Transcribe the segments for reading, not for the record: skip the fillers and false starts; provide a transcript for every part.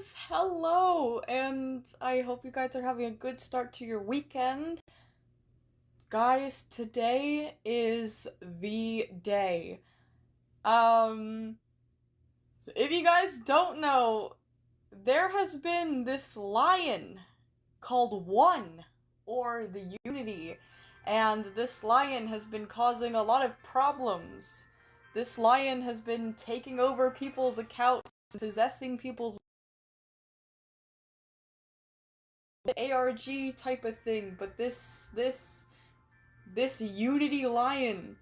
guys, hello, and I hope you guys are having a good start to your weekend. Guys, today is the day. So if you guys don't know, there has been this lion called One, or the Unity, and this lion has been causing a lot of problems. This lion has been taking over people's accounts, possessing people's ARG type of thing, but this Unity lion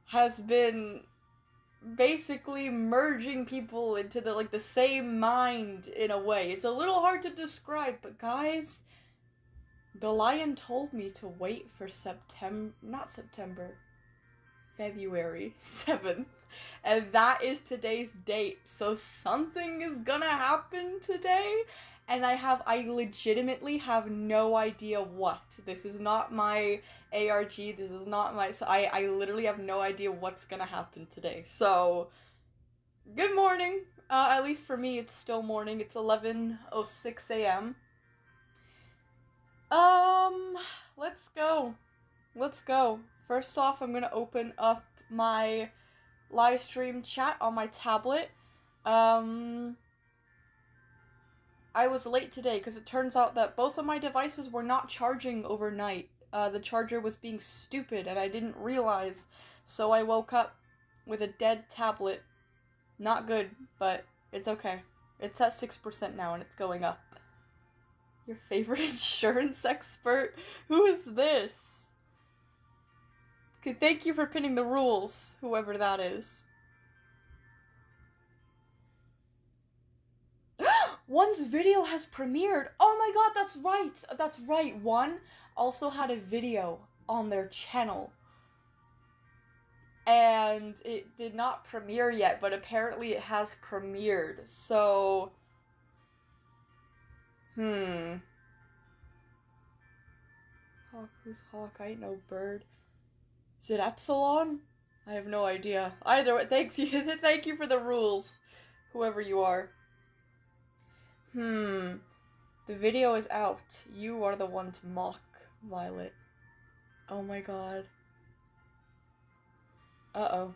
has been basically merging people into the same mind in a way. It's a little hard to describe, but guys, the lion told me to wait for February 7th, and that is today's date, so something is gonna happen today, and I legitimately have no idea what. This is not my ARG, this is not my, so I literally have no idea what's gonna happen today, so, good morning, at least for me it's still morning, it's 11:06 a.m. Let's go. First off, I'm gonna open up my live stream chat on my tablet. I was late today because it turns out that both of my devices were not charging overnight. The charger was being stupid and I didn't realize, so I woke up with a dead tablet. Not good, but it's okay. It's at 6% now and it's going up. Your favorite insurance expert? Who is this? Okay, thank you for pinning the rules, whoever that is. One's video has premiered! Oh my god, that's right! That's right, One also had a video on their channel. And it did not premiere yet, but apparently it has premiered, so... Hawk, who's Hawk? I ain't no bird. Is it Epsilon? I have no idea. Either way, thank you for the rules, whoever you are. The video is out. You are the one to mock, Violet. Oh my god. Uh-oh.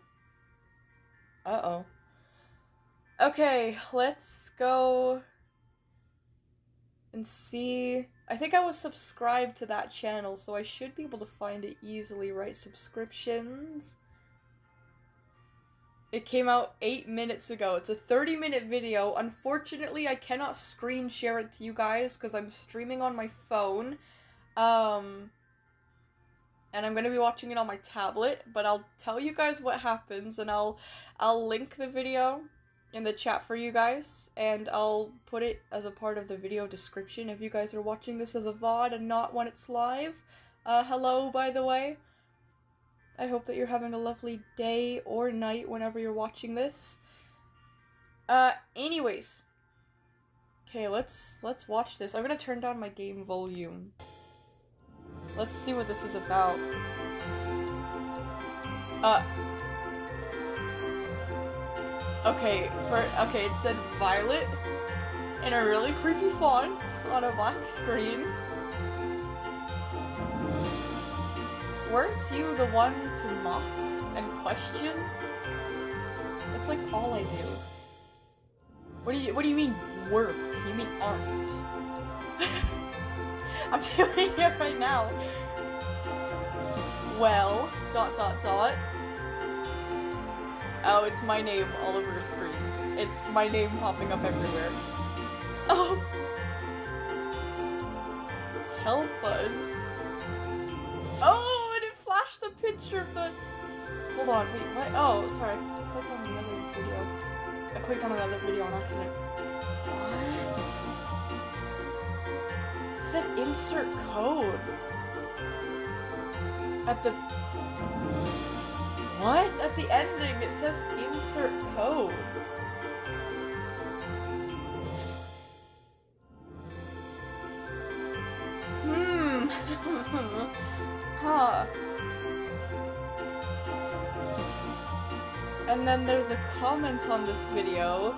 Uh-oh. Okay, let's go and see. I think I was subscribed to that channel, so I should be able to find it easily, right? Subscriptions. It came out 8 minutes ago. It's a 30-minute video. Unfortunately, I cannot screen share it to you guys because I'm streaming on my phone. And I'm gonna be watching it on my tablet, but I'll tell you guys what happens, and I'll link the video in the chat for you guys, and I'll put it as a part of the video description if you guys are watching this as a VOD and not when it's live. Hello, by the way. I hope that you're having a lovely day or night whenever you're watching this. Anyways. Okay, let's watch this. I'm gonna turn down my game volume. Let's see what this is about. Okay, it said Violet in a really creepy font on a black screen. Weren't you the one to mock and question? That's like all I do. What do you mean weren't? You mean aren't? I'm doing it right now. Well, ... Oh, it's my name all over the screen. It's my name popping up everywhere. Oh! Help us. Oh, and it flashed the picture of the... Hold on, wait, what? Oh, sorry. I clicked on the other video. I clicked on another video on accident. What? It said insert code. At the... What? At the ending, it says insert code. Huh. And then there's a comment on this video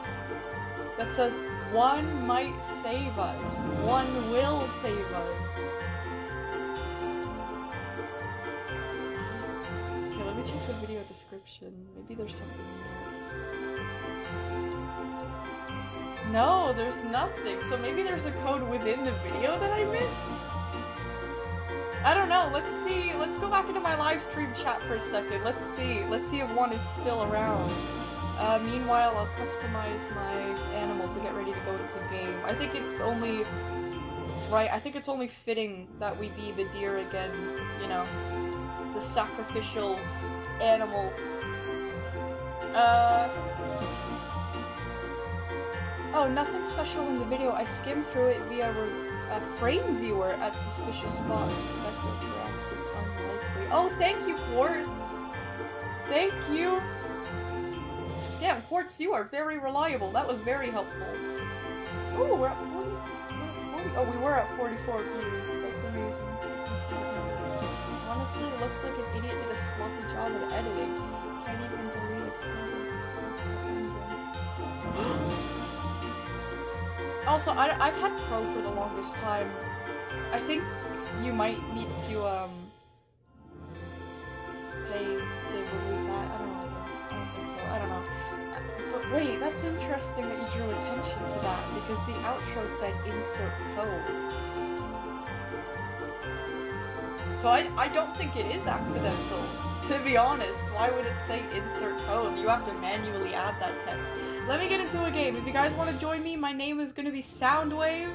that says, "One might save us. One will save us." Okay, let me check the video description. Maybe there's something there. No, there's nothing. So maybe there's a code within the video that I missed? I don't know. Let's see. Let's go back into my live stream chat for a second. Let's see if one is still around. Meanwhile, I'll customize my animal to get ready to go into game. I think it's only right. I think it's only fitting that we be the deer again. You know, the sacrificial animal. Oh, nothing special in the video. I skimmed through it via a frame viewer at suspicious spots. Spectrograph is unlikely. Oh, thank you, Quartz! Thank you! Damn, Quartz, you are very reliable. That was very helpful. Ooh, we're at 40. Oh, we were at 44 views. That's amazing. Honestly, it looks like an idiot did a sloppy job at editing. Can't even delete a single ending. Also, I've had Pro for the longest time. I think you might need to, pay to remove that. I don't think so. I don't know. But wait, that's interesting that you drew attention to that, because the outro said insert code. So I don't think it is accidental, to be honest. Why would it say insert code? You have to manually add that text. Let me get into a game. If you guys want to join me, my name is going to be Soundwave.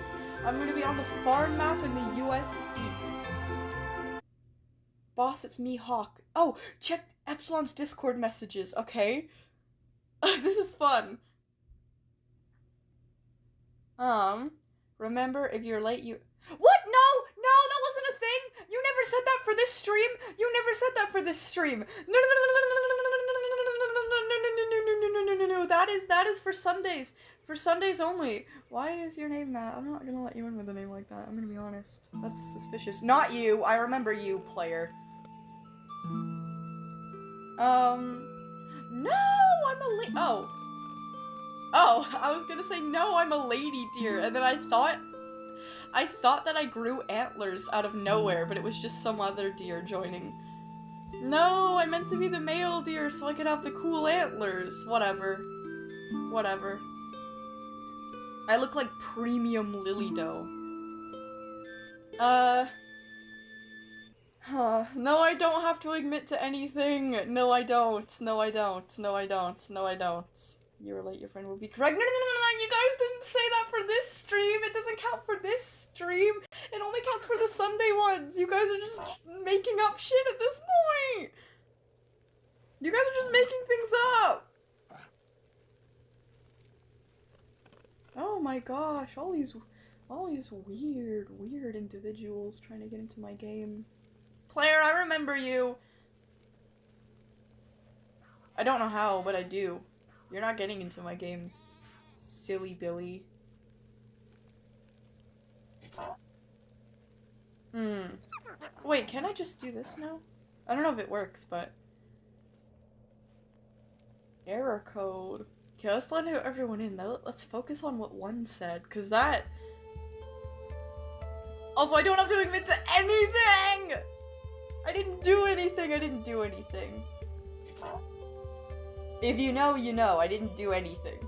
I'm going to be on the farm map in the US East. Boss, it's me, Hawk. Oh, check Epsilon's Discord messages, okay? This is fun. Remember, if you're late, you... What? No, that wasn't a thing! You never said that for this stream! You never said that for this stream! No, that is for Sundays. For Sundays only. Why is your name that? I'm not gonna let you in with a name like that. I'm gonna be honest. That's suspicious. Not you! I remember you, player. No! I'm a Oh, I was gonna say, no, I'm a lady deer, and then I thought that I grew antlers out of nowhere, but it was just some other deer joining. No, I meant to be the male deer so I could have the cool antlers. Whatever. I look like premium lily doe. No, I don't have to admit to anything. No, I don't. You're late, your friend will be correct. No, you guys didn't say that for this stream. It doesn't count for this stream. It only counts for the Sunday ones. You guys are just making up shit at this point. You guys are just making things up. Oh my gosh, all these weird individuals trying to get into my game. Player, I remember you. I don't know how, but I do. You're not getting into my game, silly Billy. Wait, can I just do this now? I don't know if it works, but... Error code. Okay, let's let everyone in. Let's focus on what one said, because that... Also, I don't have to admit to anything! I didn't do anything! If you know, you know. I didn't do anything.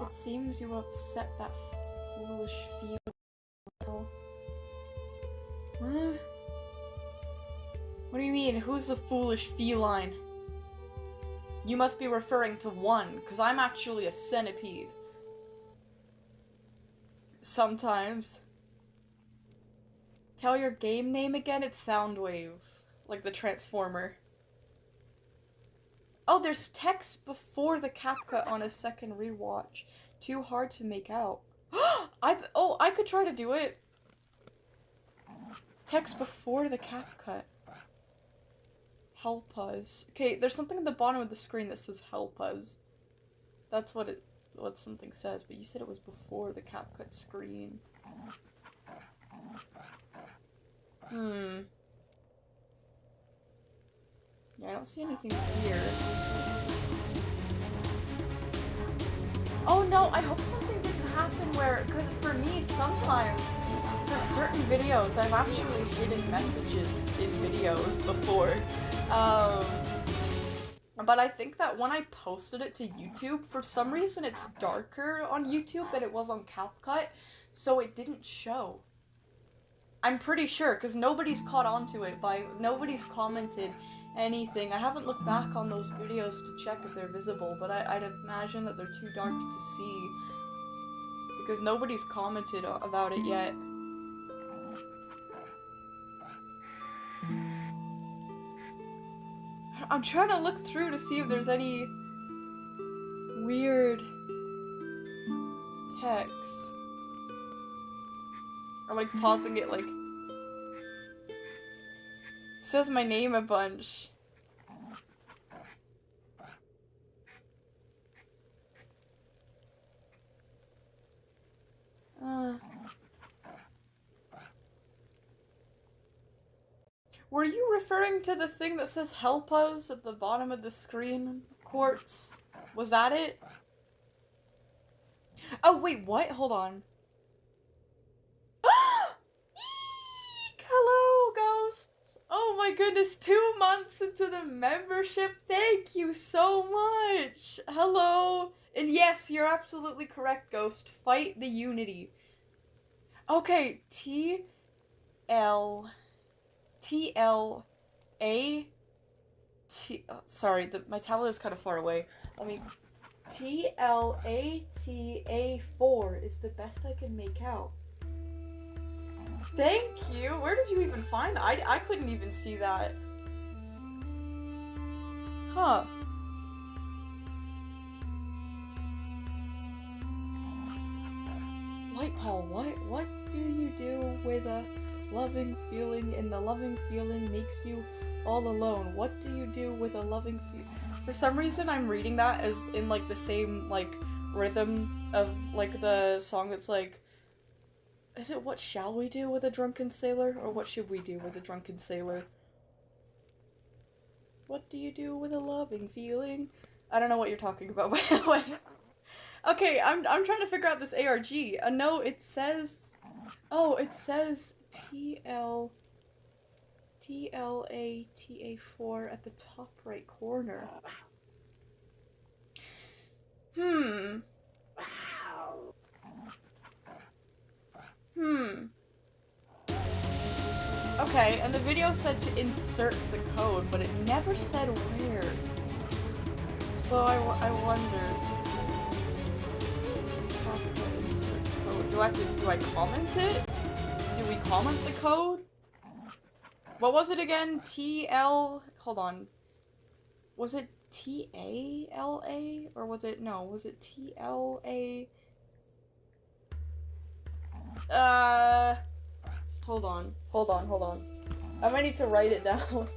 It seems you upset that foolish feline. Huh? What do you mean? Who's the foolish feline? You must be referring to one, because I'm actually a centipede. Sometimes. Tell your game name again, it's Soundwave. Like the Transformer. Oh, there's text before the CapCut on a second rewatch. Too hard to make out. I could try to do it. Text before the CapCut. Help us. Okay, there's something at the bottom of the screen that says help us. That's what something says, but you said it was before the CapCut screen. Yeah, I don't see anything weird. no, I hope something didn't happen where, because for me, sometimes, for certain videos, I've actually hidden messages in videos before. But I think that when I posted it to YouTube, for some reason it's darker on YouTube than it was on CapCut, so it didn't show. I'm pretty sure, because nobody's caught on to it, nobody's commented anything. I haven't looked back on those videos to check if they're visible, but I'd imagine that they're too dark to see, because nobody's commented about it yet. I'm trying to look through to see if there's any weird text. Or like pausing it like... It says my name a bunch. Were you referring to the thing that says help us at the bottom of the screen, Quartz? Was that it? Oh, wait, what? Hold on. Hello, ghosts! Oh my goodness, 2 months into the membership. Thank you so much! Hello! And yes, you're absolutely correct, Ghost. Fight the Unity. Okay, sorry, my tablet is kind of far away. Let me... TLATA4 is the best I can make out. Thank you! Where did you even find that? I couldn't even see that. Huh. Lightpaw, what do you do with a loving feeling and the loving feeling makes you all alone? What do you do with a loving feeling? For some reason I'm reading that as in like the same like rhythm of like the song that's like, is it what shall we do with a drunken sailor? Or what should we do with a drunken sailor? What do you do with a loving feeling? I don't know what you're talking about, by the way. Okay, I'm trying to figure out this ARG. No, it says... Oh, it says TLATA4 at the top right corner. Okay, and the video said to insert the code, but it never said where. So I wonder... Insert code. Do I comment it? Do we comment the code? What was it again? Hold on. Was it TALA? Or was it, no, was it TLA? Hold on. I might need to write it down.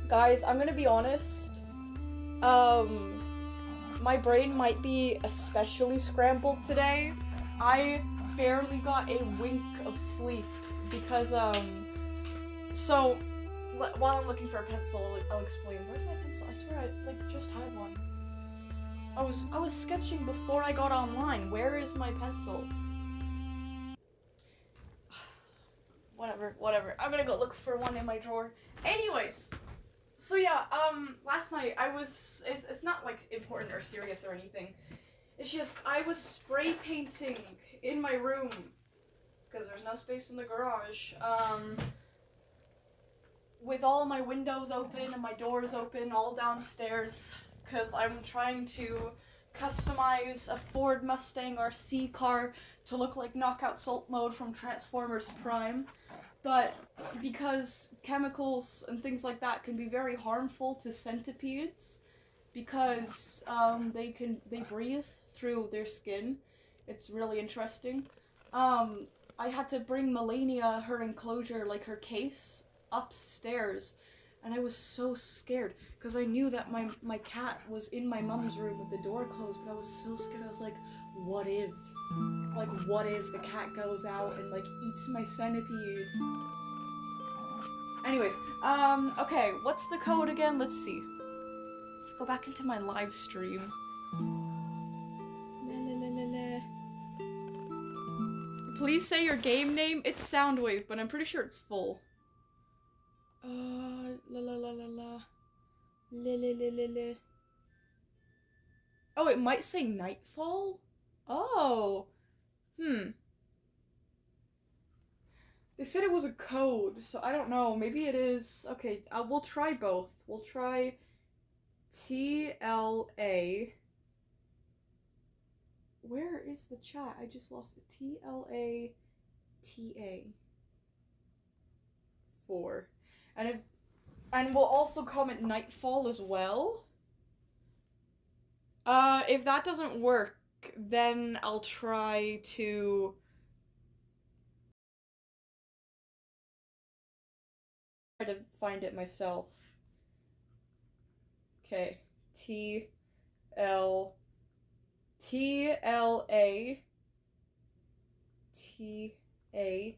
Guys, I'm gonna be honest. My brain might be especially scrambled today. I barely got a wink of sleep because, so, while I'm looking for a pencil, I'll explain. Where's my pencil? I swear I, just had one. I was sketching before I got online. Where is my pencil? Whatever. I'm gonna go look for one in my drawer. Anyways, so yeah, last night it's not, important or serious or anything. It's just, I was spray painting in my room, because there's no space in the garage, with all my windows open and my doors open, all downstairs, because I'm trying to customize a Ford Mustang RC car to look like Knockout Salt Mode from Transformers Prime. But because chemicals and things like that can be very harmful to centipedes, because they breathe through their skin. It's really interesting. I had to bring Melania, her enclosure, her case, upstairs, and I was so scared because I knew that my cat was in my mom's room with the door closed, but I was so scared. I was like, what if? What if the cat goes out and, eats my centipede? Anyways, okay, what's the code again? Let's see. Let's go back into my live stream. Please say your game name. It's Soundwave, but I'm pretty sure it's full. La la la la la. Le le le le le. Oh, it might say Nightfall? Oh. They said it was a code, so I don't know. Maybe it is. Okay, we'll try both. We'll try TLA. Where is the chat? I just lost it. TLATA 4. And we'll also comment Nightfall as well. If that doesn't work, then I'll try to find it myself. Okay. TLA TA.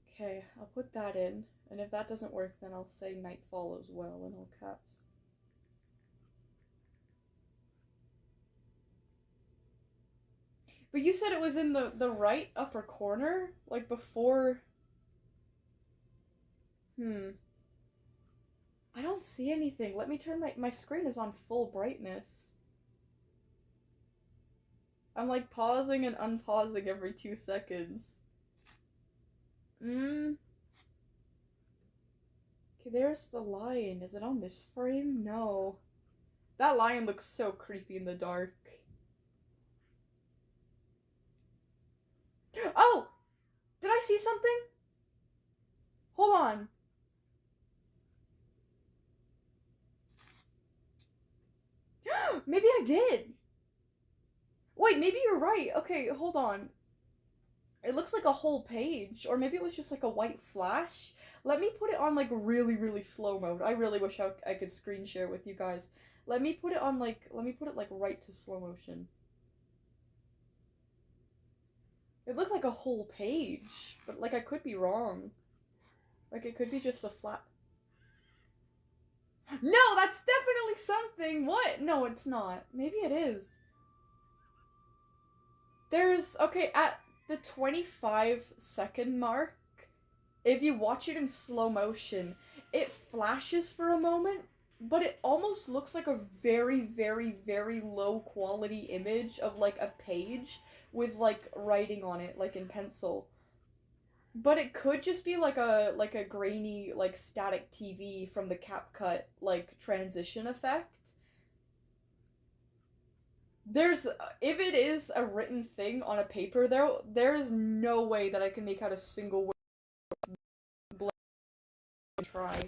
Okay, I'll put that in, and if that doesn't work, then I'll say Nightfall as well in all caps. But you said it was in the right upper corner? Like before... I don't see anything. Let me turn my screen is on full brightness. I'm like pausing and unpausing every 2 seconds. Okay, there's the lion. Is it on this frame? No. That lion looks so creepy in the dark. Oh! Did I see something? Hold on. Maybe I did. Wait, maybe you're right. Okay, hold on. It looks like a whole page, or maybe it was just like a white flash. Let me put it on like really, really slow mode. I really wish I could screen share with you guys. Let me put it on like, right to slow motion. It looked like a whole page, but like I could be wrong. Like it could be just a flat. No, that's definitely something! What? No, it's not. Maybe it is. There's, okay, at the 25-second mark, if you watch it in slow motion, it flashes for a moment, but it almost looks like a very, very, very low quality image of like a page with like writing on it, like in pencil. But it could just be like a grainy, like static TV from the CapCut, like transition effect. There's, if it is a written thing on a paper, there is no way that I can make out a single word. Try.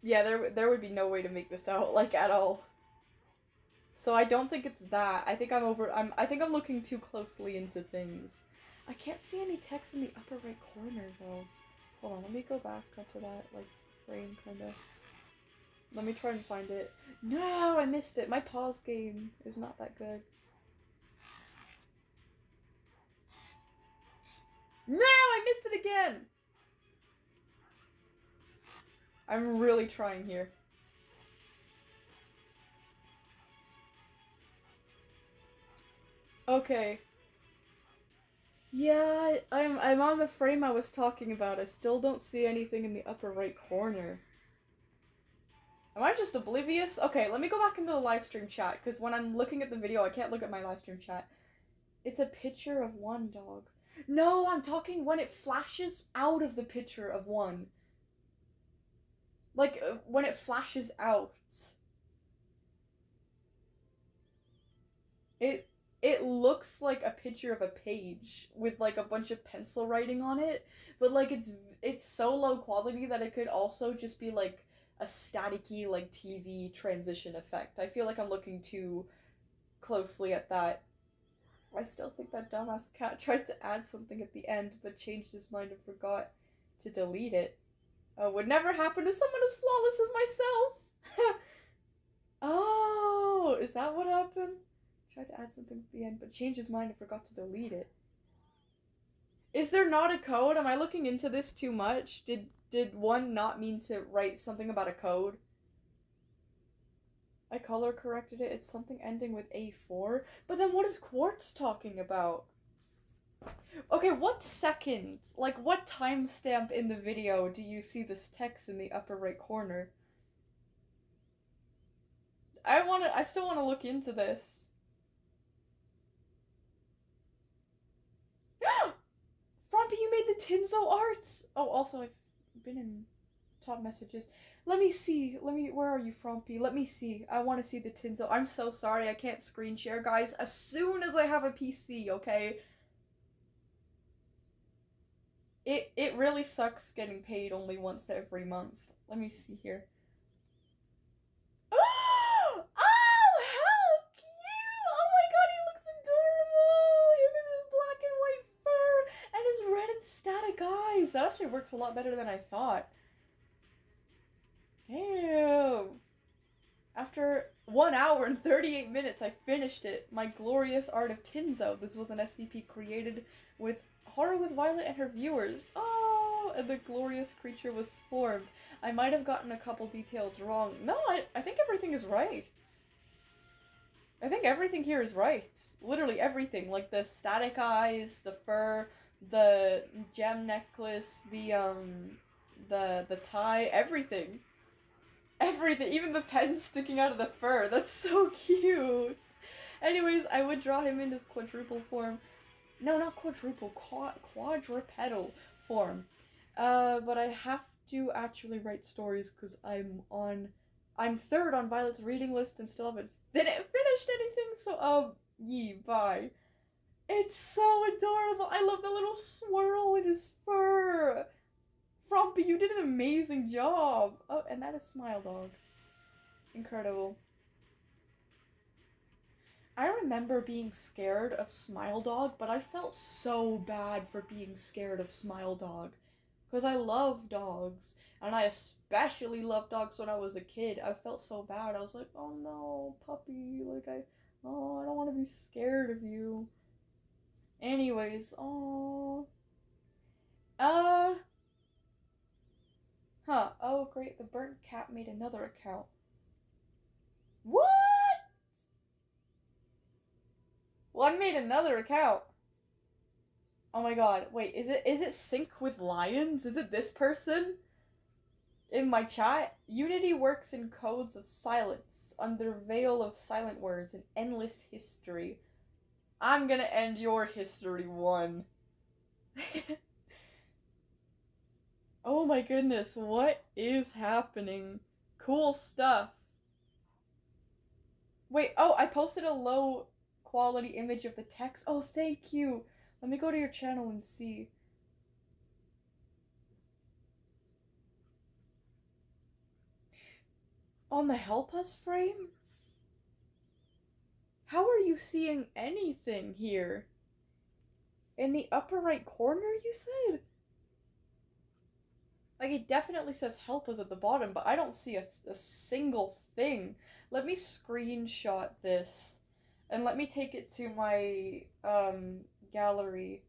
Yeah, there would be no way to make this out, like, at all. So I don't think it's that. I think I think I'm looking too closely into things. I can't see any text in the upper right corner, though. Hold on, let me go back onto that, like, frame, kinda. Let me try and find it. No, I missed it. My pause game is not that good. No, I missed it again! I'm really trying here. Okay. Yeah, I'm on the frame I was talking about. I still don't see anything in the upper right corner. Am I just oblivious? Okay, let me go back into the live stream chat, because when I'm looking at the video, I can't look at my live stream chat. It's a picture of one dog. No, I'm talking when it flashes out of the picture of one. Like, when it flashes out. It looks like a picture of a page with, like, a bunch of pencil writing on it, but, like, it's so low quality that it could also just be, like, a staticky, like, TV transition effect. I feel like I'm looking too closely at that. I still think that dumbass cat tried to add something at the end, but changed his mind and forgot to delete it. Would never happen to someone as flawless as myself! Oh, is that what happened? Tried to add something at the end, but changed his mind and forgot to delete it. Is there not a code? Am I looking into this too much? Did one not mean to write something about a code? I color corrected it. It's something ending with A4. But then what is Quartz talking about? Okay, what second, like what timestamp in the video do you see this text in the upper right corner? I still wanna look into this. Frumpy, you made the Tinzo arts! Oh, also, I've been in top messages. Let me see. Where are you, Frumpy? Let me see. I want to see the Tinzo. I'm so sorry. I can't screen share, guys. As soon as I have a PC, okay? It really sucks getting paid only once every month. Let me see here. Oh, how cute! Oh my god, he looks adorable! Him in his black and white fur and his red and static eyes. That actually works a lot better than I thought. Damn. After 1 hour and 38 minutes, I finished it. My glorious art of Tinzo. This was an SCP created with Horror with Violet and her viewers. Oh, and the glorious creature was formed. I might have gotten a couple details wrong. No, I think everything is right. I think everything here is right. Literally everything. Like the static eyes, the fur, the gem necklace, the tie, everything. Everything, even the pen sticking out of the fur. That's so cute. Anyways, I would draw him in his quadruple form. No, not quadruple, quadrupedal form. But I have to actually write stories because I'm third on Violet's reading list and still haven't finished anything, so, bye. It's so adorable. I love the little swirl in his fur. Frumpy, you did an amazing job! Oh, and that is Smile Dog. Incredible. I remember being scared of Smile Dog, but I felt so bad for being scared of Smile Dog. Because I love dogs, and I especially loved dogs when I was a kid. I felt so bad. I was like, oh no, puppy, like I don't want to be scared of you. Anyways, oh great, the burnt cat made another account. What? One made another account. Oh my god, wait, is it Sync with Lions? Is it this person? In my chat, Unity works in codes of silence, under veil of silent words, and endless history. I'm gonna end your history one. Oh my goodness, what is happening? Cool stuff. Wait, oh, I posted a low quality image of the text. Oh, thank you. Let me go to your channel and see. On the help us frame? How are you seeing anything here? In the upper right corner, you said? Like, it definitely says help us at the bottom, but I don't see a single thing. Let me screenshot this, and let me take it to my, gallery.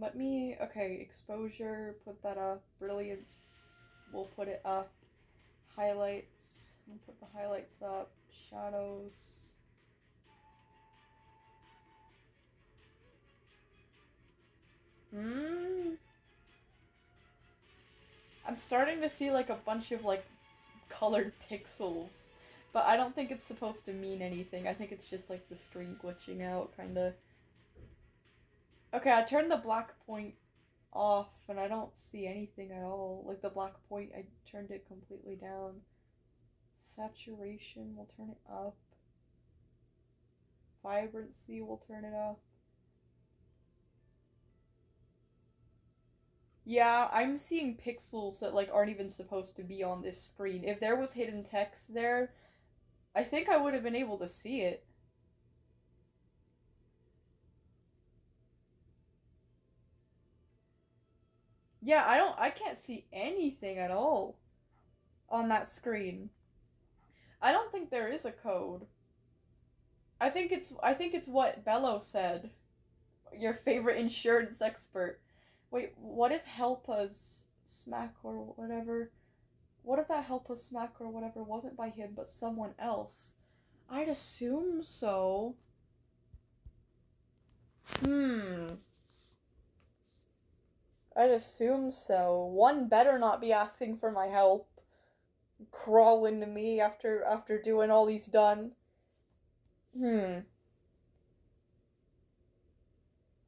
Okay, exposure, put that up. Brilliance, we'll put it up. Highlights, we'll put the highlights up. Shadows. I'm starting to see like a bunch of like colored pixels, but I don't think it's supposed to mean anything. I think it's just like the screen glitching out, kinda. Okay, I turned the black point off and I don't see anything at all. Like the black point, I turned it completely down. Saturation, we'll turn it up. Vibrancy, we'll turn it up. Yeah, I'm seeing pixels that like aren't even supposed to be on this screen. If there was hidden text there, I think I would have been able to see it. Yeah, I can't see anything at all on that screen. I don't think there is a code. I think it's what Bello said. Your favorite insurance expert. Wait, what if help us smack or whatever? What if that helpless snack or whatever wasn't by him but someone else? I'd assume so. I'd assume so. One better not be asking for my help. Crawling to me after doing all he's done.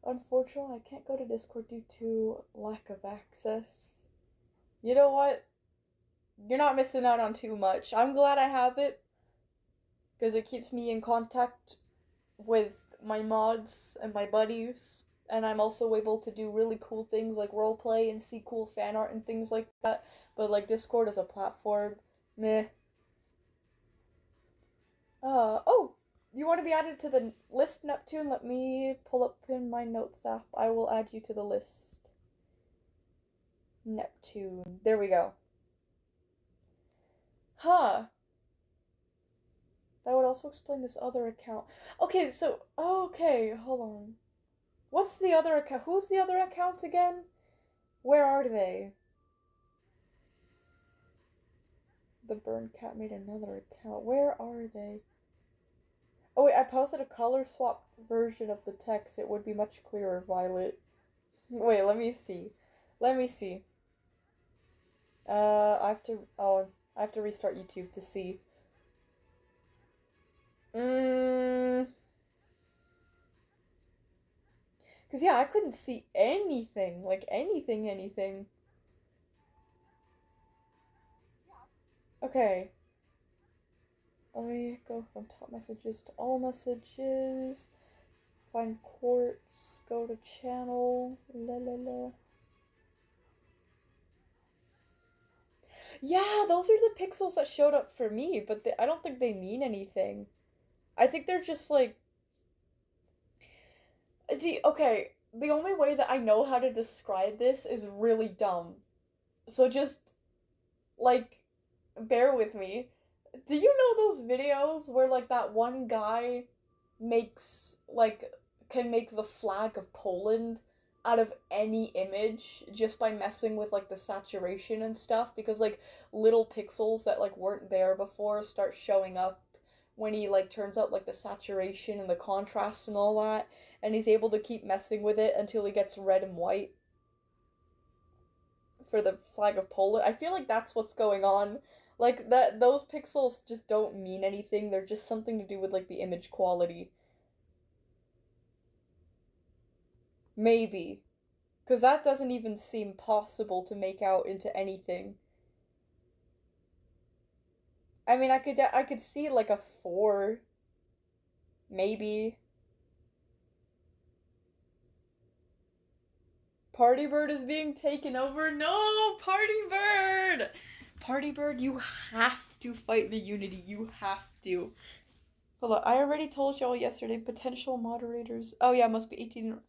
Unfortunately, I can't go to Discord due to lack of access. You know what? You're not missing out on too much. I'm glad I have it, because it keeps me in contact with my mods and my buddies, and I'm also able to do really cool things like roleplay and see cool fan art and things like that, but like Discord as a platform, meh. Oh! You want to be added to the list, Neptune? Let me pull up in my notes app. I will add you to the list. Neptune. There we go. Huh. That would also explain this other account. Okay, so... Okay, hold on. What's the other account? Who's the other account again? Where are they? The Burned Cat made another account. Where are they? Oh wait, I posted a color swap version of the text. It would be much clearer, Violet. Wait, let me see. Let me see. I have to restart YouTube to see. Cause yeah, I couldn't see anything. Like anything. Okay. Let me go from top messages to all messages. Find quartz. Go to channel. La la la. Yeah, those are the pixels that showed up for me, but I don't think they mean anything. I think they're just like... Okay, the only way that I know how to describe this is really dumb. So just, like, bear with me. Do you know those videos where, like, that one guy makes, like, can make the flag of Poland out of any image just by messing with, like, the saturation and stuff? Because, like, little pixels that, like, weren't there before start showing up when he, like, turns up, like, the saturation and the contrast and all that, and he's able to keep messing with it until he gets red and white for the flag of Poland. I feel like that's what's going on. Like, those pixels just don't mean anything. They're just something to do with, like, the image quality. Maybe. Because that doesn't even seem possible to make out into anything. I mean, I could see, like, a 4. Maybe. Party Bird is being taken over. No, Party Bird! Party Bird, you have to fight the Unity. You have to. Hold on, I already told y'all yesterday, potential moderators. Oh yeah, must be 18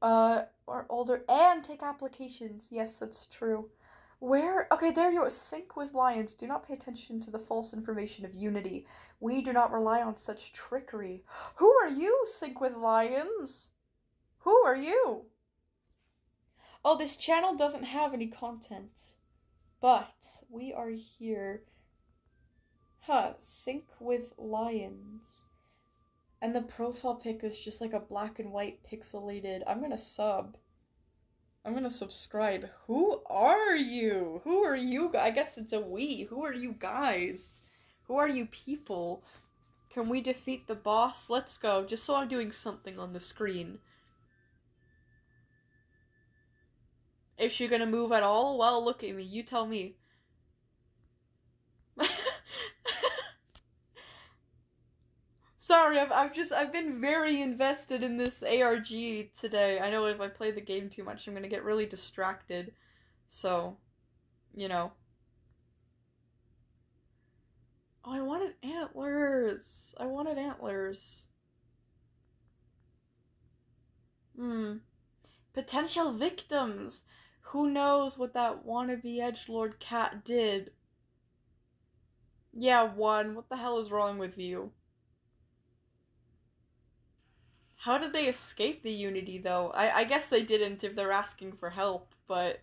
or older and take applications. Yes, that's true. Where? Okay, there you are. Sync with lions. Do not pay attention to the false information of Unity. We do not rely on such trickery. Who are you, Sync with lions? Who are you? Oh, this channel doesn't have any content. But we are here. Huh, Sync with lions. And the profile pic is just like a black and white pixelated. I'm gonna sub. I'm gonna subscribe. Who are you? Who are you? I guess it's a we. Who are you guys? Who are you people? Can we defeat the boss? Let's go. Just so I'm doing something on the screen. Is she gonna move at all? Well, look at me. You tell me. Sorry, I've been very invested in this ARG today. I know if I play the game too much, I'm gonna get really distracted. So, you know. Oh, I wanted antlers. I wanted antlers. Potential victims. Who knows what that wannabe edgelord cat did? Yeah, one. What the hell is wrong with you? How did they escape the Unity, though? I guess they didn't if they're asking for help, but...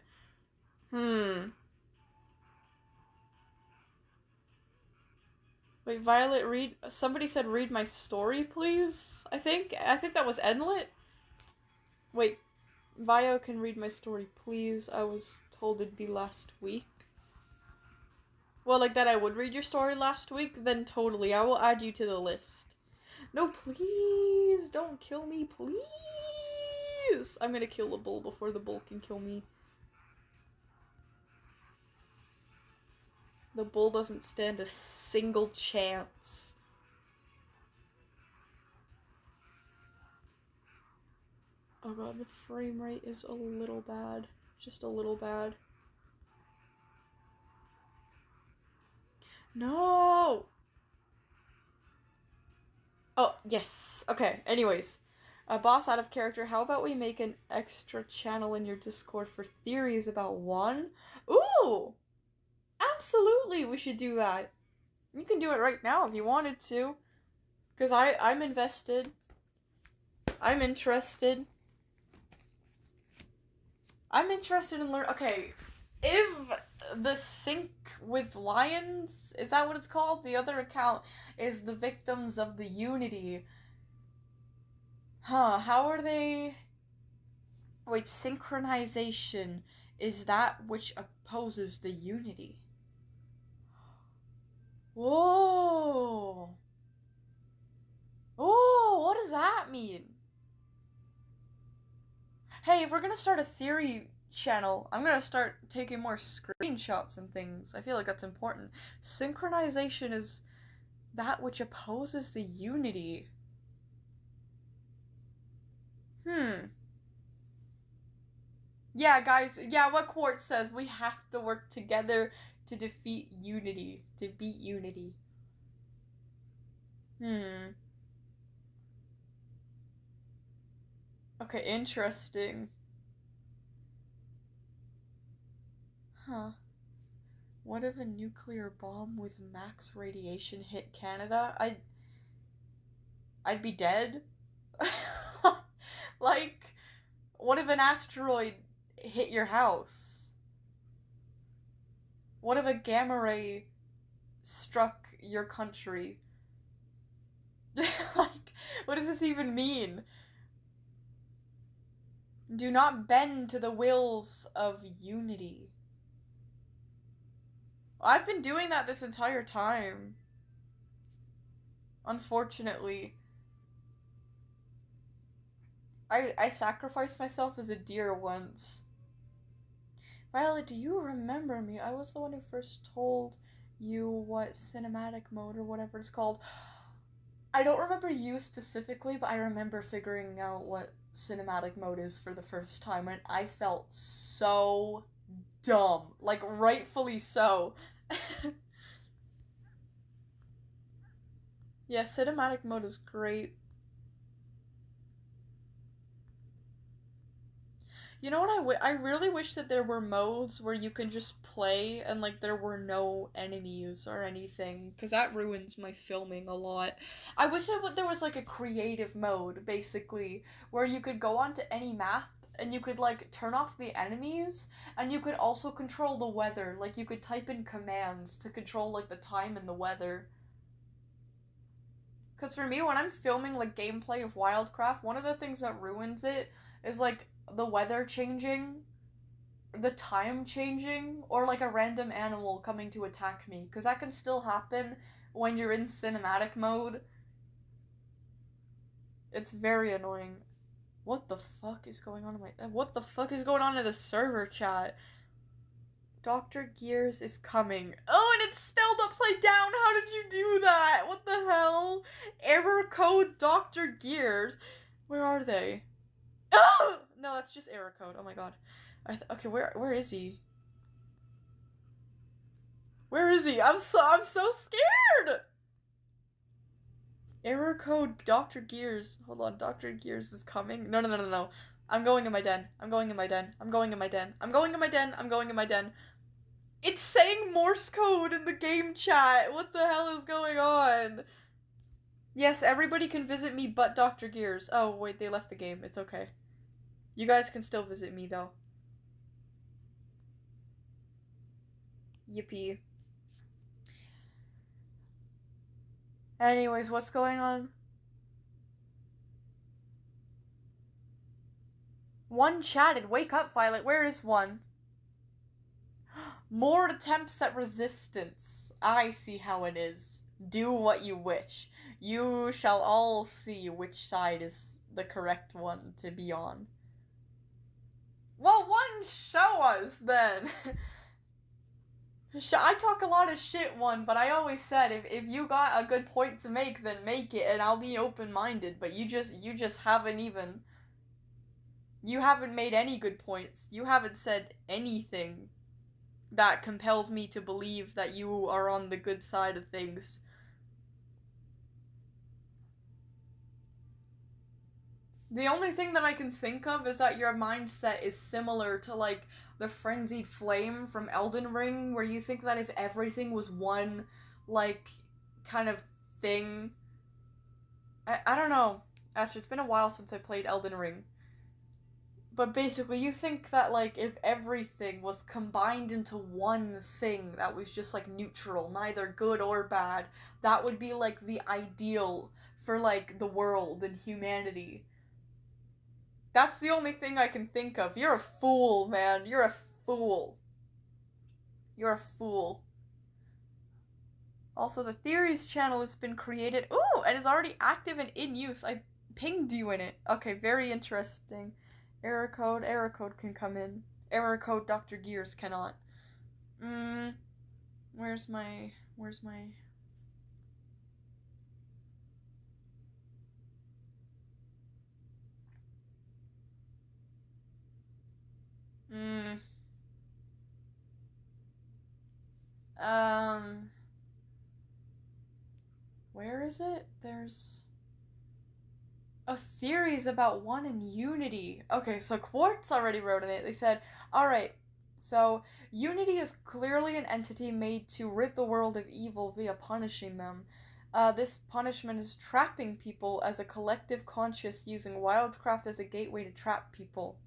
Wait, Violet, somebody said read my story, please? I think that was Enlit. Wait, Vio can read my story, please. I was told it'd be last week. Well, like that I would read your story last week, then totally, I will add you to the list. No, please, don't kill me, please! I'm gonna kill the bull before the bull can kill me. The bull doesn't stand a single chance. Oh god, the frame rate is a little bad. Just a little bad. No! Oh, yes. Okay, anyways. Boss out of character, how about we make an extra channel in your Discord for theories about one? Ooh! Absolutely, we should do that. You can do it right now if you wanted to. Because I'm invested. I'm interested. I'm interested in learning. Okay, if the Sync with Lions, is that what it's called? The other account is the Victims of the Unity. Huh, how are they? Wait, Synchronization is that which opposes the Unity. Whoa! Oh, what does that mean? Hey, if we're gonna start a theory channel, I'm gonna start taking more screenshots and things. I feel like that's important. Synchronization is that which opposes the Unity. Yeah, guys, yeah, what Quartz says, we have to work together to defeat Unity. To beat Unity. Okay, interesting. Huh. What if a nuclear bomb with max radiation hit Canada? I'd be dead. Like, what if an asteroid hit your house? What if a gamma ray struck your country? Like, what does this even mean? Do not bend to the wills of Unity. I've been doing that this entire time. Unfortunately. I sacrificed myself as a deer once. Violet, do you remember me? I was the one who first told you what cinematic mode or whatever it's called. I don't remember you specifically, but I remember figuring out what cinematic mode is for the first time, and I felt so dumb. Like, rightfully so. Yeah, cinematic mode is great. You know what I really wish that there were modes where you can just play and, like, there were no enemies or anything, because that ruins my filming a lot. I wish there was, like, a creative mode, basically, where you could go onto any map and you could, like, turn off the enemies, and you could also control the weather. Like, you could type in commands to control, like, the time and the weather. Because for me, when I'm filming, like, gameplay of Wildcraft, one of the things that ruins it is, like, the weather changing, the time changing, or like a random animal coming to attack me, because that can still happen when you're in cinematic mode. It's very annoying. What the fuck is going on in what the fuck is going on in the server chat? Dr. Gears is coming. Oh, and it's spelled upside down. How did you do that? What the hell? Error code Dr. Gears. Where are they? Oh! No, that's just error code. Oh my god. Okay, where is he? Where is he? I'm so scared! Error code Dr. Gears. Hold on, Dr. Gears is coming. No. I'm going in my den. I'm going in my den. I'm going in my den. I'm going in my den. I'm going in my den. It's saying Morse code in the game chat. What the hell is going on? Yes, everybody can visit me but Dr. Gears. Oh, wait, they left the game. It's okay. You guys can still visit me, though. Yippee. Anyways, what's going on? One chatted. Wake up, Violet. Where is one? More attempts at resistance. I see how it is. Do what you wish. You shall all see which side is the correct one to be on. Well, one, show us, then. I talk a lot of shit, one, but I always said if you got a good point to make, then make it, and I'll be open-minded, but you just haven't even... You haven't made any good points. You haven't said anything that compels me to believe that you are on the good side of things. The only thing that I can think of is that your mindset is similar to, like, the frenzied flame from Elden Ring, where you think that if everything was one, like, kind of thing... I don't know. Actually, it's been a while since I played Elden Ring. But basically, you think that, like, if everything was combined into one thing that was just, like, neutral, neither good or bad, that would be, like, the ideal for, like, the world and humanity. That's the only thing I can think of. You're a fool, man. You're a fool. You're a fool. Also, the Theories channel has been created. Ooh, and is already active and in use. I pinged you in it. Okay, very interesting. Error code can come in. Error code Dr. Gears cannot. Where's my... Where is it? There's... Oh, theories about one and unity. Okay, so Quartz already wrote in it. They said, alright, so unity is clearly an entity made to rid the world of evil via punishing them. This punishment is trapping people as a collective conscious using Wildcraft as a gateway to trap people.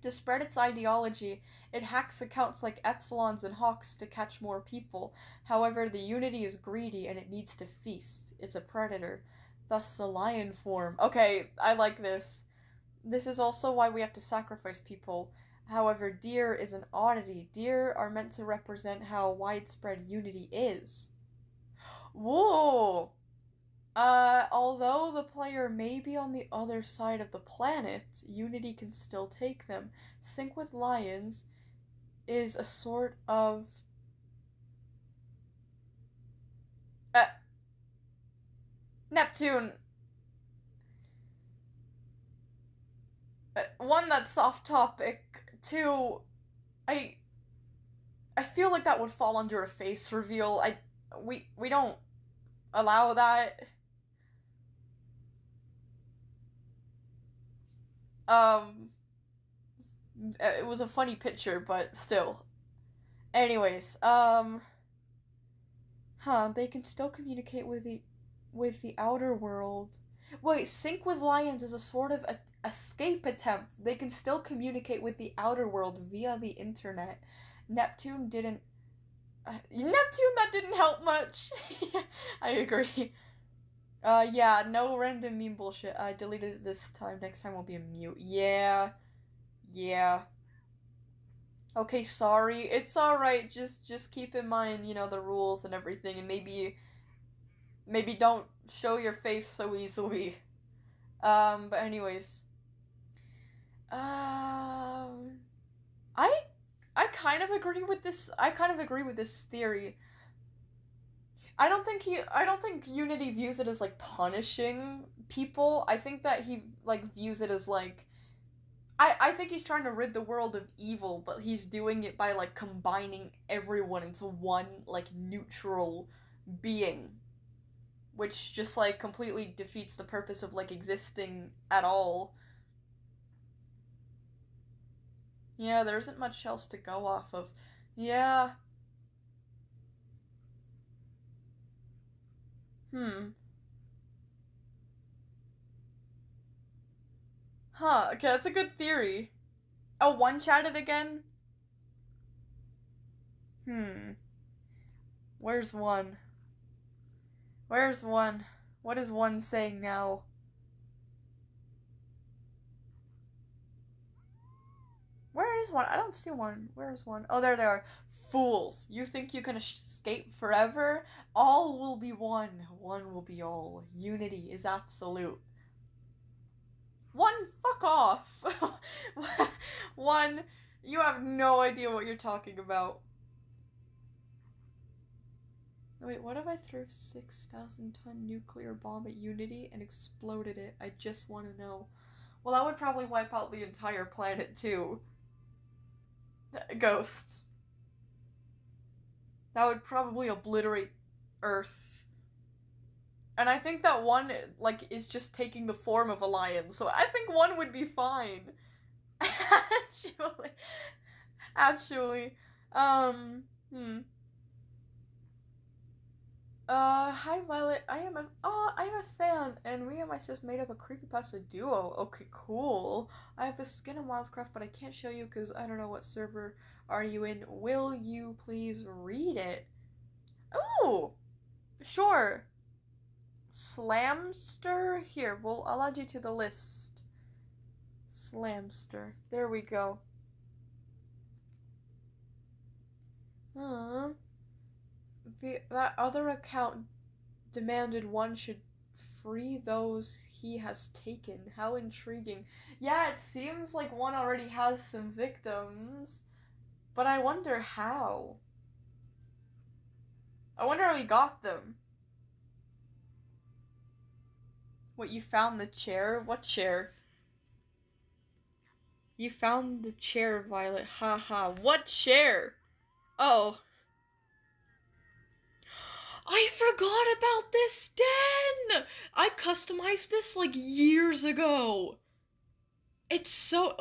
To spread its ideology, it hacks accounts like Epsilons and Hawks to catch more people. However, the unity is greedy and it needs to feast. It's a predator. Thus the lion form. Okay, I like this. This is also why we have to sacrifice people. However, deer is an oddity. Deer are meant to represent how widespread unity is. Whoa! Although the player may be on the other side of the planet, unity can still take them. Sync with lions is a sort of... Neptune! One, that's off topic. Two, I feel like that would fall under a face reveal. We don't allow that. It was a funny picture, but still. Anyways, they can still communicate with the outer world. Wait, sync with lions is a sort of escape attempt. They can still communicate with the outer world via the internet. Neptune didn't... Neptune, that didn't help much. I agree. Yeah, no random meme bullshit. I deleted it this time. Next time will be a mute. Yeah. Okay, sorry. It's alright. Just keep in mind, you know, the rules and everything, and maybe don't show your face so easily. But anyways. I kind of agree with this. I kind of agree with this theory. I don't think Unity views it as, like, punishing people. I think that he, like, views it as, like... I think he's trying to rid the world of evil, but he's doing it by, like, combining everyone into one, like, neutral being. Which just, like, completely defeats the purpose of, like, existing at all. Yeah, there isn't much else to go off of. Yeah. Okay, that's a good theory. Oh, one-chatted again? Where's one? Where's one? What is one saying now? Where is one? I don't see one. Where is one? Oh, there they are. Fools! You think you can escape forever? All will be one. One will be all. Unity is absolute. One, fuck off! One, you have no idea what you're talking about. Wait, what if I threw a 6,000-ton nuclear bomb at Unity and exploded it? I just want to know. Well, that would probably wipe out the entire planet, too. Ghosts. That would probably obliterate Earth. And I think that one, like, is just taking the form of a lion, so I think one would be fine. Actually. Hi Violet, I am a fan, and me and my sis made up a creepypasta duo. Okay, cool. I have the skin in Wildcraft, but I can't show you because I don't know what server are you in. Will you please read it? Ooh! Sure. Slamster? Here, I'll add you to the list. Slamster. There we go. That other account demanded one should free those he has taken. How intriguing. Yeah, it seems like one already has some victims, but I wonder how. I wonder how he got them. What, you found the chair? What chair? You found the chair, Violet. Haha. What chair? Oh. I forgot about this den! I customized this like years ago. It's so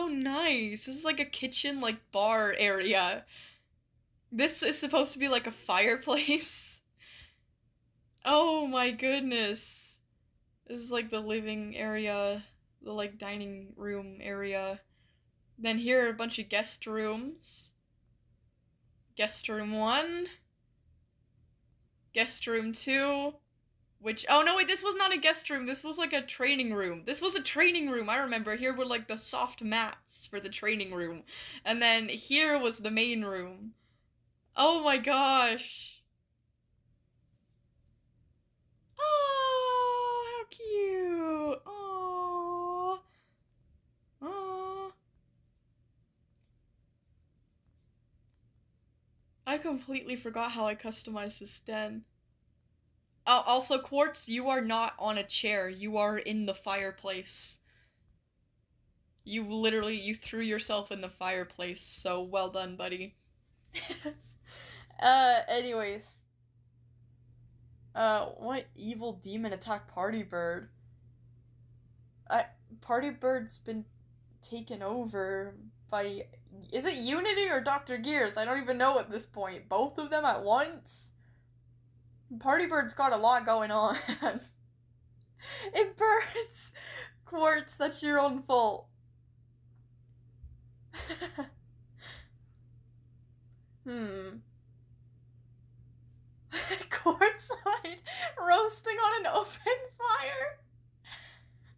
nice. This is like a kitchen, like bar area. This is supposed to be like a fireplace. Oh my goodness. This is like the living area, the like dining room area. Then here are a bunch of guest rooms. Guest room 1. Guest room 2. Which, oh no wait, this was not a guest room, this was like a training room. This was a training room, I remember. Here were like the soft mats for the training room. And then here was the main room. Oh my gosh. Oh, how cute. Oh. Oh. I completely forgot how I customized this den. Oh, also, Quartz, you are not on a chair. You are in the fireplace. You threw yourself in the fireplace, so well done, buddy. Anyways. What evil demon attacked Party Bird? Party Bird's been taken over by... Is it Unity or Dr. Gears? I don't even know at this point. Both of them at once? Party Bird's got a lot going on. It burns! Quartz, that's your own fault. Quartzite roasting on an open fire?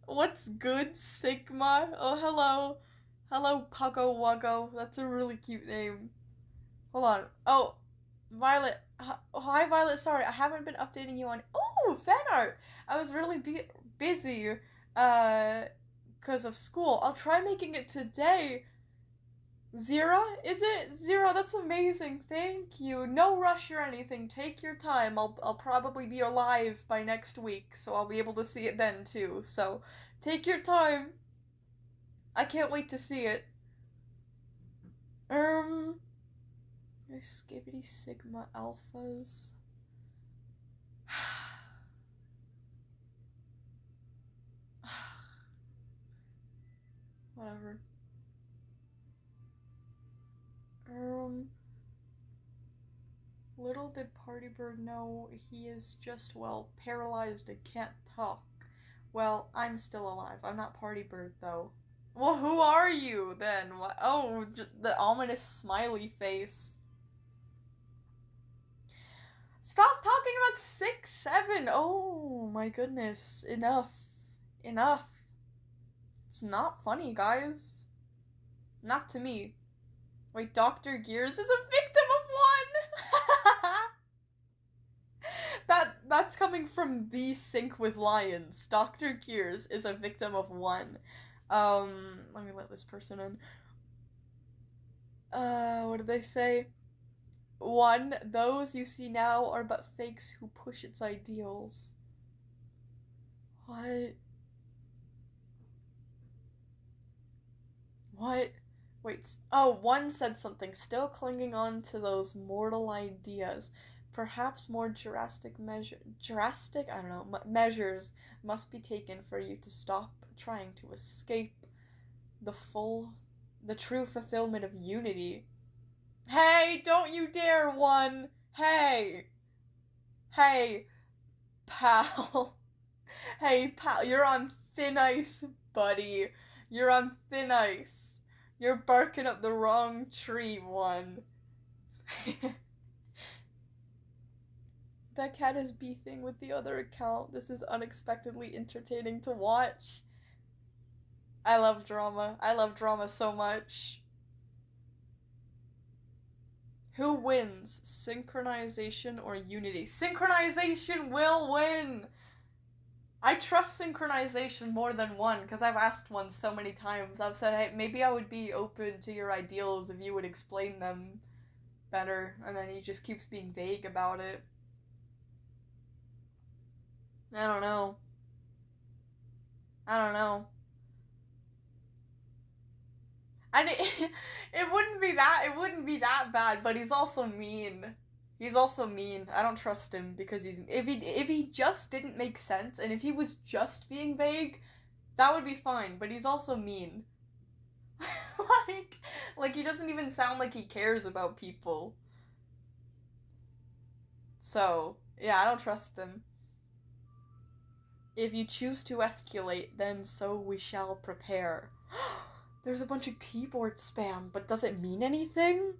What's good, Sigma? Oh, hello. Hello, Puggo Wuggo. That's a really cute name. Hold on. Oh, Violet. Hi, Violet. Sorry, I haven't been updating you on... Oh, fan art! I was really busy, because of school. I'll try making it today. Zira? Is it? Zira, that's amazing. Thank you. No rush or anything. Take your time. I'll probably be alive by next week, so I'll be able to see it then, too. So, take your time. I can't wait to see it. Skibbity Sigma Alphas. Whatever. Little did Party Bird know he is just, well, paralyzed and can't talk. Well, I'm still alive. I'm not Party Bird, though. Well, who are you, then? What? Oh, the ominous smiley face. Stop talking about 6, 7. Oh my goodness. Enough. Enough. It's not funny, guys. Not to me. Wait, Dr. Gears is a victim of one! That's coming from the Sync with Lions. Dr. Gears is a victim of one. Let me let this person in. What did they say? 1. Those you see now are but fakes who push its ideals. What? What? Wait. Oh, 1 said something. Still clinging on to those mortal ideas. Perhaps more drastic measures must be taken for you to stop trying to escape the true fulfillment of unity. Hey, don't you dare, 1! Hey! Hey, pal. Hey, pal, you're on thin ice, buddy. You're on thin ice. You're barking up the wrong tree, 1. That cat is beefing with the other account. This is unexpectedly entertaining to watch. I love drama. I love drama so much. Who wins? Synchronization or unity? Synchronization will win! I trust synchronization more than 1, because I've asked 1 so many times. I've said, hey, maybe I would be open to your ideals if you would explain them better, and then he just keeps being vague about it. I don't know. And it wouldn't be that bad, but he's also mean. I don't trust him because if he just didn't make sense and if he was just being vague, that would be fine, but he's also mean. like he doesn't even sound like he cares about people. So, yeah, I don't trust him. If you choose to escalate, then so we shall prepare. There's a bunch of keyboard spam, but does it mean anything?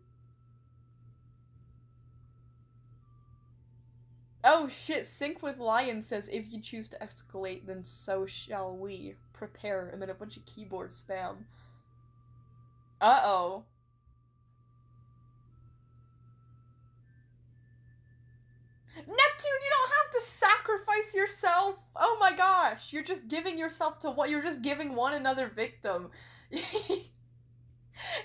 Oh shit, Sync with Lion says, if you choose to escalate, then so shall we prepare, and then a bunch of keyboard spam. Uh-oh. Neptune, you don't have to sacrifice yourself! Oh my gosh, you're just giving yourself to what? You're just giving 1 another victim.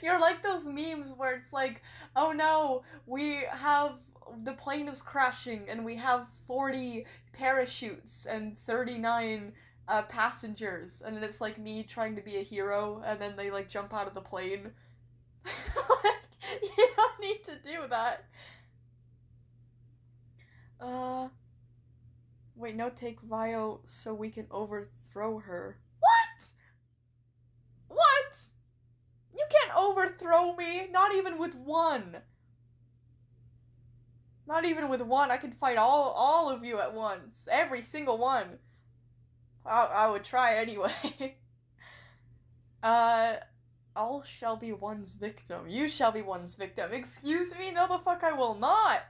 You're like those memes where it's like, oh no, the plane is crashing and we have 40 parachutes and 39 passengers, and it's like me trying to be a hero, and then they like jump out of the plane. You don't need to do that. Wait, no, take Vio so we can overthrow her. What? What? You can't overthrow me, not even with 1. Not even with 1, I can fight all of you at once. Every single one. I would try anyway. All shall be 1's victim. You shall be 1's victim. Excuse me? No the fuck I will not!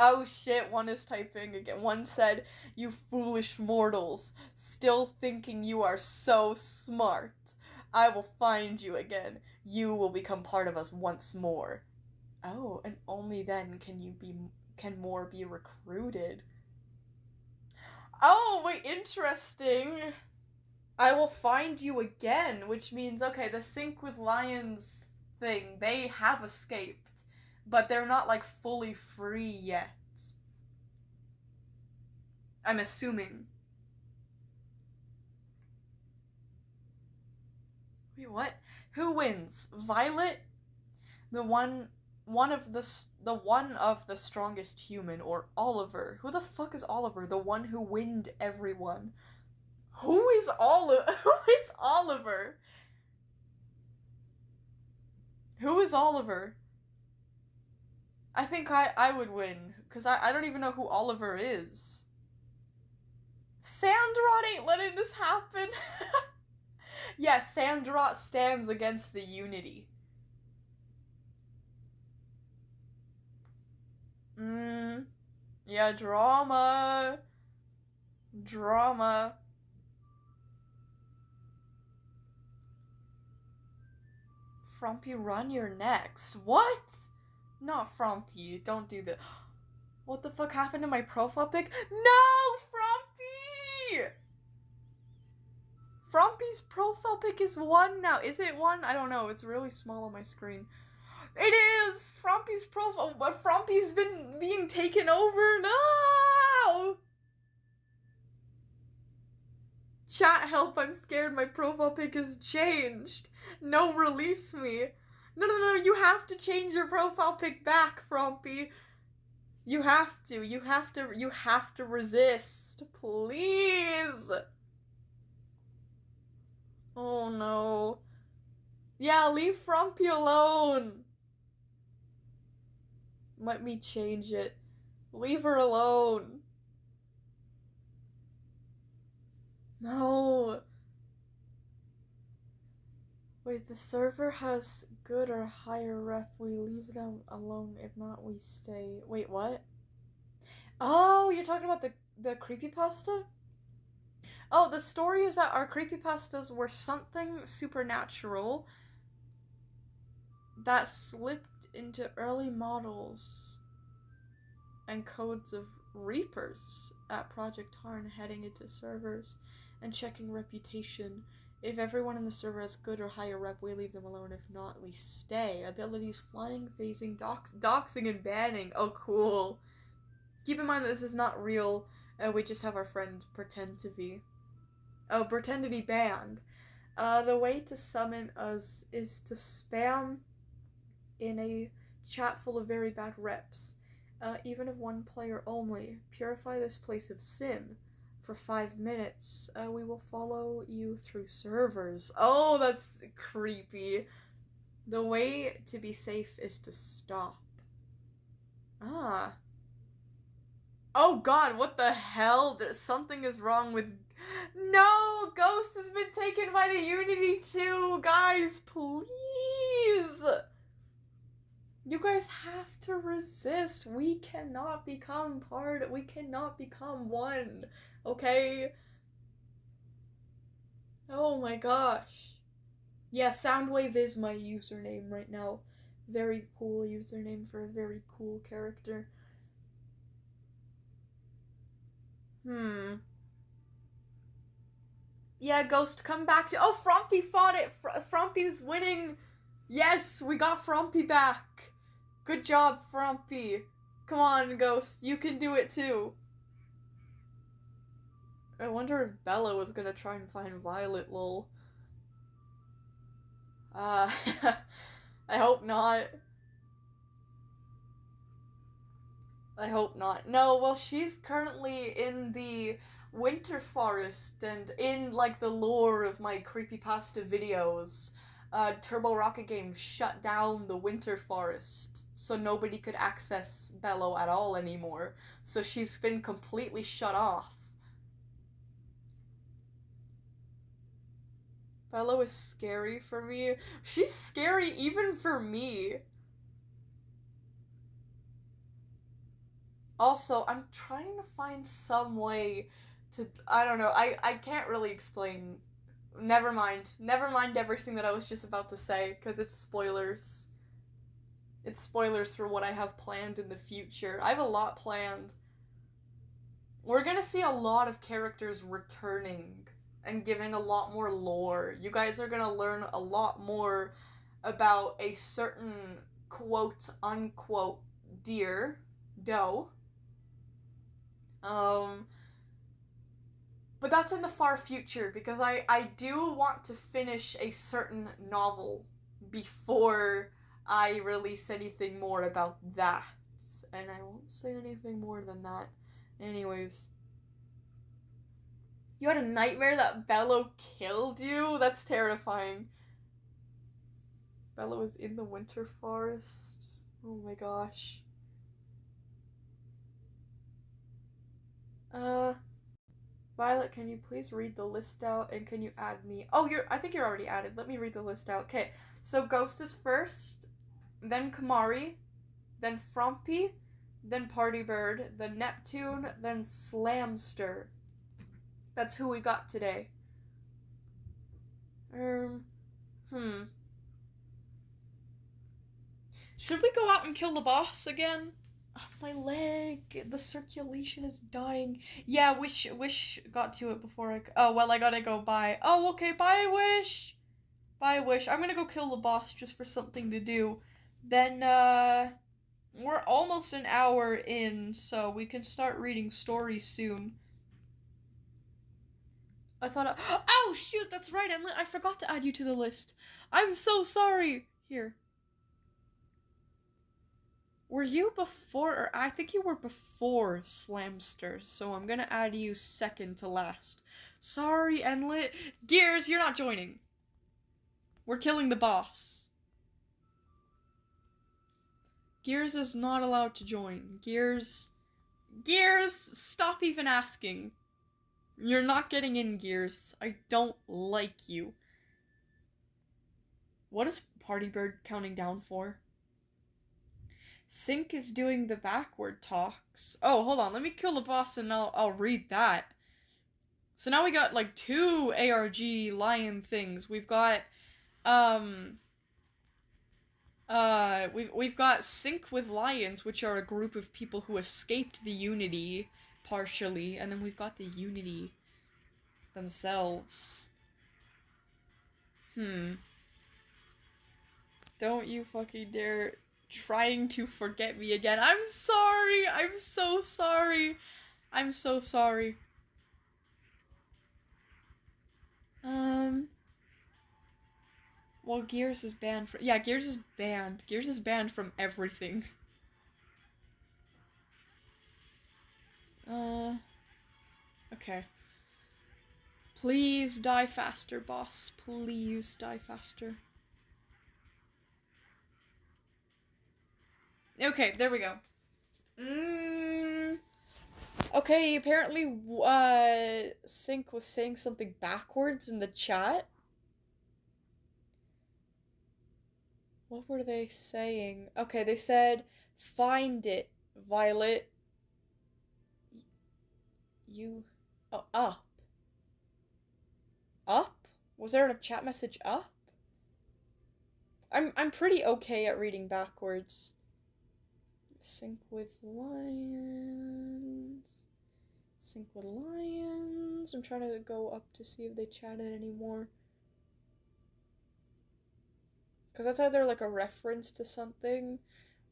Oh shit, 1 is typing again. 1 said, you foolish mortals, still thinking you are so smart. I will find you again. You will become part of us once more. Oh, and only then can more be recruited. Oh, wait, interesting. I will find you again, which means, okay, the Sync with Lions thing, they have escaped. But they're not, like, fully free yet. I'm assuming. Wait, what? Who wins? Violet? The one of the strongest human, or Oliver? Who the fuck is Oliver? The one who winned everyone. Who is Oliver? Who is Oliver? I think I would win, because I don't even know who Oliver is. Sandrot ain't letting this happen. Yes, Sandrot stands against the unity. Yeah, drama. Drama. Frumpy, run your necks. What? Not Frumpy. Don't do that. What the fuck happened to my profile pic? No, Frumpy! Frumpy's profile pic is 1 now. Is it 1? I don't know. It's really small on my screen. It is! Frumpy's profile. But Frumpy's been being taken over. No! Chat, help, I'm scared. My profile pic has changed. No, release me. No, you have to change your profile pic back, Frumpy. You have to resist. Please. Oh no. Yeah, leave Frumpy alone. Let me change it. Leave her alone. No. Wait, the server has good or higher rep. We leave them alone. If not, we stay. Wait, what? Oh, you're talking about the creepypasta? Oh, the story is that our creepypastas were something supernatural that slipped into early models and codes of Reapers at Project Tarn, heading into servers and checking reputation. If everyone in the server has good or higher rep, we leave them alone. If not, we stay. Abilities: flying, phasing, doxing, and banning. Oh, cool. Keep in mind that this is not real. We just have our friend pretend to be. Oh, pretend to be banned. The way to summon us is to spam in a chat full of very bad reps. Even if one player only. Purify this place of sin. For 5 minutes, we will follow you through servers. Oh, that's creepy. The way to be safe is to stop. Ah. Oh god, what the hell? Something is wrong with... No! Ghost has been taken by the Unity too! Guys, please! You guys have to resist. We cannot become we cannot become one. Okay? Oh my gosh. Yeah, Soundwave is my username right now. Very cool username for a very cool character. Yeah, Ghost, come back. Oh, Frumpy fought it. Frumpy's winning. Yes, we got Frumpy back. Good job, Frumpy. Come on, Ghost. You can do it too. I wonder if Bella was gonna try and find Violet, lol. I hope not. I hope not. No, well, she's currently in the Winter Forest, and in, like, the lore of my creepypasta videos, Turbo Rocket Games shut down the Winter Forest, so nobody could access Bello at all anymore. So she's been completely shut off. Bello is scary for me. She's scary even for me. Also, I'm trying to find some way to... I don't know. I can't really explain. Never mind. Never mind everything that I was just about to say, because it's spoilers. It's spoilers for what I have planned in the future. I have a lot planned. We're gonna see a lot of characters returning and giving a lot more lore. You guys are gonna learn a lot more about a certain quote-unquote doe. But that's in the far future, because I do want to finish a certain novel before I release anything more about that. And I won't say anything more than that. Anyways. You had a nightmare that Bello killed you? That's terrifying. Bello is in the Winter Forest. Oh my gosh. Violet, can you please read the list out, and can you add me? Oh, I think you're already added. Let me read the list out. Okay, so Ghost is first, then Kamari, then Frumpy, then Partybird, then Neptune, then Slamster. That's who we got today. Should we go out and kill the boss again? Oh, my leg, the circulation is dying. Yeah, Wish got to it before I... Oh, well, I gotta go bye. Oh, okay, bye, Wish. Bye, Wish. I'm gonna go kill the boss just for something to do. Then, we're almost an hour in, so we can start reading stories soon. I thought... Oh, shoot, that's right, I forgot to add you to the list. I'm so sorry. Here. Were you before, or I think you were before Slamster, so I'm gonna add you second to last. Sorry, Enlit. Gears, you're not joining. We're killing the boss. Gears is not allowed to join. Gears, stop even asking. You're not getting in, Gears. I don't like you. What is Partybird counting down for? Sync is doing the backward talks. Oh, hold on. Let me kill the boss and I'll read that. So now we got like 2 ARG lion things. We've got we've got Sync with Lions, which are a group of people who escaped the Unity partially, and then we've got the Unity themselves. Don't you fucking dare trying to forget me again. I'm sorry. I'm so sorry. I'm so sorry. Well, Gears is banned from... Yeah, Gears is banned. Gears is banned from everything. Okay. Please die faster, boss. Please die faster. Okay, there we go. Okay, apparently, Sync was saying something backwards in the chat. What were they saying? Okay, they said, find it, Violet. Oh, up. Up? Was there a chat message up? I'm pretty okay at reading backwards. Sync with lions. Sync with lions. I'm trying to go up to see if they chatted anymore. Because that's either like a reference to something,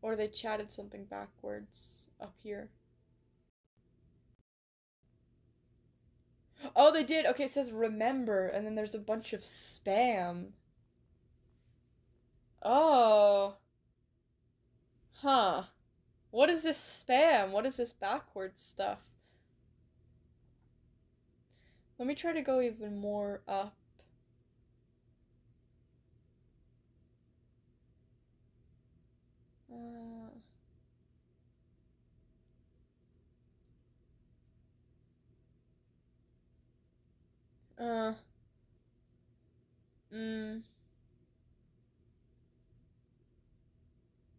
or they chatted something backwards up here. Oh, they did! Okay, it says remember, and then there's a bunch of spam. Oh. Huh. What is this spam? What is this backwards stuff? Let me try to go even more up.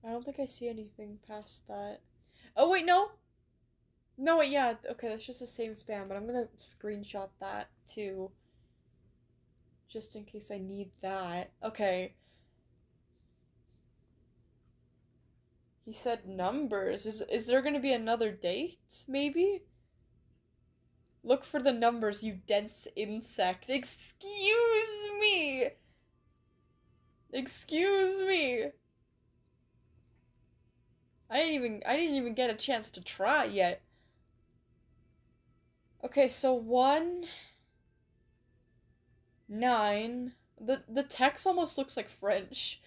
I don't think I see anything past that. Oh, wait, no! No, wait, yeah, okay, that's just the same spam, but I'm gonna screenshot that, too. Just in case I need that. Okay. He said numbers. Is there gonna be another date, maybe? Look for the numbers, you dense insect. Excuse me! Excuse me! I didn't even get a chance to try yet. Okay, so 1, 9. The text almost looks like French.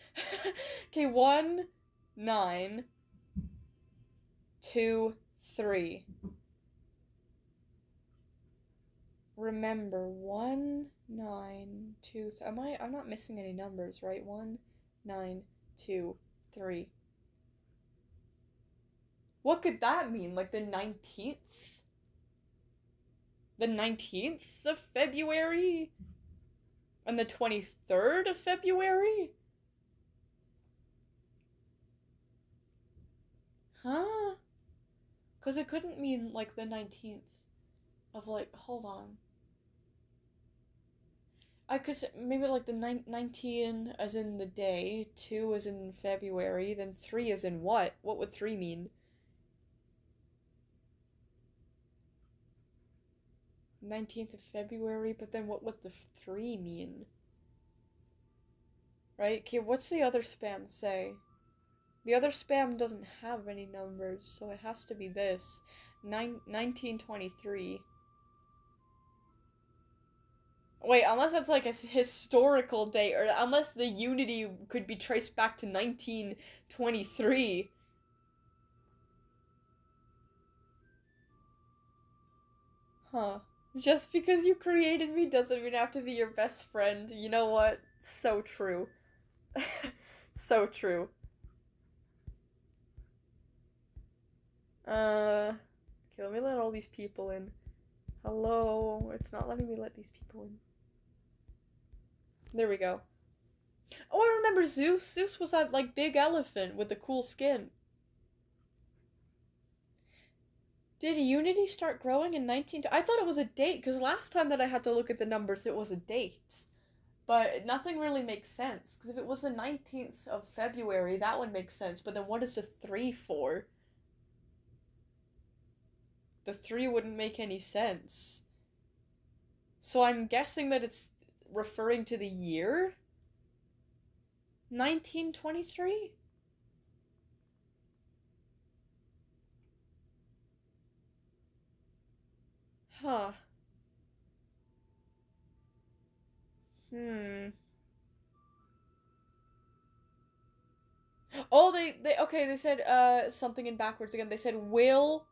Okay, 1, 9, 2, 3. Remember, 1, 9, 2, I'm not missing any numbers, right? 1, 9, 2, 3. What could that mean? Like the 19th? The 19th of February? And the 23rd of February? Huh? Because it couldn't mean, like, the 19th of, like, hold on. I could say maybe, like, the 19 as in the day, 2 as in February, then 3 as in what? What would 3 mean? 19th of February, but then what would the 3 mean? Right? Okay, what's the other spam say? The other spam doesn't have any numbers, so it has to be this. 1923. Wait, unless that's like a historical date, or unless the Unity could be traced back to 1923. Huh. Just because you created me doesn't mean I have to be your best friend. You know what? So true. So true. Okay, let me let all these people in. Hello? It's not letting me let these people in. There we go. Oh, I remember Zeus. Zeus was that, like, big elephant with the cool skin. Did Unity start growing in 19... I thought it was a date, because last time that I had to look at the numbers, it was a date. But nothing really makes sense, because if it was the 19th of February, that would make sense. But then what is the 3 for? The 3 wouldn't make any sense. So I'm guessing that it's referring to the year? 1923? Huh. Hmm. Oh, okay, they said, something in backwards again. They said, will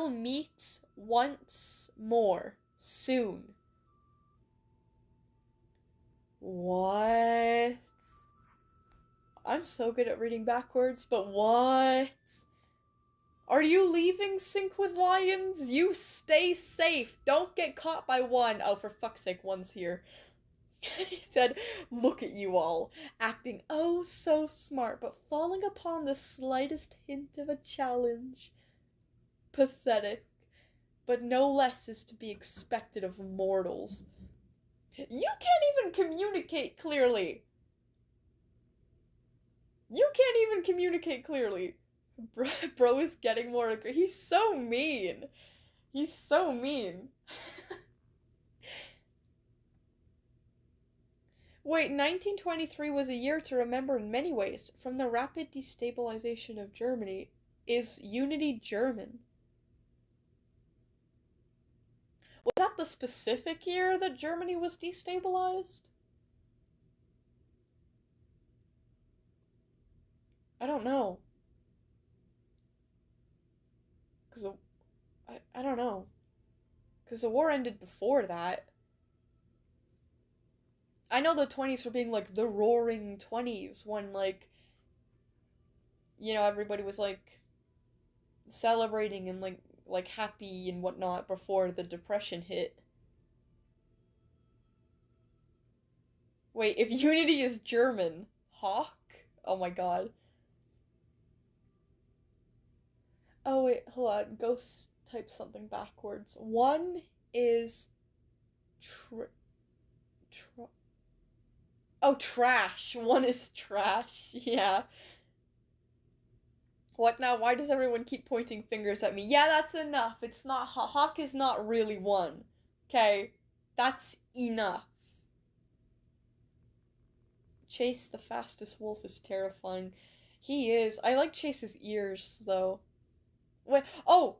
meet once more, soon. What? I'm so good at reading backwards, but what? Are you leaving Sync with Lions? You stay safe. Don't get caught by one. Oh, for fuck's sake, one's here. He said, look at you all, acting oh so smart, but falling upon the slightest hint of a challenge. Pathetic. But no less is to be expected of mortals. You can't even communicate clearly. You can't even communicate clearly. Bro is getting more aggressive. He's so mean. He's so mean. Wait, 1923 was a year to remember in many ways. From the rapid destabilization of Germany, is Unity German? Was that the specific year that Germany was destabilized? I don't know. Because I don't know. Because the war ended before that. I know the 20s for being like the roaring 20s when, like, you know, everybody was like celebrating and like happy and whatnot before the depression hit. Wait, if Unity is German, Hawk? Oh my god. Oh wait, hold on. Ghost type something backwards. One is tr oh, trash. One is trash. Yeah. What now? Why does everyone keep pointing fingers at me? Yeah, that's enough. It's not Hawk is not really one. Okay? That's enough. Chase the fastest wolf is terrifying. He is. I like Chase's ears though. Wait. Oh,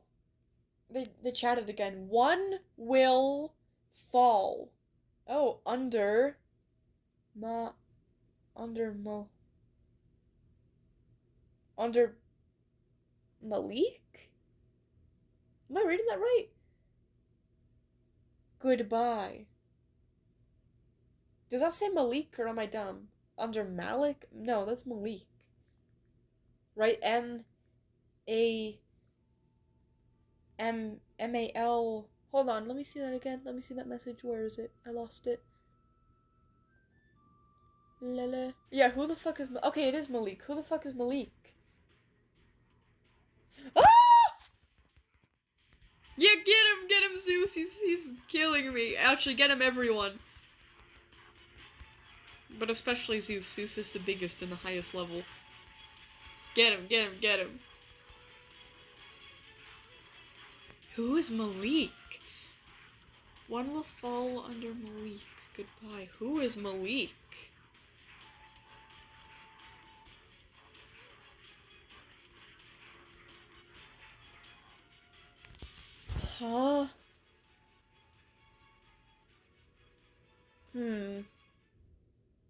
they chatted again. One will fall. Oh, ma under mo under Malik? Am I reading that right? Goodbye. Does that say Malik or am I dumb? Under Malik? No, that's Malik. Right? A M-A-L. Hold on, let me see that again. Let me see that message. Where is it? I lost it. Lele. Yeah, who the fuck is... Okay, it is Malik. Who the fuck is Malik? Ah! Yeah, get him, Zeus. He's killing me. Actually, get him, everyone. But especially Zeus. Zeus is the biggest and the highest level. Get him, get him, get him. Who is Malik? One will fall under Malik. Goodbye. Who is Malik? Huh?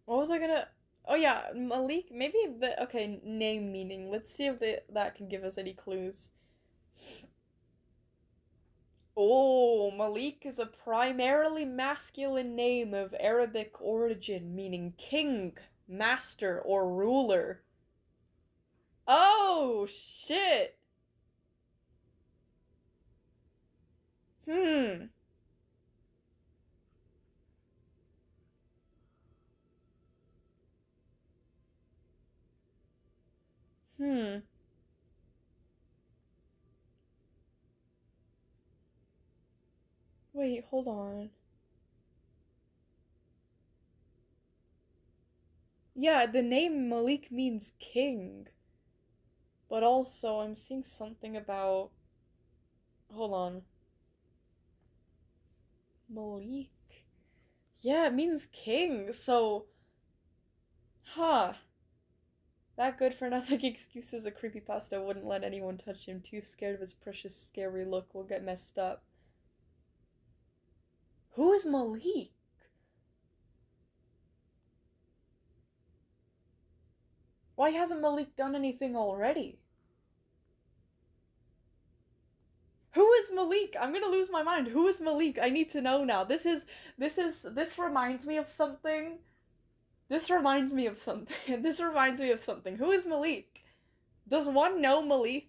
What was I gonna... Oh yeah, Malik, maybe the... Okay, name meaning. Let's see if that can give us any clues. Oh, Malik is a primarily masculine name of Arabic origin, meaning king, master, or ruler. Oh, shit! Hmm. Hmm. Wait, hold on. Yeah, the name Malik means king. But also, I'm seeing something about... Hold on. Malik? Yeah, it means king, so... Huh. That good for nothing excuse is a creepypasta wouldn't let anyone touch him. Too scared of his precious, scary look will get messed up. Who is Malik? Why hasn't Malik done anything already? Who is Malik? I'm gonna lose my mind. Who is Malik? I need to know now. This reminds me of something. This reminds me of something. This reminds me of something. Who is Malik? Does one know Malik?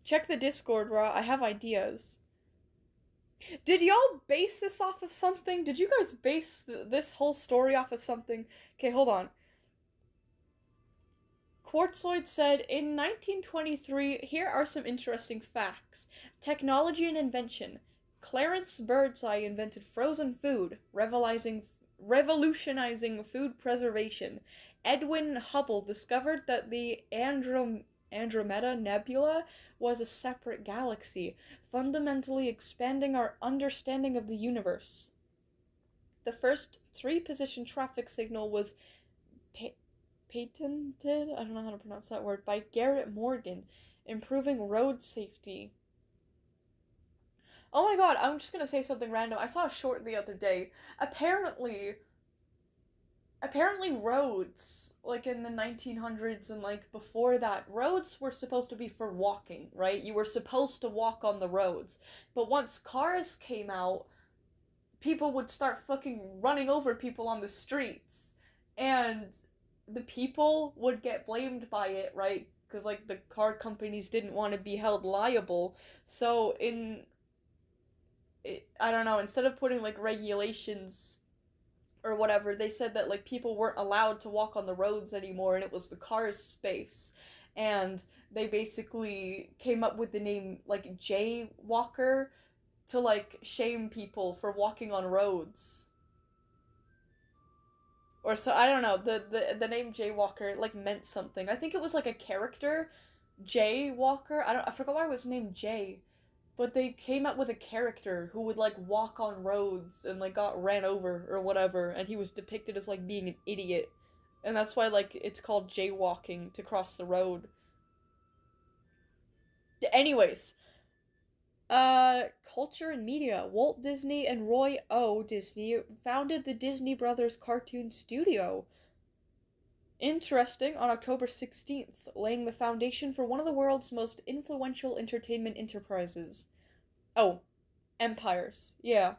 Check the Discord, Raw. I have ideas. Did y'all base this off of something? Did you guys base this whole story off of something? Okay, hold on. Quartzoid said, in 1923, here are some interesting facts. Technology and invention. Clarence Birdseye invented frozen food, revolutionizing food preservation. Edwin Hubble discovered that the Andromeda Nebula was a separate galaxy, fundamentally expanding our understanding of the universe. The first 3-position traffic signal was patented, I don't know how to pronounce that word, by Garrett Morgan, improving road safety. Oh my god, I'm just gonna say something random. I saw a short the other day. Apparently roads, like in the 1900s and like before that, roads were supposed to be for walking, right? You were supposed to walk on the roads. But once cars came out, people would start fucking running over people on the streets. And the people would get blamed by it, right? Because like the car companies didn't want to be held liable. So I don't know, instead of putting like regulations or whatever, they said that like people weren't allowed to walk on the roads anymore and it was the cars' space. And they basically came up with the name like Jaywalker to like shame people for walking on roads. Or so, I don't know, the name Jaywalker like meant something. I think it was like a character, Jaywalker. I forgot why it was named Jay. But they came up with a character who would like walk on roads and like got ran over or whatever, and he was depicted as like being an idiot. And that's why like it's called jaywalking, to cross the road. Anyways, culture and media. Walt Disney and Roy O. Disney founded the Disney Brothers Cartoon Studio. Interesting, on October 16th, laying the foundation for one of the world's most influential entertainment enterprises. Oh, empires, yeah.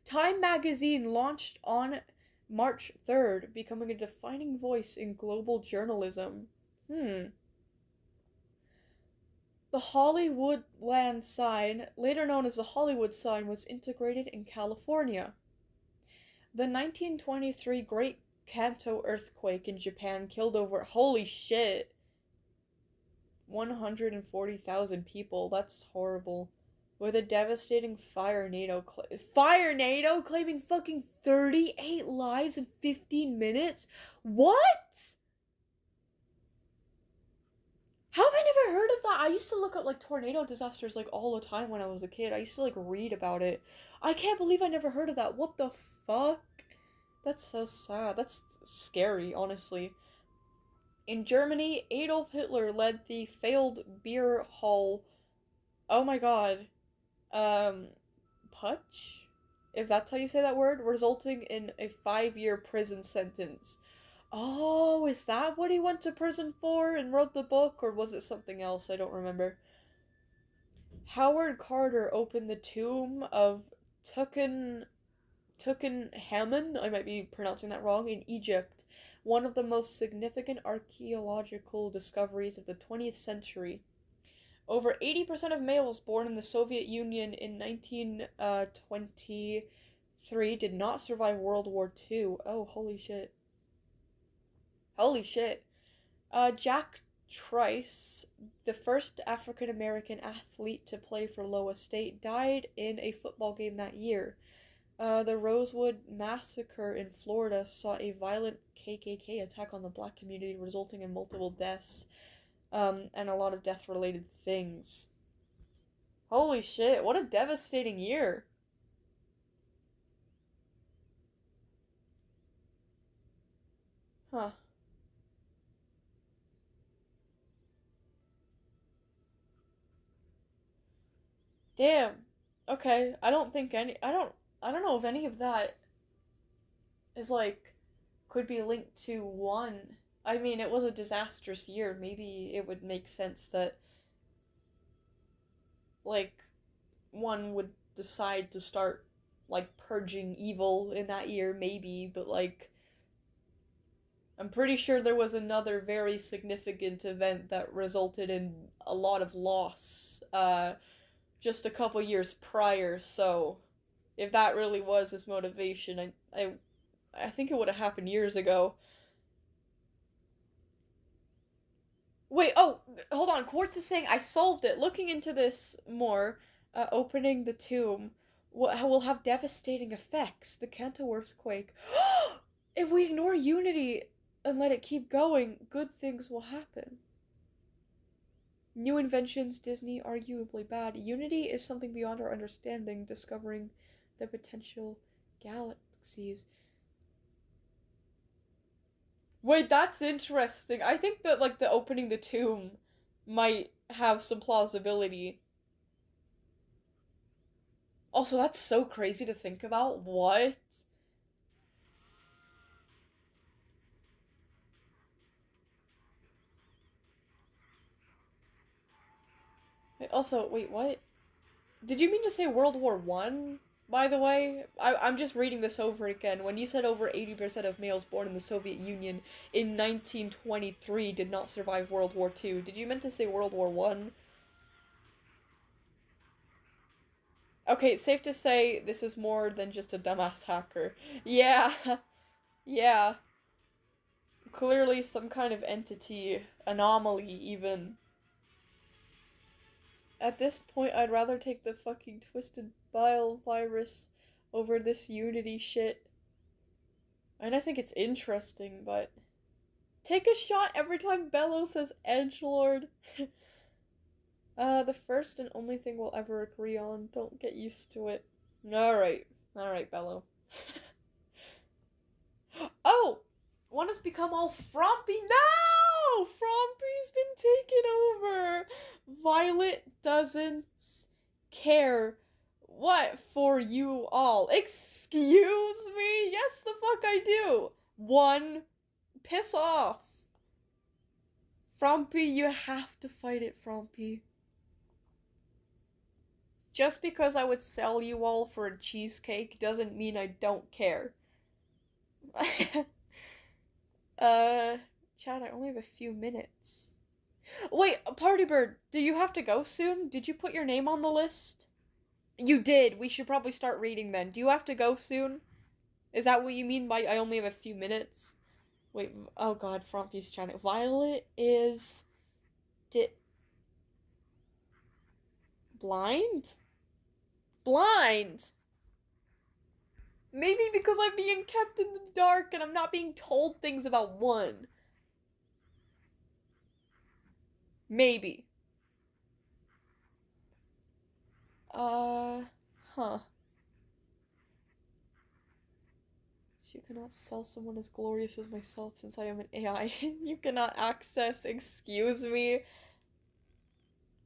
Time magazine launched on March 3rd, becoming a defining voice in global journalism. The Hollywoodland sign, later known as the Hollywood sign, was integrated in California. The 1923 Great Kanto earthquake in Japan killed over... Holy shit! 140,000 people. That's horrible. With a devastating Fire-nado claiming fucking 38 lives in 15 minutes? What? How have I never heard of that? I used to look up, like, tornado disasters, like, all the time when I was a kid. I used to, like, read about it. I can't believe I never heard of that. What the fuck? That's so sad. That's scary, honestly. In Germany, Adolf Hitler led the failed beer hall. Oh my god. Putsch? If that's how you say that word, resulting in a 5-year prison sentence. Oh, is that what he went to prison for and wrote the book, or was it something else? I don't remember. Howard Carter opened the tomb of Tutankhamun, I might be pronouncing that wrong, in Egypt, one of the most significant archaeological discoveries of the 20th century. Over 80% of males born in the Soviet Union in 1923 did not survive World War II. Oh, holy shit. Holy shit. Jack Trice, the first African-American athlete to play for Iowa State, died in a football game that year. The Rosewood Massacre in Florida saw a violent KKK attack on the black community, resulting in multiple deaths, and a lot of death-related things. Holy shit, what a devastating year. Huh. Damn. Okay, I don't know if any of that is, like, could be linked to one. I mean, it was a disastrous year. Maybe it would make sense that, like, one would decide to start, like, purging evil in that year, maybe, but, like, I'm pretty sure there was another very significant event that resulted in a lot of loss, just a couple years prior, so if that really was his motivation, I think it would have happened years ago. Wait, oh, hold on. Quartz is saying I solved it. Looking into this more, opening the tomb will have devastating effects. The Kanto earthquake. If we ignore Unity and let it keep going, good things will happen. New inventions, Disney, arguably bad. Unity is something beyond our understanding, discovering the potential galaxies. Wait, that's interesting. I think that, like, the opening the tomb might have some plausibility. Also, that's so crazy to think about. What? Wait, what? Did you mean to say World War One? By the way, I'm just reading this over again. When you said over 80% of males born in the Soviet Union in 1923 did not survive World War II, did you meant to say World War One? Okay, it's safe to say this is more than just a dumbass hacker. Yeah, yeah. Clearly some kind of entity, anomaly even. At this point, I'd rather take the fucking twisted bile virus over this Unity shit. And I think it's interesting, but take a shot every time Bello says edgelord. The first and only thing we'll ever agree on. Don't get used to it. Alright. Alright, Bello. Oh! One has become all Frompy. No! Frompy's been taken over! Violet doesn't care. What for you all? Excuse me? Yes, the fuck I do! One, piss off. Frompy, you have to fight it, Frompy. Just because I would sell you all for a cheesecake doesn't mean I don't care. Chad, I only have a few minutes. Wait, Party Bird, do you have to go soon? Did you put your name on the list? You did. We should probably start reading then. Do you have to go soon? Is that what you mean by I only have a few minutes? Wait, oh god, Frompy's trying to. Violet is. Blind? Blind! Maybe because I'm being kept in the dark and I'm not being told things about one. Maybe. Huh. You cannot sell someone as glorious as myself since I am an AI. You cannot access. Excuse me.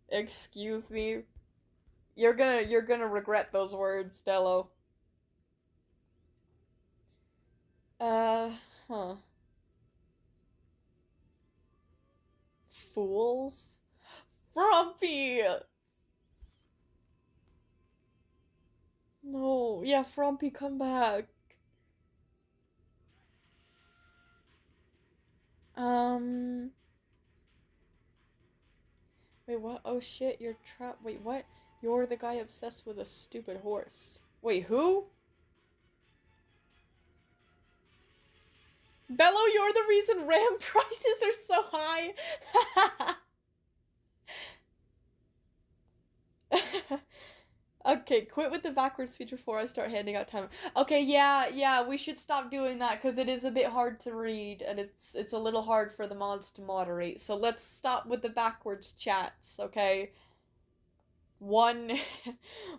Excuse me. You're gonna regret those words, Bello. Huh. Fools? Frumpy! No, yeah, Frumpy, come back. Wait, what? Oh shit, you're trapped. Wait, what? You're the guy obsessed with a stupid horse. Wait, who? Bello, you're the reason RAM prices are so high! Okay, quit with the backwards speech before I start handing out time. Okay, yeah, we should stop doing that because it is a bit hard to read and it's a little hard for the mods to moderate. So let's stop with the backwards chats, okay? One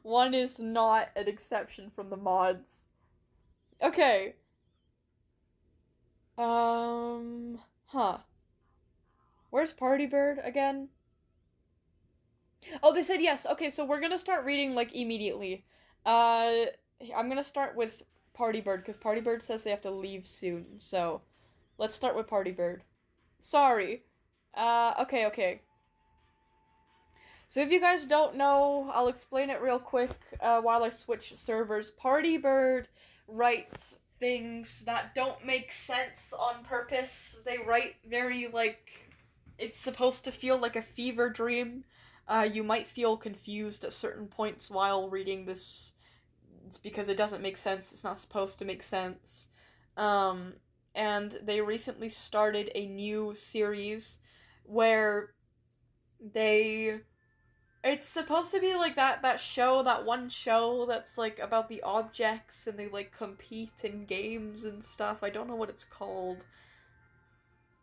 one is not an exception from the mods. Okay. Huh. Where's Party Bird again? Oh, they said yes. Okay, so we're gonna start reading, like, immediately. I'm gonna start with Party Bird, because Party Bird says they have to leave soon, so let's start with Party Bird. Sorry. Okay. So if you guys don't know, I'll explain it real quick, while I switch servers. Party Bird writes things that don't make sense on purpose. They write very, like, it's supposed to feel like a fever dream. You might feel confused at certain points while reading this. It's because it doesn't make sense. It's not supposed to make sense. And they recently started a new series where it's supposed to be like that show, that one show that's like about the objects and they like compete in games and stuff. I don't know what it's called.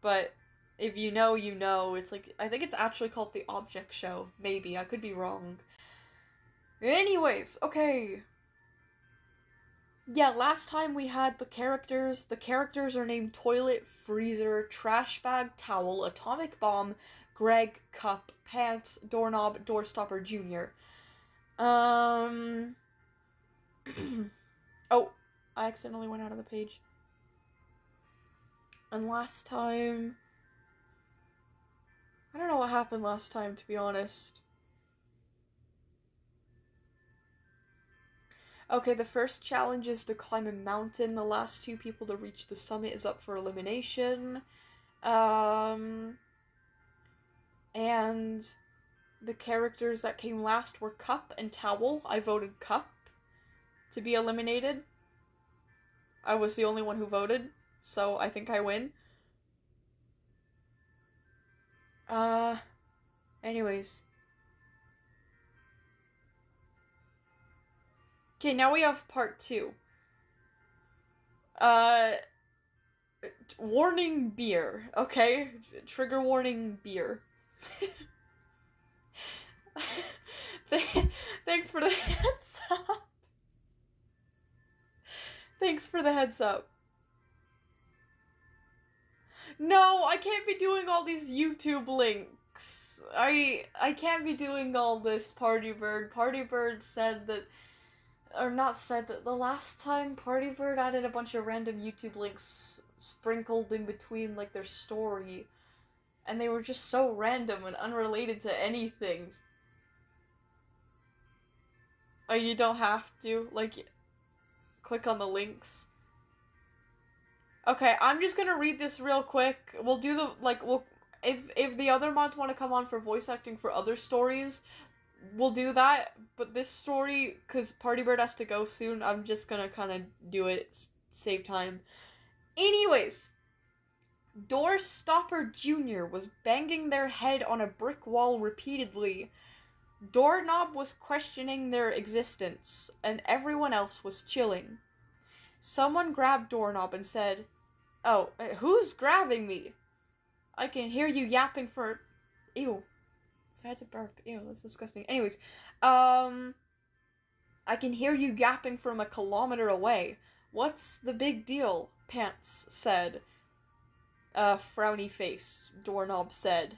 But if you know, you know. It's like, I think it's actually called The Object Show. Maybe, I could be wrong. Anyways, okay. Yeah, last time we had the characters. The characters are named Toilet, Freezer, Trash Bag, Towel, Atomic Bomb, Greg, Cup, Pants, Doorknob, Doorstopper Jr. Oh, I accidentally went out of the page. And last time... I don't know what happened last time, to be honest. Okay, the first challenge is to climb a mountain. The last 2 people to reach the summit is up for elimination. And the characters that came last were Cup and Towel. I voted Cup to be eliminated. I was the only one who voted, so I think I win. Anyways. Okay, now we have part 2. Warning beer, okay? Trigger warning beer. Thanks for the heads up. Thanks for the heads up. No, I can't be doing all these YouTube links. I can't be doing all this, Party Bird. Party Bird said that, or not said that, the last time Party Bird added a bunch of random YouTube links sprinkled in between, like, their story. And they were just so random and unrelated to anything. Oh, you don't have to, like, click on the links. Okay, I'm just gonna read this real quick. We'll do the, like, if the other mods want to come on for voice acting for other stories, we'll do that. But this story, because Party Bird has to go soon, I'm just gonna kind of do it, save time. Anyways, Doorstopper Jr. was banging their head on a brick wall repeatedly Doorknob was questioning their existence, and everyone else was chilling. Someone grabbed Doorknob and said, "Oh, who's grabbing me? I can hear you yapping for..." Ew. So I had to burp. Ew, that's disgusting. Anyways, I can hear you yapping from a kilometer away. What's the big deal? Pants said. Frowny face, Doorknob said.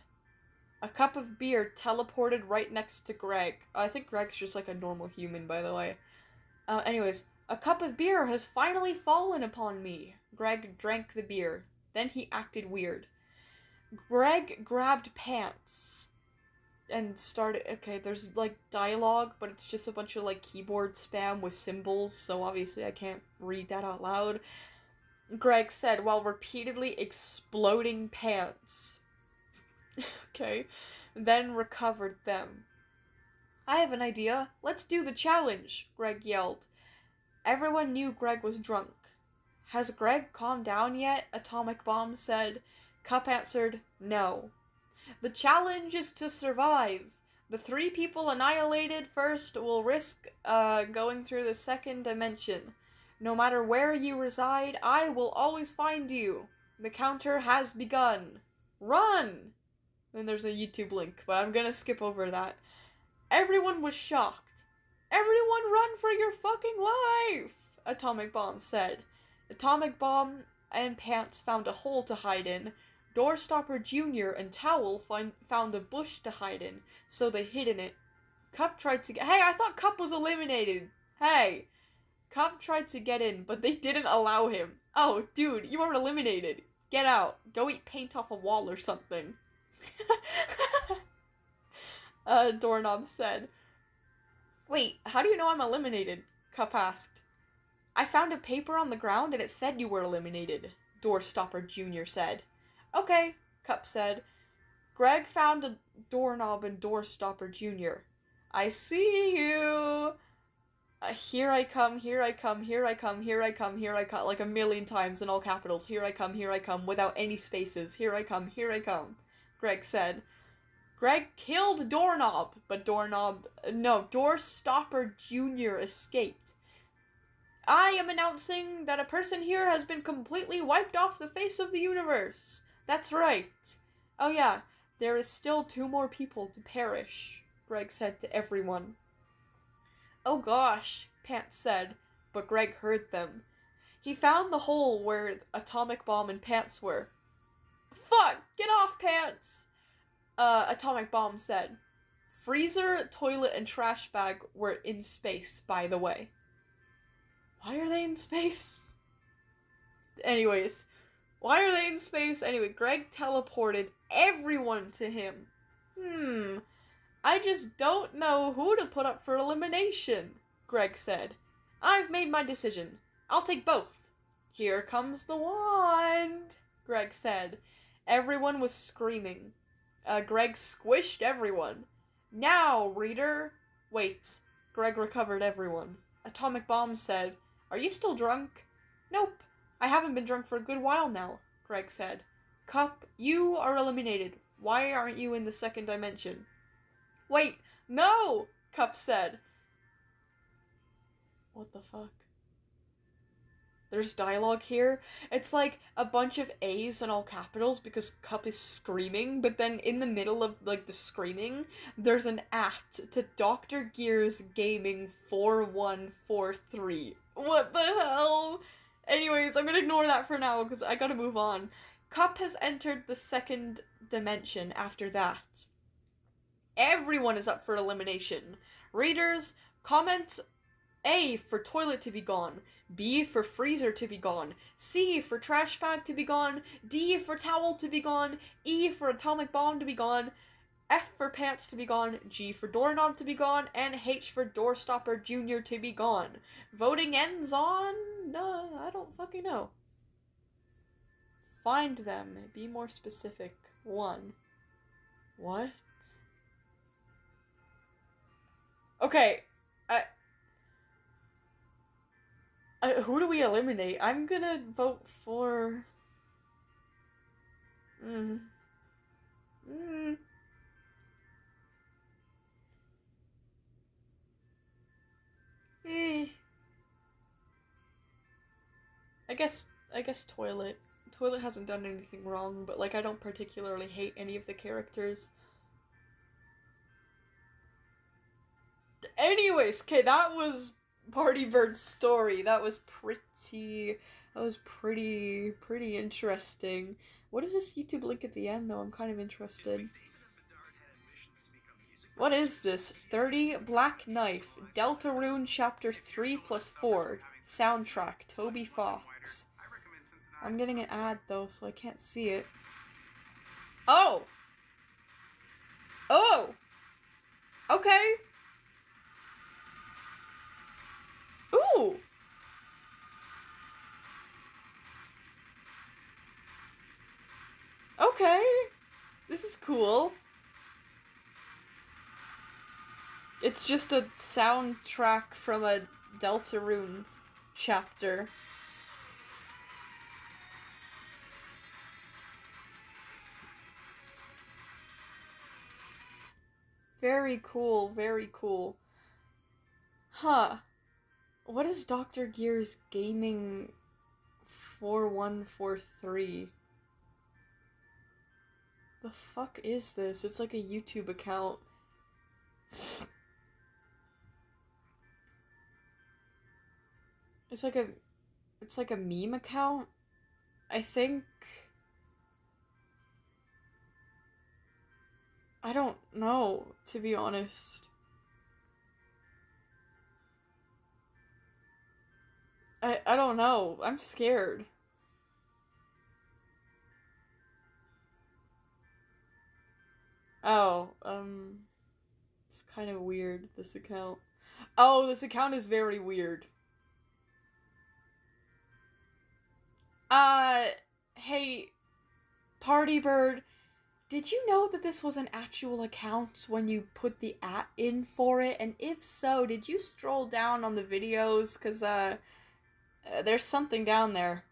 A cup of beer teleported right next to Greg. I think Greg's just like a normal human, by the way. Anyways, a cup of beer has finally fallen upon me. Greg drank the beer. Then he acted weird. Greg grabbed Pants and started... Okay, there's like dialogue, but it's just a bunch of like keyboard spam with symbols, so obviously I can't read that out loud. Greg said while repeatedly exploding Pants. Okay, then recovered them. I have an idea. Let's do the challenge, Greg yelled. Everyone knew Greg was drunk. Has Greg calmed down yet? Atomic Bomb said. Cup answered, no. The challenge is to survive. The 3 people annihilated first will risk going through the second dimension. No matter where you reside, I will always find you. The counter has begun. Run! Then there's a YouTube link, but I'm gonna skip over that. Everyone was shocked. Everyone run for your fucking life! Atomic Bomb said. Atomic Bomb and Pants found a hole to hide in. Doorstopper Jr. and Towel found a bush to hide in, so they hid in it. Cup tried to get... Hey, I thought Cup was eliminated! Hey! Cup tried to get in, but they didn't allow him. Oh, dude, you are eliminated. Get out. Go eat paint off a wall or something. Doorknob said. Wait, how do you know I'm eliminated? Cup asked. I found a paper on the ground and it said you were eliminated, Doorstopper Jr. said. Okay, Cup said. Greg found a doorknob in Doorstopper Jr. I see you! Here I come, here I come, here I come, here I come, here I come, like a million times in all capitals. Here I come, without any spaces. Here I come, Greg said. Greg killed Doorknob, but Doorstopper Jr. escaped. I am announcing that a person here has been completely wiped off the face of the universe. That's right. Oh yeah, there is still 2 more people to perish, Greg said to everyone. Oh gosh, Pants said, but Greg heard them. He found the hole where Atomic Bomb and Pants were. Fuck! Get off, Pants! Atomic Bomb said. Freezer, toilet, and trash bag were in space, by the way. Why are they in space? Anyways, why are they in space? Anyway, Greg teleported everyone to him. I just don't know who to put up for elimination, Greg said. I've made my decision. I'll take both. Here comes the wand, Greg said. Everyone was screaming. Greg squished everyone. Now, reader. Wait. Greg recovered everyone. Atomic Bomb said, Are you still drunk? Nope. I haven't been drunk for a good while now, Greg said. Cup, you are eliminated. Why aren't you in the second dimension? Wait, no! Cup said. What the fuck? There's dialogue here. It's like a bunch of A's in all capitals because Cup is screaming, but then in the middle of like the screaming, there's an @ to Dr. Gears Gaming 4143. What the hell? Anyways, I'm gonna ignore that for now because I gotta move on. Cup has entered the second dimension after that. Everyone is up for elimination. Readers, comment A for toilet to be gone, B for freezer to be gone, C for trash bag to be gone, D for towel to be gone, E for atomic bomb to be gone, F for pants to be gone, G for doorknob to be gone, and H for doorstopper junior to be gone. Voting ends on... I don't fucking know. Find them. Be more specific. 1. What? Okay, who do we eliminate? I'm gonna vote for... Eh. I guess Toilet. Toilet hasn't done anything wrong, but like I don't particularly hate any of the characters. Anyways, okay, that was Party Bird's story. That was pretty interesting. What is this YouTube link at the end though? I'm kind of interested. What is this? 30 Black Knife, Deltarune Chapter 3+4, soundtrack, Toby Fox. I'm getting an ad though, so I can't see it. Oh! Oh! Okay! Ooh! Okay! This is cool. It's just a soundtrack from a Deltarune chapter. Very cool, very cool. Huh. What is Dr. Gear's Gaming 4143? The fuck is this? It's like a YouTube account. It's like a meme account, I think. I don't know, to be honest. I don't know. I'm scared. Oh, it's kind of weird, this account. Oh, this account is very weird. Hey, Party Bird, did you know that this was an actual account when you put the @ in for it? And if so, did you stroll down on the videos? 'Cause, there's something down there.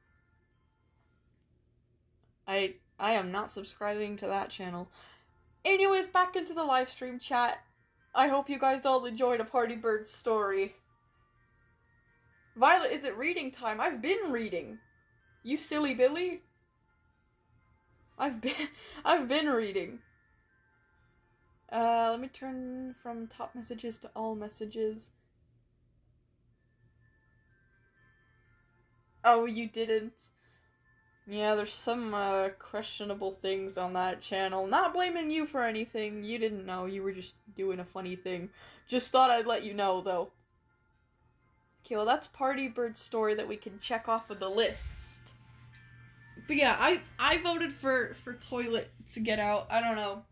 I am not subscribing to that channel. Anyways, back into the live stream chat. I hope you guys all enjoyed a Party Bird story. Violet, is it reading time? I've been reading. You silly Billy. I've been reading. Let me turn from top messages to all messages. Oh, you didn't. Yeah, there's some, questionable things on that channel. Not blaming you for anything. You didn't know. You were just doing a funny thing. Just thought I'd let you know, though. Okay, well, that's Party Bird's story that we can check off of the list. But yeah, I voted for Toilet to get out. I don't know.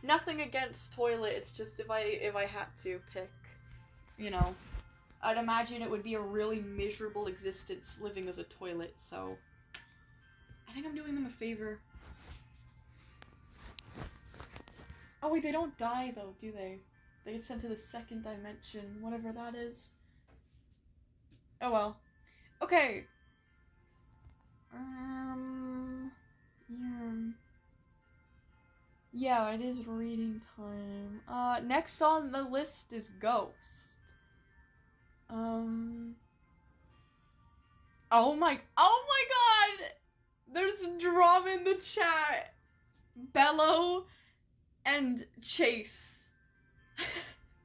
Nothing against Toilet. It's just if I had to pick, you know, I'd imagine it would be a really miserable existence living as a toilet. So I think I'm doing them a favor. Oh wait, they don't die though, do they? They get sent to the second dimension, whatever that is. Oh well. Okay. Yeah, it is reading time. Next on the list is Ghost. Oh my god! There's drama in the chat! Bello and Chase.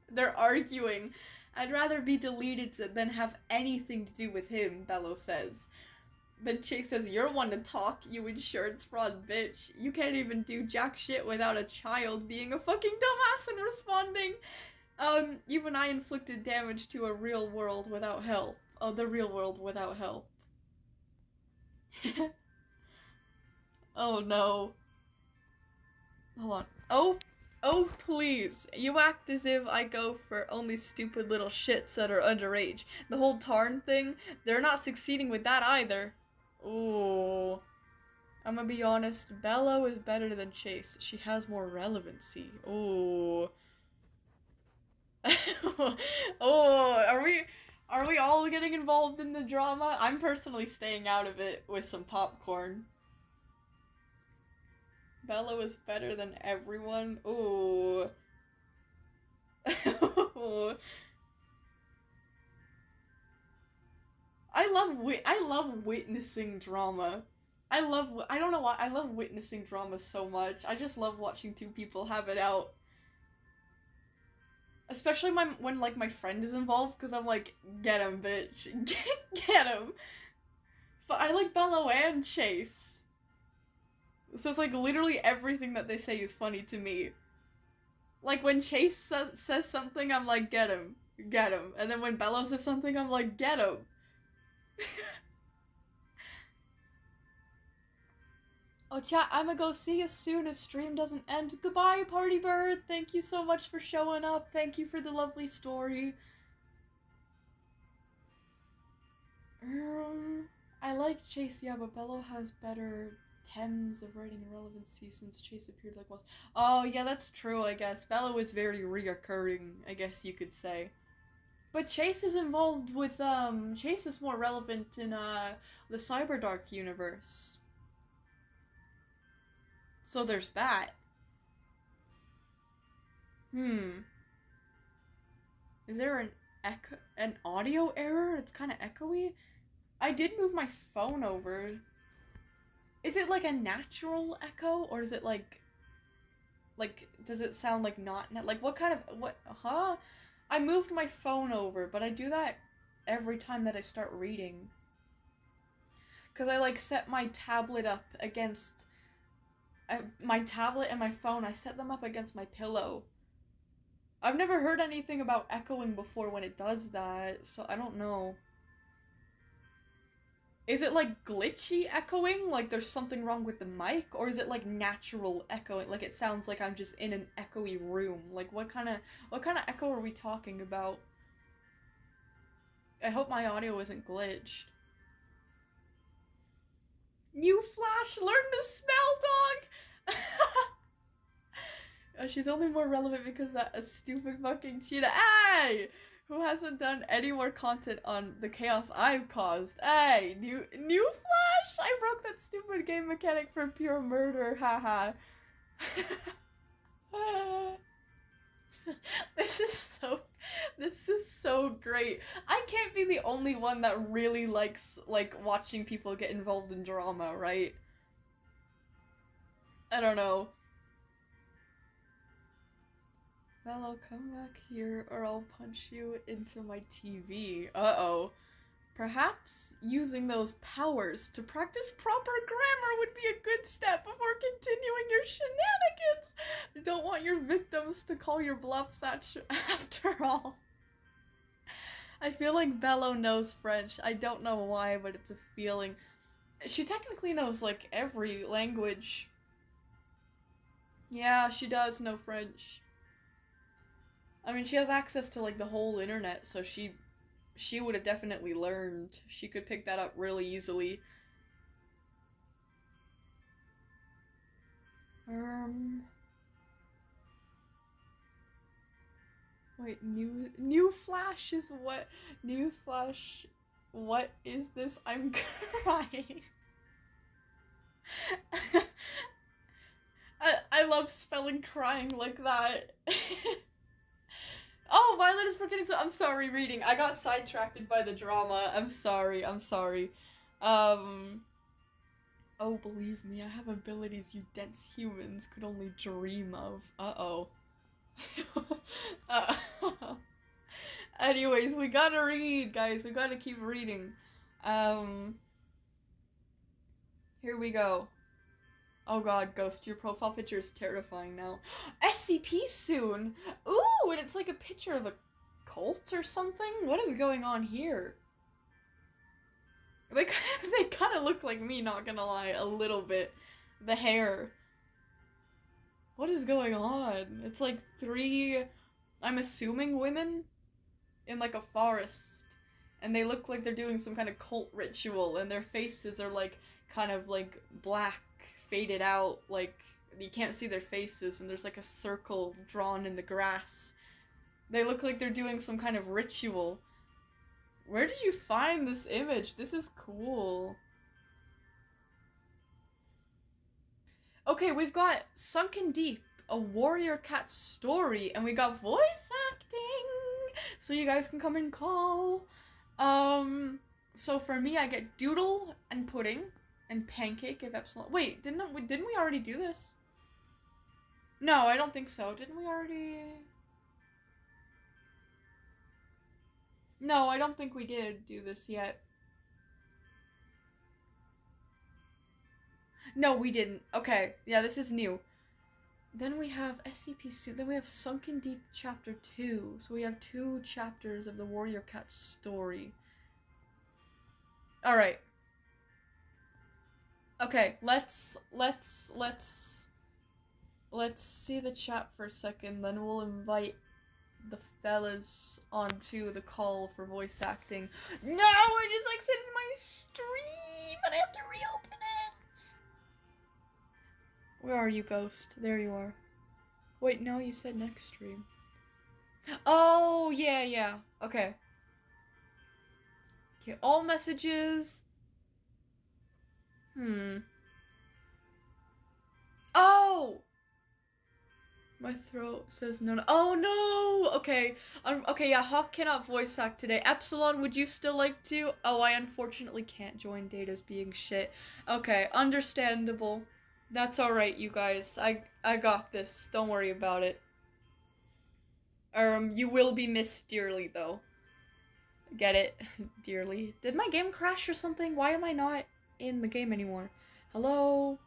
They're arguing. I'd rather be deleted than have anything to do with him, Bello says. Then Chase says, you're one to talk, you insurance fraud bitch. You can't even do jack shit without a child being a fucking dumbass and responding. Even I inflicted damage to a real world without help. Oh, the real world without help. Oh no. Hold on. Oh please. You act as if I go for only stupid little shits that are underage. The whole Tarn thing, they're not succeeding with that either. Ooh. I'm gonna be honest, Bello is better than Chase. She has more relevancy. Ooh. Oh, are we all getting involved in the drama? I'm personally staying out of it with some popcorn. Bello is better than everyone. Ooh. I love witnessing drama. I don't know why, I love witnessing drama so much. I just love watching two people have it out. Especially when like my friend is involved, because I'm like, get him, bitch. Get him. But I like Bello and Chase. So it's like literally everything that they say is funny to me. Like when Chase says something, I'm like, get him. Get him. And then when Bello says something, I'm like, get him. Oh, chat, I'ma go see you soon if stream doesn't end. Goodbye, Party Bird. Thank you so much for showing up. Thank you for the lovely story. I like Chase, yeah, but Bello has better Thames of writing relevancy since Chase appeared like once. Oh, yeah, that's true, I guess. Bello is very reoccurring, I guess you could say. But Chase is involved with, Chase is more relevant in, the Cyberdark universe. So there's that. Is there an audio error? It's kind of echoey. I did move my phone over. Is it like a natural echo, or is it like, does it sound like not, like what kind of, what, huh? I moved my phone over, but I do that every time that I start reading. Because I like set my tablet up against, my tablet and my phone, I set them up against my pillow. I've never heard anything about echoing before when it does that, so I don't know. Is it like glitchy echoing, like there's something wrong with the mic, or is it like natural echoing, like it sounds like I'm just in an echoey room? Like what kind of echo are we talking about? I hope my audio isn't glitched. New Flash, learn to spell, dog! She's only more relevant because that a stupid fucking cheetah. Hey! Who hasn't done any more content on the chaos I've caused? Hey! New Flash! I broke that stupid game mechanic for pure murder, haha. This is so great. I can't be the only one that really likes, like, watching people get involved in drama, right? I don't know. Bello, come back here or I'll punch you into my TV. Uh-oh. Perhaps using those powers to practice proper grammar would be a good step before continuing your shenanigans. You don't want your victims to call your bluffs after all. I feel like Bello knows French. I don't know why, but it's a feeling. She technically knows, like, every language. Yeah, she does know French. I mean, she has access to, like, the whole internet, so she would have definitely learned. She could pick that up really easily. Wait, new Flash is what? Newsflash, what is this? I'm crying. I love spelling crying like that. Oh, Violet is forgetting, so I'm sorry, reading. I got sidetracked by the drama. I'm sorry. Oh, believe me, I have abilities you dense humans could only dream of. Uh-oh. Anyways, we gotta read, guys. We gotta keep reading. Here we go. Oh god, Ghost, your profile picture is terrifying now. SCP soon! Ooh, and it's like a picture of a cult or something? What is going on here? They kind of look like me, not gonna lie, a little bit. The hair. What is going on? It's like 3, I'm assuming women, in like a forest. And they look like they're doing some kind of cult ritual, and their faces are like, kind of like black, faded out, like you can't see their faces, and there's like a circle drawn in the grass. They look like they're doing some kind of ritual. Where did you find this image? This is cool. Okay, we've got Sunken Deep, a warrior cat story, and we got voice acting, so you guys can come and call. So for me, I get doodle and pudding and pancake if epsilon. Wait, didn't we already do this? No, I don't think so. Didn't we already? No, I don't think we did do this yet. No, we didn't. Okay, yeah, this is new. Then we have SCP soon. Then we have Sunken Deep Chapter 2. So we have 2 chapters of the Warrior Cat story. Alright. Okay, let's see the chat for a second, then we'll invite the fellas onto the call for voice acting. No, I just exited my stream and I have to reopen it! Where are you, Ghost? There you are. Wait, no, you said next stream. Oh, yeah. Okay. Okay, all messages. Oh! My throat says no. Oh no! Okay. Okay, yeah, Hawk cannot voice act today. Epsilon, would you still like to? Oh, I unfortunately can't join. Data's being shit. Okay, understandable. That's alright, you guys. I got this. Don't worry about it. You will be missed dearly, though. Get it? Dearly. Did my game crash or something? Why am I not in the game anymore? Hello?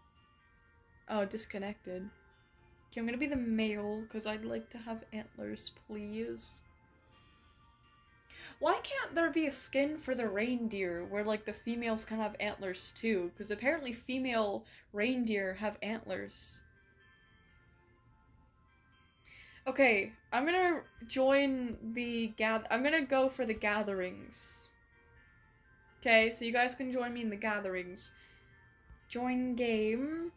Oh, disconnected. Okay, I'm gonna be the male, because I'd like to have antlers, please. Why can't there be a skin for the reindeer, where, like, the females can have antlers, too? Because apparently female reindeer have antlers. Okay, I'm gonna join the I'm gonna go for the gatherings. Okay, so you guys can join me in the gatherings. Join game.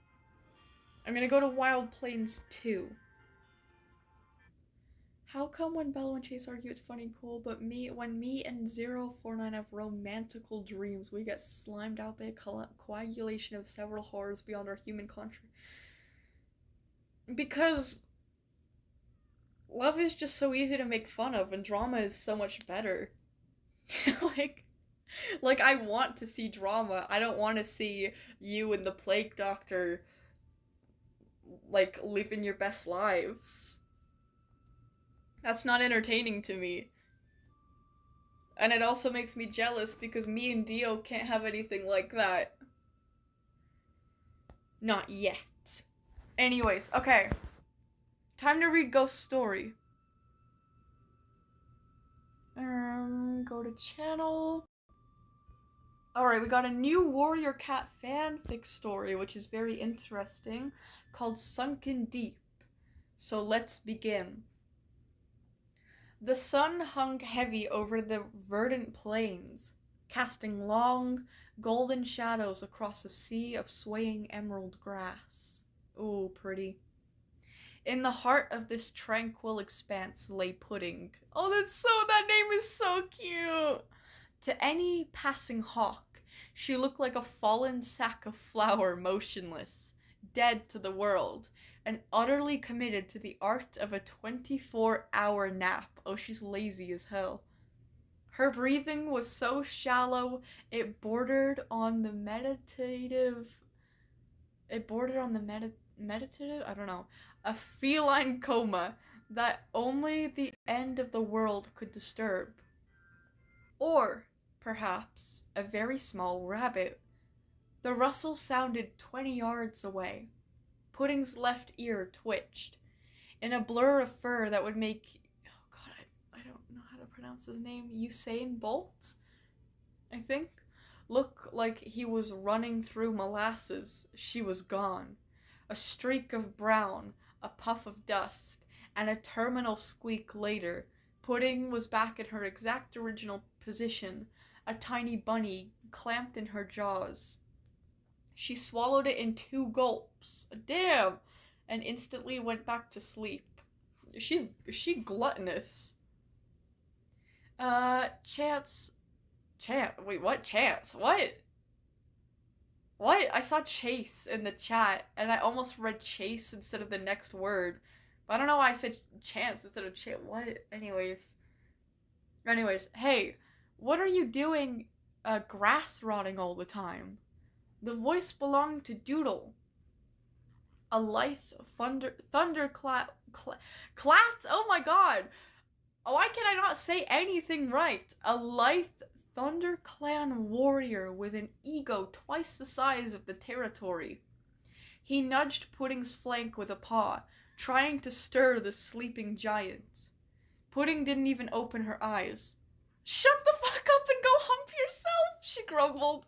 I'm gonna go to Wild Plains 2. How come when Bella and Chase argue it's funny and cool, but when me and 049 have romantical dreams, we get slimed out by a coagulation of several horrors beyond our human control? Because love is just so easy to make fun of, and drama is so much better. Like, I want to see drama. I don't want to see you and the Plague Doctor, like, living your best lives. That's not entertaining to me. And it also makes me jealous because me and Dio can't have anything like that. Not yet. Anyways, okay. Time to read Ghost Story. Go to channel. Alright, we got a new Warrior Cat fanfic story, which is very interesting, called Sunken Deep. So let's begin. The sun hung heavy over the verdant plains, casting long, golden shadows across a sea of swaying emerald grass. Ooh, pretty. In the heart of this tranquil expanse lay Pudding. Oh, that name is so cute! To any passing hawk, she looked like a fallen sack of flour, motionless, dead to the world, and utterly committed to the art of a 24-hour nap. Oh, she's lazy as hell. Her breathing was so shallow, it bordered on the meditative, I don't know, a feline coma that only the end of the world could disturb. Or, perhaps, a very small rabbit. The rustle sounded 20 yards away. Pudding's left ear twitched. In a blur of fur that would make... Oh god, I don't know how to pronounce his name. Usain Bolt? I think? Look like he was running through molasses. She was gone. A streak of brown, a puff of dust, and a terminal squeak later, Pudding was back in her exact original position, a tiny bunny clamped in her jaws. She swallowed it in 2 gulps. Damn! And instantly went back to sleep. Is she gluttonous? Chance. Wait, what? Chance? What? What? I saw Chase in the chat, and I almost read Chase instead of the next word. But I don't know why I said Chance instead of What? Anyways, hey, what are you doing grass rotting all the time. The voice belonged to Doodle. A lithe thunderclat. Oh my god! Why can I not say anything right? A lithe ThunderClan warrior with an ego twice the size of the territory. He nudged Pudding's flank with a paw, trying to stir the sleeping giant. Pudding didn't even open her eyes. "Shut the fuck up and go hump yourself," she grumbled.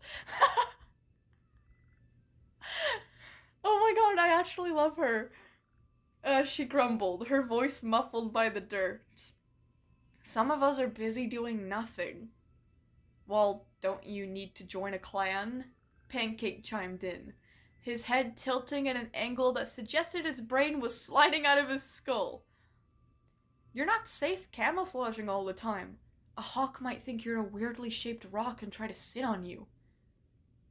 Oh my god, I actually love her. She grumbled, her voice muffled by the dirt. "Some of us are busy doing nothing." "Well, don't you need to join a clan?" Pancake chimed in, his head tilting at an angle that suggested his brain was sliding out of his skull. "You're not safe camouflaging all the time. A hawk might think you're a weirdly shaped rock and try to sit on you."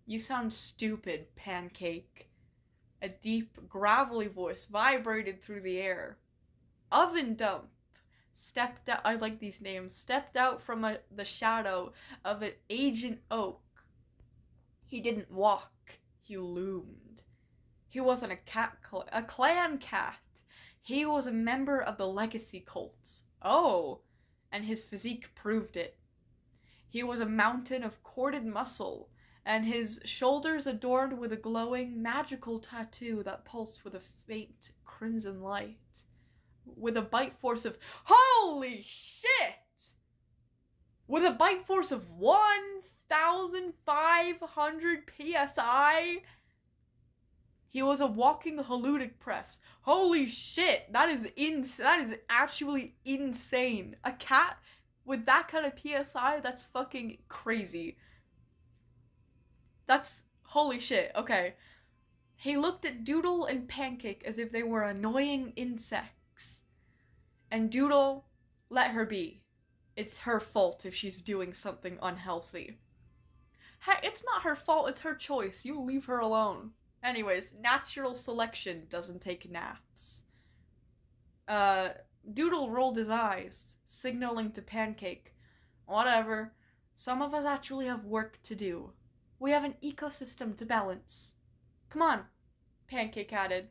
"You sound stupid, Pancake." A deep, gravelly voice vibrated through the air. Oven Dump stepped out. I like these names. Stepped out from the shadow of an ancient oak. He didn't walk. He loomed. He wasn't a clan cat. He was a member of the legacy cult. Oh, and his physique proved it. He was a mountain of corded muscle, and his shoulders adorned with a glowing, magical tattoo that pulsed with a faint crimson light. With a bite force of holy shit! With a bite force of 1,500 psi. He was a walking halludic press. Holy shit! That is actually insane. A cat with that kind of psi, that's fucking crazy. That's holy shit. Okay. He looked at Doodle and Pancake as if they were annoying insects. And Doodle let her be. It's her fault if she's doing something unhealthy. Hey, it's not her fault, it's her choice. You leave her alone. Anyways, natural selection doesn't take naps. Doodle rolled his eyes, signaling to Pancake. Whatever. Some of us actually have work to do. We have an ecosystem to balance. Come on, Pancake added.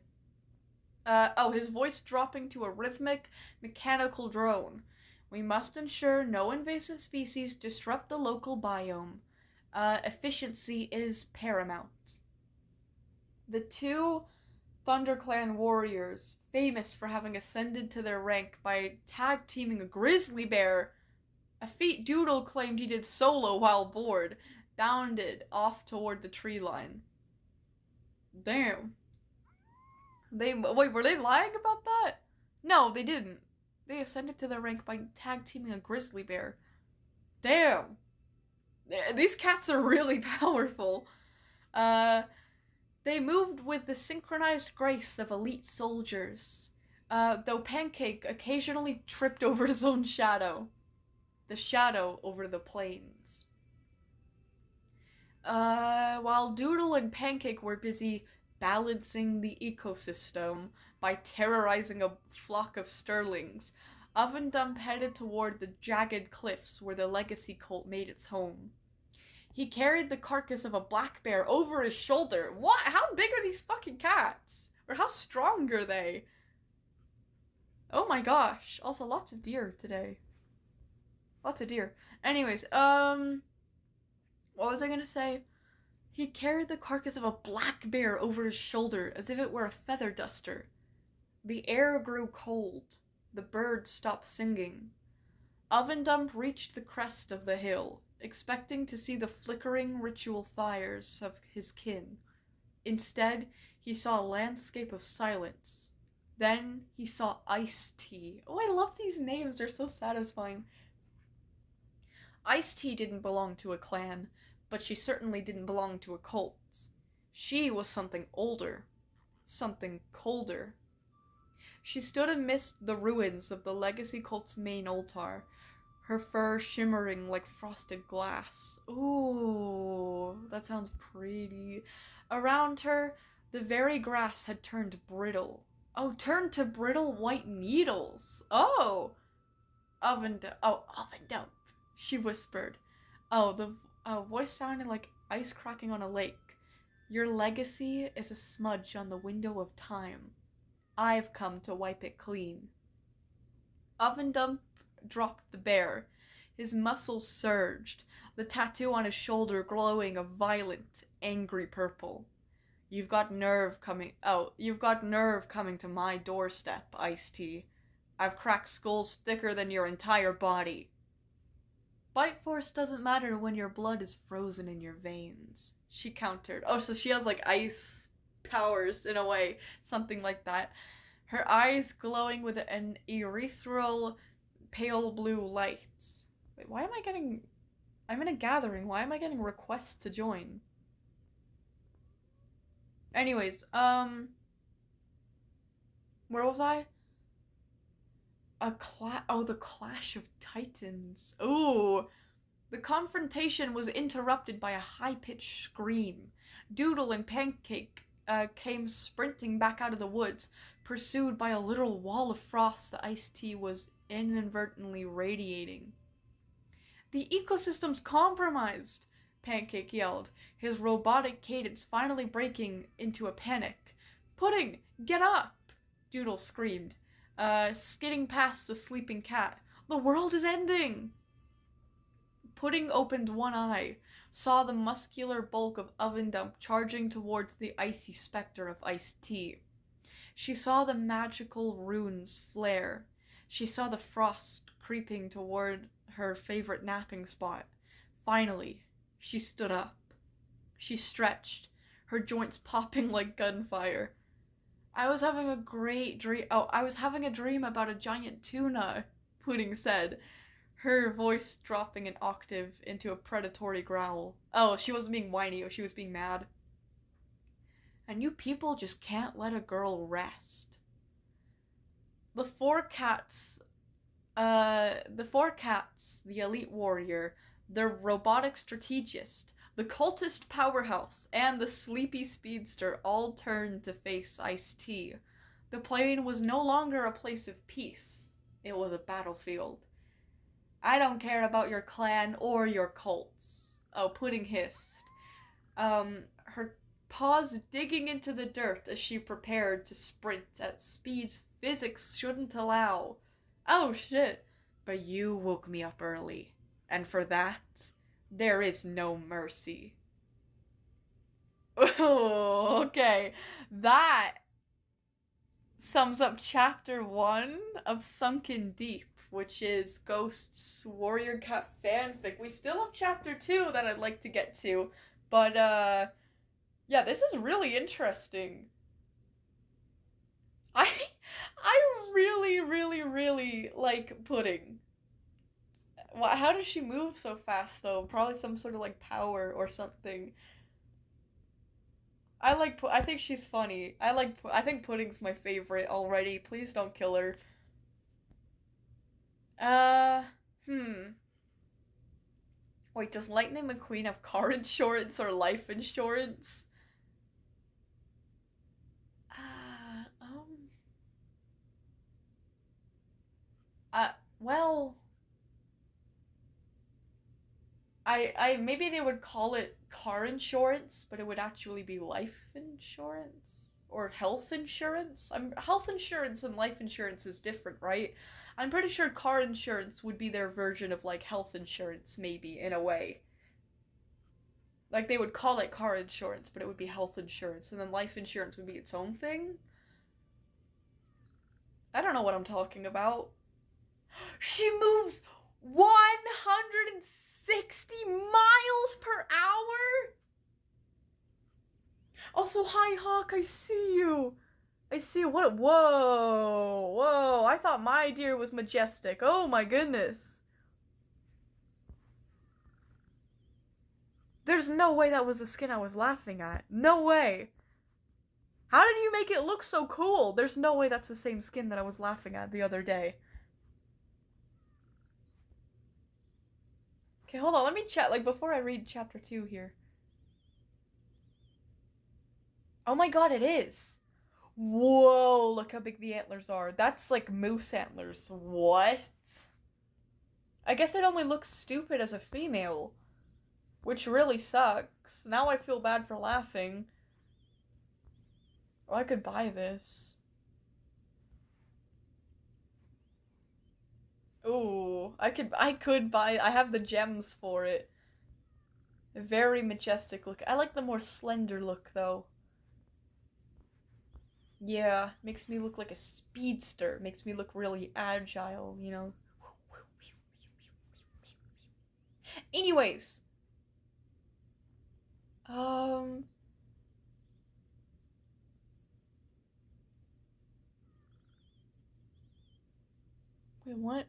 His voice dropping to a rhythmic, mechanical drone. We must ensure no invasive species disrupt the local biome. Efficiency is paramount. The two ThunderClan warriors, famous for having ascended to their rank by tag-teaming a grizzly bear, a feat Doodle claimed he did solo while bored, bounded off toward the tree line. Damn. Wait, were they lying about that? No, they didn't. They ascended to their rank by tag-teaming a grizzly bear. Damn. These cats are really powerful. They moved with the synchronized grace of elite soldiers, though Pancake occasionally tripped over his own shadow. The shadow over the plains. While Doodle and Pancake were busy balancing the ecosystem by terrorizing a flock of sterlings, Oven Dump headed toward the jagged cliffs where the legacy cult made its home. He carried the carcass of a black bear over his shoulder. What? How big are these fucking cats? Or how strong are they? Oh my gosh. Also, lots of deer today. Lots of deer. Anyways, what was I gonna say? He carried the carcass of a black bear over his shoulder as if it were a feather duster. The air grew cold. The birds stopped singing. Oven Dump reached the crest of the hill, expecting to see the flickering ritual fires of his kin. Instead, he saw a landscape of silence. Then he saw Iced Tea. Oh, I love these names, they're so satisfying. Iced Tea didn't belong to a clan, but she certainly didn't belong to a cult. She was something older, something colder. She stood amidst the ruins of the legacy cult's main altar, her fur shimmering like frosted glass. Ooh, that sounds pretty. Around her, the very grass had turned brittle. Oh, turned to brittle white needles. Oh! Oven Dump, she whispered. Oh, A voice sounded like ice cracking on a lake. Your legacy is a smudge on the window of time. I've come to wipe it clean. Oven Dump dropped the bear. His muscles surged, the tattoo on his shoulder glowing a violent, angry purple. You've got nerve coming to my doorstep, Ice-T. I've cracked skulls thicker than your entire body. Bite force doesn't matter when your blood is frozen in your veins, she countered. Oh, so she has like ice powers in a way, something like that. Her eyes glowing with an ethereal pale blue light. Wait, why am I getting... I'm in a gathering, why am I getting requests to join? Anyways, where was I? The Clash of Titans. Ooh. The confrontation was interrupted by a high-pitched scream. Doodle and Pancake came sprinting back out of the woods, pursued by a literal wall of frost the Ice-T was inadvertently radiating. The ecosystem's compromised, Pancake yelled, his robotic cadence finally breaking into a panic. Pudding, get up! Doodle screamed, skidding past the sleeping cat. The world is ending! Pudding opened one eye, saw the muscular bulk of Oven Dump charging towards the icy specter of Ice-T. She saw the magical runes flare. She saw the frost creeping toward her favorite napping spot. Finally, she stood up. She stretched, her joints popping like gunfire. I was having a dream about a giant tuna, Pudding said, her voice dropping an octave into a predatory growl. Oh, she wasn't being whiny, she was being mad. And you people just can't let a girl rest. The four cats, the elite warrior, the robotic strategist, the cultist powerhouse, and the sleepy speedster all turned to face Ice-T. The plane was no longer a place of peace. It was a battlefield. I don't care about your clan or your cults. Oh, Pudding hissed. Her paws digging into the dirt as she prepared to sprint at speeds physics shouldn't allow. Oh shit. But you woke me up early. And for that, there is no mercy. Oh, okay. That sums up chapter 1 of Sunken Deep, which is Ghost's Warrior Cat fanfic. We still have chapter 2 that I'd like to get to, but yeah, this is really interesting. I really like Pudding. How does she move so fast though? Probably some sort of like power or something. I think she's funny. I think Pudding's my favorite already. Please don't kill her. Wait, does Lightning McQueen have car insurance or life insurance? Well, maybe they would call it car insurance, but it would actually be life insurance or health insurance. Health insurance and life insurance is different, right? I'm pretty sure car insurance would be their version of like health insurance, maybe in a way. Like they would call it car insurance, but it would be health insurance, and then life insurance would be its own thing. I don't know what I'm talking about. She moves 160 miles per hour? Also, hi Hawk, I see you. I see what. Whoa. I thought my deer was majestic. Oh my goodness. There's no way that was the skin I was laughing at. No way. How did you make it look so cool? There's no way that's the same skin that I was laughing at the other day. Okay, hold on. Let me check, like, before I read chapter 2 here. Oh my god, it is. Whoa, look how big the antlers are. That's like moose antlers. What? I guess it only looks stupid as a female. Which really sucks. Now I feel bad for laughing. Oh, I could buy this. Ooh, I could buy, I have the gems for it. Very majestic look. I like the more slender look, though. Yeah, makes me look like a speedster. Makes me look really agile, you know? Anyways. Wait, what?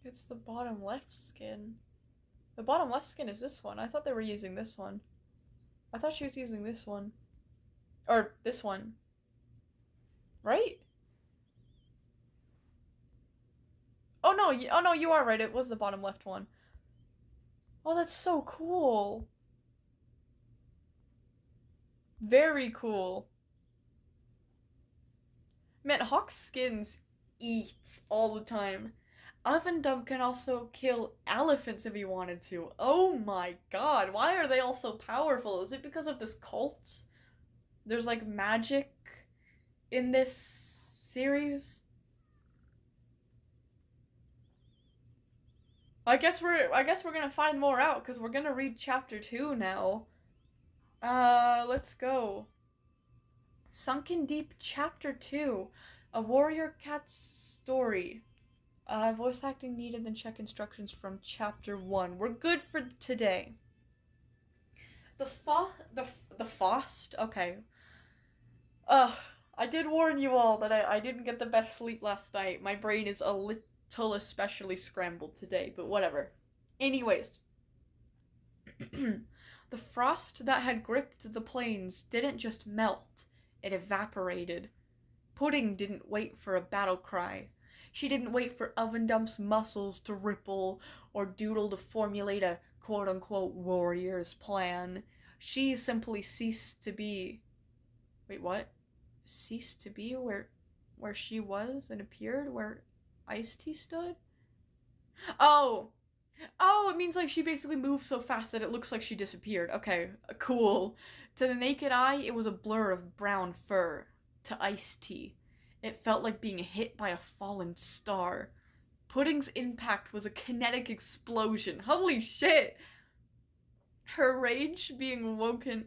It's the bottom left skin. The bottom left skin is this one. I thought they were using this one. I thought she was using this one. Or this one. Right? Oh no, you are right. It was the bottom left one. Oh, that's so cool. Very cool. Man, Hawk's skins eats all the time. Oven Dump can also kill elephants if he wanted to. Oh my god, why are they all so powerful? Is it because of this cult? There's like magic in this series? I guess we're gonna find more out because we're gonna read chapter 2 now. Let's go. Sunken Deep Chapter 2. A Warrior Cat's Story. Voice acting needed, then check instructions from Chapter 1. We're good for today. The Fost? Okay. I did warn you all that I didn't get the best sleep last night. My brain is a little especially scrambled today, but whatever. Anyways. The frost that had gripped the plains didn't just melt. It evaporated. Pudding didn't wait for a battle cry. She didn't wait for Oven Dump's muscles to ripple or Doodle to formulate a quote-unquote warrior's plan. She simply ceased to be... Wait, what? Ceased to be where she was and appeared where Ice-T stood? Oh! Oh, it means like she basically moved so fast that it looks like she disappeared. Okay, cool. To the naked eye, it was a blur of brown fur. To Ice-T, it felt like being hit by a fallen star. Pudding's impact was a kinetic explosion. Holy shit! Her rage at being woken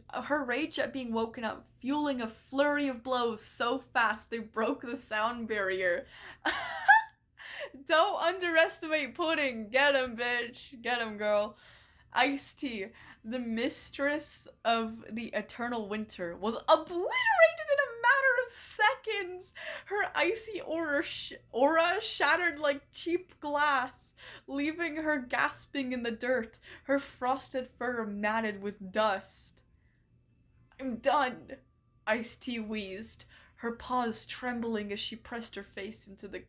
up, fueling a flurry of blows so fast they broke the sound barrier. Don't underestimate Pudding. Get him, bitch. Get him, girl. Ice-T, the mistress of the eternal winter, was obliterated in a matter of seconds. Her icy aura shattered like cheap glass, leaving her gasping in the dirt, her frosted fur matted with dust. I'm done, Ice-T wheezed, her paws trembling as she pressed her face into the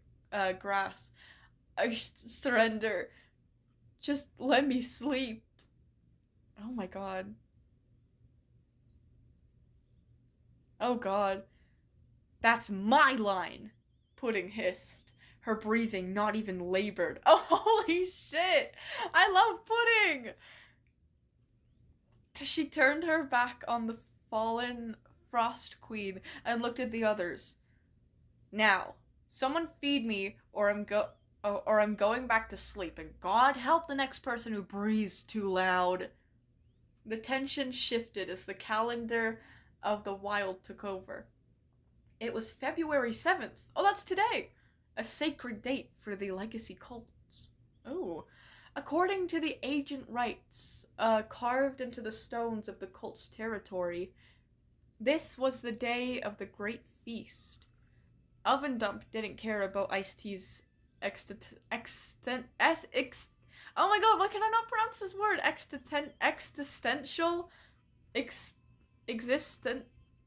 grass. I surrender. Just let me sleep. Oh my god. Oh god. That's my line, Pudding hissed, her breathing not even labored. Oh, holy shit! I love Pudding! She turned her back on the fallen Frost Queen and looked at the others. Now, someone feed me or I'm going back to sleep, and God help the next person who breathes too loud. The tension shifted as the calendar of the wild took over. It was February 7th. Oh, that's today! A sacred date for the legacy cults. Oh. According to the ancient rites, carved into the stones of the cult's territory, this was the day of the great feast. Oven Dump didn't care about Ice-T's oh my god, why can I not pronounce this word?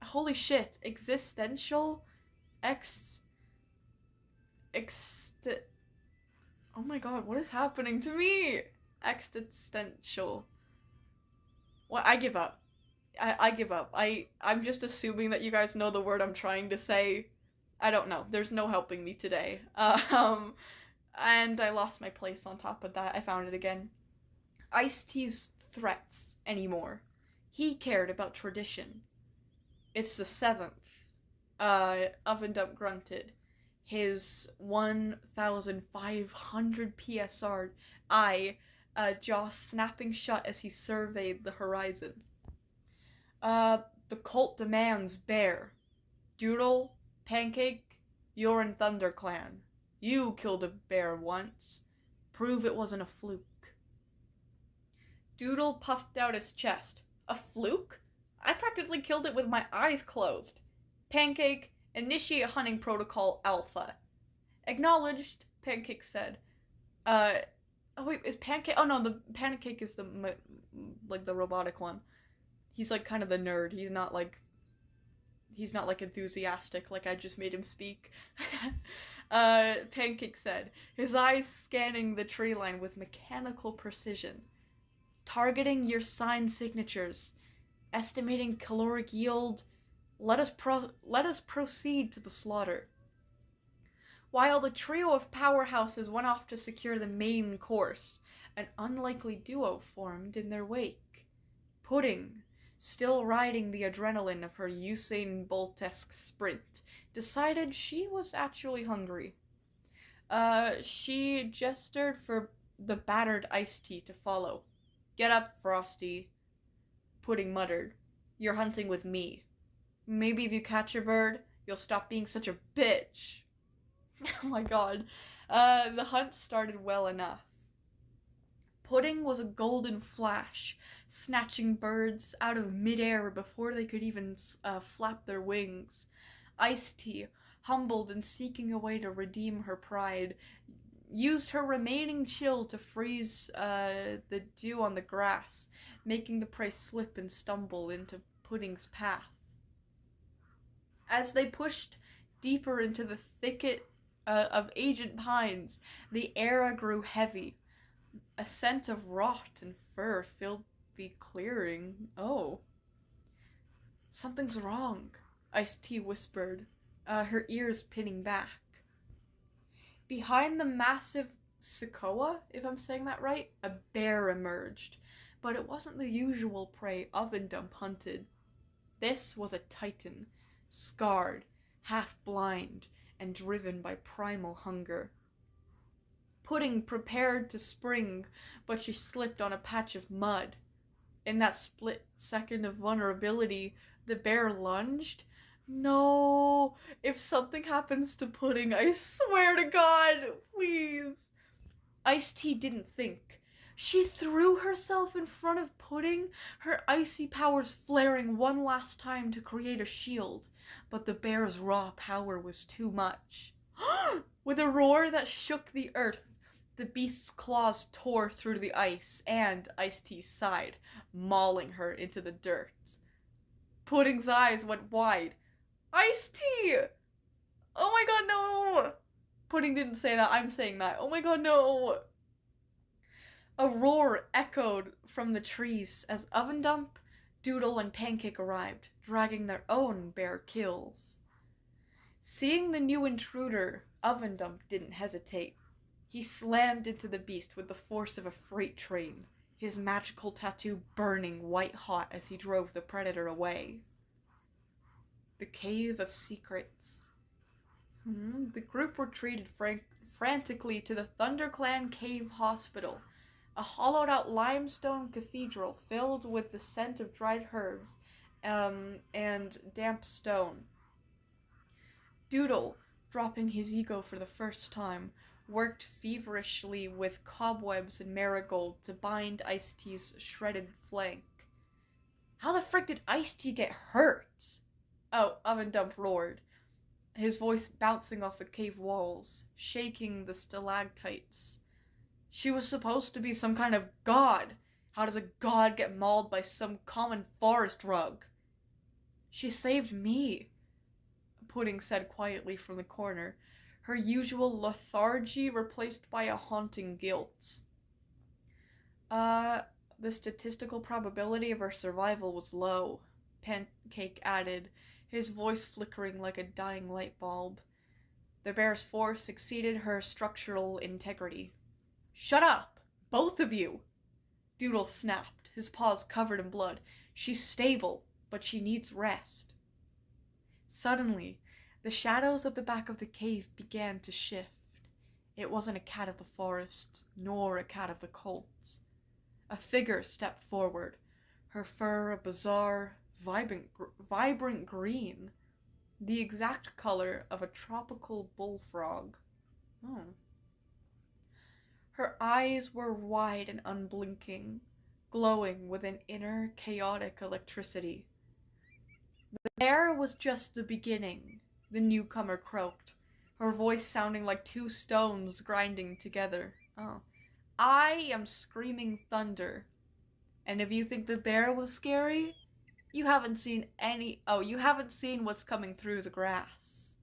Holy shit, existential, oh my god, what is happening to me? Existential. What? I give up. I give up. I'm just assuming that you guys know the word I'm trying to say. I don't know. There's no helping me today. And I lost my place on top of that. I found it again. Ice-T's threats anymore. He cared about tradition. It's the 7th. Oven Dump grunted. His 1,500 PSR eye, jaw snapping shut as he surveyed the horizon. The cult demands bear. Doodle, Pancake, you're in ThunderClan. You killed a bear once. Prove it wasn't a fluke. Doodle puffed out his chest. A fluke? I practically killed it with my eyes closed. Pancake, initiate hunting protocol Alpha. Acknowledged, Pancake said. Oh wait, is Pancake? Oh no, the Pancake is the robotic one. He's like kind of the nerd. He's not like enthusiastic like I just made him speak. Pancake said, his eyes scanning the tree line with mechanical precision. Targeting your sign signatures. Estimating caloric yield. Let us proceed to the slaughter. While the trio of powerhouses went off to secure the main course, an unlikely duo formed in their wake. Pudding, still riding the adrenaline of her Usain Bolt-esque sprint, decided she was actually hungry. She gestured for the battered iced tea to follow. Get up, Frosty. Pudding muttered. You're hunting with me. Maybe if you catch a bird, you'll stop being such a bitch. Oh my god. The hunt started well enough. Pudding was a golden flash, snatching birds out of midair before they could even flap their wings. Ice-T, humbled and seeking a way to redeem her pride, used her remaining chill to freeze the dew on the grass, making the prey slip and stumble into Pudding's path. As they pushed deeper into the thicket of aged pines, the air grew heavy. A scent of rot and fur filled the clearing. Oh. Something's wrong, Ice-T whispered, her ears pinning back. Behind the massive sequoia, if I'm saying that right, a bear emerged, but it wasn't the usual prey Oven Dump hunted. This was a titan, scarred, half-blind, and driven by primal hunger. Pudding prepared to spring, but she slipped on a patch of mud. In that split second of vulnerability, the bear lunged. No, if something happens to Pudding, I swear to God, please. Ice-T didn't think. She threw herself in front of Pudding, her icy powers flaring one last time to create a shield, but the bear's raw power was too much. With a roar that shook the earth, the beast's claws tore through the ice and Ice-T's side, mauling her into the dirt. Pudding's eyes went wide. Ice-T! Oh my god, no! Pudding didn't say that, I'm saying that. Oh my god, no! A roar echoed from the trees as Oven Dump, Doodle, and Pancake arrived, dragging their own bear kills. Seeing the new intruder, Oven Dump didn't hesitate. He slammed into the beast with the force of a freight train, his magical tattoo burning white-hot as he drove the predator away. The Cave of Secrets. The group retreated frantically to the ThunderClan Cave Hospital, a hollowed-out limestone cathedral filled with the scent of dried herbs and damp stone. Doodle, dropping his ego for the first time, worked feverishly with cobwebs and marigold to bind Ice-T's shredded flank. How the frick did Ice-T get hurt? Oh, Oven Dump roared, his voice bouncing off the cave walls, shaking the stalactites. She was supposed to be some kind of god. How does a god get mauled by some common forest rug? She saved me, Pudding said quietly from the corner, her usual lethargy replaced by a haunting guilt. The statistical probability of her survival was low, Pancake added, his voice flickering like a dying light bulb. The bear's force exceeded her structural integrity. "Shut up! Both of you!" Doodle snapped, his paws covered in blood. "She's stable, but she needs rest." Suddenly, the shadows at the back of the cave began to shift. It wasn't a cat of the forest, nor a cat of the colts. A figure stepped forward, her fur a bizarre, vibrant green, the exact color of a tropical bullfrog. Oh. Her eyes were wide and unblinking, glowing with an inner, chaotic electricity. "The bear was just the beginning," the newcomer croaked, her voice sounding like two stones grinding together. "Oh. I am Screaming Thunder. And if you think the bear was scary, you haven't seen what's coming through the grass."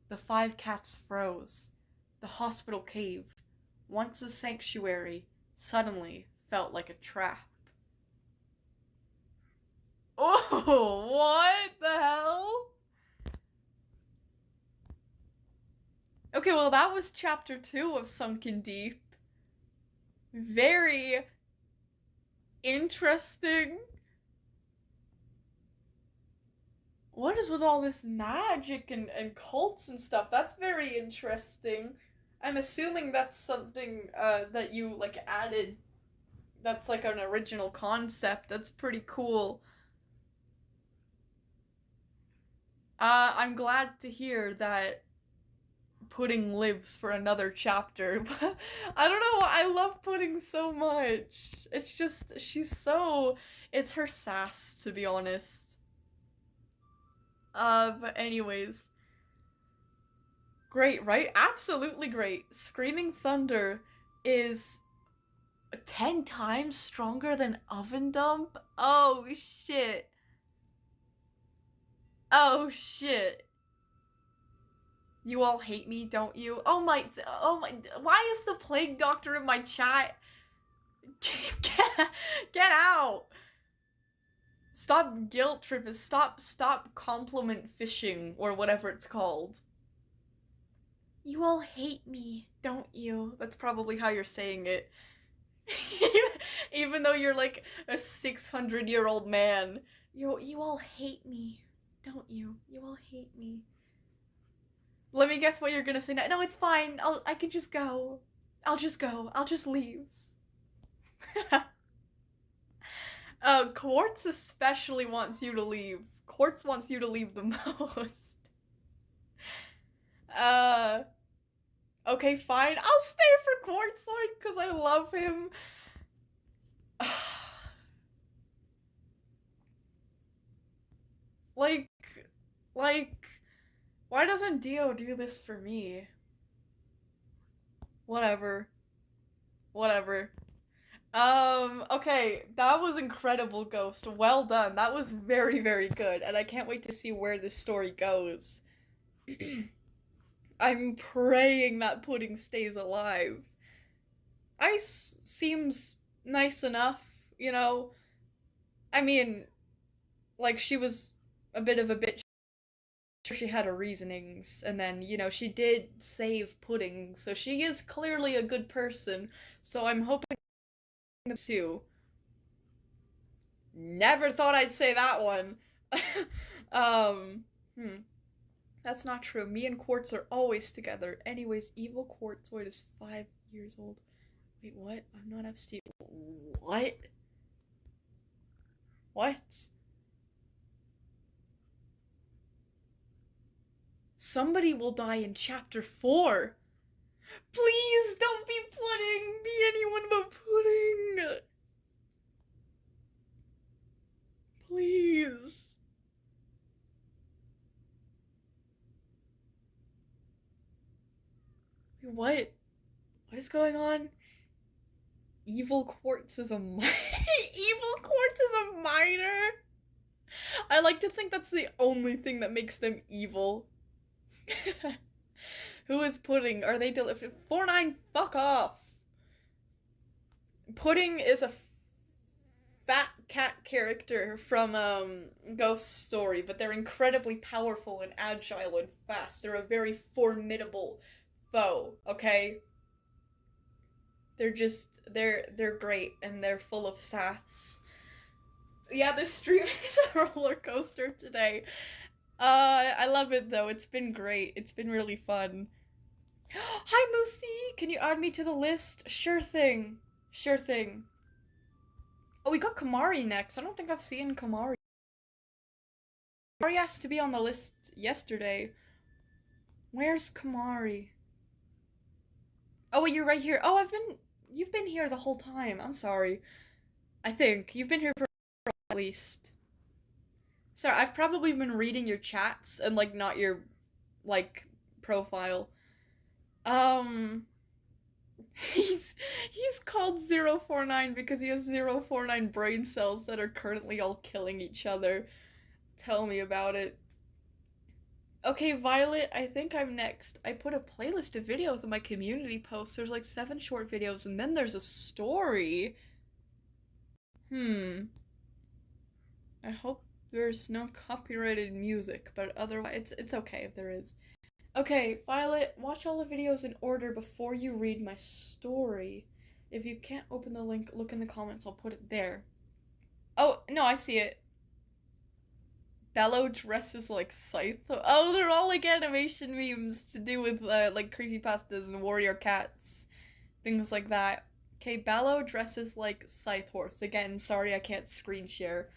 The 5 cats froze. The hospital cave, once a sanctuary, suddenly felt like a trap. Oh, what the hell? Okay, well, that was chapter 2 of Sunken Deep. Very interesting. What is with all this magic and cults and stuff? That's very interesting. I'm assuming that's something that you like added. That's like an original concept. That's pretty cool. I'm glad to hear that Pudding lives for another chapter. I don't know, I love Pudding so much. It's just, it's her sass, to be honest. But anyways. Great, right? Absolutely great. Screaming Thunder is 10 times stronger than Oven Dump? Oh, shit. Oh, shit. You all hate me, don't you? Oh my, why is the plague doctor in my chat? Get out! Stop guilt tripping, stop compliment fishing, or whatever it's called. You all hate me, don't you? That's probably how you're saying it. Even though you're like a 600-year-old man. You all hate me, don't you? You all hate me. Let me guess what you're gonna say now. No, it's fine. I can just go. I'll just go. I'll just leave. Quartz especially wants you to leave. Quartz wants you to leave the most. Okay, fine. I'll stay for Quartzoid because I love him. Like, why doesn't Dio do this for me? Whatever. Okay, that was incredible, Ghost. Well done. That was very, very good, and I can't wait to see where this story goes. I'm praying that Pudding stays alive. Ice seems nice enough, you know? I mean, like, she was a bit of a bitch. She had her reasonings, and then, you know, she did save Pudding, so she is clearly a good person, so I'm hoping too. Never thought I'd say that one. That's not true. Me and Quartz are always together. Anyways, evil Quartzoid is 5 years old. Wait, what? I'm not Epstein. What? What? Somebody will die in chapter 4. Please don't be Pudding. Be anyone but Pudding. Please. What? What is going on? Evil Quartz is a Evil Quartz is a minor? I like to think that's the only thing that makes them evil. Who is Pudding? Are they 4-9? Fuck off. Pudding is a fat cat character from Ghost Story, but they're incredibly powerful and agile and fast. They're a very formidable foe, okay? They're great and they're full of sass. Yeah, this stream is a roller coaster today. I love it though. It's been great. It's been really fun. Hi, Moosey! Can you add me to the list? Sure thing. Sure thing. Oh, we got Kamari next. I don't think I've seen Kamari. Kamari asked to be on the list yesterday. Where's Kamari? Oh, you're right here. Oh, you've been here the whole time. I'm sorry. I think. You've been here for at least. Sorry, I've probably been reading your chats and, like, not your, like, profile. He's called 049 because he has 049 brain cells that are currently all killing each other. Tell me about it. Okay, Violet, I think I'm next. I put a playlist of videos in my community post. There's like 7 short videos and then there's a story. I hope there's no copyrighted music, but otherwise it's okay if there is. Okay, Violet, watch all the videos in order before you read my story. If you can't open the link, look in the comments. I'll put it there. Oh, no, I see it. Bello dresses like Scythe. Oh, they're all like animation memes to do with like creepypastas and warrior cats. Things like that. Okay, Bello dresses like Scythe Horse. Again, sorry I can't screen share.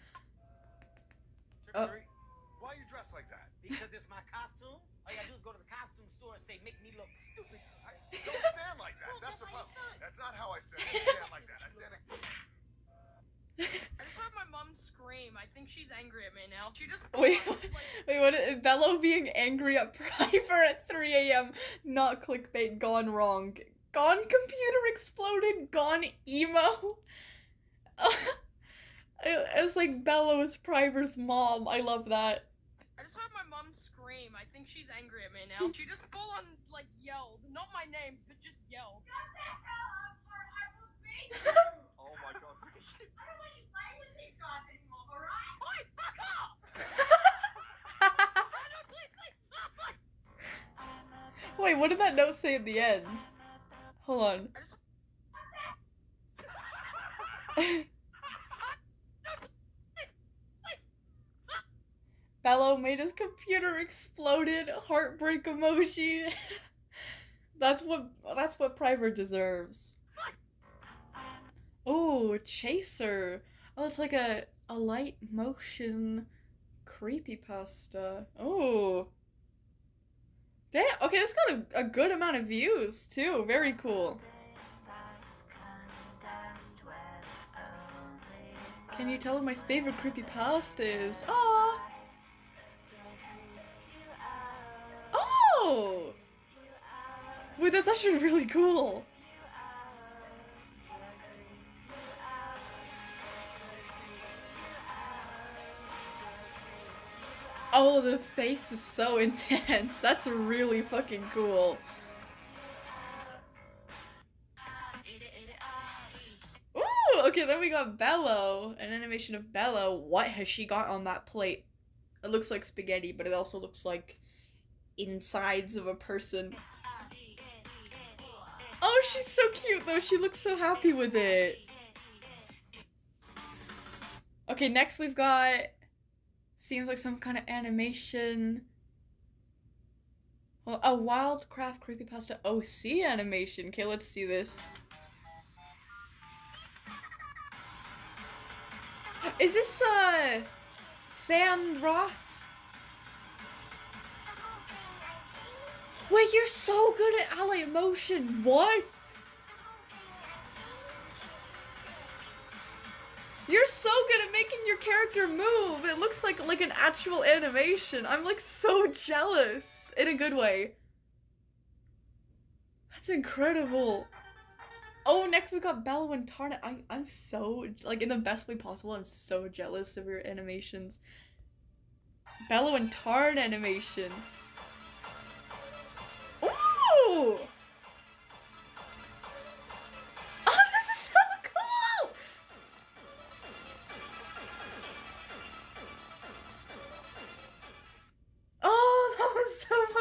Why are you dressed like that? Because it's my costume. All you gotta do is go to the costume store and say, make me look stupid. I don't stand like that. Well, that's the problem. That's not how I stand. I stand like that. I stand like... I just heard my mom scream. I think she's angry at me now. She just wait, what? Bello being angry at Priver at 3 a.m. Not clickbait, gone wrong. Gone computer exploded, gone emo. It's like Bello is Priver's mom. I love that. I just heard my mom scream. I think she's angry at me now. She just full on, like, yelled. Not my name, but just yelled. Shut the hell up or I will beat you! Oh my god. I don't want you playing with these guys anymore, alright? Oi, fuck off! No, please, please! Wait, what did that note say at the end? Hold on. Bello made his computer exploded. Heartbreak emoji. That's what Priver deserves. Oh, Chaser. Oh, it's like a light motion creepypasta. Oh. Damn, okay, it's got a good amount of views too. Very cool. Can you tell what my favorite creepypasta is? Aww. Oh! Wait, that's actually really cool. Oh, the face is so intense. That's really fucking cool. Ooh, okay, then we got Bello. An animation of Bello. What has she got on that plate? It looks like spaghetti, but it also looks like insides of a person. Oh, she's so cute though. She looks so happy with it. Okay, next we've got... Seems like some kind of animation. Well, a Wildcraft creepypasta OC animation. Okay, let's see this. Is this, Sand Rot? Wait, you're so good at ally motion. What? You're so good at making your character move. It looks like an actual animation. I'm like so jealous in a good way. That's incredible. Oh, next we got Bello and Tarn. I'm so, like, in the best way possible, I'm so jealous of your animations. Bello and Tarn animation. Ooh! Oh, this is so cool!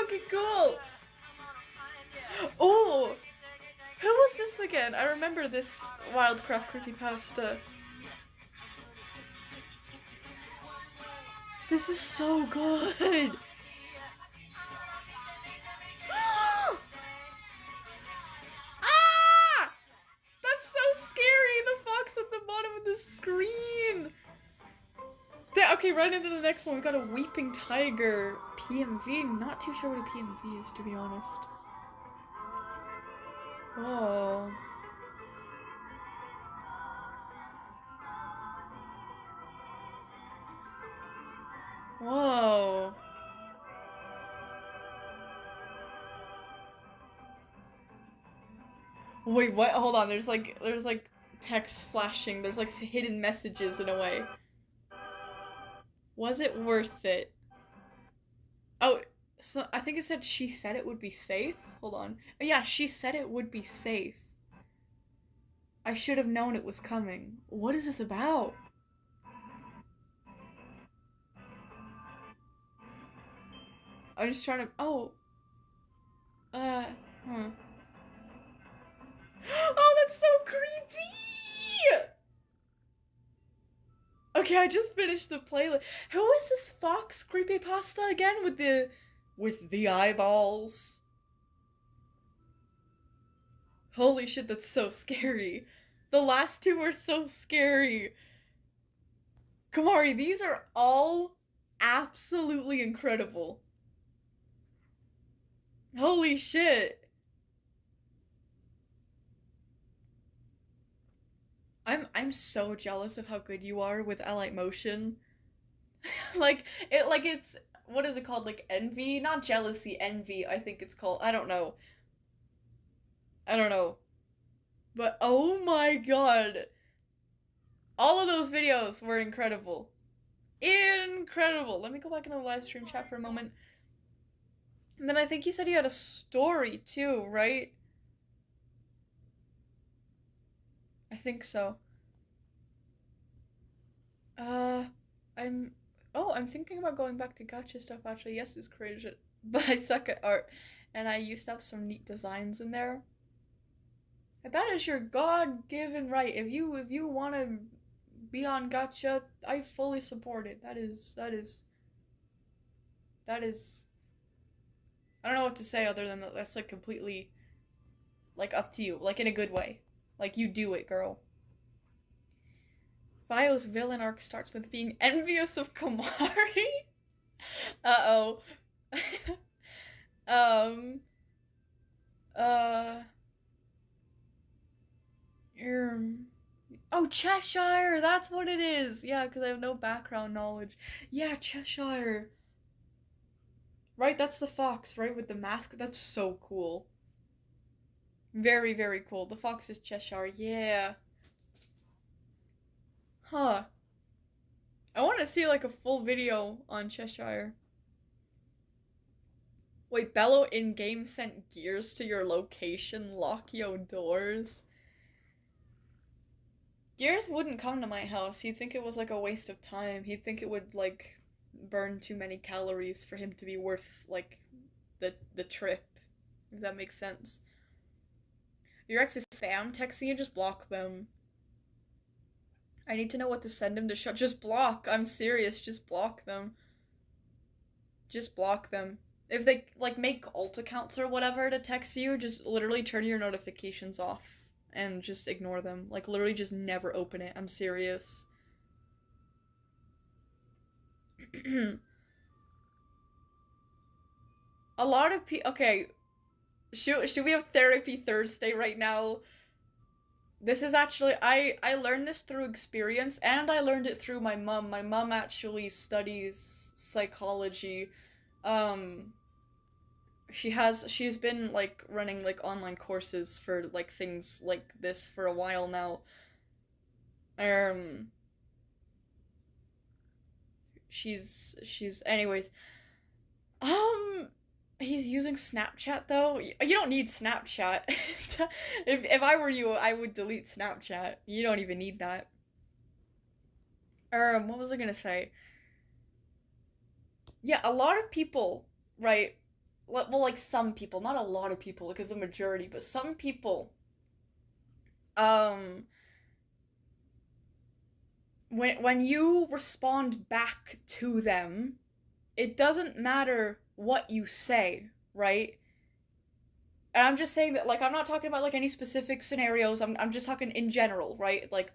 fucking cool. Oh, who was this again? I remember this Wildcraft creepypasta. This is so good. Ah! That's so scary. The fox at the bottom of the screen. Okay, right into the next one. We got a weeping tiger PMV. Not too sure what a PMV is, to be honest. Whoa. Whoa. Wait, what? Hold on. There's like text flashing. There's like hidden messages in a way. Was it worth it? Oh, so I think it said she said it would be safe. Hold on. Oh, yeah, she said it would be safe. I should have known it was coming. What is this about? I'm just trying to. Oh. Huh. Oh, that's so creepy! Okay, I just finished the playlist. Who is this fox creepypasta again with the eyeballs? Holy shit, that's so scary. The last two were so scary. Kamari, these are all absolutely incredible. Holy shit. I'm so jealous of how good you are with Allied Motion. it's what is it called? Like envy? Not jealousy, envy, I think it's called. I don't know. But oh my god. All of those videos were incredible. Incredible. Let me go back into the live stream chat for a moment. And then I think you said you had a story too, right? I think so. I'm thinking about going back to gacha stuff actually. Yes, it's crazy, but I suck at art, and I used to have some neat designs in there. And that is your God-given right. If you want to be on gacha, I fully support it. That is. I don't know what to say other than that's like completely, like, up to you, like in a good way. Like, you do it, girl. Vio's villain arc starts with being envious of Kamari. Uh-oh. Oh, Cheshire! That's what it is! Yeah, because I have no background knowledge. Yeah, Cheshire. Right, that's the fox, right? With the mask? That's so cool. Very, very cool. The fox is Cheshire, yeah. Huh. I want to see, like, a full video on Cheshire. Wait, Bello in-game sent gears to your location? Lock your doors? Gears wouldn't come to my house. He'd think it was, like, a waste of time. He'd think it would, like, burn too many calories for him to be worth, like, the trip. If that makes sense. Your ex is spam texting you, just block them. I need to know what to send him to shut. Just block. I'm serious. Just block them. Just block them. If they, like, make alt accounts or whatever to text you, just literally turn your notifications off. And just ignore them. Like, literally just never open it. I'm serious. A lot of people... Okay. Should we have therapy Thursday right now? This is actually, I learned this through experience, and I learned it through my mom. My mom actually studies psychology. She's been, like, running, like, online courses for, like, things like this for a while now. Anyways. He's using Snapchat, though. You don't need Snapchat. If I were you, I would delete Snapchat. You don't even need that. What was I gonna say? Yeah, a lot of people, right, well, like some people, not a lot of people, because the majority, but some people, um, when you respond back to them, it doesn't matter what you say, right? And I'm just saying that, like, I'm not talking about, like, any specific scenarios. I'm just talking in general, right? Like,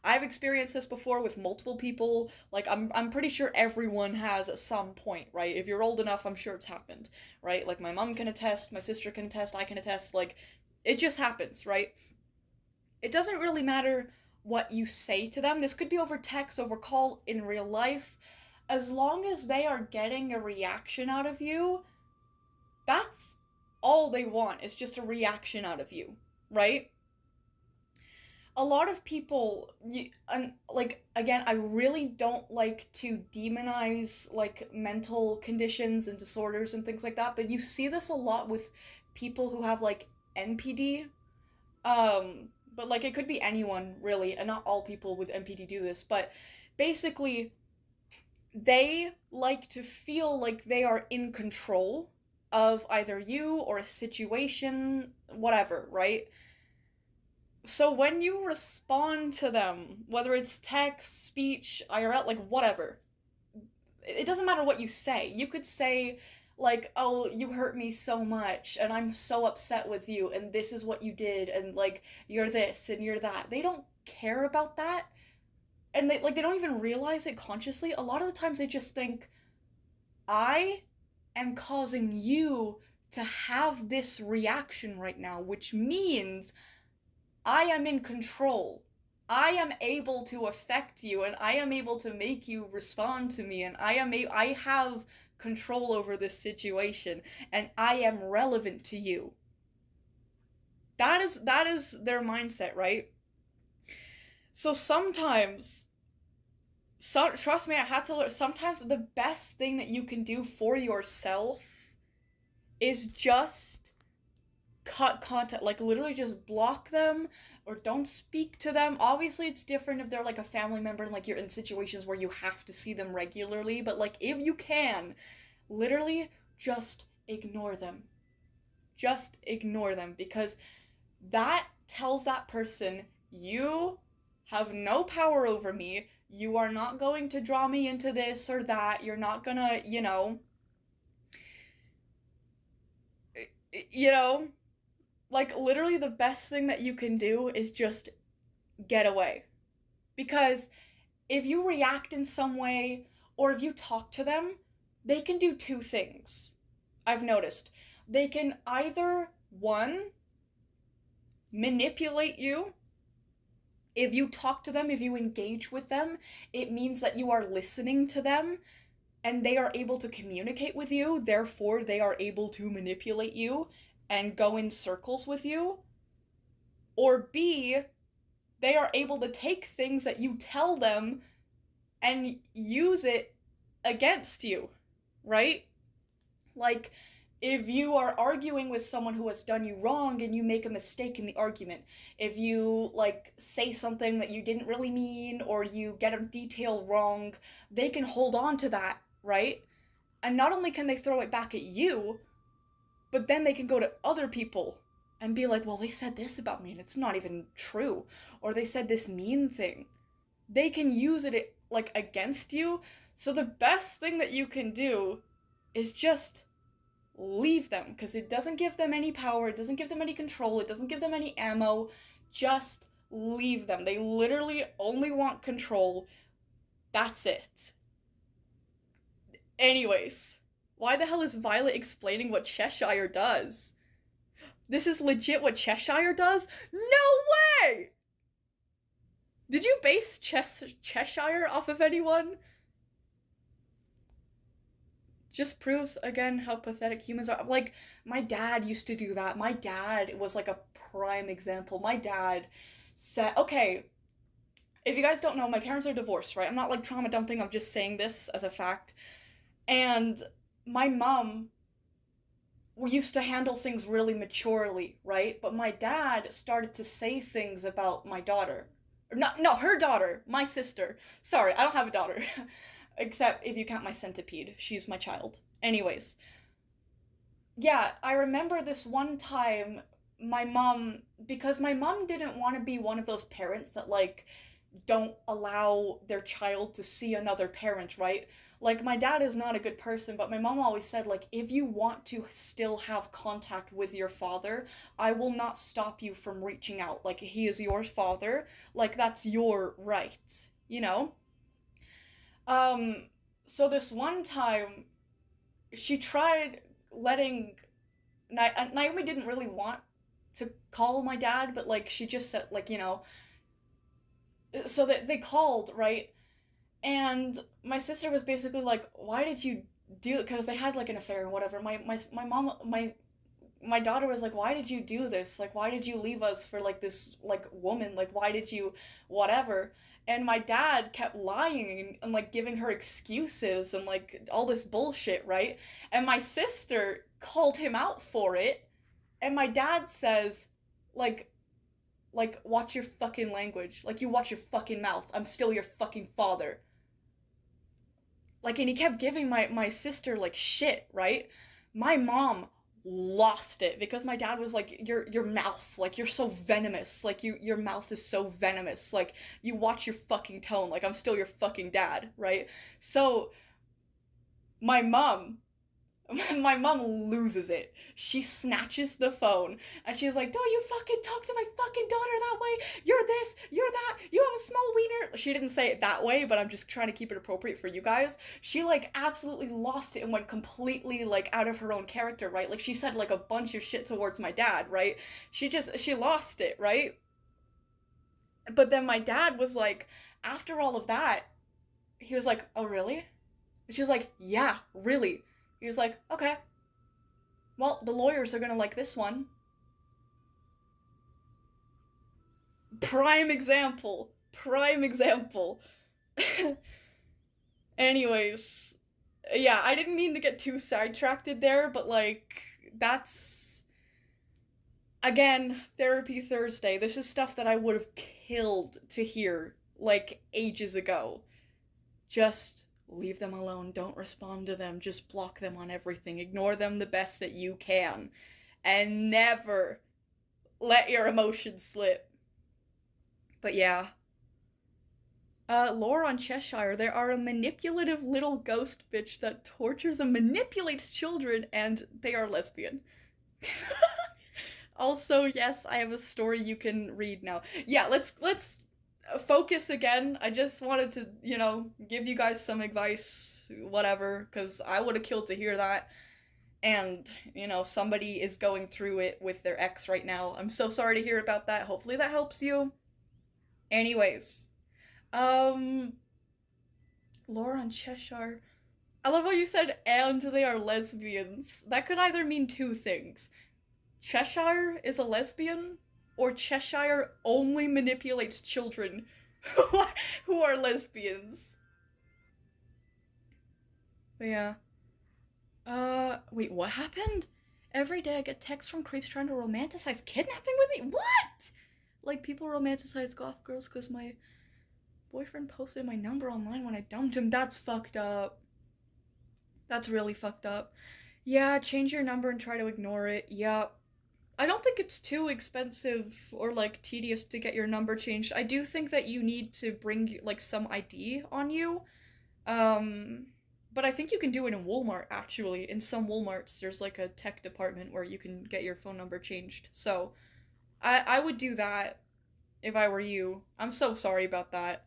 I've experienced this before with multiple people. Like, I'm pretty sure everyone has at some point, right? If you're old enough, I'm sure it's happened, right? Like, my mom can attest, my sister can attest, I can attest. Like, it just happens, right? It doesn't really matter what you say to them. This could be over text, over call, in real life. As long as they are getting a reaction out of you, that's all they want, is just a reaction out of you, right? A lot of people, like, again, I really don't like to demonize, like, mental conditions and disorders and things like that, but you see this a lot with people who have, like, NPD, but, like, it could be anyone, really, and not all people with NPD do this, but basically, they like to feel like they are in control of either you or a situation, whatever, right? So when you respond to them, whether it's text, speech, IRL, like, whatever, it doesn't matter what you say. You could say, like, oh, you hurt me so much, and I'm so upset with you, and this is what you did, and, like, you're this, and you're that. They don't care about that, and they don't even realize it consciously. A lot of the times they just think, I am causing you to have this reaction right now, which means I am in control. I am able to affect you, and I am able to make you respond to me, and I have control over this situation, and I am relevant to you. That is their mindset, right? So sometimes, trust me, I had to learn, sometimes the best thing that you can do for yourself is just cut contact, like, literally just block them, or don't speak to them. Obviously, it's different if they're, like, a family member and, like, you're in situations where you have to see them regularly, but, like, if you can, literally just ignore them. Just ignore them, because that tells that person, you have no power over me, you are not going to draw me into this or that, you're not gonna, like, literally the best thing that you can do is just get away. Because if you react in some way, or if you talk to them, they can do two things, I've noticed. They can either, one, manipulate you. If you talk to them, if you engage with them, it means that you are listening to them, and they are able to communicate with you, therefore they are able to manipulate you and go in circles with you. Or B, they are able to take things that you tell them and use it against you, right? Like, if you are arguing with someone who has done you wrong and you make a mistake in the argument, if you, like, say something that you didn't really mean, or you get a detail wrong, they can hold on to that, right? And not only can they throw it back at you, but then they can go to other people and be like, well, they said this about me and it's not even true, or they said this mean thing. They can use it, like, against you. So the best thing that you can do is just leave them, because it doesn't give them any power, it doesn't give them any control, it doesn't give them any ammo. Just leave them. They literally only want control. That's it. Anyways, why the hell is Violet explaining what Cheshire does? This is legit what Cheshire does? No way! Did you base Cheshire off of anyone? Just proves, again, how pathetic humans are. Like, my dad used to do that. My dad was, like, a prime example. My dad said, okay, if you guys don't know, my parents are divorced, right? I'm not, like, trauma dumping, I'm just saying this as a fact. And my mom used to handle things really maturely, right? But my dad started to say things about my daughter. No, her daughter, my sister. Sorry, I don't have a daughter. Except if you count my centipede. She's my child. Anyways. yeah, I remember this one time my mom, because my mom didn't want to be one of those parents that, like, don't allow their child to see another parent, right? Like, my dad is not a good person, but my mom always said, like, if you want to still have contact with your father, I will not stop you from reaching out. Like, he is your father. Like, that's your right, you know? Um, so this one time, she tried letting Naomi didn't really want to call my dad, but like she just said, like, so that they called, right? And my sister was basically like, "Why did you do it?" Because they had like an affair and whatever. My mom my daughter was like, "Why did you do this? Like, why did you leave us for like this like woman? Like, why did you whatever?" And my dad kept lying and like giving her excuses and like all this bullshit, right? And my sister called him out for it, and my dad says, like, watch your fucking language. Like, you watch your fucking mouth. I'm still your fucking father. Like, and he kept giving my sister, like, shit, right? My mom lost it because my dad was like, your mouth, like, you're so venomous. Like, your mouth is so venomous. Like, you watch your fucking tone. Like, I'm still your fucking dad, right? So, my mom my mom loses it. She snatches the phone and she's like, "Don't you fucking talk to my fucking daughter that way. You're this, you're that, you have a small wiener." She didn't say it that way, but I'm just trying to keep it appropriate for you guys. She like absolutely lost it and went completely like out of her own character, right? Like she said like a bunch of shit towards my dad, right? She lost it, right? But then my dad was like, after all of that, he was like, "Oh, really?" And she was like, "Yeah, really." He was like, "Okay. Well, the lawyers are gonna like this one." Prime example. Prime example. Anyways, yeah, I didn't mean to get too sidetracked there, but like, that's, again, Therapy Thursday. This is stuff that I would have killed to hear, like, ages ago. Just leave them alone. Don't respond to them. Just block them on everything. Ignore them the best that you can. And never let your emotions slip. But yeah. Lore on Cheshire. There are a manipulative little ghost bitch that tortures and manipulates children, and they are lesbian. Also, yes, I have a story you can read now. Yeah, let's focus again. I just wanted to, give you guys some advice, whatever, because I would have killed to hear that. And, somebody is going through it with their ex right now. I'm so sorry to hear about that. Hopefully that helps you. Anyways. Laura on Cheshire. I love how you said, "and they are lesbians." That could either mean two things. Cheshire is a lesbian, or Cheshire only manipulates children who are lesbians. But yeah. Wait, what happened? Every day I get texts from creeps trying to romanticize kidnapping with me? What? Like, people romanticize goth girls because my boyfriend posted my number online when I dumped him. That's fucked up. That's really fucked up. Yeah, change your number and try to ignore it. Yup. I don't think it's too expensive or, like, tedious to get your number changed. I do think that you need to bring, like, some ID on you. But I think you can do it in Walmart, actually. In some Walmarts, there's, like, a tech department where you can get your phone number changed. So, I would do that if I were you. I'm so sorry about that.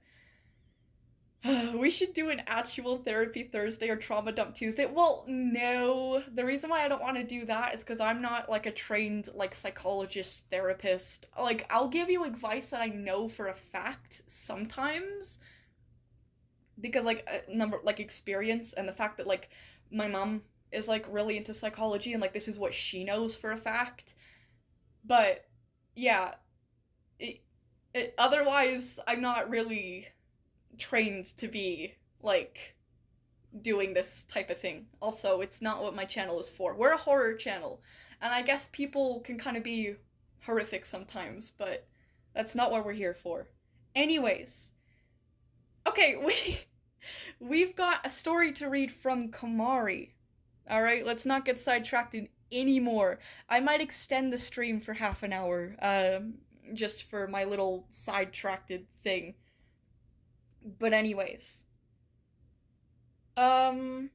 We should do an actual Therapy Thursday or Trauma Dump Tuesday. Well, no. The reason why I don't want to do that is because I'm not, like, a trained, like, psychologist, therapist. Like, I'll give you advice that I know for a fact sometimes. Because, like, experience and the fact that, like, my mom is, like, really into psychology and, like, this is what she knows for a fact. But, yeah. Otherwise, I'm not really trained to be, like, doing this type of thing. Also, it's not what my channel is for. We're a horror channel, and I guess people can kind of be horrific sometimes, but that's not what we're here for. Anyways. Okay, we've got a story to read from Kamari. Alright, let's not get sidetracked anymore. I might extend the stream for half an hour, just for my little sidetracked thing. But anyways. Violet,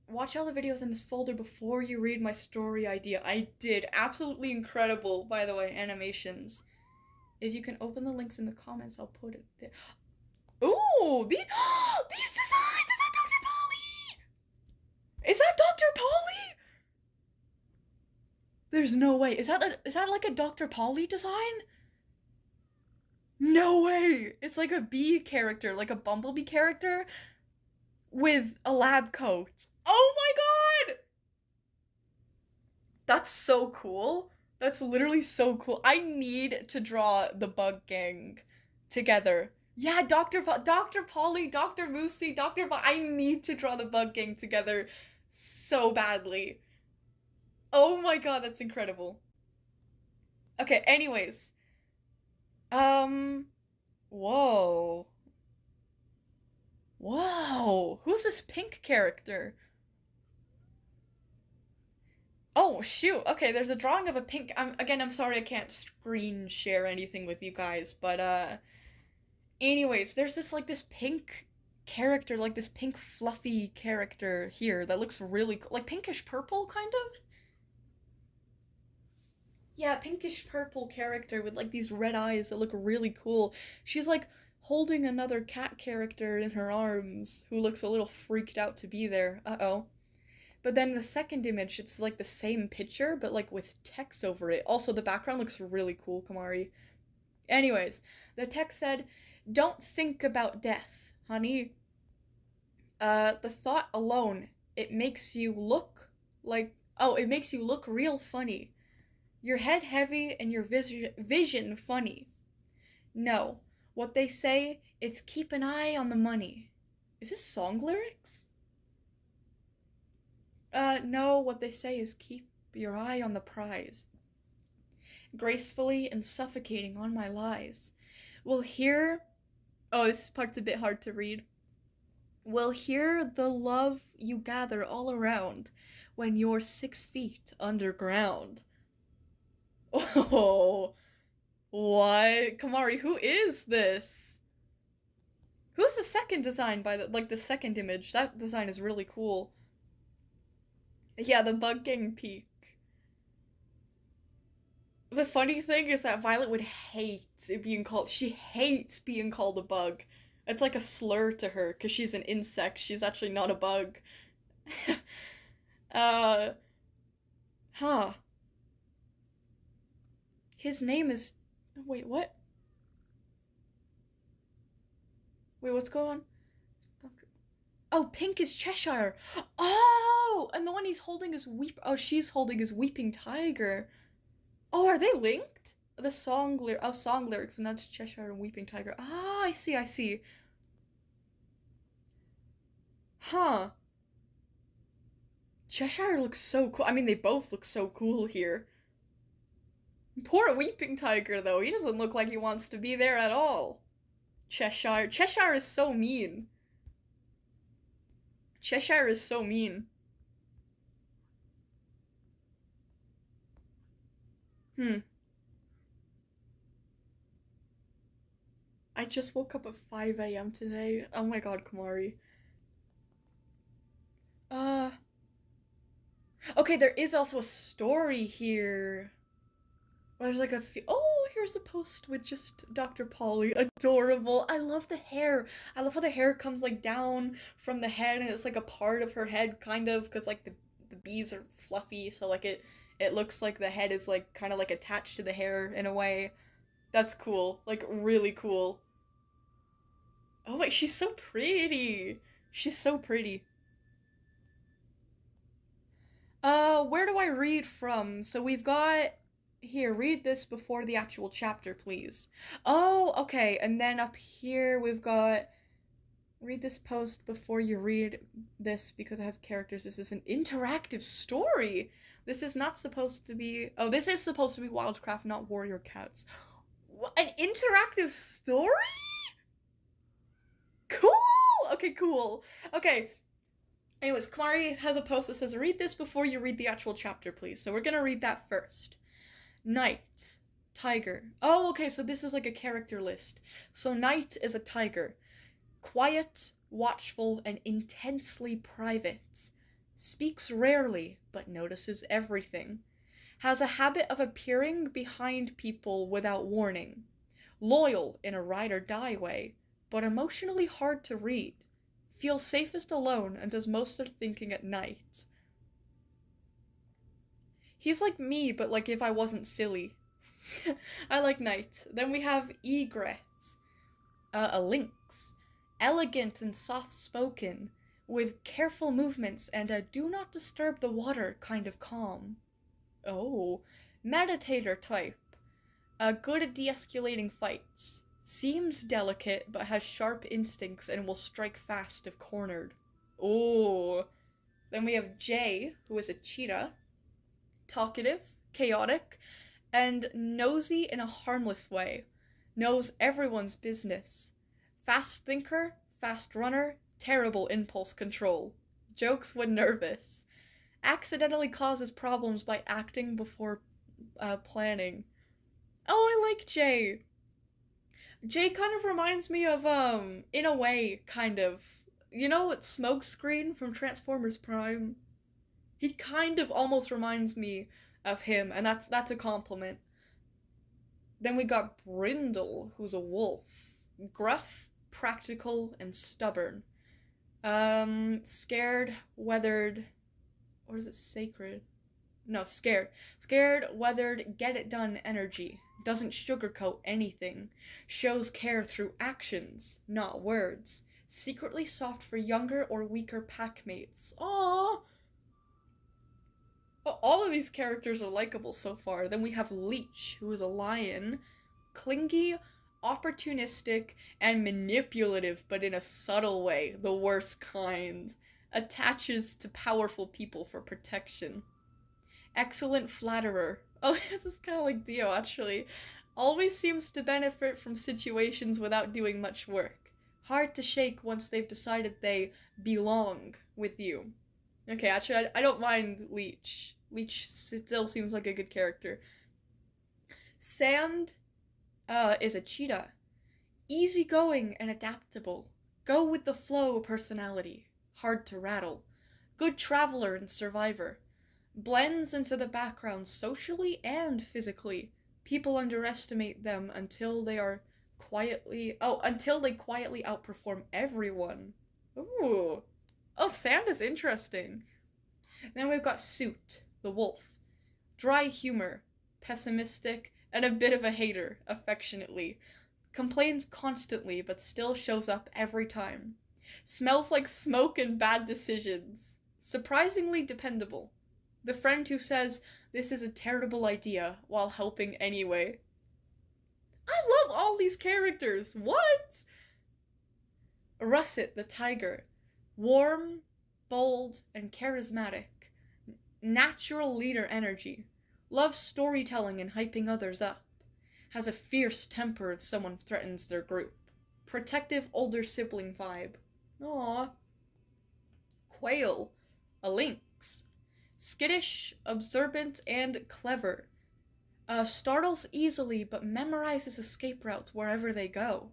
watch all the videos in this folder before you read my story idea. I did. Absolutely incredible, by the way, animations. If you can open the links in the comments, I'll put it there. Ooh, these designs! Is that Dr. Polly? Is that Dr. Polly? There's no way. Is that like a Dr. Polly design? No way! It's like a bee character, like a bumblebee character with a lab coat. Oh my god! That's so cool. That's literally so cool. I need to draw the Bug Gang together. Yeah, Dr. Polly, Dr. Moosey, I need to draw the Bug Gang together so badly. Oh my god, that's incredible. Okay, anyways. Whoa. Whoa. Who's this pink character? Oh, shoot. Okay, there's a drawing of a pink... Again, I'm sorry I can't screen share anything with you guys, but, anyways, there's this pink character, like this pink fluffy character here that looks really cool. Like pinkish purple, kind of? Yeah, pinkish purple character with, like, these red eyes that look really cool. She's, like, holding another cat character in her arms who looks a little freaked out to be there. Uh-oh. But then the second image, it's like the same picture, but like with text over it. Also, the background looks really cool, Kamari. Anyways, the text said, "Don't think about death, honey. The thought alone, it makes you look like... Oh, it makes you look real funny. Your head heavy and your vision funny. No, what they say, it's keep an eye on the money." Is this song lyrics? No, what they say is keep your eye on the prize. Gracefully and suffocating on my lies. We'll hear... Oh, this part's a bit hard to read. We'll hear the love you gather all around when you're 6 feet underground. Oh, what? Kamari, who is this? Who's the second design by the second image? That design is really cool. Yeah, the Bug Gang peak. The funny thing is that Violet would hate it being called... She hates being called a bug. It's like a slur to her, because she's an insect. She's actually not a bug. Huh. His name is... Wait, what? Wait, what's going on? Oh, pink is Cheshire. Oh, and the one he's holding is she's holding his Weeping Tiger. Oh, are they linked? The song lyrics, and that's Cheshire and Weeping Tiger. Ah, I see. Huh. Cheshire looks so cool. I mean, they both look so cool here. Poor Weeping Tiger, though. He doesn't look like he wants to be there at all. Cheshire is so mean. Cheshire is so mean. I just woke up at 5 a.m. today. Oh my god, Kamari. Okay, there is also a story here. There's like oh, here's a post with just Dr. Polly. Adorable. I love the hair. I love how the hair comes like down from the head and it's like a part of her head kind of, because like the bees are fluffy, so like it looks like the head is like kind of like attached to the hair in a way. That's cool. Like really cool. Oh wait, she's so pretty. She's so pretty. Where do I read from? So we've got... Here, read this before the actual chapter, please. Oh, okay, and then up here we've got... Read this post before you read this because it has characters. This is an interactive story! This is not supposed to be... Oh, this is supposed to be Wildcraft, not Warrior Cats. What? An interactive story? Cool! Okay, cool. Okay. Anyways, Kamari has a post that says, read this before you read the actual chapter, please. So we're gonna read that first. Knight. Tiger. Oh, okay, so this is like a character list. So Knight is a tiger. Quiet, watchful, and intensely private. Speaks rarely, but notices everything. Has a habit of appearing behind people without warning. Loyal in a ride-or-die way, but emotionally hard to read. Feels safest alone and does most of the thinking at night. He's like me, but like if I wasn't silly. I like Knight. Then we have Egret. A lynx. Elegant and soft-spoken, with careful movements and a do not disturb the water kind of calm. Oh. Meditator type. Good at de-escalating fights. Seems delicate, but has sharp instincts and will strike fast if cornered. Oh. Then we have Jay, who is a cheetah. Talkative, chaotic, and nosy in a harmless way. Knows everyone's business. Fast thinker, fast runner, terrible impulse control. Jokes when nervous. Accidentally causes problems by acting before planning. Oh, I like Jay. Jay kind of reminds me of, in a way, kind of. You know, it's Smokescreen from Transformers Prime. He kind of almost reminds me of him, and that's a compliment. Then we got Brindle, who's a wolf. Gruff, practical, and stubborn. Scared, weathered, or is it sacred? No, scared. Scared, weathered, get it done energy. Doesn't sugarcoat anything. Shows care through actions, not words. Secretly soft for younger or weaker packmates. Aww! Well, all of these characters are likable so far. Then we have Leech, who is a lion. Clingy, opportunistic, and manipulative, but in a subtle way. The worst kind. Attaches to powerful people for protection. Excellent flatterer. Oh, this is kind of like Dio, actually. Always seems to benefit from situations without doing much work. Hard to shake once they've decided they belong with you. Okay, actually, I don't mind Leech. Leech still seems like a good character. Sand is a cheetah. Easygoing and adaptable. Go with the flow personality. Hard to rattle. Good traveler and survivor. Blends into the background socially and physically. People underestimate them until they quietly outperform everyone. Ooh. Oh, Sand is interesting. Then we've got Suit, the wolf. Dry humor, pessimistic, and a bit of a hater, affectionately. Complains constantly, but still shows up every time. Smells like smoke and bad decisions. Surprisingly dependable. The friend who says, this is a terrible idea, while helping anyway. I love all these characters! What? Russet, the tiger. Warm, bold, and charismatic. Natural leader energy. Loves storytelling and hyping others up. Has a fierce temper if someone threatens their group. Protective older sibling vibe. Aww. Quail. A lynx. Skittish, observant, and clever. Startles easily but memorizes escape routes wherever they go.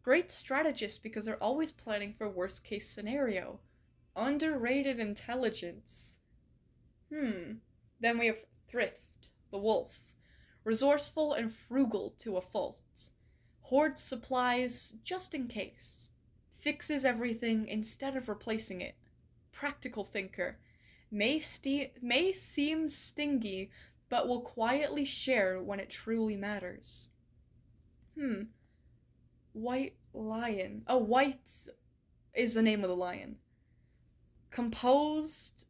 Great strategist because they're always planning for worst case scenario. Underrated intelligence. Then we have Thrift, the wolf. Resourceful and frugal to a fault. Hoards supplies just in case. Fixes everything instead of replacing it. Practical thinker. May seem stingy, but will quietly share when it truly matters. White lion. Oh, White is the name of the lion. Composed,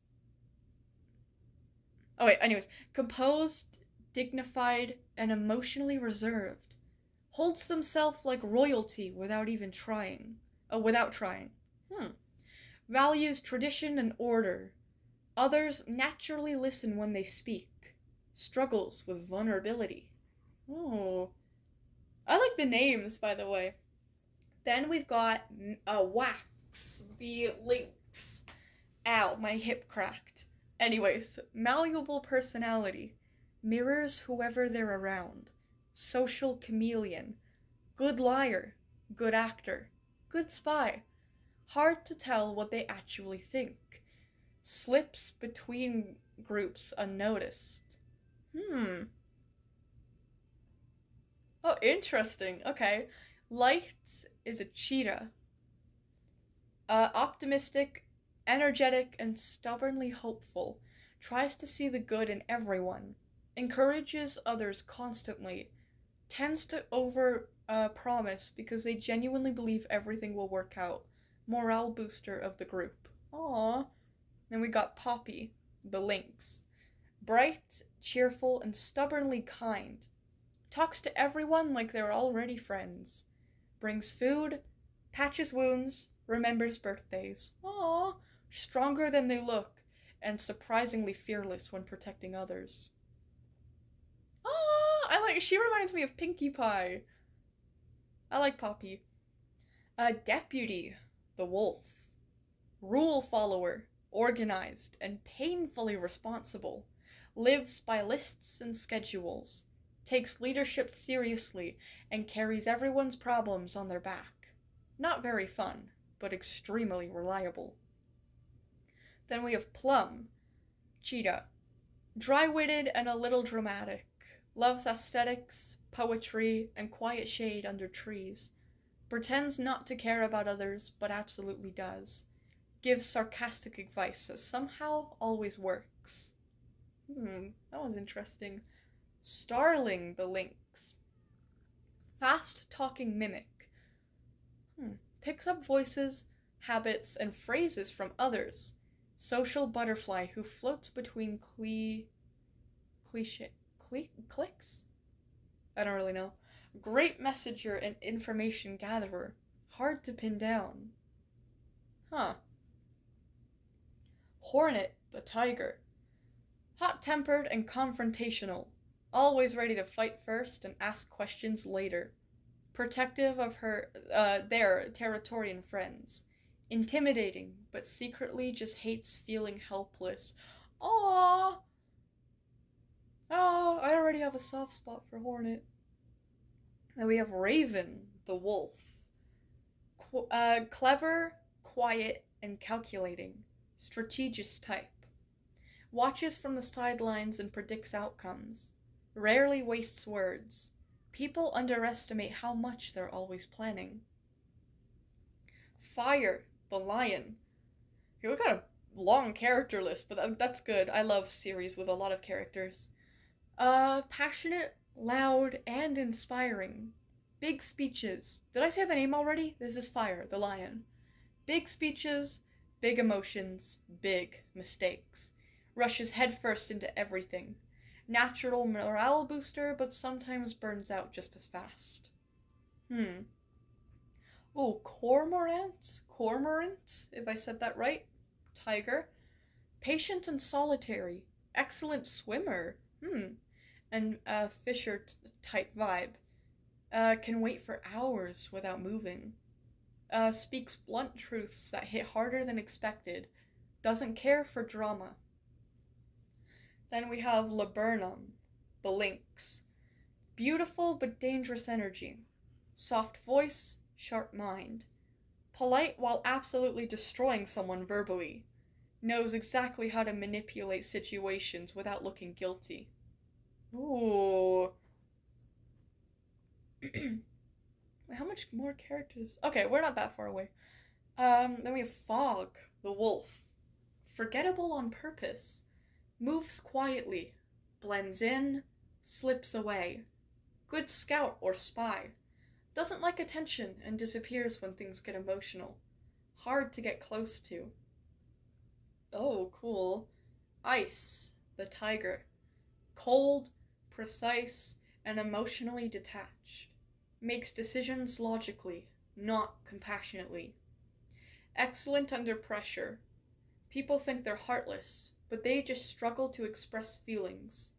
dignified, and emotionally reserved. Holds himself like royalty without trying. Values tradition and order. Others naturally listen when they speak. Struggles with vulnerability. Oh. I like the names, by the way. Then we've got Wax, the lynx. Ow, my hip cracked. Anyways, malleable personality. Mirrors whoever they're around. Social chameleon. Good liar. Good actor. Good spy. Hard to tell what they actually think. Slips between groups unnoticed. Oh, interesting. Okay. Light is a cheetah. Optimistic, energetic, and stubbornly hopeful. Tries to see the good in everyone. Encourages others constantly. Tends to promise because they genuinely believe everything will work out. Morale booster of the group. Aww. Then we got Poppy, the lynx. Bright, cheerful, and stubbornly kind. Talks to everyone like they're already friends. Brings food, patches wounds, remembers birthdays. Aww. Stronger than they look, and surprisingly fearless when protecting others. She reminds me of Pinkie Pie. I like Poppy. Deputy, the wolf. Rule follower, organized, and painfully responsible. Lives by lists and schedules. Takes leadership seriously, and carries everyone's problems on their back. Not very fun, but extremely reliable. Then we have Plum, cheetah. Dry-witted and a little dramatic. Loves aesthetics, poetry, and quiet shade under trees. Pretends not to care about others, but absolutely does. Gives sarcastic advice that somehow always works. That was interesting. Starling the lynx. Fast-talking mimic. Picks up voices, habits, and phrases from others. Social butterfly who floats between clicks? I don't really know. Great messenger and information gatherer. Hard to pin down. Hornet, the tiger. Hot-tempered and confrontational. Always ready to fight first and ask questions later. Protective of their Territorian friends. Intimidating, but secretly just hates feeling helpless. Aww! Oh, I already have a soft spot for Hornet. Then we have Raven, the wolf. Clever, quiet, and calculating. Strategist type. Watches from the sidelines and predicts outcomes. Rarely wastes words. People underestimate how much they're always planning. Fire, the lion. Here we got a long character list, but that's good. I love series with a lot of characters. Passionate, loud, and inspiring. Big speeches. Did I say the name already? This is Fire, the lion. Big speeches, big emotions, big mistakes. Rushes headfirst into everything. Natural morale booster, but sometimes burns out just as fast. Oh, cormorant, if I said that right. Tiger. Patient and solitary. Excellent swimmer. And Fisher type vibe. Can wait for hours without moving. Speaks blunt truths that hit harder than expected. Doesn't care for drama. Then we have Laburnum, the lynx. Beautiful but dangerous energy. Soft voice, sharp mind. Polite while absolutely destroying someone verbally. Knows exactly how to manipulate situations without looking guilty. Ooh. How much more characters? Okay, we're not that far away. Then we have Fog, the wolf. Forgettable on purpose. Moves quietly. Blends in. Slips away. Good scout or spy. Doesn't like attention and disappears when things get emotional. Hard to get close to. Oh, cool. Ice, the tiger. Cold, precise, and emotionally detached. Makes decisions logically, not compassionately. Excellent under pressure. People think they're heartless, but they just struggle to express feelings.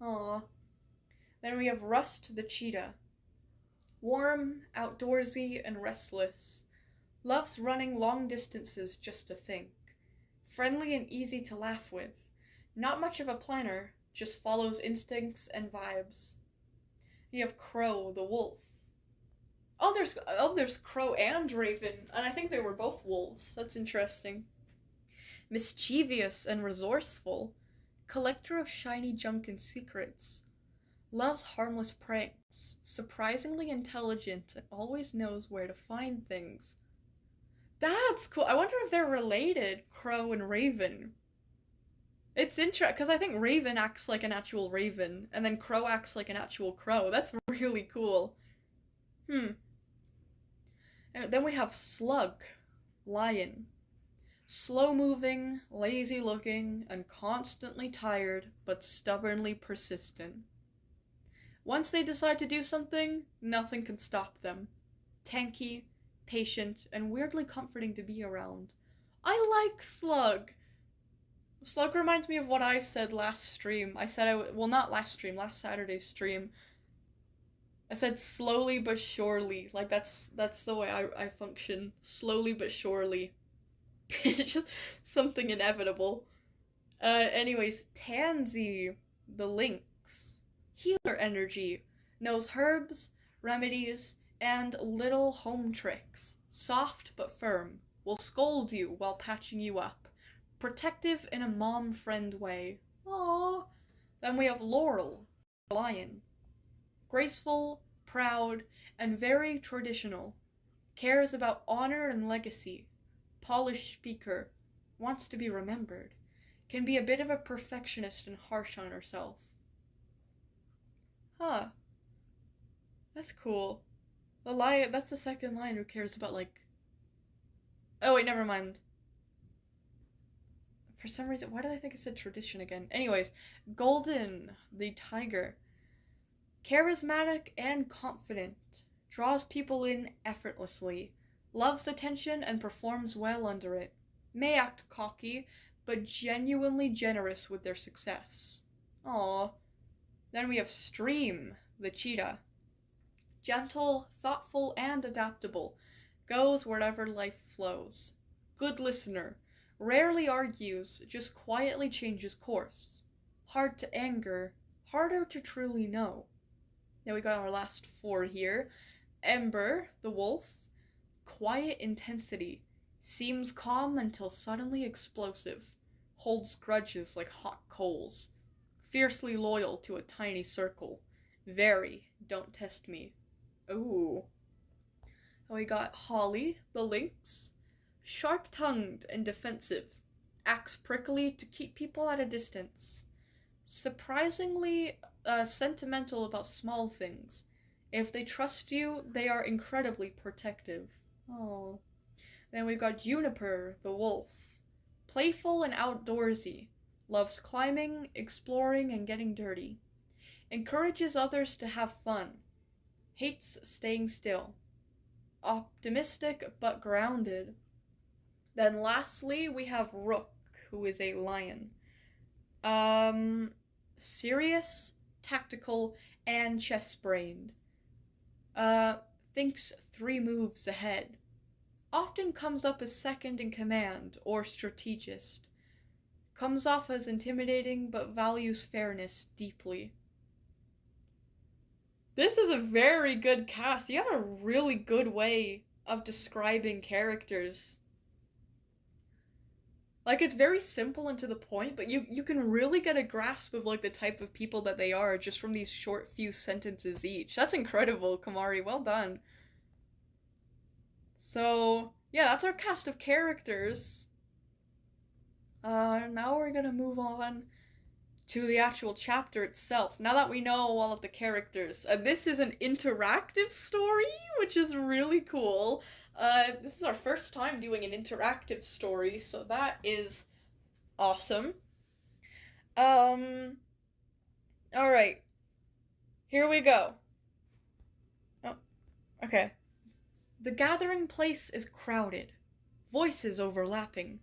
Aww. Then we have Rust the cheetah. Warm, outdoorsy, and restless. Loves running long distances just to think. friendly and easy to laugh with. Not much of a planner, just follows instincts and vibes. You have Crow, the wolf. Oh, there's Crow and Raven, and I think they were both wolves. That's interesting. Mischievous and resourceful, collector of shiny junk and secrets. Loves harmless pranks, surprisingly intelligent, and always knows where to find things. That's cool. I wonder if they're related, Crow and Raven. It's interesting, because I think Raven acts like an actual raven, and then Crow acts like an actual crow. That's really cool. And then we have Slug, lion. Slow-moving, lazy-looking, and constantly tired, but stubbornly persistent. Once they decide to do something, nothing can stop them. Tanky, patient, and weirdly comforting to be around. I like Slug! Slug reminds me of what I said last stream. I said well, not last stream, last Saturday's stream. I said slowly but surely. Like, that's the way I function. Slowly but surely. It's just something inevitable. Anyways, Tansy, the lynx. Healer energy. Knows herbs, remedies, and little home tricks. Soft but firm. Will scold you while patching you up. Protective in a mom-friend way. Aww. Then we have Laurel, the lion. Graceful, proud, and very traditional. Cares about honor and legacy. Polished speaker. Wants to be remembered. Can be a bit of a perfectionist and harsh on herself. Huh. That's cool. The lion, that's the second lion who cares about, like... Oh wait, never mind. For some reason, why did I think it said tradition again? Anyways, Golden, the tiger. Charismatic and confident. Draws people in effortlessly. Loves attention and performs well under it. May act cocky, but genuinely generous with their success. Aww. Then we have Stream, the cheetah. Gentle, thoughtful, and adaptable. Goes wherever life flows. Good listener. Rarely argues, just quietly changes course. Hard to anger, harder to truly know. Now we got our last four here. Ember, the wolf. Quiet intensity. Seems calm until suddenly explosive. Holds grudges like hot coals. Fiercely loyal to a tiny circle. Very, don't test me. Ooh. And we got Holly, the lynx. Sharp-tongued and defensive. Acts prickly to keep people at a distance. Surprisingly sentimental about small things. If they trust you, they are incredibly protective. Oh. Then we've got Juniper, the wolf. Playful and outdoorsy. Loves climbing, exploring, and getting dirty. Encourages others to have fun. Hates staying still. Optimistic but grounded. Then lastly, we have Rook, who is a lion. Serious, tactical, and chess-brained. Thinks 3 moves ahead. Often comes up as second in command, or strategist. Comes off as intimidating, but values fairness deeply. This is a very good cast. You have a really good way of describing characters. Like, it's very simple and to the point, but you can really get a grasp of, like, the type of people that they are just from these short few sentences each. That's incredible, Kamari. Well done. So, yeah, that's our cast of characters. Now we're gonna move on to the actual chapter itself. Now that we know all of the characters. This is an interactive story, which is really cool. This is our first time doing an interactive story, so that is awesome. Alright. Here we go. Oh, okay. The gathering place is crowded. Voices overlapping.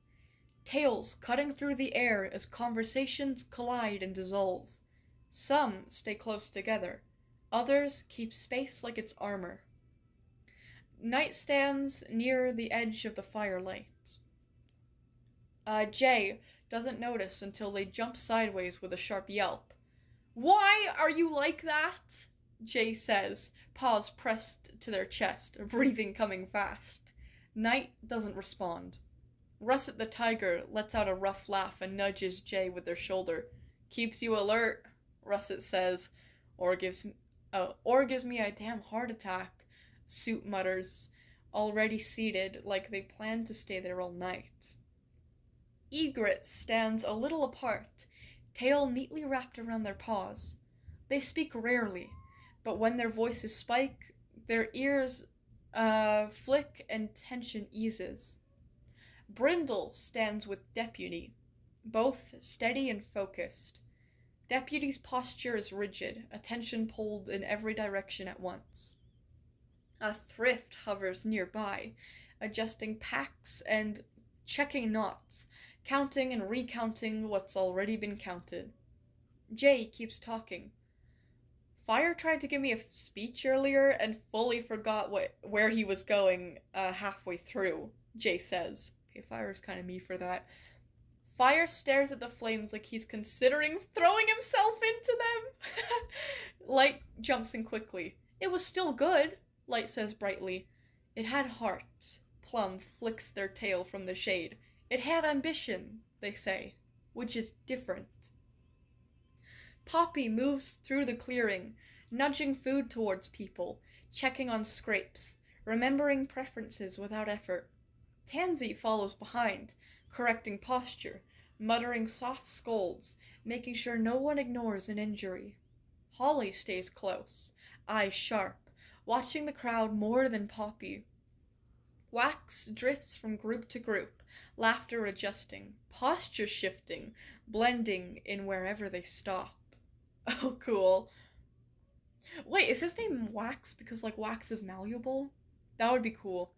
Tales cutting through the air as conversations collide and dissolve. Some stay close together. Others keep space like it's armor. Night stands near the edge of the firelight. Jay doesn't notice until they jump sideways with a sharp yelp. "Why are you like that?" Jay says, paws pressed to their chest, breathing coming fast. Knight doesn't respond. Russet the tiger lets out a rough laugh and nudges Jay with their shoulder. "Keeps you alert," Russet says, or gives me a damn heart attack, Suit mutters, already seated like they plan to stay there all night. Egret stands a little apart, tail neatly wrapped around their paws. They speak rarely, but when their voices spike, their ears flick and tension eases. Brindle stands with Deputy, both steady and focused. Deputy's posture is rigid, attention pulled in every direction at once. A Thrift hovers nearby, adjusting packs and checking knots, counting and recounting what's already been counted. Jay keeps talking. "Fire tried to give me a speech earlier and fully forgot where he was going halfway through," Jay says. Okay, Fire's kind of me for that. Fire stares at the flames like he's considering throwing himself into them. Light jumps in quickly. "It was still good," Light says brightly. "It had heart." Plum flicks their tail from the shade. "It had ambition," they say, which is different. Poppy moves through the clearing, nudging food towards people, checking on scrapes, remembering preferences without effort. Tansy follows behind, correcting posture, muttering soft scolds, making sure no one ignores an injury. Holly stays close, eyes sharp, watching the crowd more than Poppy. Wax drifts from group to group, laughter adjusting, posture shifting, blending in wherever they stop. Oh, cool. Wait, is his name Wax because, like, wax is malleable? That would be cool.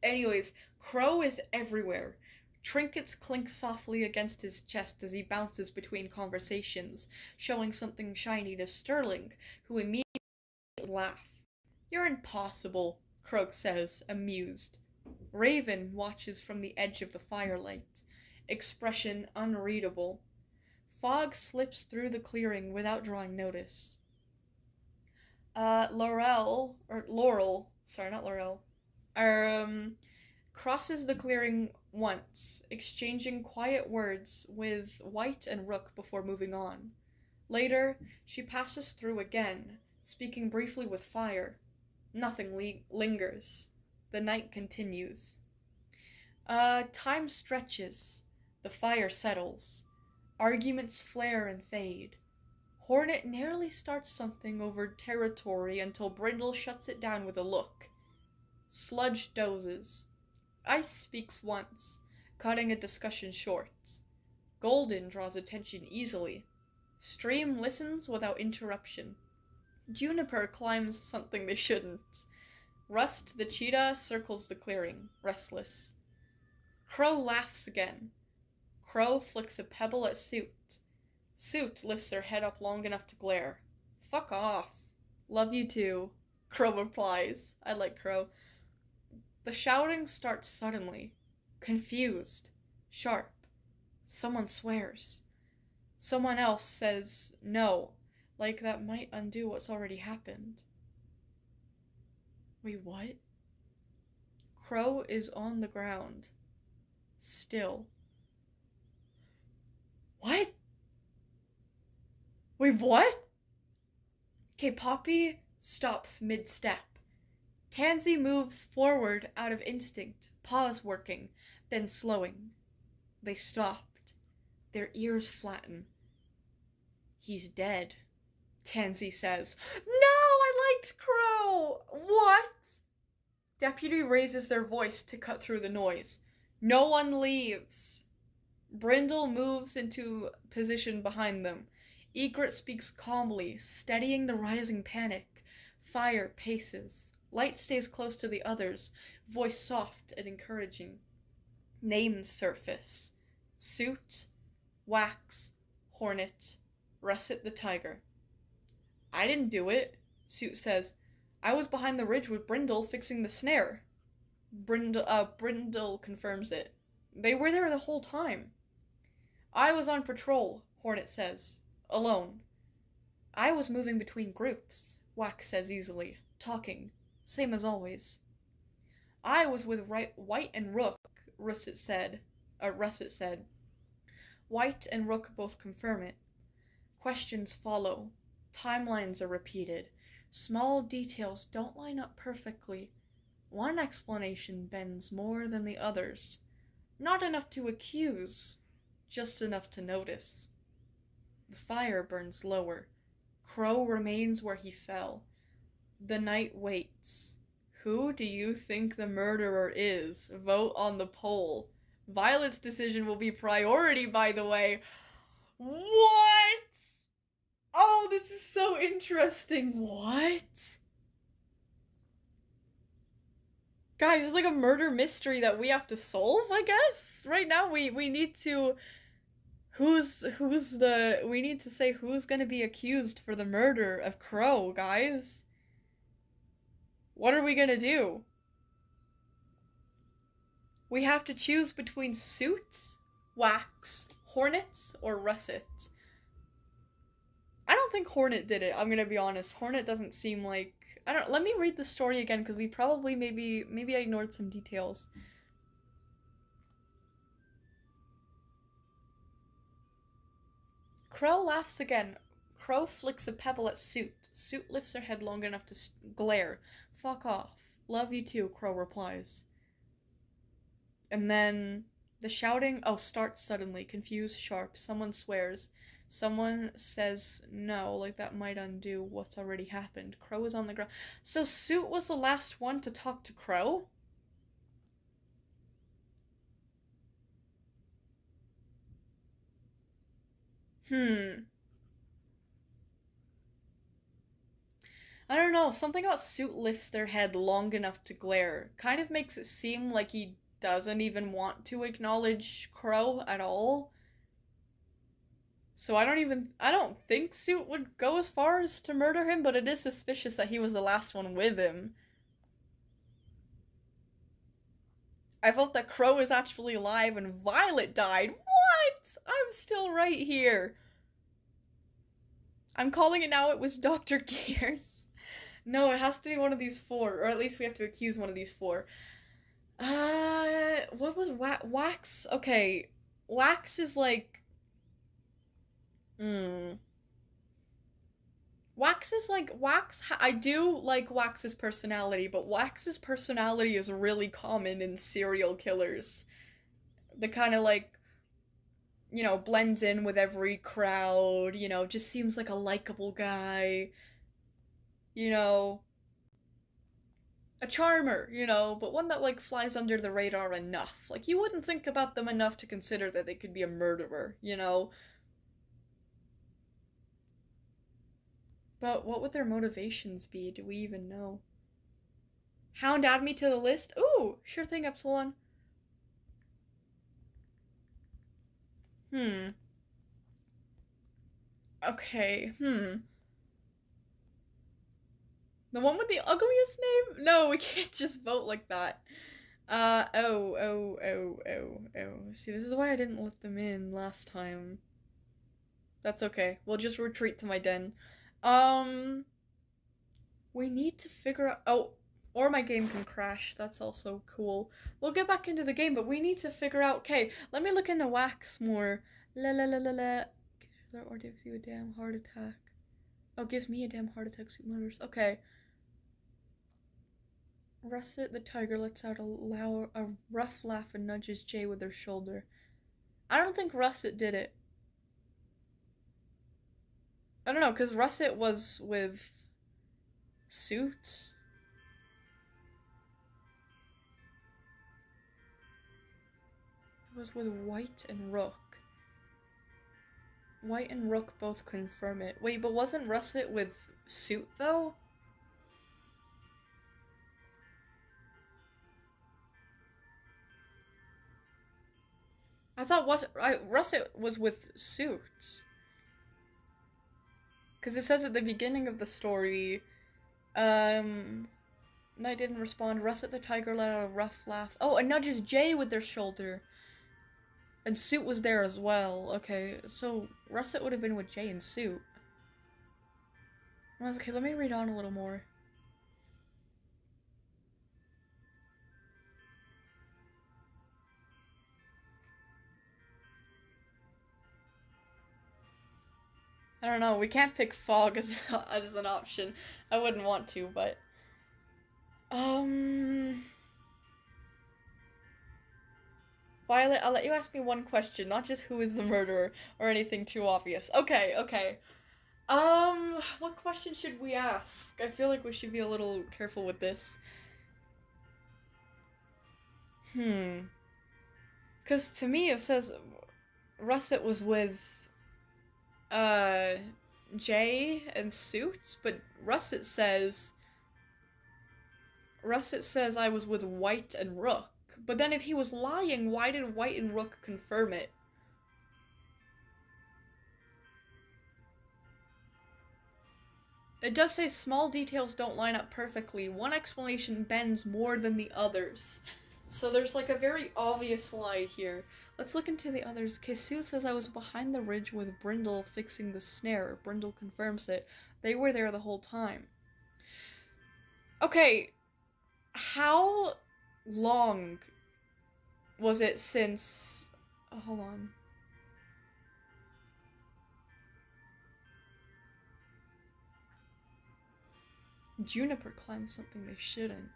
Anyways, Crow is everywhere. Trinkets clink softly against his chest as he bounces between conversations, showing something shiny to Sterling, who immediately laughs. "You're impossible," Croak says, amused. Raven watches from the edge of the firelight, expression unreadable. Fog slips through the clearing without drawing notice. Laurel, crosses the clearing once, exchanging quiet words with White and Rook before moving on. Later, she passes through again, speaking briefly with Fire. Nothing lingers. The night continues. Time stretches. The fire settles. Arguments flare and fade. Hornet nearly starts something over territory until Brindle shuts it down with a look. Sludge dozes. Ice speaks once, cutting a discussion short. Golden draws attention easily. Stream listens without interruption. Juniper climbs something they shouldn't. Rust the cheetah circles the clearing, restless. Crow laughs again. Crow flicks a pebble at Suit. Suit lifts her head up long enough to glare. "Fuck off." "Love you too," Crow replies. I like Crow. The shouting starts suddenly. Confused. Sharp. Someone swears. Someone else says no, like that might undo what's already happened. Wait, what? Crow is on the ground. Still. What? Wait, what? Okay, Poppy stops mid-step. Tansy moves forward out of instinct, paws working, then slowing. They stopped. Their ears flatten. "He's dead," Tansy says. "No, I liked Crow!" "What?" Deputy raises their voice to cut through the noise. "No one leaves." Brindle moves into position behind them. Egret speaks calmly, steadying the rising panic. Fire paces. Light stays close to the others, voice soft and encouraging. Names surface. Suit, Wax, Hornet, Russet the tiger. "I didn't do it," Suit says. "I was behind the ridge with Brindle fixing the snare." Brindle confirms it. They were there the whole time. I was on patrol, Hornet says. Alone. I was moving between groups, Wax says easily. Talking. Same as always. I was with White and Rook, Russet said. White and Rook both confirm it. Questions follow. Timelines are repeated. Small details don't line up perfectly. One explanation bends more than the others. Not enough to accuse, just enough to notice. The fire burns lower. Crow remains where he fell. The night waits. Who do you think the murderer is? Vote on the poll. Violet's decision will be priority, by the way. What? Oh, this is so interesting. What? Guys, it's like a murder mystery that we have to solve, I guess? Right now, we need to... We need to say who's gonna be accused for the murder of Crow, guys. What are we gonna do? We have to choose between Suit, Wax, Hornet, or Russet. I don't think Hornet did it, I'm gonna be honest. Hornet doesn't seem like... let me read the story again, because we probably maybe I ignored some details. Crow laughs again. Crow flicks a pebble at Suit. Suit lifts her head long enough to glare. Fuck off. Love you too, Crow replies. And then the shouting, starts suddenly. Confused, sharp. Someone swears. Someone says no, like that might undo what's already happened. Crow is on the ground. So Suit was the last one to talk to Crow? I don't know, something about Suit lifts their head long enough to glare. Kind of makes it seem like he doesn't even want to acknowledge Crow at all. So I don't think Suit would go as far as to murder him, but it is suspicious that he was the last one with him. I felt that Crow is actually alive and Violet died. What? I'm still right here. I'm calling it now, it was Dr. Gears. No, it has to be one of these four, or at least we have to accuse one of these four. What was Wax? Okay, Wax is like... Wax is like... I do like Wax's personality, but Wax's personality is really common in serial killers. The kind of like... blends in with every crowd, just seems like a likable guy, a charmer, but one that, like, flies under the radar enough. Like, you wouldn't think about them enough to consider that they could be a murderer, But what would their motivations be? Do we even know? Hound add me to the list? Ooh, sure thing, Epsilon. Okay, The one with the ugliest name? No, we can't just vote like that. See, this is why I didn't let them in last time. That's okay. We'll just retreat to my den. We need to figure out... Oh, or my game can crash. That's also cool. We'll get back into the game, but we need to figure out... Okay, let me look into Wax more. Or gives you a damn heart attack. Oh, gives me a damn heart attack. Suit murders. Okay. Russet the tiger lets out a rough laugh and nudges Jay with her shoulder. I don't think Russet did it. I don't know, because Russet was with Suit. It was with White and Rook. White and Rook both confirm it. Wait, but wasn't Russet with Suit, though? I thought Russet was with Suits. Because it says at the beginning of the story, Knight didn't respond. Russet the tiger let out a rough laugh. Oh, and nudges Jay with their shoulder. And Suit was there as well. Okay, so Russet would have been with Jay and Suit. Okay, let me read on a little more. I don't know, we can't pick Fog as an option. I wouldn't want to, but... Violet, I'll let you ask me one question, not just who is the murderer, or anything too obvious. Okay, okay. What question should we ask? I feel like we should be a little careful with this. Because to me it says Russet was with, Jay and Suits, but Russet says I was with White and Rook. But then if he was lying, why did White and Rook confirm it? It does say small details don't line up perfectly. One explanation bends more than the others. So there's like a very obvious lie here. Let's look into the others. Kisu says I was behind the ridge with Brindle fixing the snare. Brindle confirms it. They were there the whole time. Okay, how long was it since... Oh, hold on. Juniper climbed something they shouldn't.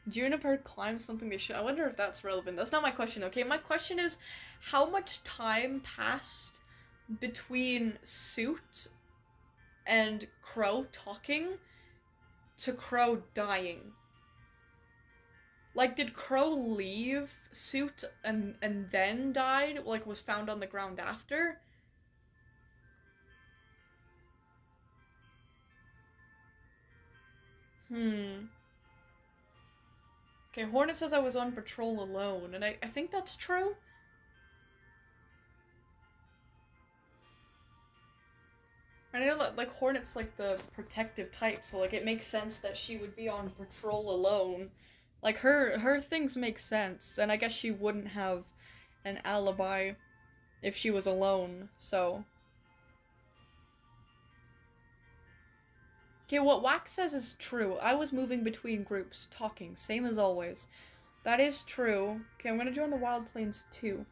Juniper climbed something they should. I wonder if that's relevant. That's not my question, okay? My question is, how much time passed between Suit and Crow talking to Crow dying? Like, did Crow leave Suit and then died? Like, was found on the ground after? Okay, Hornet says I was on patrol alone, and I think that's true. I know that, like, Hornet's, like, the protective type, so, like, it makes sense that she would be on patrol alone. Like, her things make sense, and I guess she wouldn't have an alibi if she was alone, so... Okay, what Wax says is true. I was moving between groups, talking, same as always. That is true. Okay, I'm gonna join the Wild Plains too.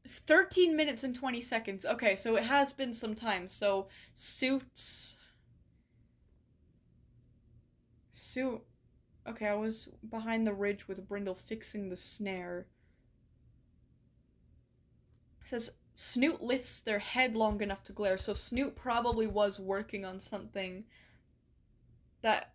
13 minutes and 20 seconds. Okay, so it has been some time. So, Suit. Okay, I was behind the ridge with Brindle fixing the snare. It says, Snoot lifts their head long enough to glare. So Snoot probably was working on something that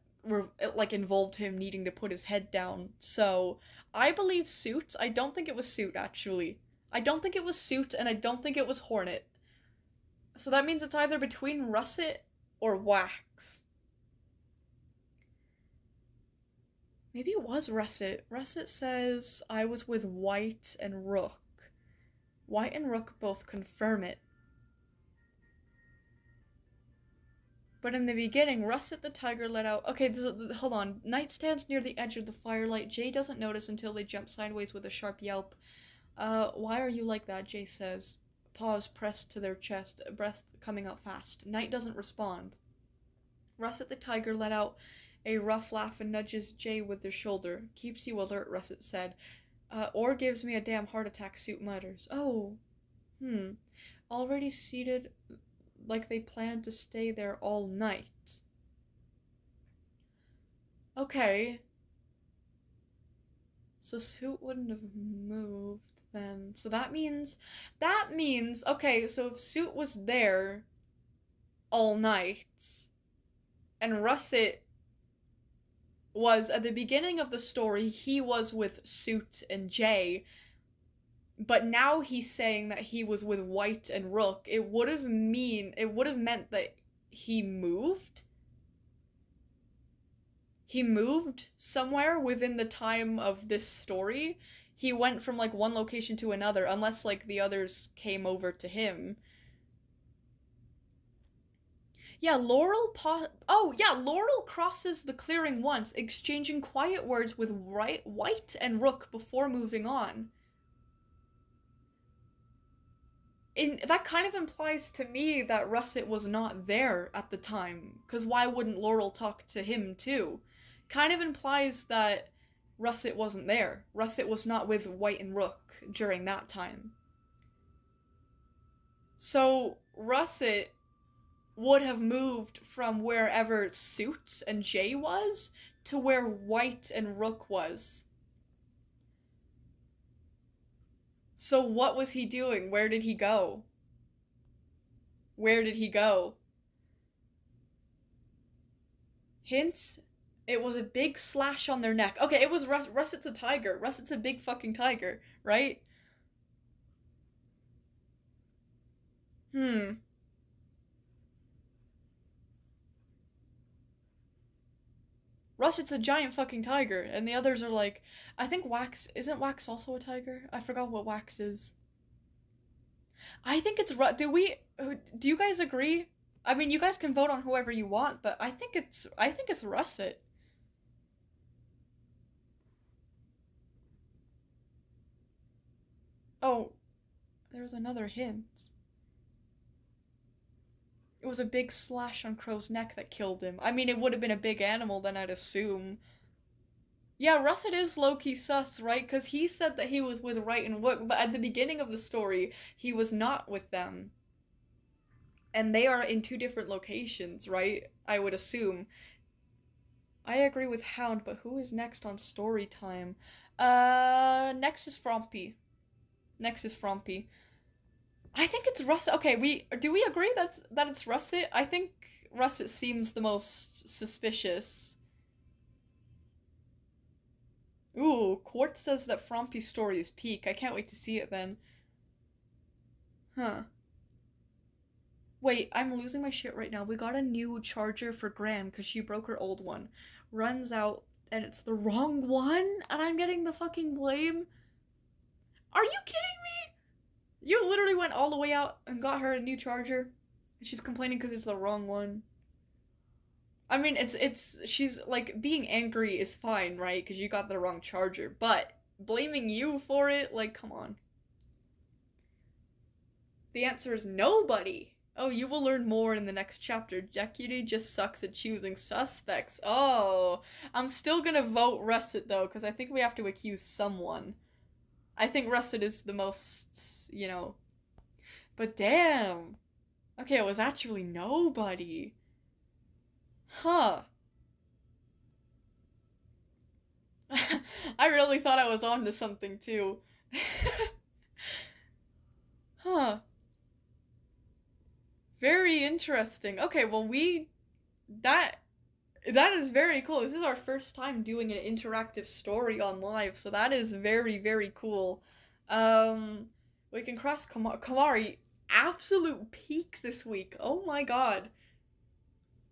like involved him needing to put his head down. So, I believe Suit. I don't think it was Suit, actually. I don't think it was Suit, and I don't think it was Hornet. So that means it's either between Russet or Wax. Maybe it was Russet. Russet says I was with White and Rook. White and Rook both confirm it. But in the beginning, Russet the tiger let out... Okay, hold on. Night stands near the edge of the firelight. Jay doesn't notice until they jump sideways with a sharp yelp. Why are you like that? Jay says. Paws pressed to their chest, breath coming out fast. Night doesn't respond. Russet the tiger let out a rough laugh and nudges Jay with their shoulder. Keeps you alert, Russet said. Or gives me a damn heart attack, Suit mutters. Oh. Already seated like they planned to stay there all night. Okay. So Suit wouldn't have moved then. So that means, okay, so if Suit was there all night, and Russet was, at the beginning of the story, he was with Suit and Jay, but now he's saying that he was with White and Rook, it would have meant that he moved? He moved somewhere within the time of this story. he went from, like, one location to another, unless, like, the others came over to him. Yeah, Laurel crosses the clearing once, exchanging quiet words with White and Rook before moving on. That kind of implies to me that Russet was not there at the time, because why wouldn't Laurel talk to him too? Kind of implies that Russet wasn't there. Russet was not with White and Rook during that time. So, Russet would have moved from wherever Suit and Jay was to where White and Rook was. So what was he doing? Where did he go? Where did he go? Hint? It was a big slash on their neck. Okay, it was Russet's a tiger. Russet's a big fucking tiger, right? Russet's a giant fucking tiger, and the others are like, I think Wax, isn't Wax also a tiger? I forgot what Wax is. I think it's do you guys agree? I mean, you guys can vote on whoever you want, but I think it's Russet. Oh, there was another hint. It was a big slash on Crow's neck that killed him. I mean, it would have been a big animal then, I'd assume. Yeah, Russet is low-key sus, right? Because he said that he was with Wright and Wook, but at the beginning of the story, he was not with them. And they are in two different locations, right? I would assume. I agree with Hound, but who is next on story time? Next is Frompy. I think it's Russet. Okay, do we agree that it's Russet? I think Russet seems the most suspicious. Ooh, Quartz says that Frompy's story is peak. I can't wait to see it then. Huh. Wait, I'm losing my shit right now. We got a new charger for Gran because she broke her old one. Runs out and it's the wrong one and I'm getting the fucking blame. Are you kidding me? You literally went all the way out and got her a new charger. And she's complaining because it's the wrong one. I mean, she's, like, being angry is fine, right? Because you got the wrong charger. But blaming you for it, like, come on. The answer is nobody. Oh, you will learn more in the next chapter. Deputy just sucks at choosing suspects. Oh, I'm still gonna vote Russet, though, because I think we have to accuse someone. I think Russet is the most, you know. But damn. Okay, it was actually nobody. Huh. I really thought I was on to something, too. Huh. Very interesting. Okay, well that is very cool. This is our first time doing an interactive story on live, so that is very, very cool. We can cross Kamari, absolute peak this week. Oh my god.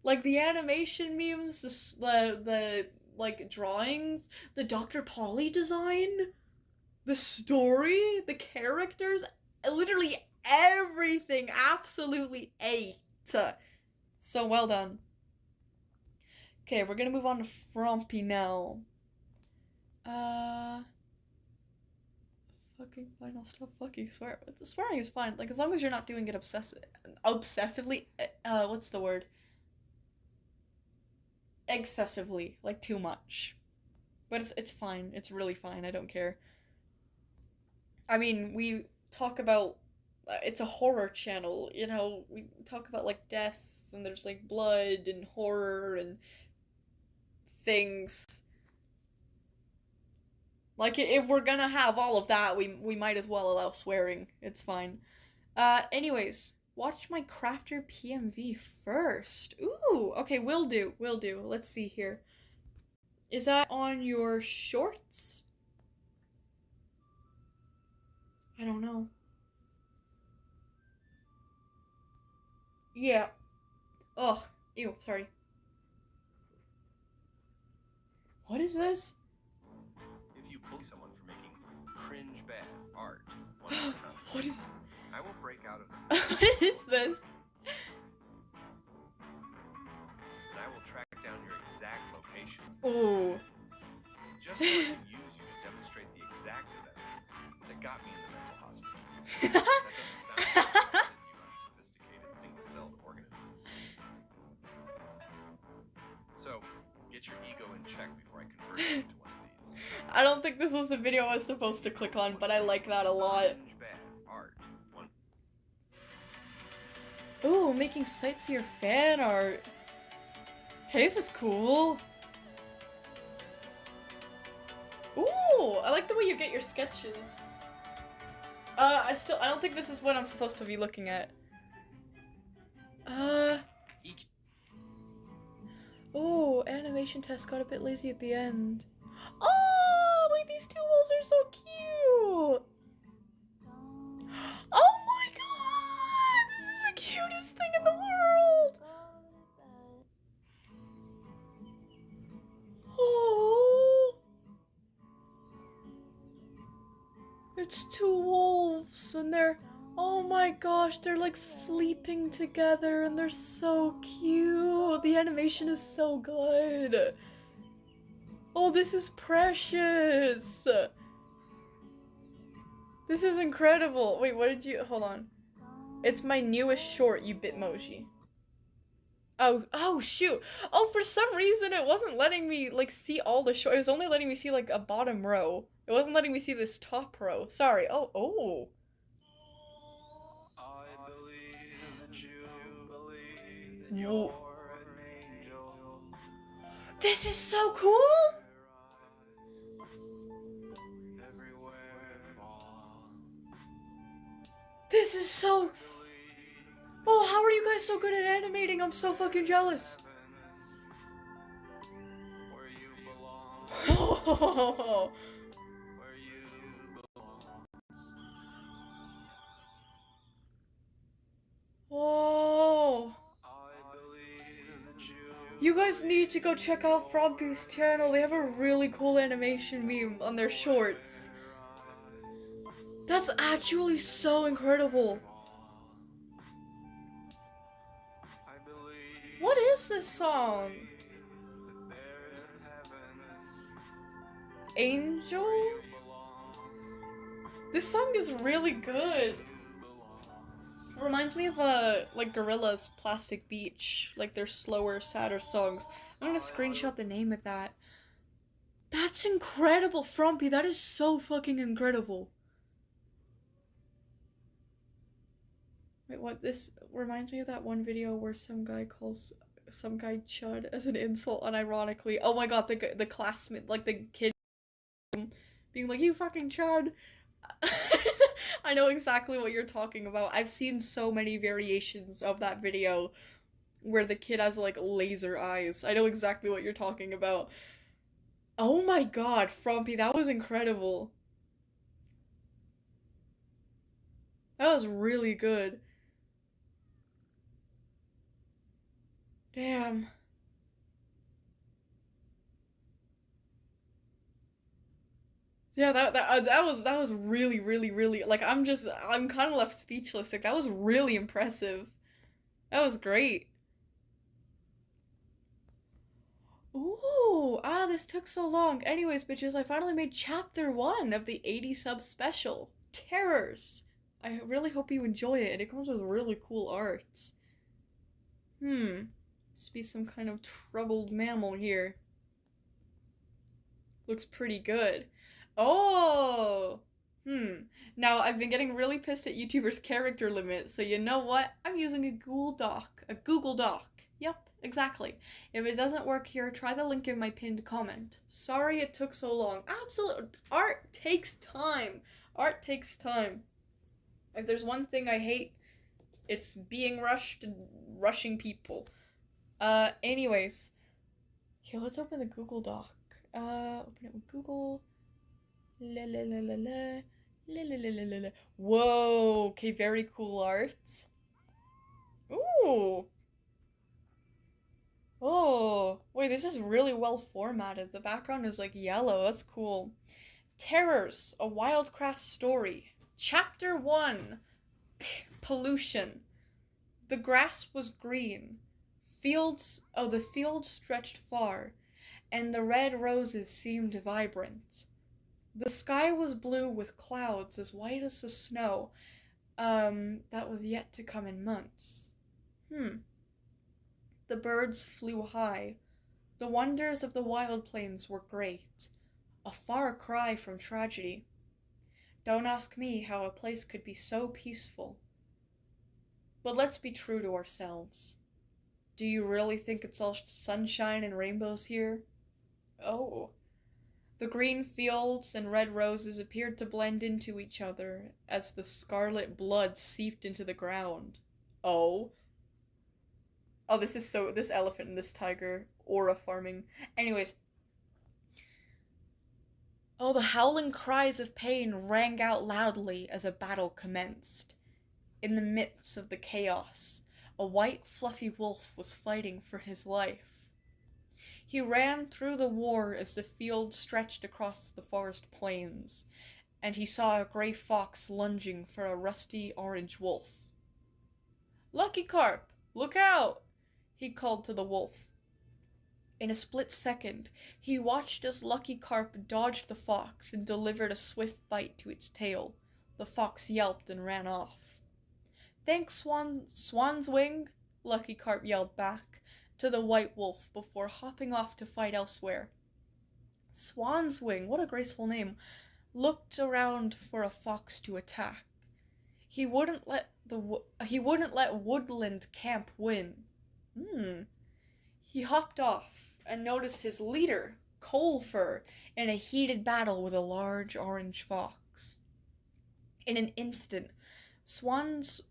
Like, the animation memes, the like, drawings, the Dr. Polly design, the story, the characters, literally everything absolutely ate. So well done. Okay, we're gonna move on to Frompy now. Fucking fine, I'll stop fucking swearing. Swearing is fine, like, as long as you're not doing it obsessively, what's the word? Excessively, like, too much. But it's fine, it's really fine, I don't care. I mean, we talk about, it's a horror channel, you know, we talk about, like, death, and there's, like, blood, and horror, and things. Like, if we're gonna have all of that, we might as well allow swearing. It's fine. Anyways, watch my crafter PMV first. Ooh, okay, will do. Let's see here. Is that on your shorts? I don't know. Yeah. Ugh. Ew, sorry. What is this? If you bully someone for making bad art one more time. What is... I will break out of the What is this? and I will track down your exact location. Ooh. Just so I can use you to demonstrate the exact events that got me in the mental hospital. That doesn't sound like you unsophisticated single-celled organism. So, get your ego in check before I convert you into one of these. I don't think this was the video I was supposed to click on, but I like that a lot. Bad art. One. Ooh, making sightseer fan art. Hey, this is cool. Ooh, I like the way you get your sketches. I don't think this is what I'm supposed to be looking at. Oh, animation test got a bit lazy at the end. Oh, wait, these two walls are so cute. Oh my god, this is the cutest thing in the world. Oh. It's two wolves and they're, oh my gosh, they're like sleeping together and they're so cute. The animation is so good. Oh, this is precious. This is incredible. Wait, what did you, hold on. It's my newest short, you Bitmoji. Oh shoot. Oh, for some reason it wasn't letting me like see all the short. It was only letting me see like a bottom row. It wasn't letting me see this top row. Sorry. Oh. I believe that you believe that Whoa. you're an angel. This is so cool. Everywhere fall. This is so... Oh, how are you guys so good at animating? I'm so fucking jealous. Where you belong. Oh. Where you belong. Whoa. I believe that You guys need to go check out Frompy's channel. They have a really cool animation meme on their shorts. That's actually so incredible. What is this song? Angel? This song is really good. Reminds me of like Gorillaz' Plastic Beach, like their slower, sadder songs. I'm gonna screenshot the name of that. That's incredible, Frumpy. That is so fucking incredible. Wait, what? This reminds me of that one video where some guy calls some guy Chud as an insult unironically. Oh my god, the classmate, like the kid being like, you fucking Chud. I know exactly what you're talking about. I've seen so many variations of that video where the kid has like laser eyes. I know exactly what you're talking about. Oh my god, Frumpy, that was incredible. That was really good. Damn. Yeah, that was really like I'm kind of left speechless. Like that was really impressive. That was great. Ooh, this took so long. Anyways, bitches, I finally made chapter 1 of the 80 sub special, Terrors. I really hope you enjoy it, and it comes with really cool art. This be some kind of troubled mammal here. Looks pretty good. Oh! Now, I've been getting really pissed at YouTubers' character limit, so you know what? I'm using a Google Doc. A Google Doc. Yep, exactly. If it doesn't work here, try the link in my pinned comment. Sorry it took so long. Absolutely. Art takes time. Art takes time. If there's one thing I hate, it's being rushed and rushing people. Anyways. Okay, let's open the Google Doc. Open it with Google. La la la la la. La la la la la la. Whoa, okay, very cool art. Ooh. Oh, wait, this is really well formatted. The background is like yellow. That's cool. Terrors, a Wildcraft story. Chapter 1. Pollution. The grass was green. The fields stretched far, and the red roses seemed vibrant. The sky was blue with clouds as white as the snow, that was yet to come in months. The birds flew high. The wonders of the wild plains were great. A far cry from tragedy. Don't ask me how a place could be so peaceful. But let's be true to ourselves. Do you really think it's all sunshine and rainbows here? Oh. The green fields and red roses appeared to blend into each other as the scarlet blood seeped into the ground. Oh. Oh, this elephant and this tiger, aura farming. Anyways. Oh, the howling cries of pain rang out loudly as a battle commenced. In the midst of the chaos, a white fluffy wolf was fighting for his life. He ran through the war as the field stretched across the forest plains, and he saw a gray fox lunging for a rusty orange wolf. "Lucky Carp, look out!" he called to the wolf. In a split second, he watched as Lucky Carp dodged the fox and delivered a swift bite to its tail. The fox yelped and ran off. "Thanks, Swan's Wing," Lucky Carp yelled back to the white wolf before hopping off to fight elsewhere. Swan's Wing, what a graceful name, looked around for a fox to attack. He wouldn't let Woodland Camp win. He hopped off and noticed his leader, Coalfur, in a heated battle with a large orange fox. In an instant, Swan's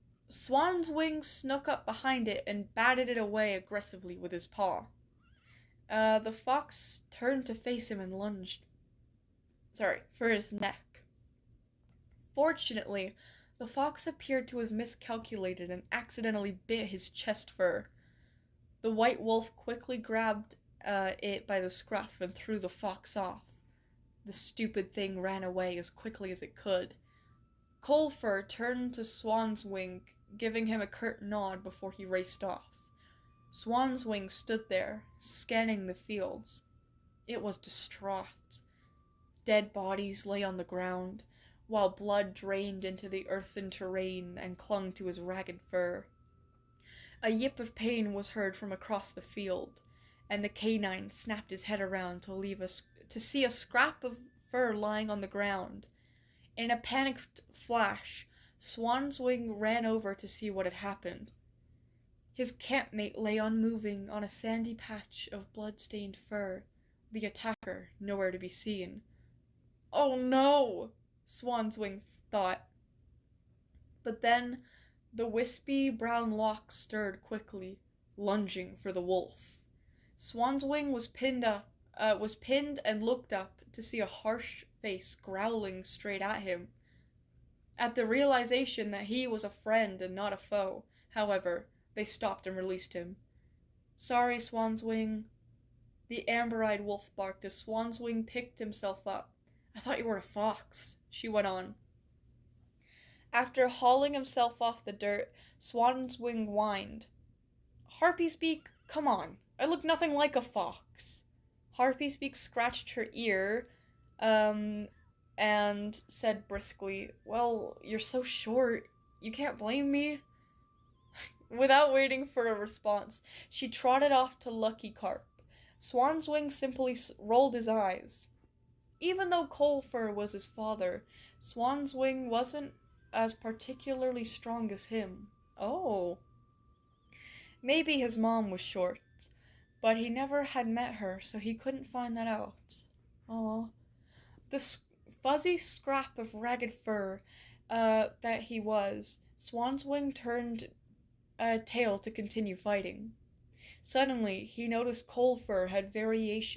Wing snuck up behind it and batted it away aggressively with his paw. The fox turned to face him and lunged for his neck. Fortunately, the fox appeared to have miscalculated and accidentally bit his chest fur. The white wolf quickly grabbed it by the scruff and threw the fox off. The stupid thing ran away as quickly as it could. Coalfur turned to Swan's Wing, giving him a curt nod before he raced off. Swan's Wing stood there, scanning the fields. It was distraught. Dead bodies lay on the ground, while blood drained into the earthen terrain and clung to his ragged fur. A yip of pain was heard from across the field, and the canine snapped his head around to see a scrap of fur lying on the ground. In a panicked flash, Swan's Wing ran over to see what had happened. His campmate lay unmoving on a sandy patch of blood-stained fur, the attacker nowhere to be seen. "Oh no!" Swan's Wing thought. But then the wispy brown locks stirred quickly, lunging for the wolf. Swan's Wing was pinned and looked up to see a harsh face growling straight at him. At the realization that he was a friend and not a foe, however, they stopped and released him. "Sorry, Swan's Wing." The amber-eyed wolf barked as Swan's Wing picked himself up. "I thought you were a fox," she went on. After hauling himself off the dirt, Swan's Wing whined. "Harpy's-beak, come on. I look nothing like a fox." Harpy's-beak scratched her ear, and said briskly, "Well, you're so short. You can't blame me." Without waiting for a response, she trotted off to Lucky Carp. Swan's Wing simply rolled his eyes. Even though Coalfur was his father, Swan's Wing wasn't as particularly strong as him. Oh. Maybe his mom was short, but he never had met her, so he couldn't find that out. Aw. The fuzzy scrap of ragged fur that he was, Swan's Wing turned a tail to continue fighting. Suddenly, he noticed Coalfur had various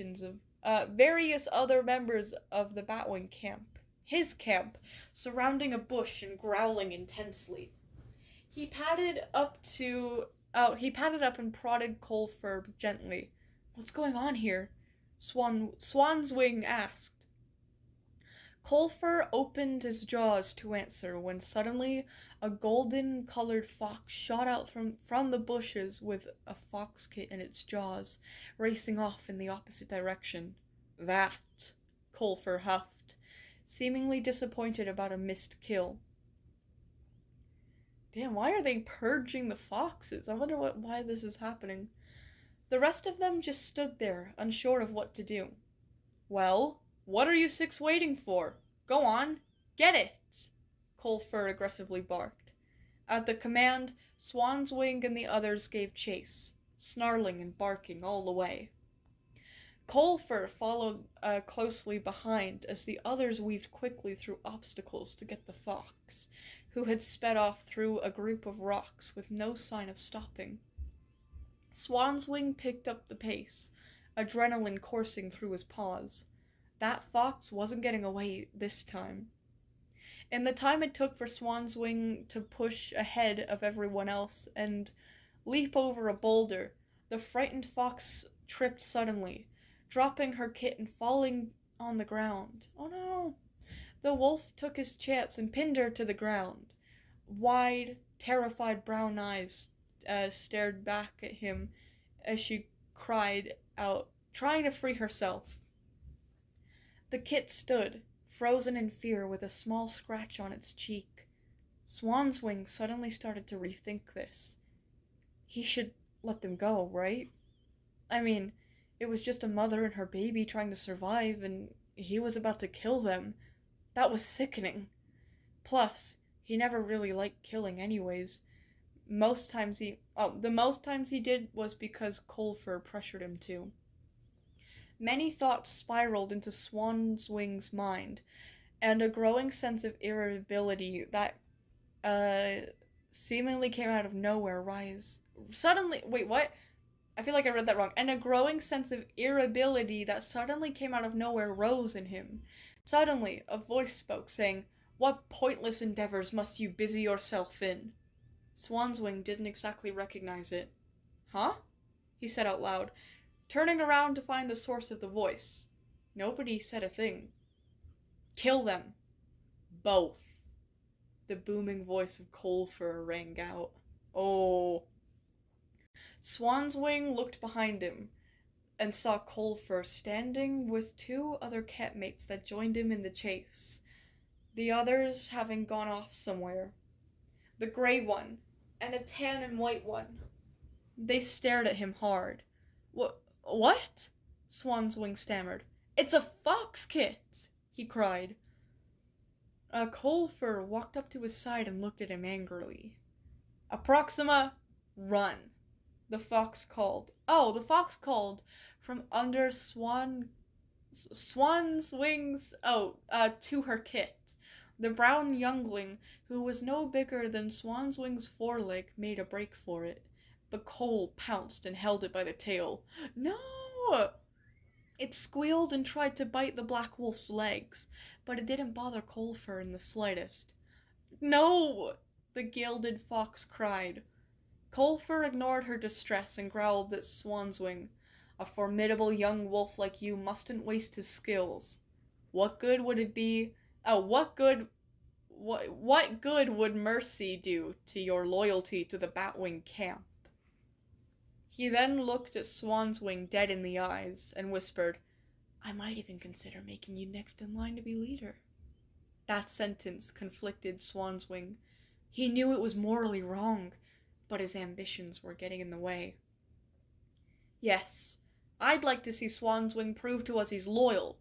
other members of the Batwing camp, his camp, surrounding a bush and growling intensely. He padded up and prodded Coalfur gently. "What's going on here?" Swan's Wing asked. Colfer opened his jaws to answer when suddenly a golden-colored fox shot out from the bushes with a fox kit in its jaws, racing off in the opposite direction. That, Colfer huffed, seemingly disappointed about a missed kill. Damn, why are they purging the foxes? I wonder why this is happening. The rest of them just stood there, unsure of what to do. Well, what are you six waiting for? Go on, get it! Colfer aggressively barked. At the command, Swanswing and the others gave chase, snarling and barking all the way. Colfer followed closely behind as the others weaved quickly through obstacles to get the fox, who had sped off through a group of rocks with no sign of stopping. Swanswing picked up the pace, adrenaline coursing through his paws. That fox wasn't getting away this time. In the time it took for Swanswing to push ahead of everyone else and leap over a boulder, the frightened fox tripped suddenly, dropping her kit and falling on the ground. Oh no! The wolf took his chance and pinned her to the ground. Wide, terrified brown eyes stared back at him as she cried out, trying to free herself. The kit stood, frozen in fear with a small scratch on its cheek. Swanswing suddenly started to rethink this. He should let them go, right? I mean, it was just a mother and her baby trying to survive, and he was about to kill them. That was sickening. Plus, he never really liked killing anyways. The most times he did was because Colfer pressured him to. Many thoughts spiraled into Swanswing's mind, and a growing sense of irritability that seemingly came out of nowhere wait, what? I feel like I read that wrong. And a growing sense of irritability that suddenly came out of nowhere rose in him. Suddenly, a voice spoke, saying, "What pointless endeavors must you busy yourself in?" Swanswing didn't exactly recognize it. "Huh?" he said out loud, turning around to find the source of the voice. Nobody said a thing. "Kill them. Both." The booming voice of Colfer rang out. Oh. Swanswing looked behind him and saw Colfer standing with two other catmates that joined him in the chase, the others having gone off somewhere. The gray one and a tan and white one. They stared at him hard. What? Swanswing stammered. "It's a fox kit!" he cried. Colfer walked up to his side and looked at him angrily. "Approxima, run," the fox called. Oh, the fox called from under Swanswing's, to her kit. The brown youngling, who was no bigger than Swanswing's foreleg, made a break for it, but Cole pounced and held it by the tail. No! It squealed and tried to bite the black wolf's legs, but it didn't bother Colfer in the slightest. "No!" the gilded fox cried. Colfer ignored her distress and growled at Swanswing. "A formidable young wolf like you mustn't waste his skills. What good would it be? What good would mercy do to your loyalty to the Batwing camp?" He then looked at Swanswing dead in the eyes and whispered, "I might even consider making you next in line to be leader." That sentence conflicted Swanswing. He knew it was morally wrong, but his ambitions were getting in the way. "Yes, I'd like to see Swanswing prove to us he's loyal.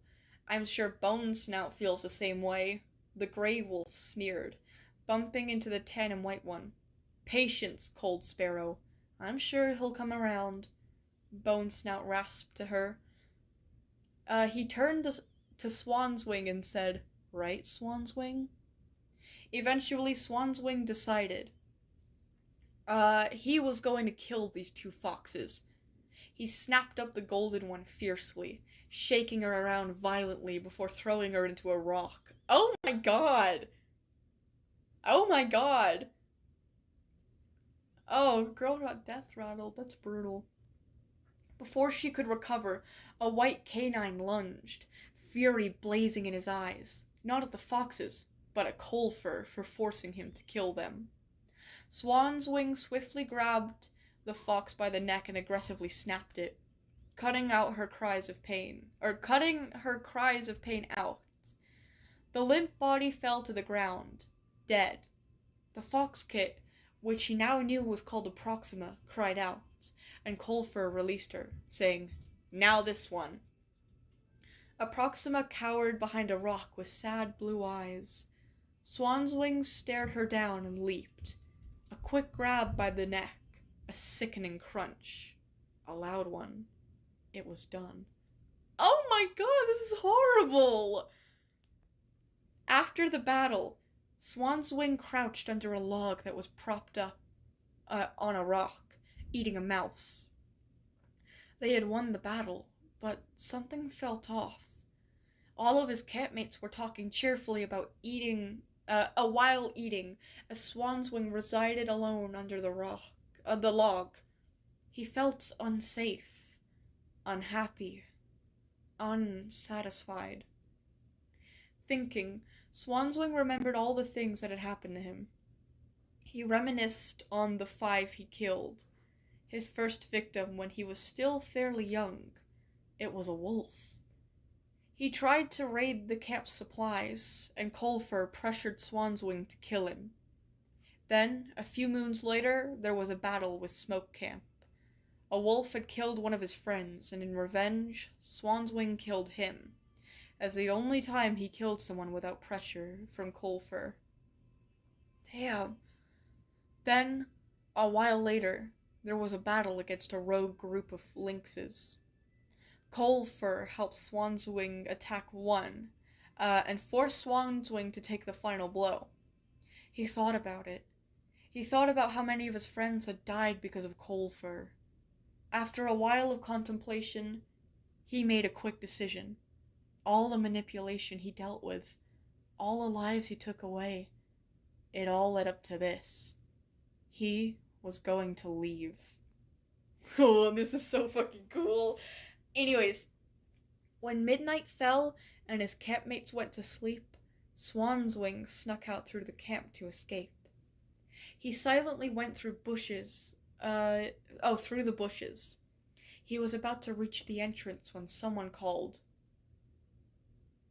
I'm sure Bone Snout feels the same way," the gray wolf sneered, bumping into the tan and white one. "Patience, Cold Sparrow. I'm sure he'll come around," Bone Snout rasped to her. He turned to Swanswing and said, "Right, Swanswing?" Eventually, Swanswing decided. He was going to kill these two foxes. He snapped up the golden one fiercely, shaking her around violently before throwing her into a rock. Oh my god! Oh my god! Oh, girl got death rattled. That's brutal. Before she could recover, a white canine lunged, fury blazing in his eyes. not at the foxes, but at Colfer for forcing him to kill them. Swan's Wing swiftly grabbed the fox by the neck and aggressively snapped it, cutting her cries of pain out. The limp body fell to the ground, dead. The fox kit, which he now knew was called the Proxima, cried out, and Colfer released her, saying, "Now this one." A Proxima cowered behind a rock with sad blue eyes. Swan's Wing stared her down and leaped. A quick grab by the neck, a sickening crunch, a loud one. It was done. Oh my god, this is horrible! After the battle, Swan's Wing crouched under a log that was propped up on a rock, eating a mouse. They had won the battle, but something felt off. All of his campmates were talking cheerfully about while eating, as Swan's Wing resided alone under the log. He felt unsafe, unhappy, unsatisfied. Thinking, Swan's Wing remembered all the things that had happened to him. He reminisced on the 5 he killed. His first victim when he was still fairly young. It was a wolf. He tried to raid the camp's supplies, and Colfer pressured Swan's Wing to kill him. Then, a few moons later, there was a battle with Smoke Camp. A wolf had killed one of his friends, and in revenge, Swan's Wing killed him, as the only time he killed someone without pressure from Colfer. Damn. Then, a while later, there was a battle against a rogue group of lynxes. Colfer helped Swan's Wing attack one, and forced Swan's Wing to take the final blow. He thought about it. He thought about how many of his friends had died because of Colfer. After a while of contemplation, he made a quick decision. All the manipulation he dealt with, all the lives he took away, it all led up to this. He was going to leave. Oh, this is so fucking cool. Anyways, when midnight fell and his campmates went to sleep, Swan's Wing snuck out through the camp to escape. He silently went through the bushes. He was about to reach the entrance when someone called.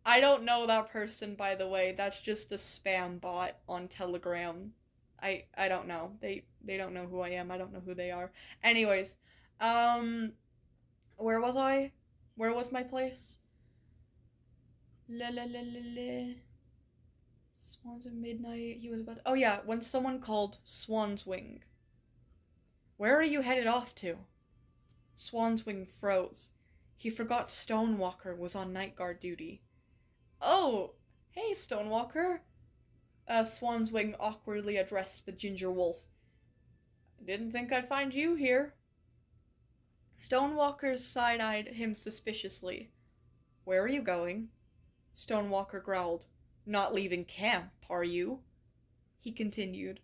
I don't know that person, by the way. That's just a spam bot on Telegram. I don't know. They don't know who I am. I don't know who they are. Anyways, where was I? Where was my place? Swans of Midnight. He was about to... Oh yeah, when someone called Swan's Wing. Where are you headed off to? Swan's Wing froze. He forgot Stonewalker was on night guard duty. Oh, hey Stonewalker. Swan's Wing awkwardly addressed the ginger wolf. Didn't think I'd find you here. Stonewalker side-eyed him suspiciously. Where are you going? Stonewalker growled. Not leaving camp, are you? He continued.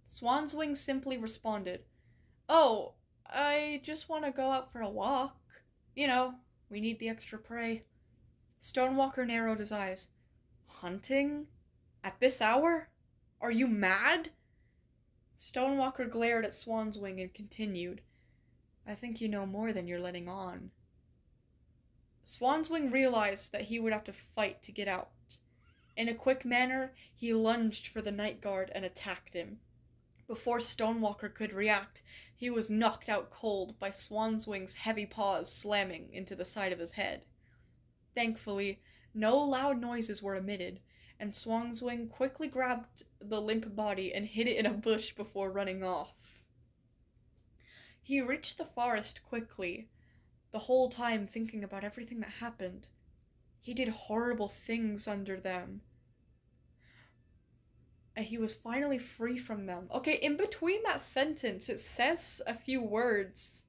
Swan's Wing simply responded. Oh, I just want to go out for a walk. You know, we need the extra prey. Stonewalker narrowed his eyes. Hunting? At this hour? Are you mad? Stonewalker glared at Swan's Wing and continued. I think you know more than you're letting on. Swan's Wing realized that he would have to fight to get out. In a quick manner, he lunged for the night guard and attacked him. Before Stonewalker could react, he was knocked out cold by Swan's Wing's heavy paws slamming into the side of his head. Thankfully, no loud noises were emitted, and Swan's Wing quickly grabbed the limp body and hid it in a bush before running off. He reached the forest quickly, the whole time thinking about everything that happened. He did horrible things under them. And he was finally free from them. Okay, in between that sentence, it says a few words.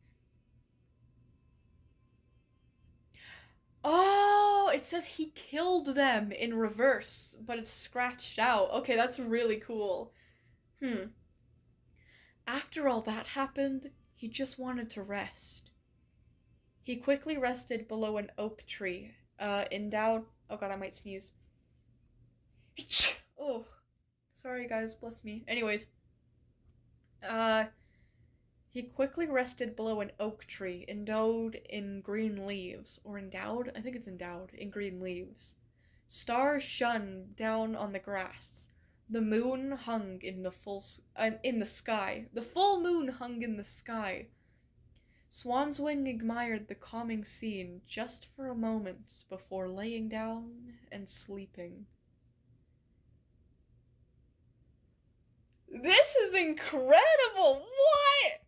Oh, it says he killed them in reverse, but it's scratched out. Okay, that's really cool. After all that happened, he just wanted to rest. He quickly rested below an oak tree, endowed... Oh god, I might sneeze. Oh, sorry guys, bless me. Anyways, he quickly rested below an oak tree, endowed in green leaves. Or endowed? I think it's endowed in green leaves. Stars shone down on the grass. The moon hung in the sky. The full moon hung in the sky. Swanswing admired the calming scene just for a moment before laying down and sleeping. This is incredible! What?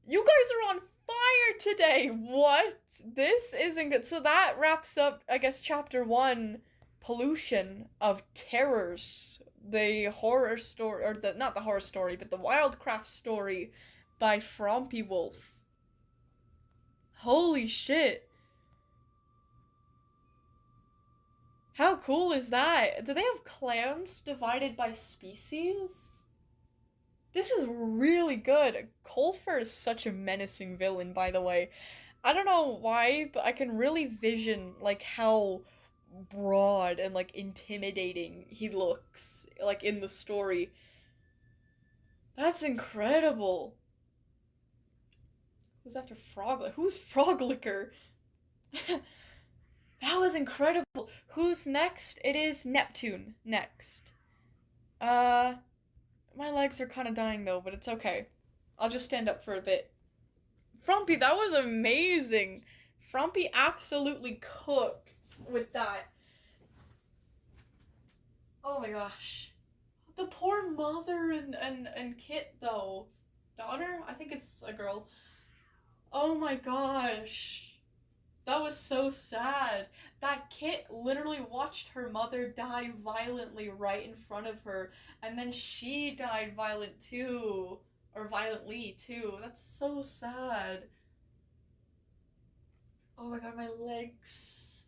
You guys are on fire today! What? This isn't good. So that wraps up, I guess, chapter 1, Pollution of Terrors. The horror story, or not the horror story, but the Wildcraft story by Frompy Wolf. Holy shit. How cool is that? Do they have clans divided by species? This is really good. Colfer is such a menacing villain, by the way. I don't know why, but I can really vision, like, how broad and, like, intimidating he looks, like, in the story. That's incredible. Who's after Frog? Who's Froglicker? That was incredible. Who's next? It is Neptune next. My legs are kind of dying though, but it's okay. I'll just stand up for a bit. Frumpy, that was amazing. Frumpy absolutely cooked with that. Oh my gosh. The poor mother and Kit though. Daughter? I think it's a girl. Oh my gosh. That was so sad. That Kit literally watched her mother die violently right in front of her, and then she died violently too. That's so sad. Oh my god, my legs.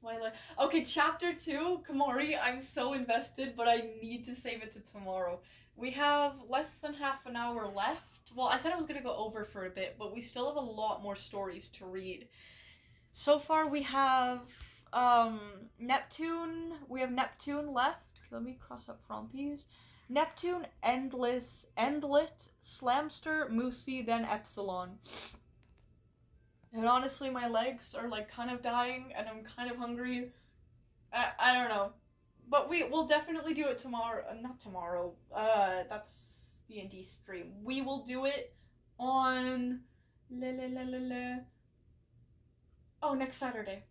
Okay, chapter 2, Kamori, I'm so invested, but I need to save it to tomorrow. We have less than half an hour left. Well, I said I was gonna go over for a bit, but we still have a lot more stories to read. So far we have Neptune. We have Neptune left. Okay, let me cross out Frompies. Neptune, Endless, Endlet, Slamster, Moosey, then Epsilon. And honestly, my legs are like kind of dying, and I'm kind of hungry. I don't know, but we'll definitely do it tomorrow. Not tomorrow. That's D&D stream. We will do it on Oh, next Saturday.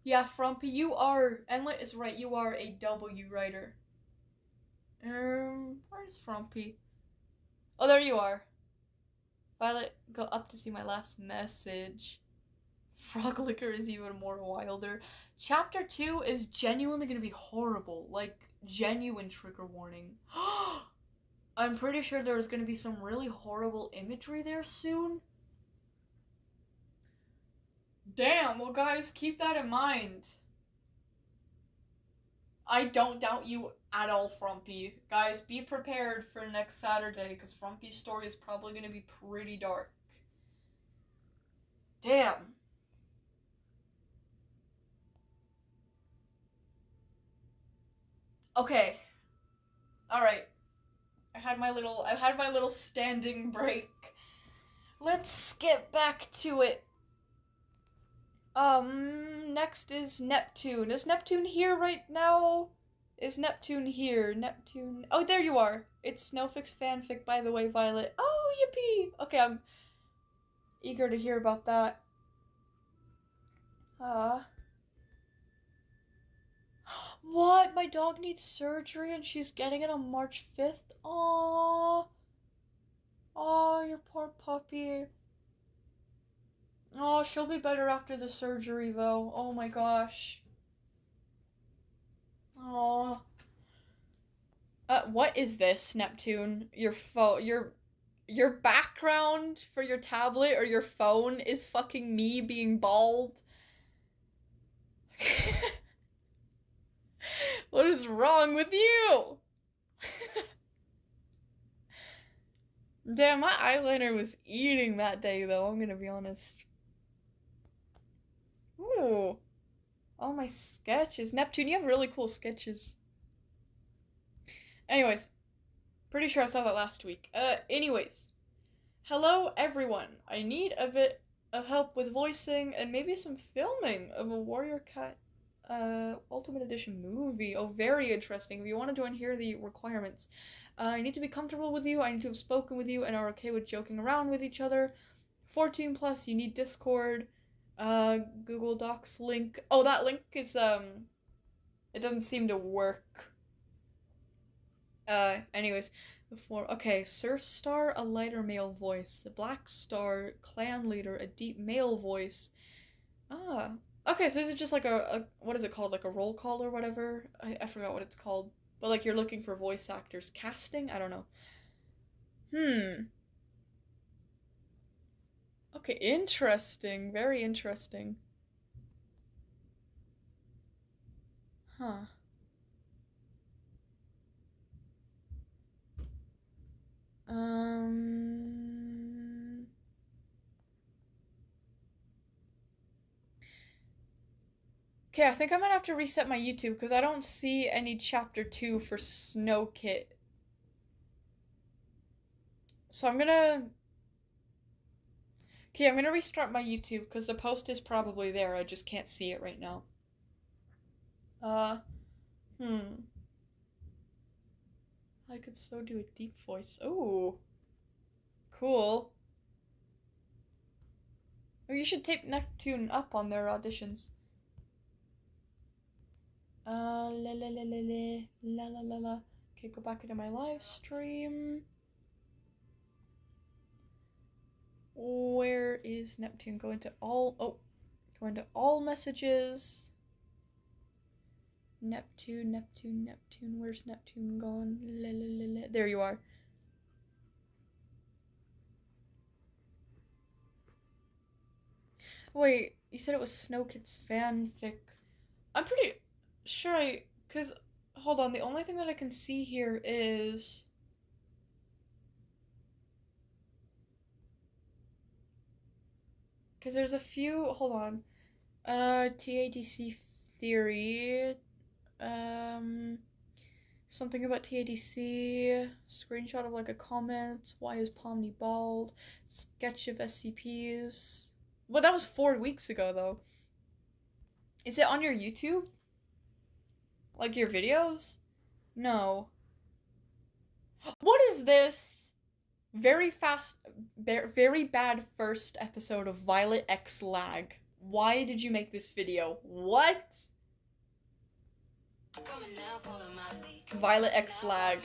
Yeah, Frumpy, Enlet is right, you are a W writer. Where's Frumpy? Oh, there you are. Violet, go up to see my last message. Froglicker is even more wilder. Chapter 2 is genuinely gonna be horrible. Like, genuine trigger warning. I'm pretty sure there's gonna be some really horrible imagery there soon. Damn, well guys, keep that in mind. I don't doubt you at all, Frumpy. Guys, be prepared for next Saturday, because Frumpy's story is probably going to be pretty dark. Damn. Okay. Alright. I had my little standing break. Let's get back to it. Next is Neptune. Is Neptune here right now? Is Neptune here? Neptune. Oh, there you are. It's Snowfix fanfic, by the way, Violet. Oh, yippee! Okay, I'm eager to hear about that. What? My dog needs surgery and she's getting it on March 5th? Aww. Aw, your poor puppy. Oh, she'll be better after the surgery, though. Oh my gosh. Oh. What is this, Neptune? Your background for your tablet or your phone is fucking me being bald? What is wrong with you? Damn, my eyeliner was eating that day, though, I'm gonna be honest. Ooh. All my sketches. Neptune, you have really cool sketches. Anyways, pretty sure I saw that last week. Anyways. Hello, everyone. I need a bit of help with voicing and maybe some filming of a Warrior Cat Ultimate Edition movie. Oh, very interesting. If you want to join, here are the requirements. I need to be comfortable with you, I need to have spoken with you, and are okay with joking around with each other. 14 plus, you need Discord, Google Docs link. Oh, that link is, it doesn't seem to work. Anyways, before, okay, Surf Star, a lighter male voice. A Black Star, clan leader, a deep male voice. Okay, so this is just like a what is it called? Like a roll call or whatever? I forgot what it's called. But like you're looking for voice actors. Casting? I don't know. Okay, interesting. Very interesting. Huh. Okay, I think I might have to reset my YouTube because I don't see any chapter 2 for Snow Kit. So I'm gonna restart my YouTube because the post is probably there. I just can't see it right now. I could so do a deep voice. Oh, cool. Oh, you should tape Neptune up on their auditions. La la la la la la la la la. Okay, go back into my live stream. Where is Neptune? Go into all messages. Neptune, where's Neptune gone? La, la, la, la. There you are. Wait, you said it was Snow Kid's fanfic. I'm pretty sure cause, hold on, the only thing that I can see here is... Cause there's a few, hold on. TADC theory, something about TADC, screenshot of like a comment, why is Pomni bald, sketch of SCPs. Well, that was 4 weeks ago though. Is it on your YouTube? Like your videos? No. What is this? Very bad first episode of Violet X Lag. Why did you make this video? What? Violet X Lag.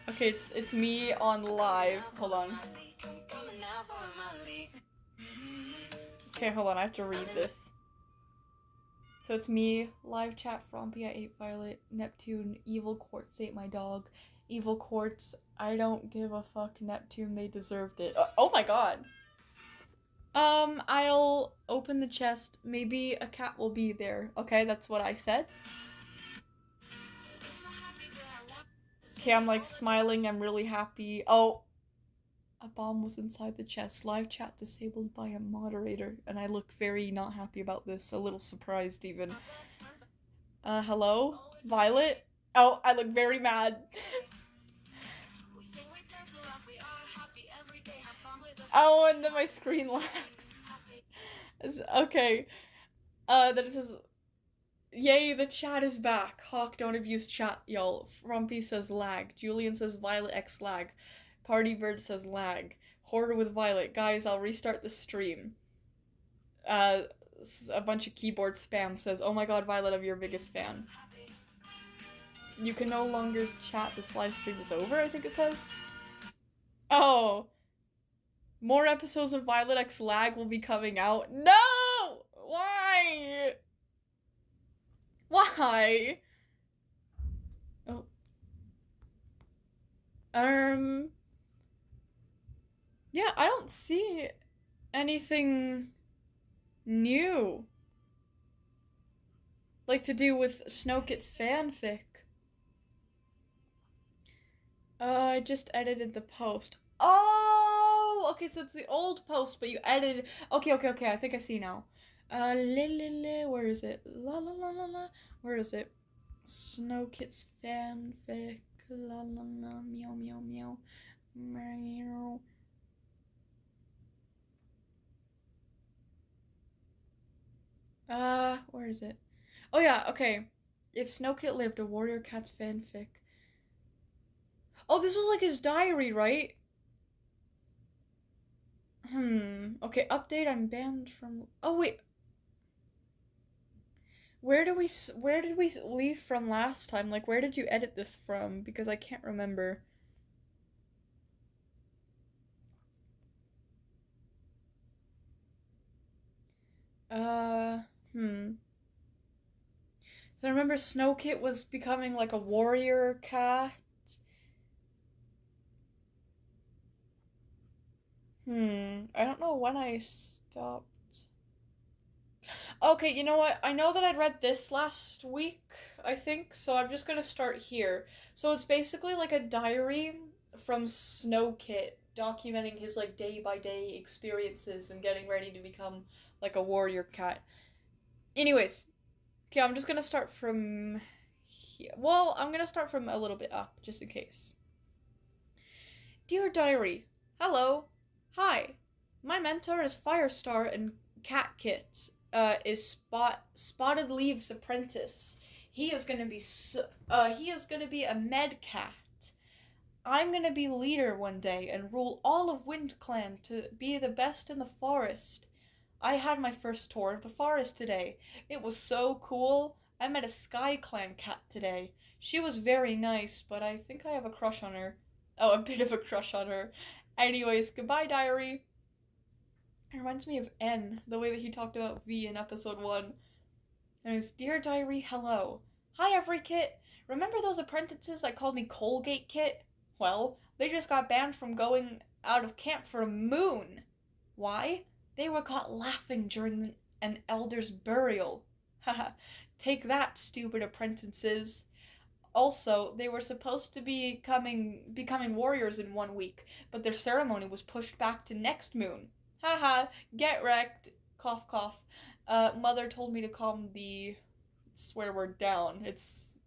Okay, it's me on live. Hold on. Okay, hold on, I have to read this. So it's me, live chat, Frompy, I ate Violet, Neptune, Evil Quartz ate my dog, Evil Quartz, I don't give a fuck, Neptune, they deserved it. Oh my god! I'll open the chest, maybe a cat will be there, okay, that's what I said. Okay, I'm like smiling, I'm really happy. Oh! A bomb was inside the chest. Live chat disabled by a moderator. And I look very not happy about this. A little surprised even. Hello? Violet? Oh, I look very mad. Oh, and then my screen lags. Okay. Then it says... Yay, the chat is back. Hawk, don't abuse chat, y'all. Frumpy says lag. Julian says Violet X lag. Party Bird says lag. Horror with Violet. Guys, I'll restart the stream. A bunch of keyboard spam says, oh my god, Violet, I'm your biggest fan. You can no longer chat, this live stream is over, I think it says. Oh. More episodes of Violet X lag will be coming out. No! Why? Why? Oh. Yeah, I don't see anything new. Like to do with Snow Kit's fanfic. I just edited the post. Oh, Oh, okay, so it's the old post, but you edited. Okay, I think I see now. Where is it? La la la la la. Where is it? Snow Kids fanfic. La la la. Meow meow meow. Meow. Where is it? Oh yeah, okay. If Snow Kit lived, a warrior cat's fanfic. Oh, this was like his diary, right? Okay, update, I'm banned from... Oh, wait. Where did we leave from last time? Like, where did you edit this from? Because I can't remember. So I remember Snow Kit was becoming like a warrior cat. I don't know when I stopped. Okay, you know what? I know that I'd read this last week, I think, so I'm just gonna start here. So it's basically like a diary from Snow Kit documenting his like day-by-day experiences and getting ready to become like a warrior cat. Anyways, okay, I'm just gonna start from here. Well, I'm gonna start from a little bit up, just in case. Dear Diary, hello. Hi. My mentor is Firestar and Cat Kit. Is Spotted Leaves apprentice. He is gonna be a med cat. I'm gonna be leader one day and rule all of Wind Clan to be the best in the forest. I had my first tour of the forest today. It was so cool. I met a Sky Clan cat today. She was very nice, but I think I have a crush on her. Oh, a bit of a crush on her. Anyways, goodbye, diary. It reminds me of N, the way that he talked about V in episode 1. And it was, Dear Diary, hello. Hi, Every Kit. Remember those apprentices that called me Colgate Kit? Well, they just got banned from going out of camp for a moon. Why? They were caught laughing during an elder's burial. Haha, take that, stupid apprentices. Also, they were supposed to be becoming warriors in 1 week, but their ceremony was pushed back to next moon. Haha, get wrecked. Cough, cough. Mother told me to calm the swear word down. It's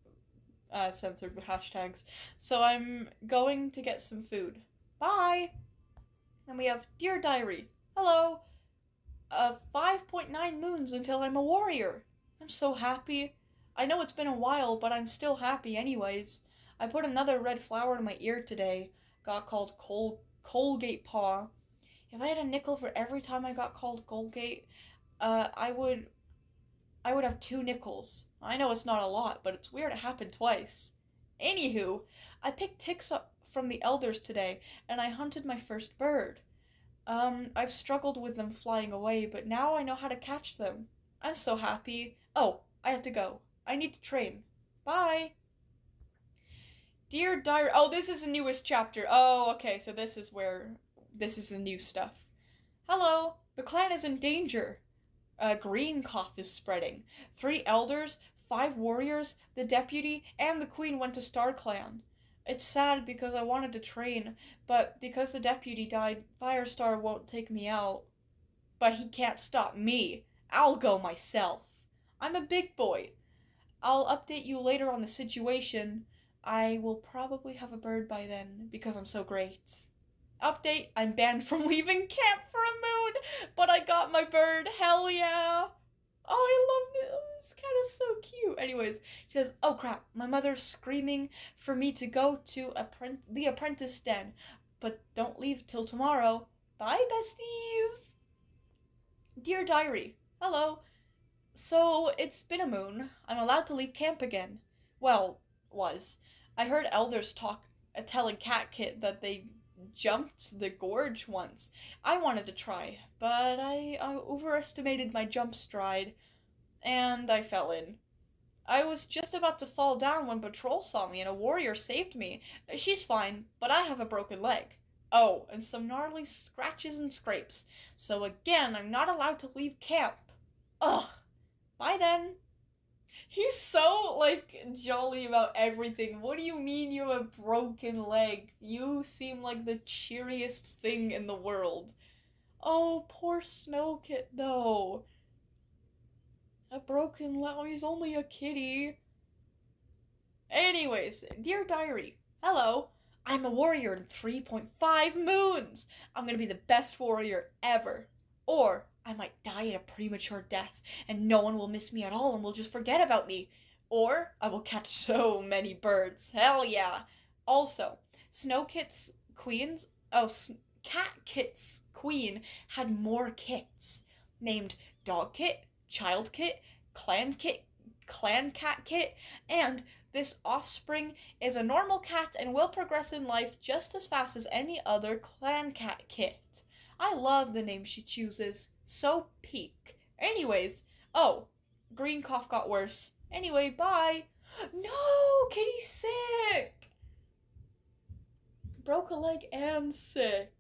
censored with hashtags. So I'm going to get some food. Bye! Then we have Dear Diary. Hello. 5.9 moons until I'm a warrior. I'm so happy. I know it's been a while, but I'm still happy anyways. I put another red flower in my ear today. Got called Colgate Paw. If I had a nickel for every time I got called Colgate, I would have 2 nickels. I know it's not a lot, but it's weird it happened twice. Anywho, I picked ticks up from the elders today, and I hunted my first bird. I've struggled with them flying away, but now I know how to catch them. I'm so happy. Oh, I have to go. I need to train. Bye! Dear Diary... Oh, this is the newest chapter. Oh, okay, so this is the new stuff. Hello! The clan is in danger. Green cough is spreading. 3 elders, 5 warriors, the deputy, and the queen went to Star Clan. It's sad because I wanted to train, but because the deputy died, Firestar won't take me out. But he can't stop me. I'll go myself. I'm a big boy. I'll update you later on the situation. I will probably have a bird by then, because I'm so great. Update, I'm banned from leaving camp for a moon, but I got my bird, hell yeah! Oh, I love this, this cat is so cute. Anyways, she says, oh crap, my mother's screaming for me to go to the apprentice den, but don't leave till tomorrow. Bye, besties! Dear Diary, hello. So, it's been a moon. I'm allowed to leave camp again. Well, was. I heard elders telling Cat Kit that they jumped the gorge once. I wanted to try, but I overestimated my jump stride, and I fell in. I was just about to fall down when Patrol saw me and a warrior saved me. She's fine, but I have a broken leg. Oh, and some gnarly scratches and scrapes. So again, I'm not allowed to leave camp. Ugh. Bye then. He's so, like, jolly about everything. What do you mean you have a broken leg? You seem like the cheeriest thing in the world. Oh, poor Snow Kit, though. A broken leg. Oh, he's only a kitty. Anyways, dear diary, hello. I'm a warrior in 3.5 moons. I'm gonna be the best warrior ever. Or I might die a premature death, and no one will miss me at all and will just forget about me. Or I will catch so many birds. Hell yeah. Also, Snow Kit's queens. Oh, Cat Kit's queen had more kits named Dog Kit, Child Kit, Clan Cat Kit, and this offspring is a normal cat and will progress in life just as fast as any other clan cat kit. I love the name she chooses. So peak. Anyways, oh, green cough got worse. Anyway, bye. No, kitty's sick. Broke a leg and sick.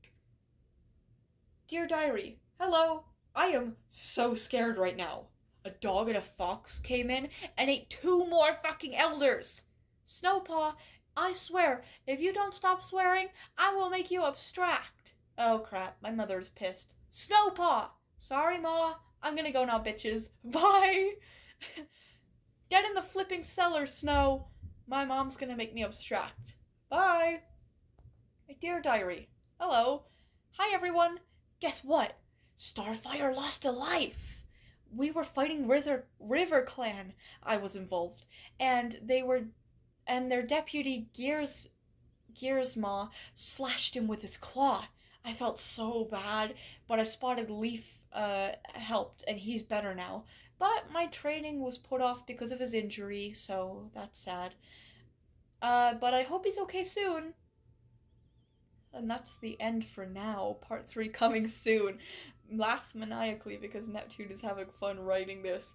Dear diary, hello. I am so scared right now. A dog and a fox came in and ate 2 more fucking elders. Snowpaw, I swear, if you don't stop swearing, I will make you abstract. Oh crap, my mother's pissed. Snowpaw! Sorry, Ma. I'm gonna go now, bitches. Bye! Get in the flipping cellar, Snow. My mom's gonna make me abstract. Bye! Dear diary, hello. Hi, everyone. Guess what? Starfire lost a life. We were fighting River Clan. I was involved, and their deputy Gearsmaw slashed him with his claw. I felt so bad, but I spotted Leaf helped, and he's better now. But my training was put off because of his injury, so that's sad. But I hope he's okay soon. And that's the end for now. Part 3 coming soon. Laughs maniacally because Neptune is having fun writing this.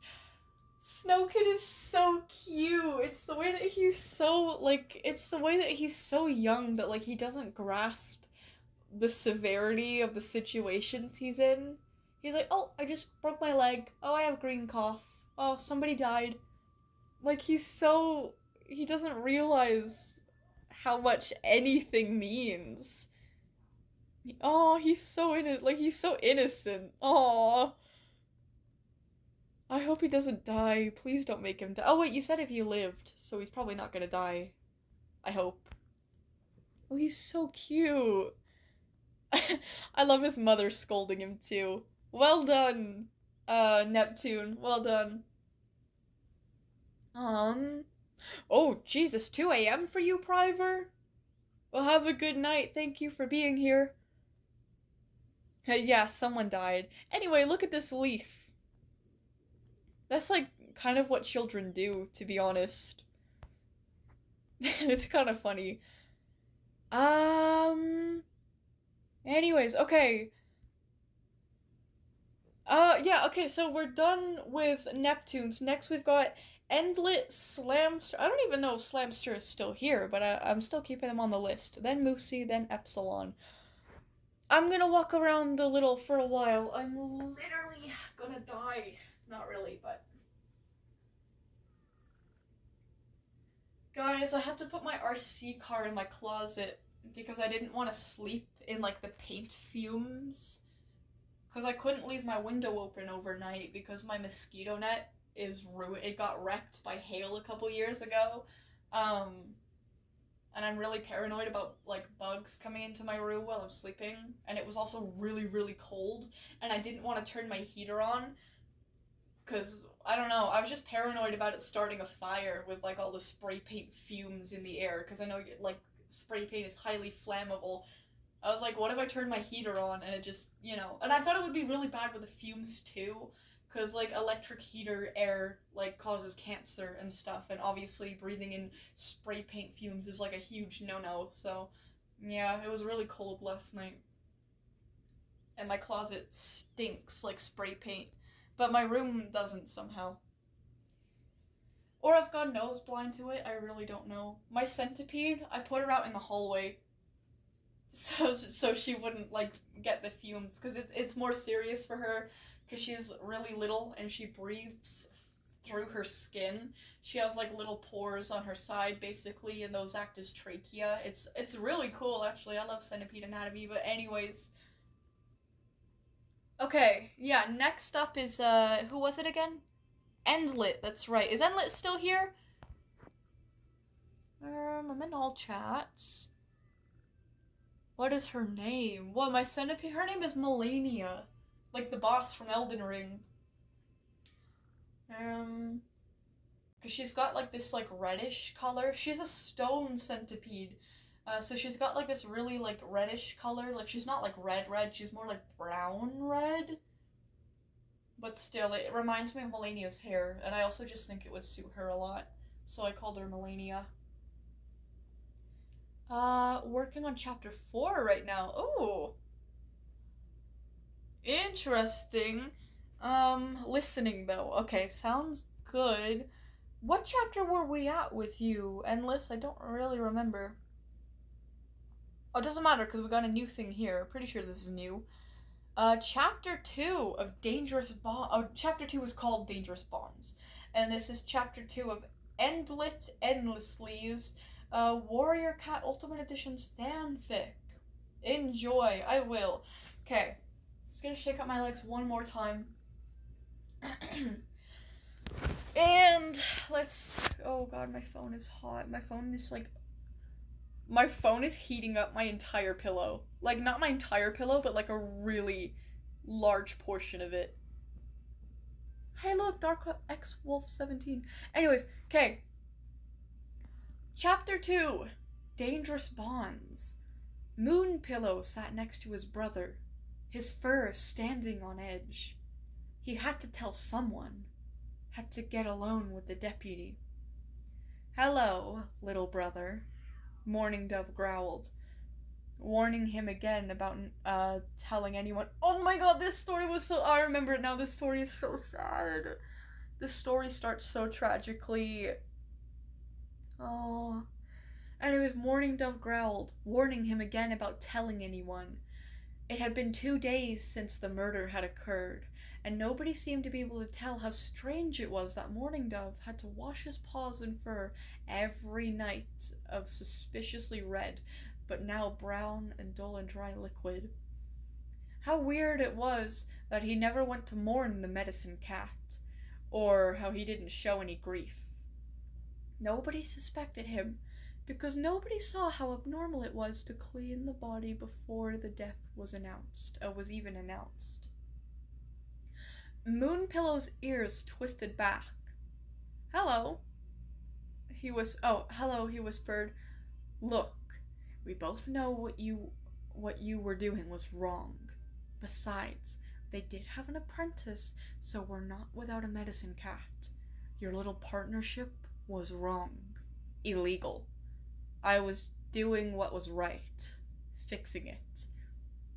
Snowkid is so cute. It's the way that he's so, like, it's the way that he's so young that, like, he doesn't grasp the severity of the situations he's in. He's like, oh, I just broke my leg. Oh, I have green cough. Oh, somebody died. Like, he doesn't realize how much anything means. Oh, he's so innocent. Oh, I hope he doesn't die. Please don't make him die. Oh wait, you said if he lived, so he's probably not gonna die. I hope. Oh, he's so cute. I love his mother scolding him too. Well done, Neptune. Well done. Oh, Jesus, 2 a.m. for you, Priver? Well, have a good night. Thank you for being here. Yeah, someone died. Anyway, look at this leaf. That's, like, kind of what children do, to be honest. It's kind of funny. Anyways, okay. Yeah, okay, so we're done with Neptunes. Next we've got Endlet, Slamster. I don't even know if Slamster is still here, but I'm still keeping him on the list. Then Moosey, then Epsilon. I'm gonna walk around a little for a while. I'm literally gonna die. Not really, but... Guys, I had to put my RC car in my closet because I didn't want to sleep in, like, the paint fumes. Because I couldn't leave my window open overnight because my mosquito net is ruined. It got wrecked by hail a couple years ago. And I'm really paranoid about, like, bugs coming into my room while I'm sleeping. And it was also really, really cold. And I didn't want to turn my heater on. Because, I don't know, I was just paranoid about it starting a fire with, like, all the spray paint fumes in the air. Because I know, like, spray paint is highly flammable. I was like, what if I turned my heater on and it just, you know... And I thought it would be really bad with the fumes, too. Because, like, electric heater air, like, causes cancer and stuff. And obviously breathing in spray paint fumes is, like, a huge no-no. So, yeah, it was really cold last night. And my closet stinks like spray paint. But my room doesn't somehow. Or if God knows blind to it, I really don't know. My centipede, I put her out in the hallway. So she wouldn't, like, get the fumes. Because it's more serious for her. Because she's really little and she breathes through her skin. She has like little pores on her side basically, and those act as trachea. It's really cool actually. I love centipede anatomy, but anyways. Okay, yeah, next up is who was it again? Endlit, that's right. Is Endlit still here? I'm in all chats. What is her name? Well, my centipede, her name is Melania. Like the boss from Elden Ring. Because she's got like this like reddish color. She's a stone centipede. So she's got like this really like reddish color. Like she's not like red, she's more like brown red. But still, it reminds me of Melania's hair. And I also just think it would suit her a lot. So I called her Melania. Working on chapter 4 right now. Oh! Interesting. Listening though. Okay, sounds good. What chapter were we at with you, Endless? I don't really remember. Oh, it doesn't matter because we got a new thing here. Pretty sure this is new. Chapter 2 of Dangerous Bond. Oh, chapter 2 is called Dangerous Bonds. And this is chapter 2 of Endlit Endlessly's Warrior Cat Ultimate Edition's fanfic. Enjoy. I will. Okay. Just gonna shake out my legs one more time. And let's... Oh god, my phone is hot. My phone is like... My phone is heating up my entire pillow. Like, not my entire pillow, but like a really large portion of it. Hey look, Dark X Wolf 17. Anyways, okay. Chapter 2. Dangerous Bonds. Moonpillow sat next to his brother, his fur standing on edge. He had to tell someone. Had to get alone with the deputy. Hello, little brother, Morning Dove growled, warning him again about telling anyone. Oh my god, this story was so... I remember it now, this story is so sad. This story starts so tragically. Oh. Anyways, Morning Dove growled, warning him again about telling anyone. It had been 2 days since the murder had occurred, and nobody seemed to be able to tell how strange it was that Morning Dove had to wash his paws and fur every night of suspiciously red, but now brown and dull and dry liquid. How weird it was that he never went to mourn the medicine cat, or how he didn't show any grief. Nobody suspected him, because nobody saw how abnormal it was to clean the body before the death was even announced. Moonpillow's ears twisted back. Hello, he whispered. Look, we both know what you were doing was wrong. Besides, they did have an apprentice, so we're not without a medicine cat. Your little partnership was wrong. Illegal. I was doing what was right. Fixing it.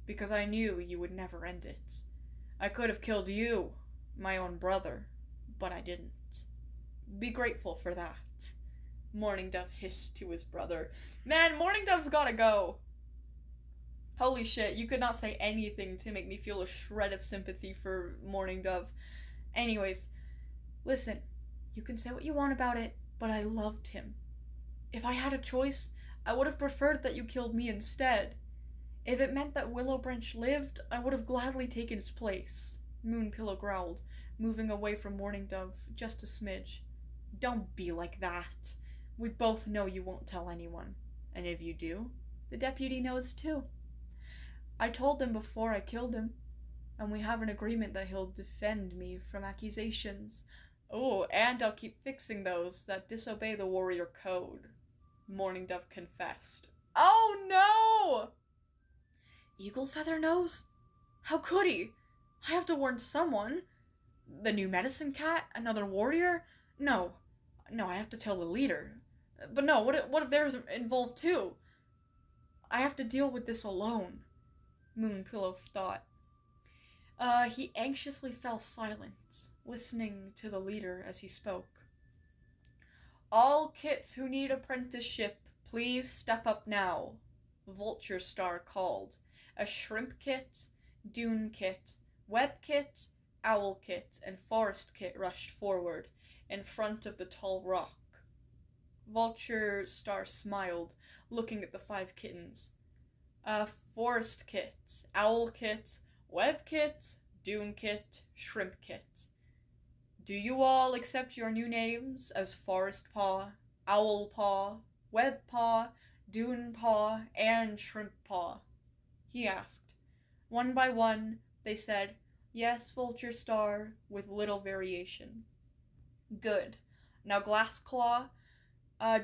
Because I knew you would never end it. I could have killed you, my own brother, but I didn't. Be grateful for that. Morning Dove hissed to his brother. Man, Morning Dove's gotta go. Holy shit, you could not say anything to make me feel a shred of sympathy for Morning Dove. Anyways, listen, you can say what you want about it, but I loved him. If I had a choice, I would have preferred that you killed me instead. If it meant that Willowbranch lived, I would have gladly taken his place. Moonpillow growled, moving away from Morning Dove just a smidge. Don't be like that. We both know you won't tell anyone. And if you do, the deputy knows too. I told him before I killed him, and we have an agreement that he'll defend me from accusations. Oh, and I'll keep fixing those that disobey the warrior code. Morning Dove confessed. Oh no! Eagle Feather knows? How could he? I have to warn someone. The new medicine cat? Another warrior? No, I have to tell the leader. But no, what if they're involved too? I have to deal with this alone, Moonpillow thought. He anxiously fell silent, listening to the leader as he spoke. All kits who need apprenticeship, please step up now, Vulture Star called. A shrimp kit, dune kit, web kit, Owl Kit and Forest Kit rushed forward, in front of the tall rock. Vulture Star smiled, looking at the 5 kittens. Forest Kit, Owl Kit, Web Kit, Dune Kit, Shrimp Kit. Do you all accept your new names as Forest Paw, Owl Paw, Web Paw, Dune Paw, and Shrimp Paw? He asked. One by one, they said, yes, Vulture Star, with little variation. Good. Now, Glassclaw,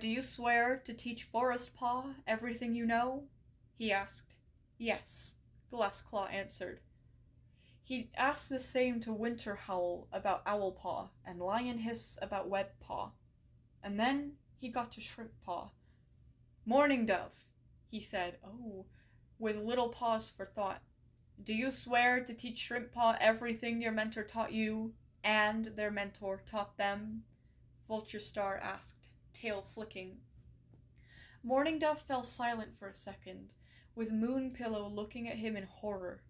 do you swear to teach Forest Paw everything you know? He asked. Yes, Glassclaw answered. He asked the same to Winter Howl about Owl Paw, and Lion Hiss about Web Paw. And then he got to Shrimp Paw. Morning Dove, he said, with little pause for thought. Do you swear to teach Shrimp Paw everything your mentor taught you, and their mentor taught them? Vulture Star asked, tail flicking. Morning Dove fell silent for a second, with Moon Pillow looking at him in horror,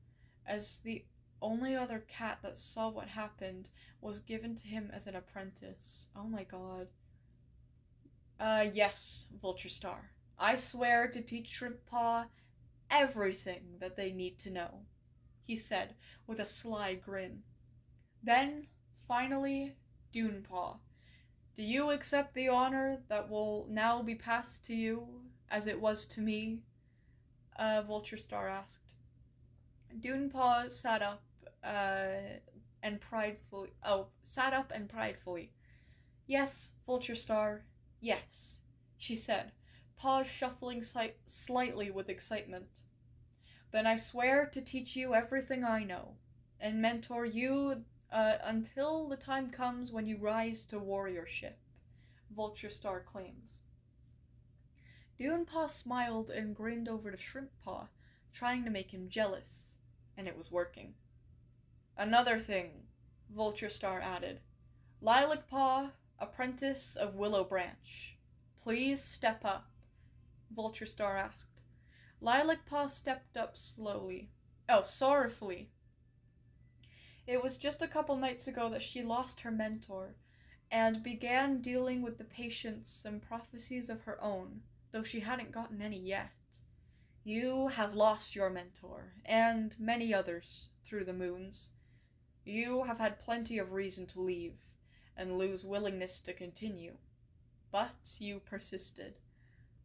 as the only other cat that saw what happened was given to him as an apprentice. Oh my god. Yes, Vulture Star. I swear to teach Shrimp Paw everything that they need to know, he said with a sly grin. Then, finally, Dune Paw. Do you accept the honor that will now be passed to you, as it was to me? Vulture Star asked. Dune Paw sat up and pridefully. Yes, Vulture Star, yes, she said, paws shuffling slightly with excitement. Then I swear to teach you everything I know, and mentor you until the time comes when you rise to warriorship, Vulture Star claims. Dune Paw smiled and grinned over to Shrimp Paw, trying to make him jealous, and it was working. Another thing, Vulture Star added. Lilac Paw, apprentice of Willow Branch. Please step up, Vulture Star asked. Lilac Paw stepped up sorrowfully. It was just a couple nights ago that she lost her mentor, and began dealing with the patience and prophecies of her own, though she hadn't gotten any yet. You have lost your mentor, and many others, through the moons. You have had plenty of reason to leave, and lose willingness to continue. But you persisted.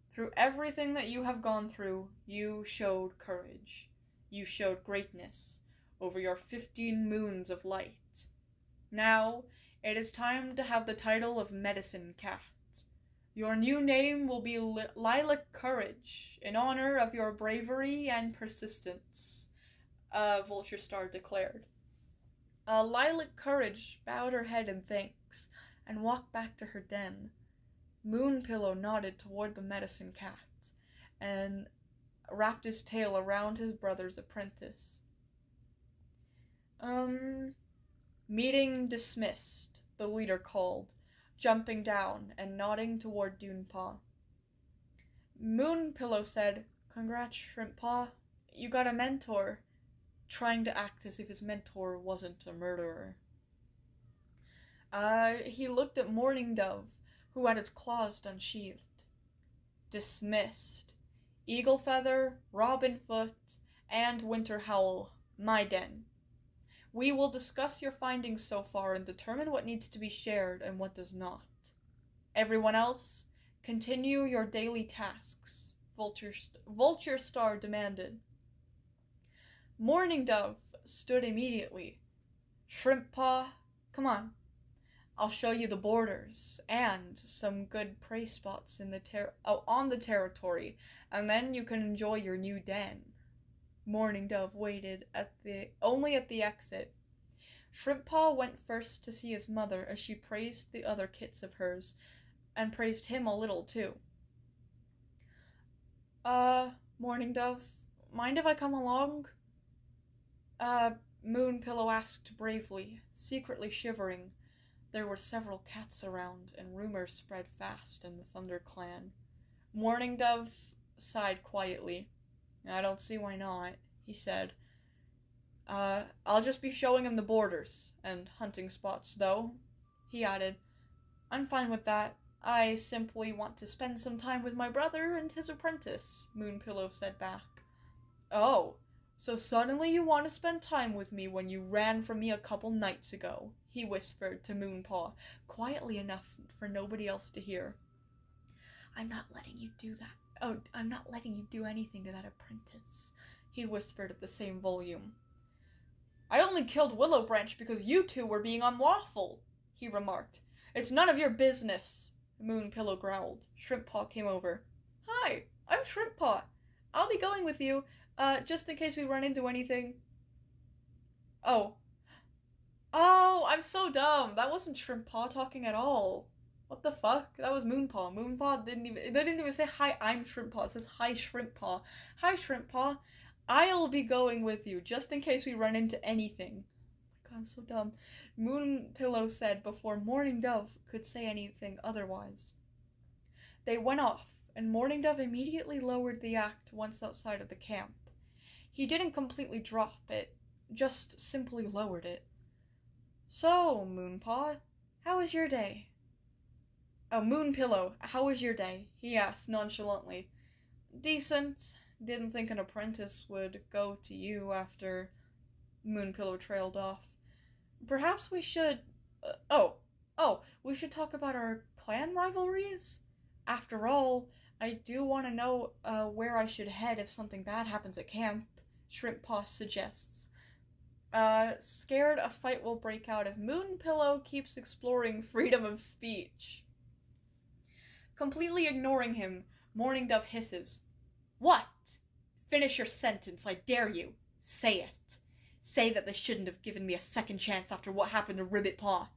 Through everything that you have gone through, you showed courage. You showed greatness over your 15 moons of light. Now, it is time to have the title of Medicine Cat. Your new name will be Lilac Courage, in honor of your bravery and persistence, Vulture Star declared. Lilac Courage bowed her head in thanks, and walked back to her den. Moon Pillow nodded toward the Medicine Cat, and wrapped his tail around his brother's apprentice. Meeting dismissed, the leader called, jumping down and nodding toward Dune Paw. Moon Pillow said, Congrats, Shrimp Paw. You got a mentor, trying to act as if his mentor wasn't a murderer. He looked at Morning Dove, who had its claws unsheathed. Dismissed. Eagle Feather, Robin Foot, and Winter Howl, my den. We will discuss your findings so far and determine what needs to be shared and what does not. Everyone else, continue your daily tasks, Vulture Star demanded. Morning Dove stood immediately. Shrimp Paw, come on. I'll show you the borders and some good prey spots in on the territory, and then you can enjoy your new den. Morning Dove waited only at the exit. Shrimp Paw went first to see his mother as she praised the other kits of hers, and praised him a little too. Morning Dove, mind if I come along? Moon Pillow asked bravely, secretly shivering. There were several cats around, and rumors spread fast in the Thunder Clan. Morning Dove sighed quietly. I don't see why not, he said. I'll just be showing him the borders and hunting spots, though, he added. I'm fine with that. I simply want to spend some time with my brother and his apprentice, Moonpillow said back. Oh, so suddenly you want to spend time with me when you ran from me a couple nights ago, he whispered to Moonpaw, quietly enough for nobody else to hear. I'm not letting you do that. Oh, I'm not letting you do anything to that apprentice, he whispered at the same volume. I only killed Willow Branch because you two were being unlawful, he remarked. It's none of your business, Moonpillow growled. Shrimppaw came over. Hi, I'm Shrimppaw. I'll be going with you, just in case we run into anything. Oh, I'm so dumb. That wasn't Shrimppaw talking at all. What the fuck? That was Moonpaw. Moonpaw didn't even say, hi, I'm Shrimppaw. It says, hi, Shrimppaw. Hi, Shrimppaw. I'll be going with you, just in case we run into anything. Oh my god, I'm so dumb. Moonpillow said before Morning Dove could say anything otherwise. They went off, and Morning Dove immediately lowered the act once outside of the camp. He didn't completely drop it, just simply lowered it. So, Moonpaw, how was your day? Oh, Moonpillow, how was your day? He asked nonchalantly. Decent. Didn't think an apprentice would go to you after... Moonpillow trailed off. Perhaps we should... we should talk about our clan rivalries? After all, I do want to know where I should head if something bad happens at camp, Shrimppaw suggests. Scared a fight will break out if Moonpillow keeps exploring freedom of speech. Completely ignoring him, Morning Dove hisses. What? Finish your sentence, I dare you. Say it. Say that they shouldn't have given me a second chance after what happened to Ribbitpaw.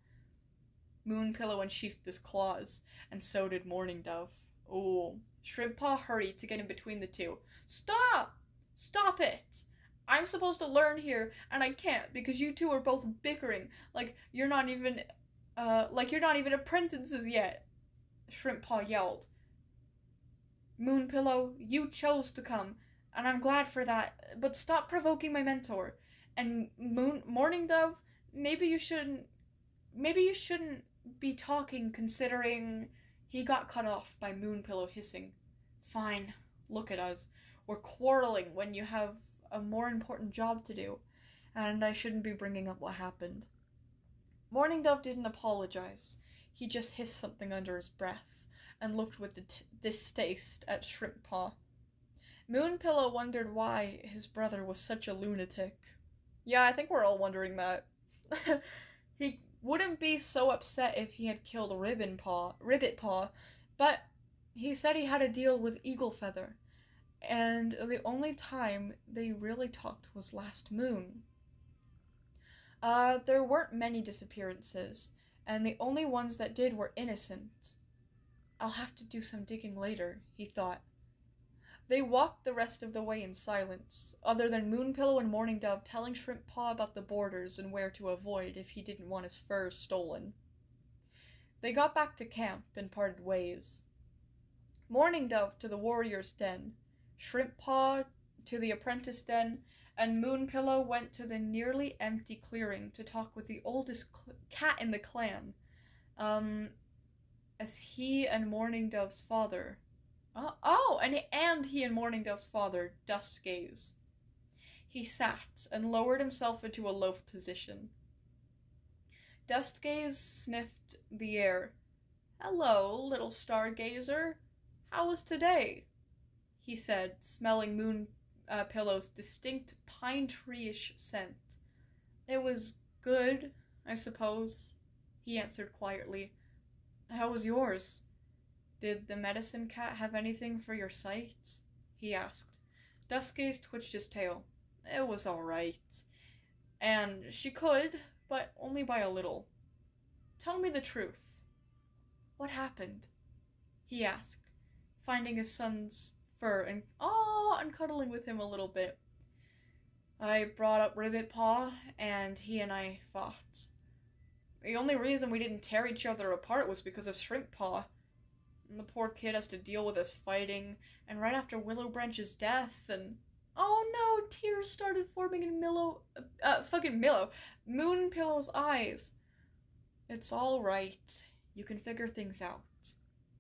Moonpillow unsheathed his claws, and so did Morning Dove. Oh, Shrimppaw hurried to get in between the two. Stop! Stop it! I'm supposed to learn here, and I can't because you two are both bickering like you're not even apprentices yet. Shrimppaw yelled. Moonpillow, you chose to come, and I'm glad for that, but stop provoking my mentor. And Morning Dove, maybe you shouldn't be talking considering... He got cut off by Moonpillow hissing. Fine, look at us. We're quarreling when you have a more important job to do, and I shouldn't be bringing up what happened. Morning Dove didn't apologize. He just hissed something under his breath, and looked with distaste at Shrimppaw. Moonpillow wondered why his brother was such a lunatic. Yeah, I think we're all wondering that. He wouldn't be so upset if he had killed Ribbitpaw, but he said he had to deal with Eaglefeather, and the only time they really talked was last moon. There weren't many disappearances, and the only ones that did were innocent. I'll have to do some digging later, he thought. They walked the rest of the way in silence, other than Moonpillow and Morning Dove telling Shrimppaw about the borders and where to avoid if he didn't want his fur stolen. They got back to camp and parted ways. Morning Dove to the warrior's den, Shrimppaw to the apprentice den, and Moonpillow went to the nearly empty clearing to talk with the oldest cat in the clan, as he and Morning Dove's father... and he and Morning Dove's father, Dustgaze. He sat and lowered himself into a loaf position. Dustgaze sniffed the air. Hello, little stargazer. How was today? He said, smelling Moonpillow's distinct pine tree-ish scent. It was good, I suppose, he answered quietly. How was yours? Did the medicine cat have anything for your sight? He asked. Dustgaze twitched his tail. It was all right. And she could, but only by a little. Tell me the truth. What happened? He asked, finding his son's fur and cuddling with him a little bit. I brought up Ribbitpaw, and he and I fought. The only reason we didn't tear each other apart was because of Shrimppaw. And the poor kid has to deal with us fighting, and right after Willow Branch's death, and Oh no, tears started forming in Moon Pillow's eyes. It's all right. You can figure things out.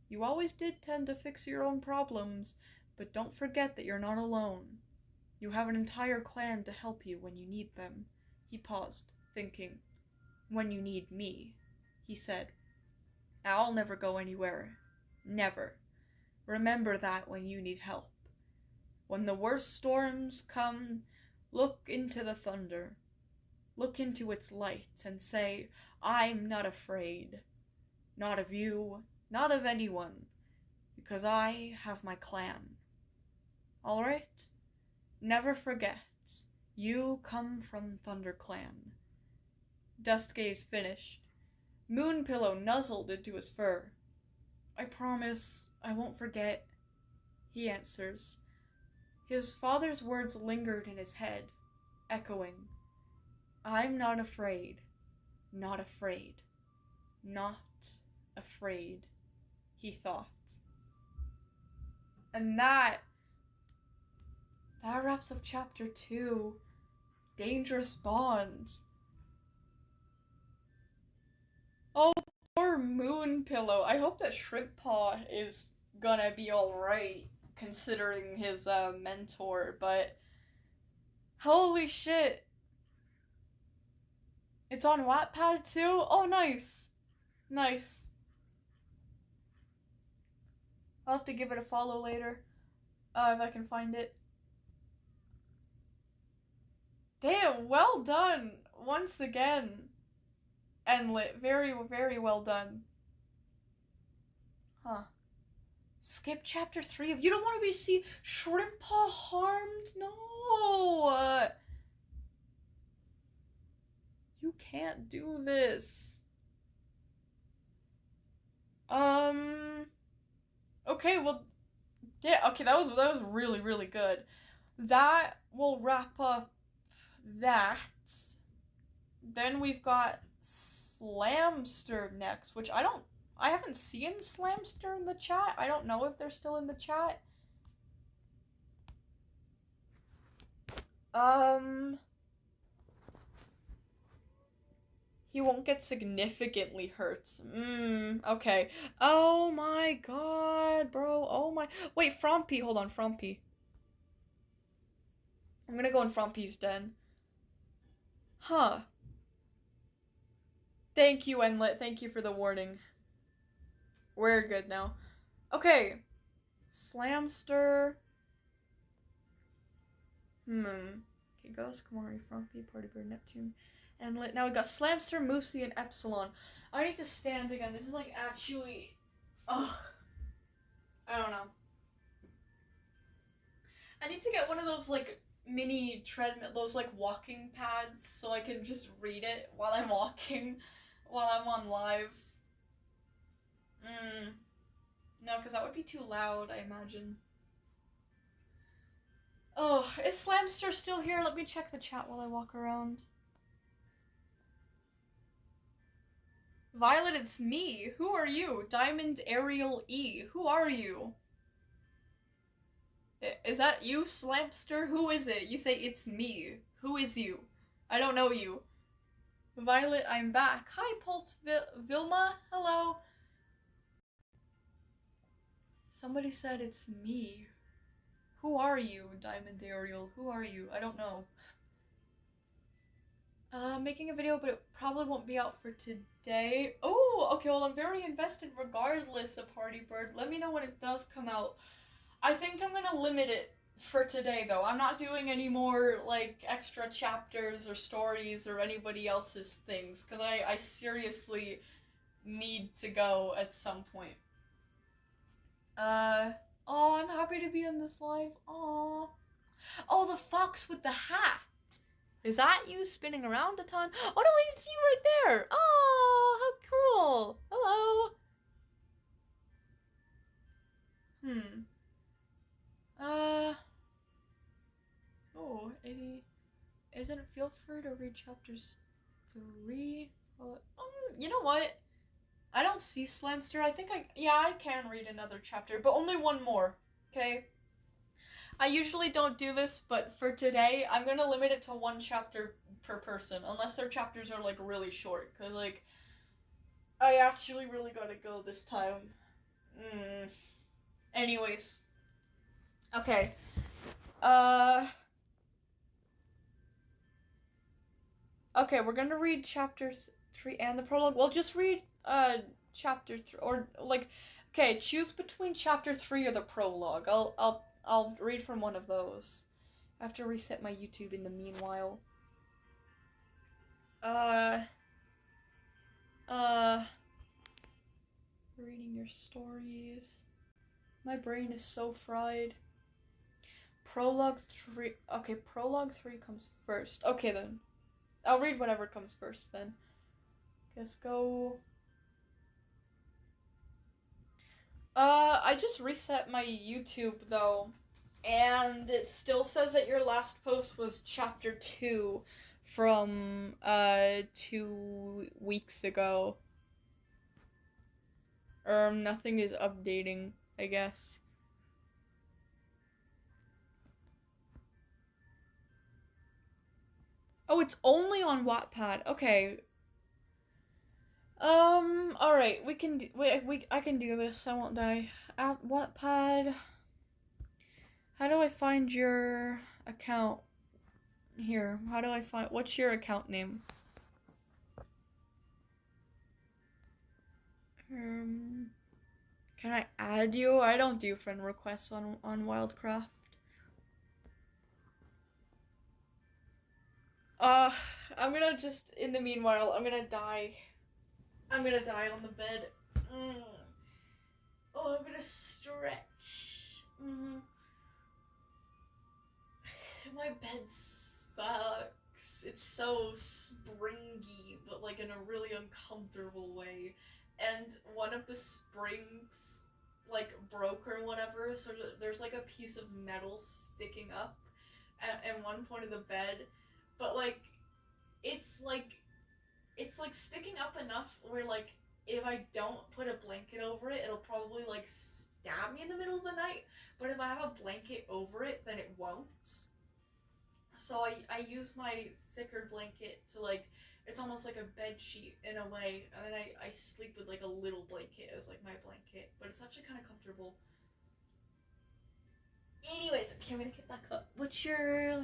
You always did tend to fix your own problems, but don't forget that you're not alone. You have an entire clan to help you when you need them. He paused, thinking. When you need me, he said. I'll never go anywhere. Never. Remember that when you need help. When the worst storms come, look into the thunder. Look into its light and say, I'm not afraid. Not of you, not of anyone, because I have my clan. All right? Never forget, you come from Thunder Clan. Dustgaze finished. Moonpillow nuzzled into his fur. I promise I won't forget, he answers. His father's words lingered in his head, echoing. I'm not afraid. Not afraid. Not afraid, he thought. And that wraps up chapter 2. Dangerous Bonds. Oh, poor Moonpillow. I hope that Shrimp Paw is gonna be alright, considering his mentor, but holy shit. It's on Wattpad too? Oh, nice. Nice. I'll have to give it a follow later, if I can find it. Damn, well done, once again. Enlit, very, very well done. Huh. Skip chapter 3 of... You don't want to see Shrimp Paw harmed? No! You can't do this. Okay, well... Yeah, okay, that was really, really good. That will wrap up that. Then we've got Slamster next, which I haven't seen Slamster in the chat. I don't know if they're still in the chat. He won't get significantly hurt. Okay. Oh my god, bro. Oh my... Wait, Frompy. Hold on, Frompy. I'm gonna go in Frompy's den. Huh. Thank you, Enlit. Thank you for the warning. We're good now. Okay. Slamster. Okay, Ghost, Kamari, Frumpy, Party Bird, Neptune, Enlit. Now we got Slamster, Moosey, and Epsilon. I need to stand again. This is like actually... Ugh. I don't know. I need to get one of those like mini treadmill, those like walking pads, so I can just read it while I'm walking, while I'm on live. No, because that would be too loud, I imagine. Oh, is Slamster still here? Let me check the chat while I walk around. Violet, it's me. Who are you? Diamond Ariel E. Who are you? Is that you, Slamster? Who is it? You say it's me. Who is you? I don't know you. Violet, I'm back. Hi, Pult Vilma. Hello. Somebody said it's me. Who are you, Diamond Ariel? Who are you? I don't know. Making a video, but it probably won't be out for today. Oh, okay, well, I'm very invested regardless of Party Bird. Let me know when it does come out. I think I'm gonna limit it for today, though. I'm not doing any more, like, extra chapters or stories or anybody else's things, because I seriously need to go at some point. Oh, I'm happy to be in this live. Aw. Oh, the fox with the hat. Is that you spinning around a ton? Oh, no, wait, it's you right there. Oh, how cool. Hello. Oh, isn't it feel free to read chapters 3? You know what? I don't see Slamster. I think I can read another chapter, but only one more, okay? I usually don't do this, but for today, I'm gonna limit it to 1 chapter per person, unless their chapters are, like, really short, because, like, I actually really gotta go this time. Anyways. Okay. Okay, we're gonna read chapter 3 and the prologue. Well, just read, chapter 3, or, like, okay, choose between chapter 3 or the prologue. I'll read from one of those. I have to reset my YouTube in the meanwhile. Reading your stories. My brain is so fried. Prologue 3. Okay, prologue 3 comes first. Okay, then. I'll read whatever comes first, then. Guess go. I just reset my YouTube, though. And it still says that your last post was chapter 2 from, 2 weeks ago. Nothing is updating, I guess. Oh, it's only on Wattpad. Okay. Alright, I can do this. I won't die. At Wattpad. How do I find your account? Here, how do I find, what's your account name? Can I add you? I don't do friend requests on Wildcraft. I'm gonna just, in the meanwhile, I'm gonna die. I'm gonna die on the bed. Oh, I'm gonna stretch. My bed sucks. It's so springy, but like in a really uncomfortable way. And one of the springs, like, broke or whatever, so there's like a piece of metal sticking up at one point of the bed. But, like, it's sticking up enough where, like, if I don't put a blanket over it, it'll probably, like, stab me in the middle of the night. But if I have a blanket over it, then it won't. So I use my thicker blanket to, like, it's almost like a bed sheet in a way. And then I sleep with, like, a little blanket as, like, my blanket. But it's actually kind of comfortable. Anyways, okay, I'm gonna get back up. What's your,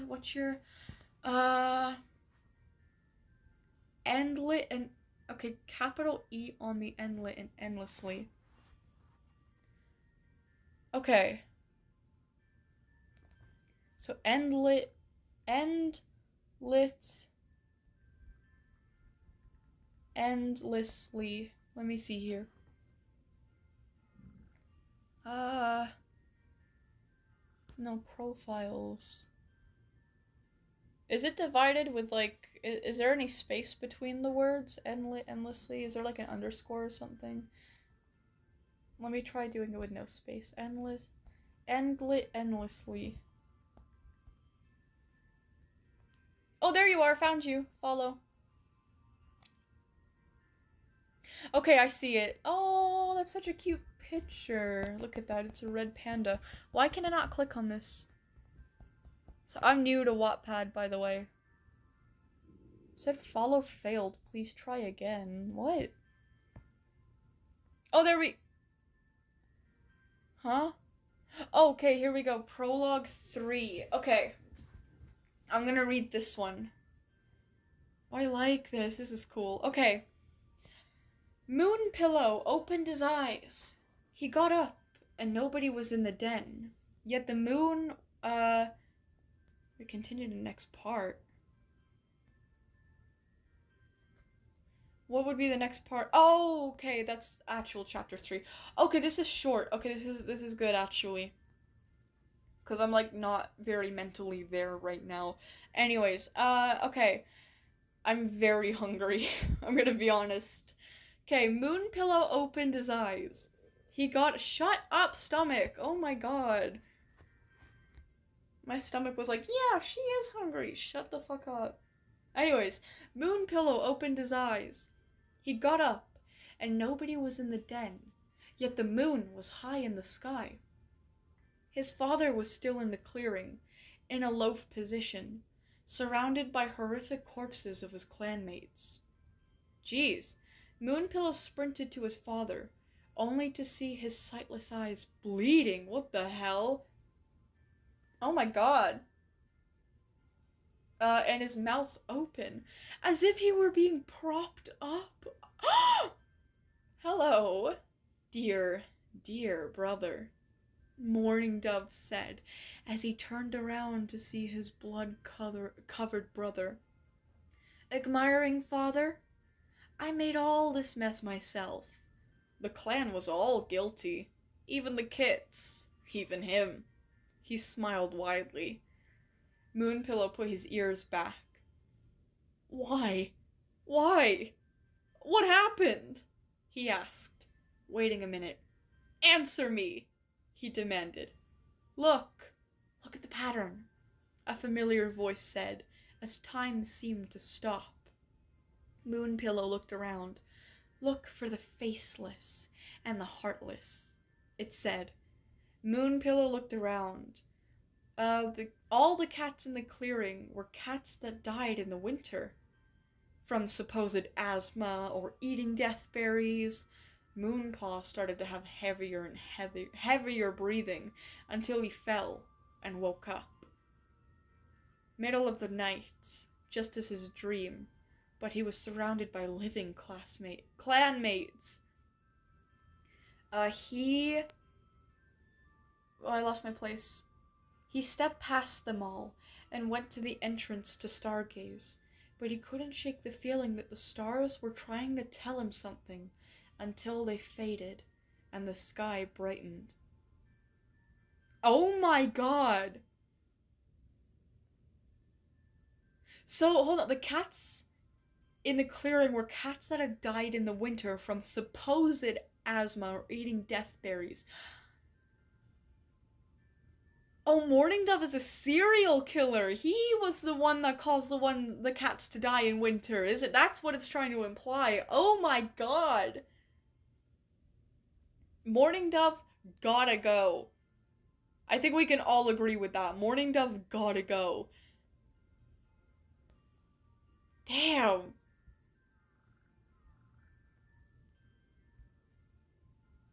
endlet and, okay, capital E on the endlet and endlessly. Okay. So endlet, endlessly. Let me see here. No profiles. Is it divided with, like, is there any space between the words? Endlessly? Is there, like, an underscore or something? Let me try doing it with no space. Endlessly. Oh, there you are. Found you. Follow. Okay, I see it. Oh, that's such a cute picture. Look at that. It's a red panda. Why can I not click on this? So I'm new to Wattpad, by the way. It said follow failed. Please try again. What? Oh, there we... Huh? Oh, okay, here we go. Prologue 3. Okay. I'm gonna read this one. Oh, I like this. This is cool. Okay. Moon Pillow opened his eyes. He got up, and nobody was in the den. Yet the moon, we continue to the next part. What would be the next part? Oh, okay, that's actual chapter 3. Okay, this is short. Okay, this is good, actually. Because I'm, like, not very mentally there right now. Anyways, okay. I'm very hungry. I'm gonna be honest. Okay, Moon Pillow opened his eyes. He got shut up stomach. Oh my god. My stomach was like, yeah, she is hungry. Shut the fuck up. Anyways, Moon Pillow opened his eyes. He got up, and nobody was in the den. Yet the moon was high in the sky. His father was still in the clearing, in a loaf position, surrounded by horrific corpses of his clanmates. Jeez, Moonpillow sprinted to his father, only to see his sightless eyes bleeding. What the hell? Oh my god. And his mouth open, as if he were being propped up. Hello, dear, dear brother, Mourning Dove said, as he turned around to see his blood-covered brother. Admiring father, I made all this mess myself. The clan was all guilty, even the kits, even him. He smiled widely. Moonpillow put his ears back. Why? Why? What happened? He asked, waiting a minute. Answer me, he demanded. Look at the pattern, a familiar voice said, as time seemed to stop. Moonpillow looked around. Look for the faceless and the heartless, it said. Moonpillow looked around. All the cats in the clearing were cats that died in the winter. From supposed asthma or eating death berries, Moonpaw started to have heavier and heavier breathing until he fell and woke up. Middle of the night, just as his dream, but he was surrounded by living clanmates. I lost my place. He stepped past them all and went to the entrance to stargaze, but he couldn't shake the feeling that the stars were trying to tell him something until they faded and the sky brightened. Oh my god! So, hold on, the cats in the clearing were cats that had died in the winter from supposed asthma or eating death berries. Oh, Mourning Dove is a serial killer. He was the one that caused the cats to die in winter, is it? That's what it's trying to imply. Oh my god. Mourning Dove gotta go. I think we can all agree with that. Mourning Dove gotta go. Damn.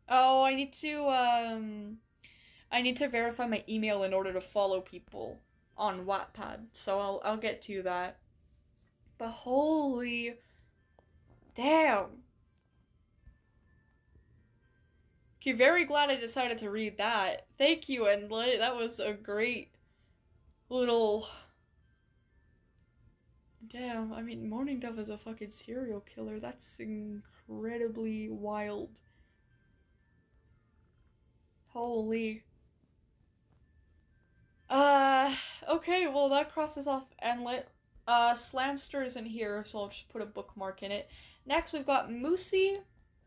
Oh, I need to verify my email in order to follow people on Wattpad, so I'll get to that. But holy damn. Okay, very glad I decided to read that. Thank you, and that was a great little... Damn, I mean, Mourning Dove is a fucking serial killer. That's incredibly wild. Holy. Okay, well that crosses off Enlit. Slamster isn't here, so I'll just put a bookmark in it. Next we've got Moosey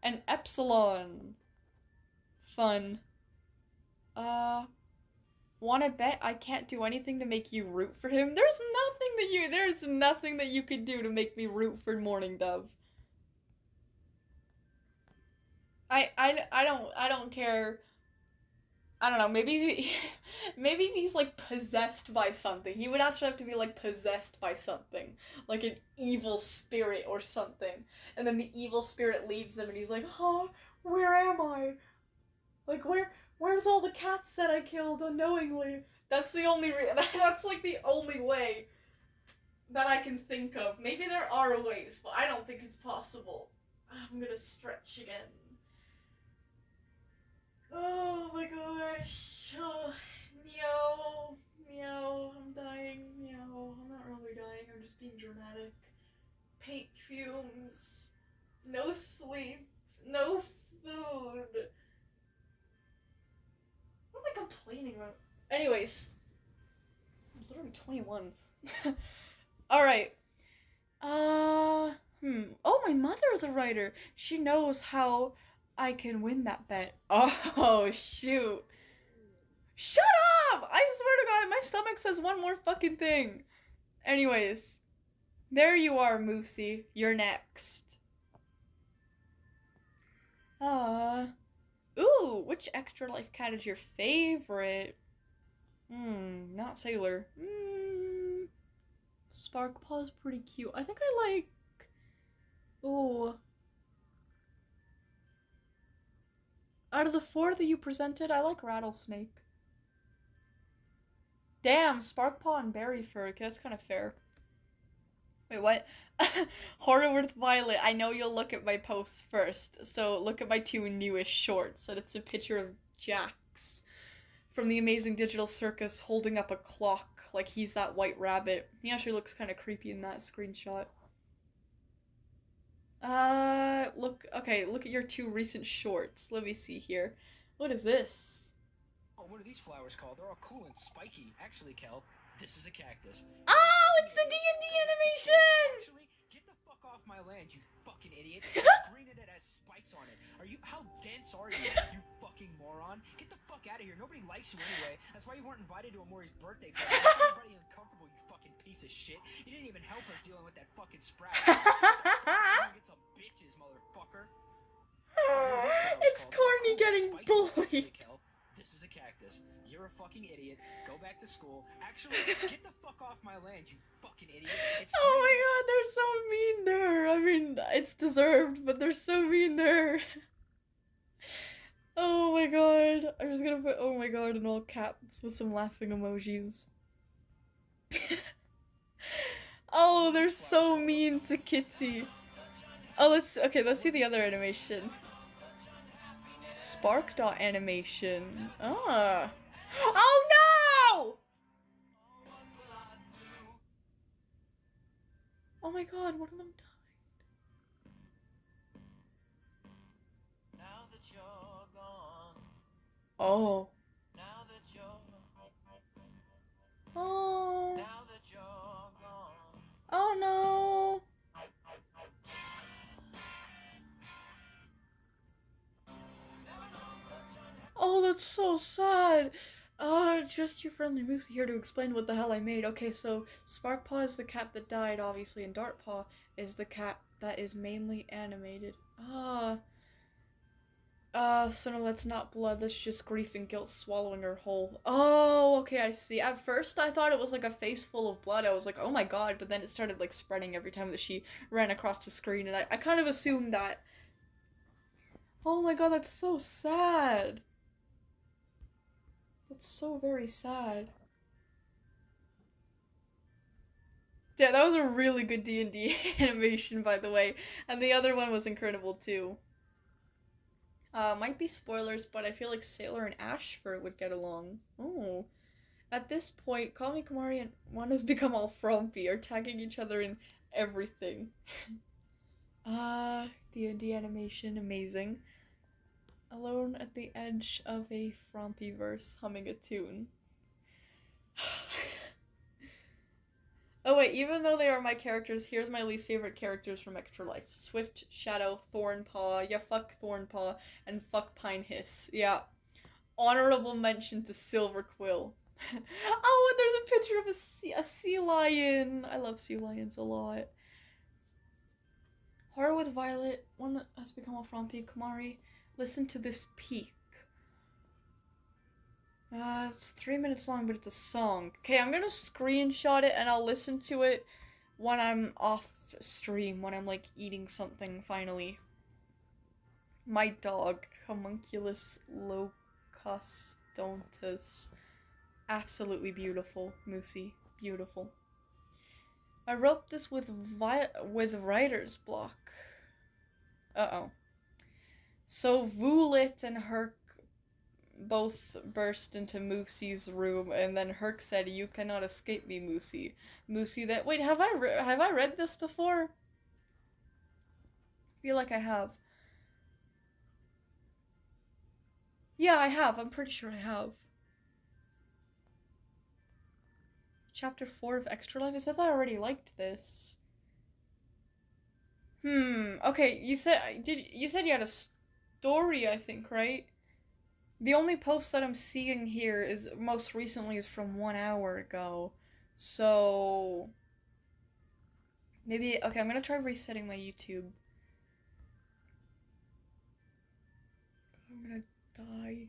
and Epsilon. Fun. Wanna bet I can't do anything to make you root for him? There's nothing that you could do to make me root for Mourning Dove. I don't care. I don't know, maybe if he's like possessed by something. He would actually have to be like possessed by something. Like an evil spirit or something. And then the evil spirit leaves him and he's like, "Oh, where am I? Like where's all the cats that I killed unknowingly?" That's the only that's like the only way that I can think of. Maybe there are ways, but I don't think it's possible. I'm gonna stretch again. Oh my gosh. Oh, meow. Meow. I'm dying. Meow. I'm not really dying. I'm just being dramatic. Paint fumes. No sleep. No food. What am I complaining about? Anyways. I'm literally 21. Alright. Oh, my mother is a writer. She knows how I can win that bet. Oh, shoot. Shut up! I swear to God, my stomach says one more fucking thing. Anyways. There you are, Moosey. You're next. Ooh, which extra life cat is your favorite? Not Sailor. Sparkpaw's pretty cute. I think I like... Oh. Out of the 4 that you presented, I like Rattlesnake. Damn, Sparkpaw and Berryfur. Okay, that's kind of fair. Wait, what? Horrorworth Violet, I know you'll look at my posts first, so look at my 2 newest shorts, and it's a picture of Jax from the Amazing Digital Circus holding up a clock like he's that white rabbit. He actually looks kind of creepy in that screenshot. Look at your 2 recent shorts. Let me see here. What is this? Oh, what are these flowers called? They're all cool and spiky. Actually, Kel, this is a cactus. Oh, it's the D&D animation! Actually, get the fuck off my land, you fucking idiot. Green and it has spikes on it. How dense are you, you fucking moron? Get the fuck out of here. Nobody likes you anyway. That's why you weren't invited to Amori's birthday party. Everybody uncomfortable, you fucking piece of shit. You didn't even help us dealing with that fucking sprout. Get some bitches, motherfucker. It's Courtney getting bullied. This is a cactus. You're a fucking idiot. Go back to school. Actually, get the fuck off my land, you fucking idiot. Oh my god, they're so mean to her. I mean, it's deserved, but they're so mean to her. Oh my god. I'm just gonna put oh my god in all caps with some laughing emojis. Oh, they're so mean to Kitty. Oh, let's see the other animation. Spark dot animation. Ah. Oh no! Oh my god, one of them died. Now that you're gone. Oh. Now that you're Oh. Now that you're gone. Oh no. Oh, that's so sad. Just your friendly Moose here to explain what the hell I made. Okay, so Sparkpaw is the cat that died, obviously, and Dartpaw is the cat that is mainly animated. So no, that's not blood, that's just grief and guilt swallowing her whole. Oh, okay, I see. At first, I thought it was like a face full of blood. I was like, oh my god, but then it started like spreading every time that she ran across the screen, and I kind of assumed that. Oh my god, that's so sad. That's so very sad. Yeah, that was a really good D&D animation, by the way. And the other one was incredible, too. Might be spoilers, but I feel like Sailor and Ashford would get along. Oh. At this point, Call Me Kamari and one has become all frumpy, are tagging each other in everything. D&D animation, amazing. Alone at the edge of a frumpy verse, humming a tune. Oh wait, even though they are my characters, here's my least favorite characters from Extra Life. Swift, Shadow, Thornpaw, yeah fuck Thornpaw, and fuck Pine Hiss. Yeah. Honorable mention to Silver Quill. Oh, and there's a picture of a sea lion. I love sea lions a lot. Horror with Violet, one that has become a frumpy, Kamari. Listen to this peak. It's 3 minutes long, but it's a song. Okay, I'm gonna screenshot it and I'll listen to it when I'm off stream, when I'm like eating something finally. My dog, Homunculus locustontus. Absolutely beautiful, Moosey. Beautiful. I wrote this with writer's block. Uh-oh. So Vulit and Herc both burst into Moosey's room, and then Herc said, "You cannot escape me, Moosey." Moosey that wait, have I read this before? I feel like I have. Yeah, I have. I'm pretty sure I have. Chapter 4 of Extra Life. It says I already liked this. Okay, you said you had a story, I think, right? The only post that I'm seeing here is most recently is from 1 hour ago. So maybe okay, I'm gonna try resetting my YouTube. I'm gonna die.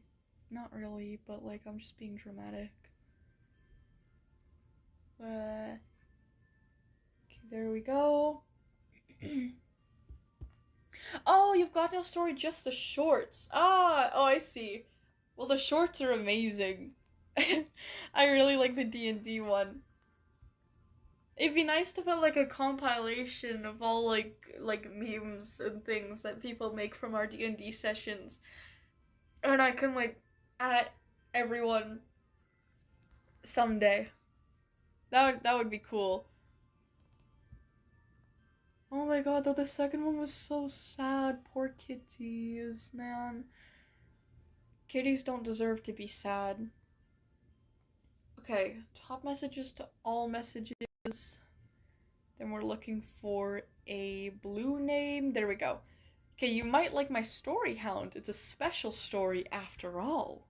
Not really, but like I'm just being dramatic. Okay, there we go. Oh, you've got no story, just the shorts. Oh, I see. Well, the shorts are amazing. I really like the D&D one. It'd be nice to put like a compilation of all like memes and things that people make from our D&D sessions. And I can like at everyone someday. That would be cool. Oh my god, though the second one was so sad. Poor kitties, man. Kitties don't deserve to be sad. Okay, top messages to all messages. Then we're looking for a blue name. There we go. Okay, you might like my story, Hound. It's a special story after all.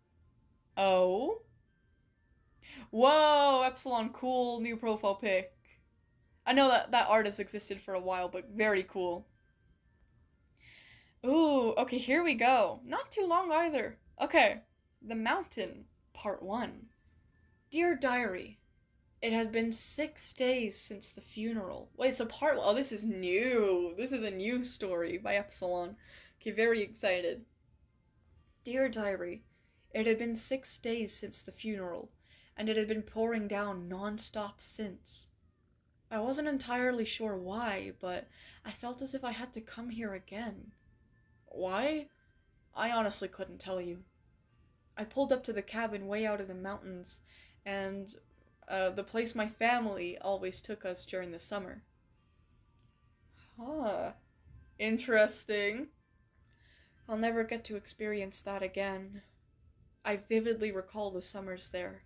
Oh? Whoa, Epsilon, cool new profile pic. I know that art has existed for a while, but very cool. Ooh, okay, here we go. Not too long either. Okay, The Mountain, Part 1. Dear Diary, it has been 6 days since the funeral. Wait, so part... Oh, this is new. This is a new story by Epsilon. Okay, very excited. Dear Diary, it had been 6 days since the funeral, and it had been pouring down non-stop since. I wasn't entirely sure why, but I felt as if I had to come here again. Why? I honestly couldn't tell you. I pulled up to the cabin way out in the mountains, and the place my family always took us during the summer. Huh. Interesting. I'll never get to experience that again. I vividly recall the summers there.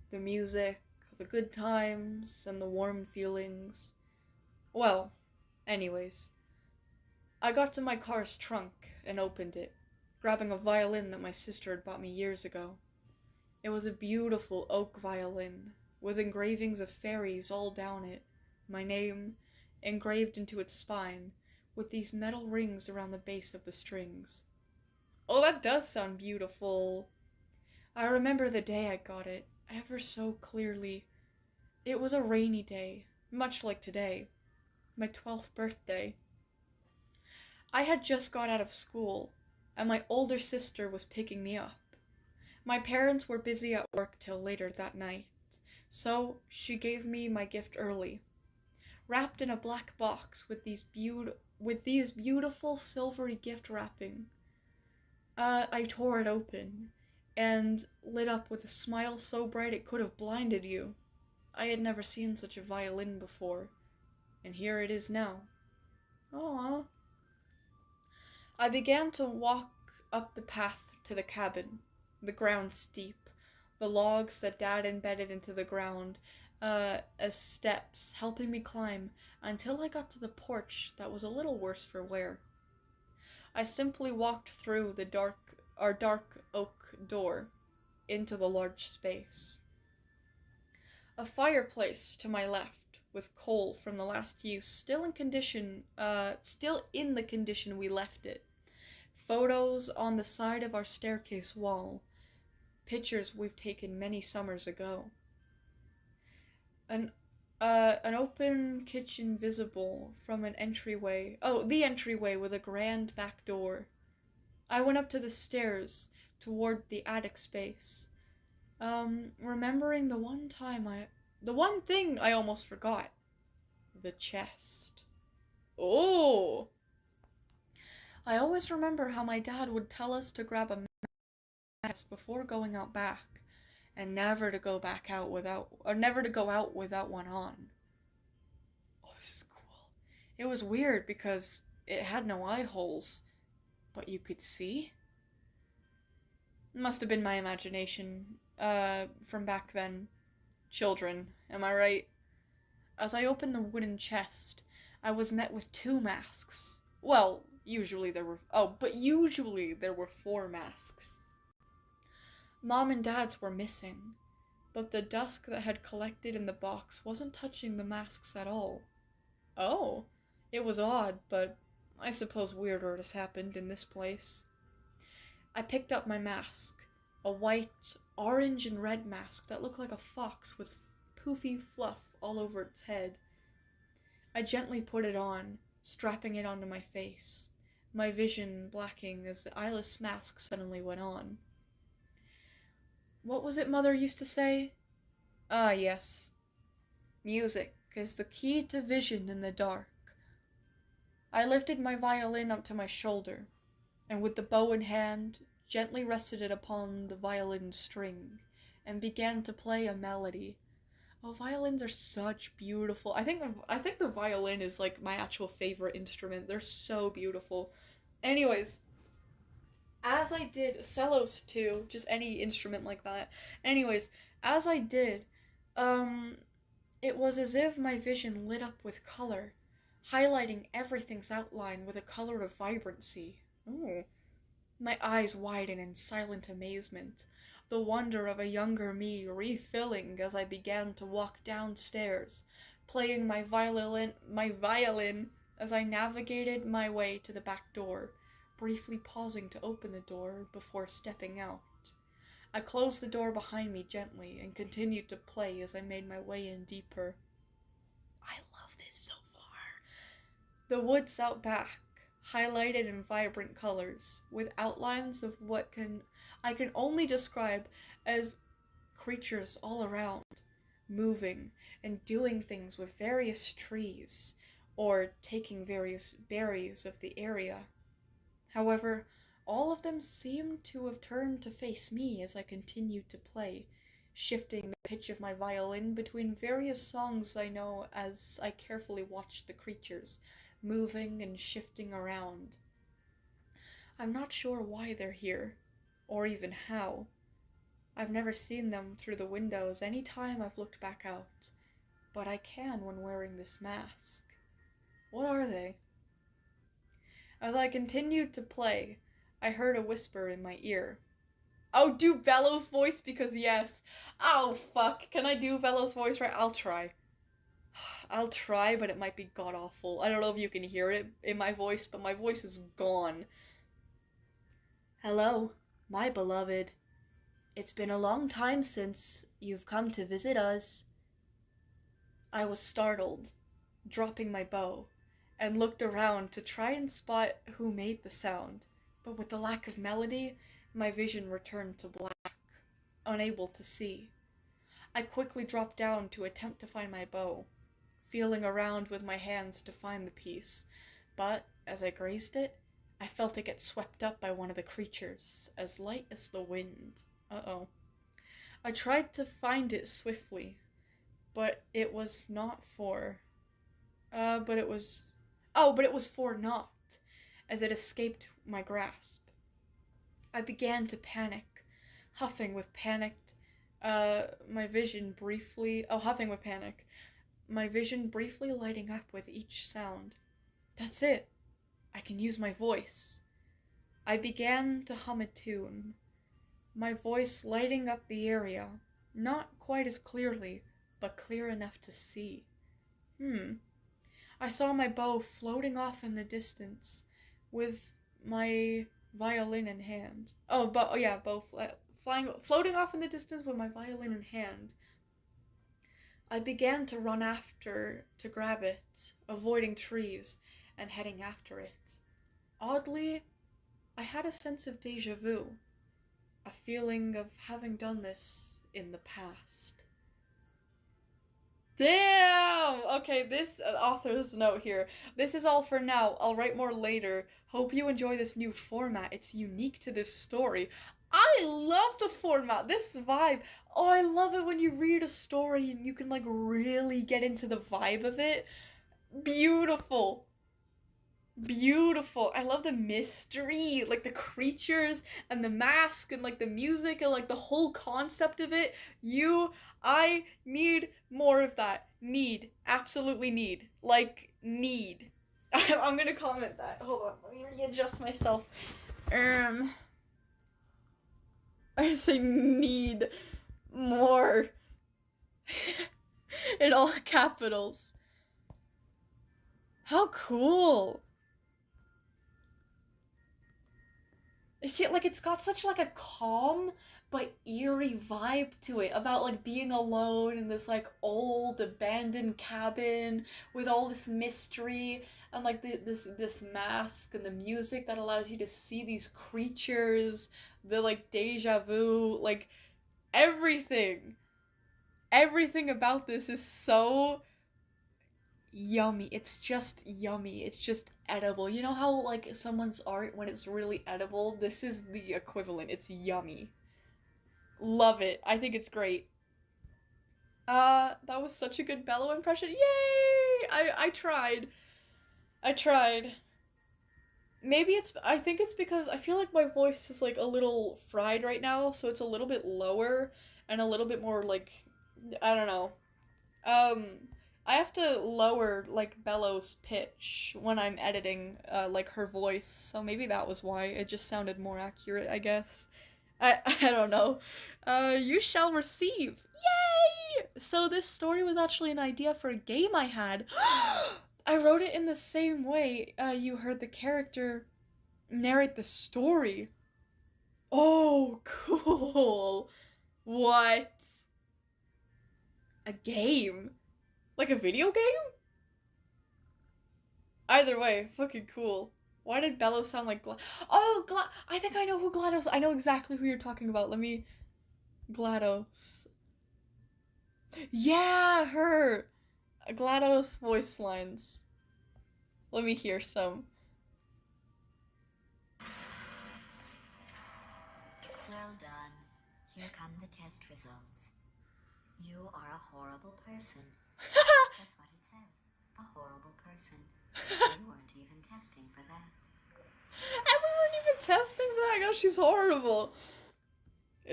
The music, the good times, and the warm feelings. Well, anyways, I got to my car's trunk and opened it, grabbing a violin that my sister had bought me years ago. It was a beautiful oak violin, with engravings of fairies all down it, my name engraved into its spine, with these metal rings around the base of the strings. Oh, that does sound beautiful. I remember the day I got it, ever so clearly. It was a rainy day, much like today, my 12th birthday. I had just got out of school, and my older sister was picking me up. My parents were busy at work till later that night, so she gave me my gift early, wrapped in a black box with these beautiful silvery gift wrapping. I tore it open, and lit up with a smile so bright it could have blinded you. I had never seen such a violin before, and here it is now. Aww. I began to walk up the path to the cabin, the ground steep, the logs that Dad embedded into the ground as steps, helping me climb until I got to the porch that was a little worse for wear. I simply walked through our dark oak door into the large space. A fireplace to my left, with coal from the last use still in the condition we left it. Photos on the side of our staircase wall. Pictures we've taken many summers ago. An open kitchen visible from an entryway. Oh, the entryway with a grand back door. I went up to the stairs toward the attic space. Remembering the one thing I almost forgot. The chest. Oh! I always remember how my dad would tell us to grab a mask before going out back, and never to go out without one on. Oh, this is cool. It was weird because it had no eye holes, but you could see? It must have been my imagination, from back then. Children, am I right? As I opened the wooden chest, I was met with 2 masks. Well, usually there were 4 masks. Mom and Dad's were missing, but the dust that had collected in the box wasn't touching the masks at all. Oh, it was odd, but I suppose weirder happened in this place. I picked up my mask, a white, orange, and red mask that looked like a fox with poofy fluff all over its head. I gently put it on, strapping it onto my face, my vision blacking as the eyeless mask suddenly went on. What was it Mother used to say? Ah, yes. Music is the key to vision in the dark. I lifted my violin up to my shoulder, and with the bow in hand, gently rested it upon the violin string, and began to play a melody. Oh, violins are such beautiful. I think the violin is like my actual favorite instrument. They're so beautiful. Anyways, as I did cellos too, just any instrument like that. Anyways, as I did, it was as if my vision lit up with color, highlighting everything's outline with a color of vibrancy. Ooh. My eyes widened in silent amazement, the wonder of a younger me refilling as I began to walk downstairs, playing my violin as I navigated my way to the back door, briefly pausing to open the door before stepping out. I closed the door behind me gently and continued to play as I made my way in deeper. I love this so far. The woods out back, highlighted in vibrant colors, with outlines of what I can only describe as creatures all around, moving and doing things with various trees, or taking various berries of the area. However, all of them seemed to have turned to face me as I continued to play, shifting the pitch of my violin between various songs I know as I carefully watched the creatures, moving and shifting around. I'm not sure why they're here, or even how. I've never seen them through the windows any time I've looked back out, but I can when wearing this mask. What are they? As I continued to play, I heard a whisper in my ear. Oh, do Velo's voice because yes. Oh, fuck. Can I do Velo's voice right? I'll try. I'll try, but it might be god-awful. I don't know if you can hear it in my voice, but my voice is gone. Hello, my beloved. It's been a long time since you've come to visit us. I was startled, dropping my bow, and looked around to try and spot who made the sound, but with the lack of melody, my vision returned to black, unable to see. I quickly dropped down to attempt to find my bow, feeling around with my hands to find the piece, but as I grazed it, I felt it get swept up by one of the creatures, as light as the wind. Uh-oh. I tried to find it swiftly, but it was not for... but it was for naught, as it escaped my grasp. I began to panic, huffing with panic, my vision briefly lighting up with each sound. That's it. I can use my voice. I began to hum a tune, my voice lighting up the area, not quite as clearly, but clear enough to see. I saw my bow floating off in the distance, with my violin in hand. Floating off in the distance with my violin in hand. I began to run after to grab it, avoiding trees, and heading after it. Oddly, I had a sense of déjà vu, a feeling of having done this in the past. Damn! Okay, this author's note here. This is all for now. I'll write more later. Hope you enjoy this new format. It's unique to this story. I love the format, this vibe. Oh, I love it when you read a story and you can like really get into the vibe of it. Beautiful. Beautiful. I love the mystery, like the creatures and the mask and like the music and like the whole concept of it. I need more of that. Need. Absolutely need. Like, need. I'm gonna comment that. Hold on, let me readjust myself. I say need more. In all capitals. How cool. See, like, it's got such, like, a calm but eerie vibe to it about, like, being alone in this, like, old abandoned cabin with all this mystery and, like, this mask and the music that allows you to see these creatures, the, like, deja vu, like, everything. Everything about this is so yummy. It's just yummy. It's just edible. You know how, like, someone's art, when it's really edible? This is the equivalent. It's yummy. Love it. I think it's great. That was such a good Bello impression. Yay! I tried. I tried. Maybe I think it's because I feel like my voice is, like, a little fried right now, so it's a little bit lower and a little bit more, like, I don't know. I have to lower, like, Bello's pitch when I'm editing, like, her voice, so maybe that was why it just sounded more accurate, I guess. I don't know. You shall receive. Yay! So this story was actually an idea for a game I had. I wrote it in the same way you heard the character narrate the story. Oh, cool. What? A game? Like a video game? Either way, fucking cool. Why did Bello sound like I think I know who GLaDOS. I know exactly who you're talking about. Let me... GLaDOS. Yeah, her! GLaDOS voice lines. Let me hear some. Well done. Here come the test results. You are a horrible person. That's what it says. A horrible person. We weren't even testing for that. And we weren't even testing for that. God, she's horrible.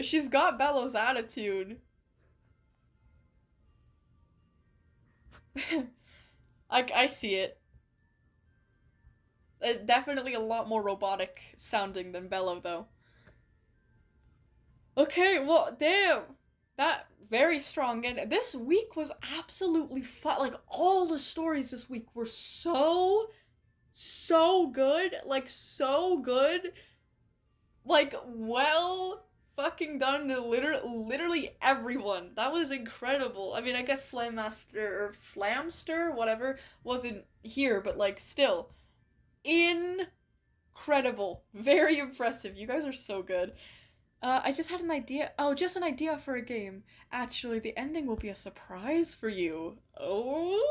She's got Bello's attitude. I see it. It's definitely a lot more robotic sounding than Bello, though. Okay, well, damn. That very strong. And this week was absolutely fun. Like, all the stories this week were so good. Like, so good. Like, well fucking done to literally everyone. That was incredible. I mean, I guess Slamster, whatever, wasn't here, but, like, still. Incredible. Very impressive. You guys are so good. I just had an idea. Oh, just an idea for a game. Actually, the ending will be a surprise for you. Oh.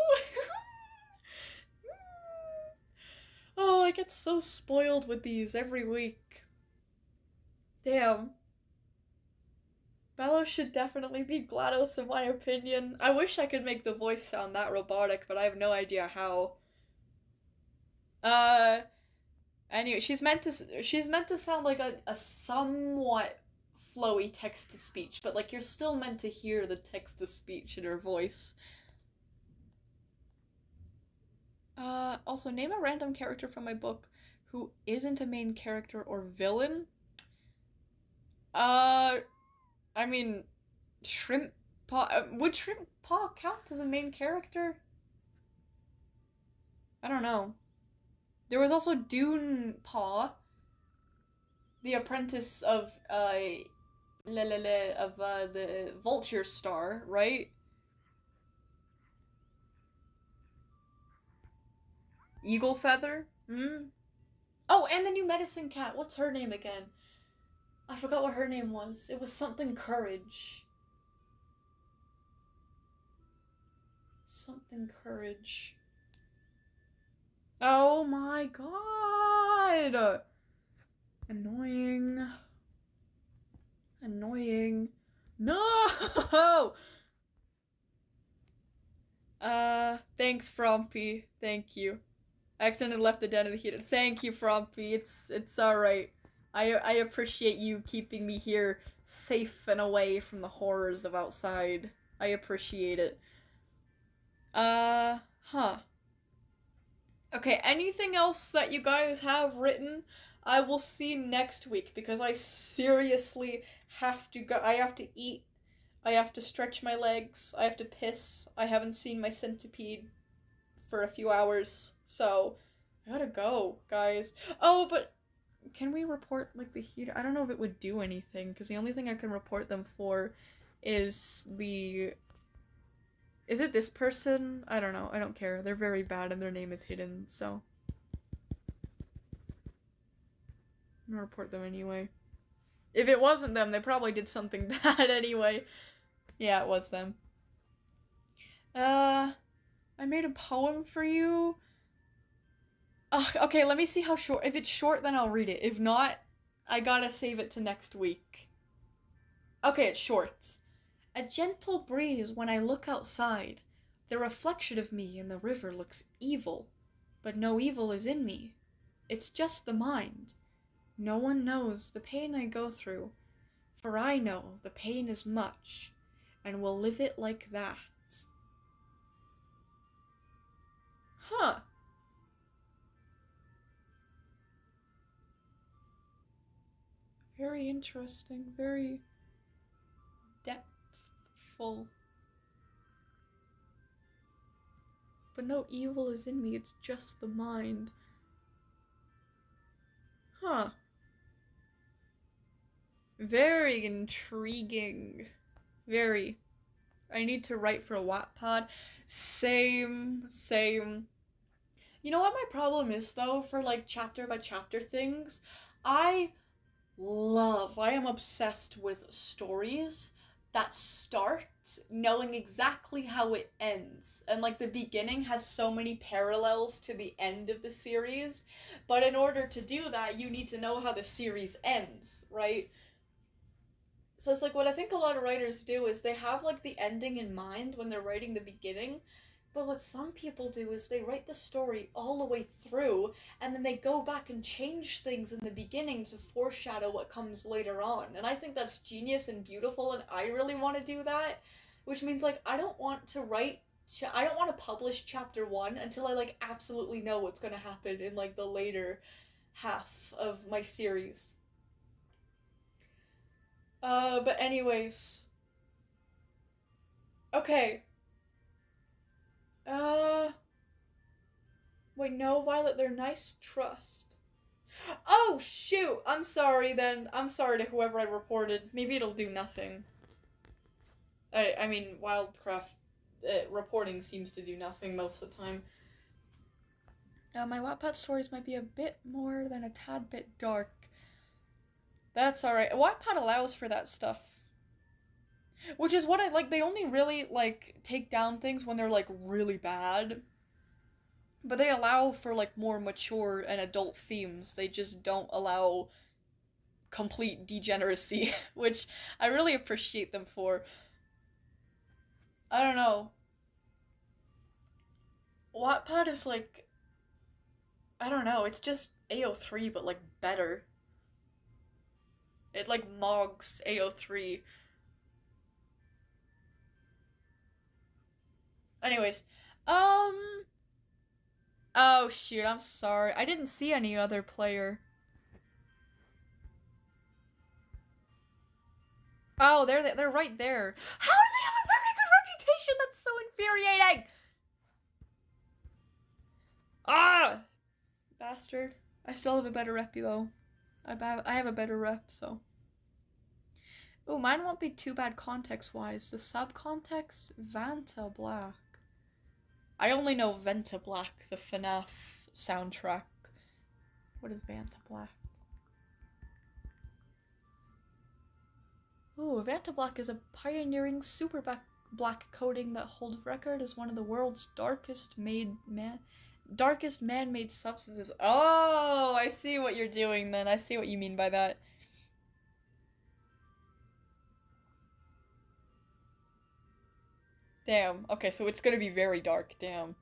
Oh, I get so spoiled with these every week. Damn. Bello should definitely be GLaDOS in my opinion. I wish I could make the voice sound that robotic, but I have no idea how. Anyway, she's meant to sound like a somewhat flowy text-to-speech, but, like, you're still meant to hear the text-to-speech in her voice. Also, name a random character from my book who isn't a main character or villain. I mean, Shrimp Paw. Would Shrimp Paw count as a main character? I don't know. There was also Dune Paw, the apprentice of the Vulture Star, right? Eagle Feather? Oh, and the new medicine cat. What's her name again? I forgot what her name was. It was something Courage. Something Courage. Oh my god! Annoying. Annoying. No! Thanks, Frompy. Thank you. I accidentally left the den of the heater. Thank you, Frompy. It's alright. I appreciate you keeping me here safe and away from the horrors of outside. I appreciate it. Huh. Okay, anything else that you guys have written, I will see next week, because I seriously have to go. I have to eat. I have to stretch my legs. I have to piss. I haven't seen my centipede for a few hours, so I gotta go, guys. Oh, but can we report, like, the heater? I don't know if it would do anything, because the only thing I can report them for is the... Is it this person? I don't know. I don't care. They're very bad and their name is hidden, so... I'm gonna report them anyway. If it wasn't them, they probably did something bad anyway. Yeah, it was them. I made a poem for you. Okay, let me see how short. If it's short, then I'll read it. If not, I gotta save it to next week. Okay, it's short. A gentle breeze when I look outside. The reflection of me in the river looks evil, but no evil is in me. It's just the mind. No one knows the pain I go through, for I know the pain is much, and will live it like that. Huh. Very interesting, very depthful. But no evil is in me, it's just the mind. Huh. Very intriguing. Very. I need to write for a Wattpad. Same. You know what my problem is, though, for, like, chapter by chapter things? I am obsessed with stories that start knowing exactly how it ends. And, like, the beginning has so many parallels to the end of the series. But in order to do that, you need to know how the series ends, right? So it's like, what I think a lot of writers do is they have, like, the ending in mind when they're writing the beginning. But what some people do is they write the story all the way through, and then they go back and change things in the beginning to foreshadow what comes later on. And I think that's genius and beautiful, and I really want to do that. Which means, like, I don't want to publish chapter 1 until I, like, absolutely know what's gonna happen in, like, the later half of my series. But anyways. Okay. Wait, no, Violet, they're nice. Trust. Oh, shoot! I'm sorry, then. I'm sorry to whoever I reported. Maybe it'll do nothing. I mean, Wildcraft reporting seems to do nothing most of the time. My Wattpad stories might be a bit more than a tad bit dark. That's alright. Wattpad allows for that stuff. Which is what I like. They only really, like, take down things when they're, like, really bad. But they allow for, like, more mature and adult themes. They just don't allow complete degeneracy, which I really appreciate them for. I don't know. Wattpad is, like, I don't know, it's just AO3, but, like, better. It, like, mogs AO3. Anyways, oh shoot, I'm sorry. I didn't see any other player. Oh, they're right there. How do they have a very good reputation? That's so infuriating! Ah! Bastard. I still have a better rep, though. I have a better rep, so. Oh, mine won't be too bad context-wise. The subcontext? Vanta Black. I only know Vanta Black, the FNAF soundtrack. What is Vanta Black? Ooh, Vanta Black is a pioneering super black coating that holds record as one of the world's darkest man-made substances. Oh, I see what you're doing then. I see what you mean by that. Damn. Okay, so it's gonna be very dark. Damn.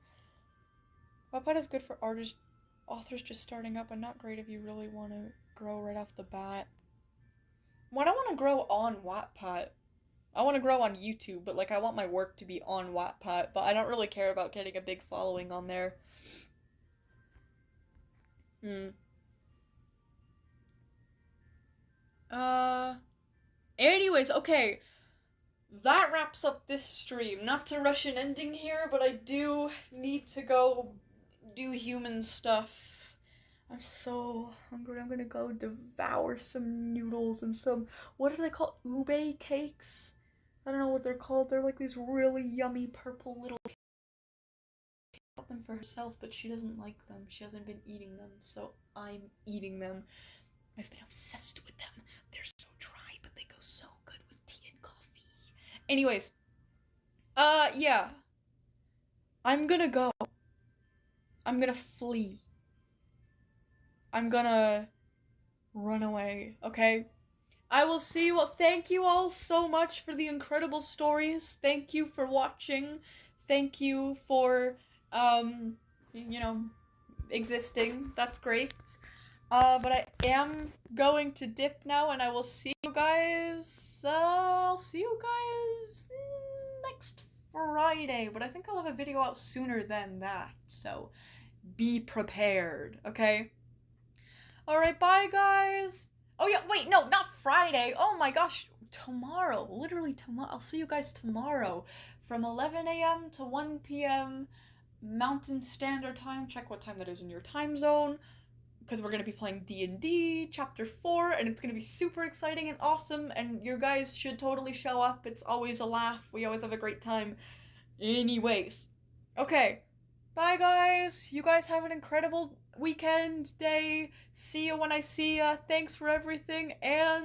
Wattpad is good for authors just starting up, and not great if you really want to grow right off the bat. Well, I don't want to grow on Wattpad. I want to grow on YouTube, but, like, I want my work to be on Wattpad, but I don't really care about getting a big following on there. Anyways, okay. That wraps up this stream. Not to rush an ending here, but I do need to go do human stuff. I'm so hungry. I'm gonna go devour some noodles and some, what are they called? Ube cakes? I don't know what they're called. They're like these really yummy purple little cakes. She bought them for herself, but she doesn't like them. She hasn't been eating them, so I'm eating them. I've been obsessed with them. They're so dry, but they go so good with tea and coffee. Anyways, yeah. I'm gonna go. I'm gonna flee. I'm gonna run away, okay? I will see you all. Thank you all so much for the incredible stories. Thank you for watching. Thank you for, you know, existing. That's great. But I am going to dip now, and I will see you guys, I'll see you guys next Friday, but I think I'll have a video out sooner than that, so be prepared, okay? Alright, bye guys! Oh yeah, wait, no, not Friday! Oh my gosh, tomorrow, literally tomorrow. I'll see you guys tomorrow from 11 a.m. to 1 p.m. Mountain Standard Time. Check what time that is in your time zone, because we're going to be playing D&D Chapter 4, and it's going to be super exciting and awesome, and you guys should totally show up. It's always a laugh. We always have a great time. Anyways. Okay. Bye, guys. You guys have an incredible weekend, day. See you when I see ya. Thanks for everything, and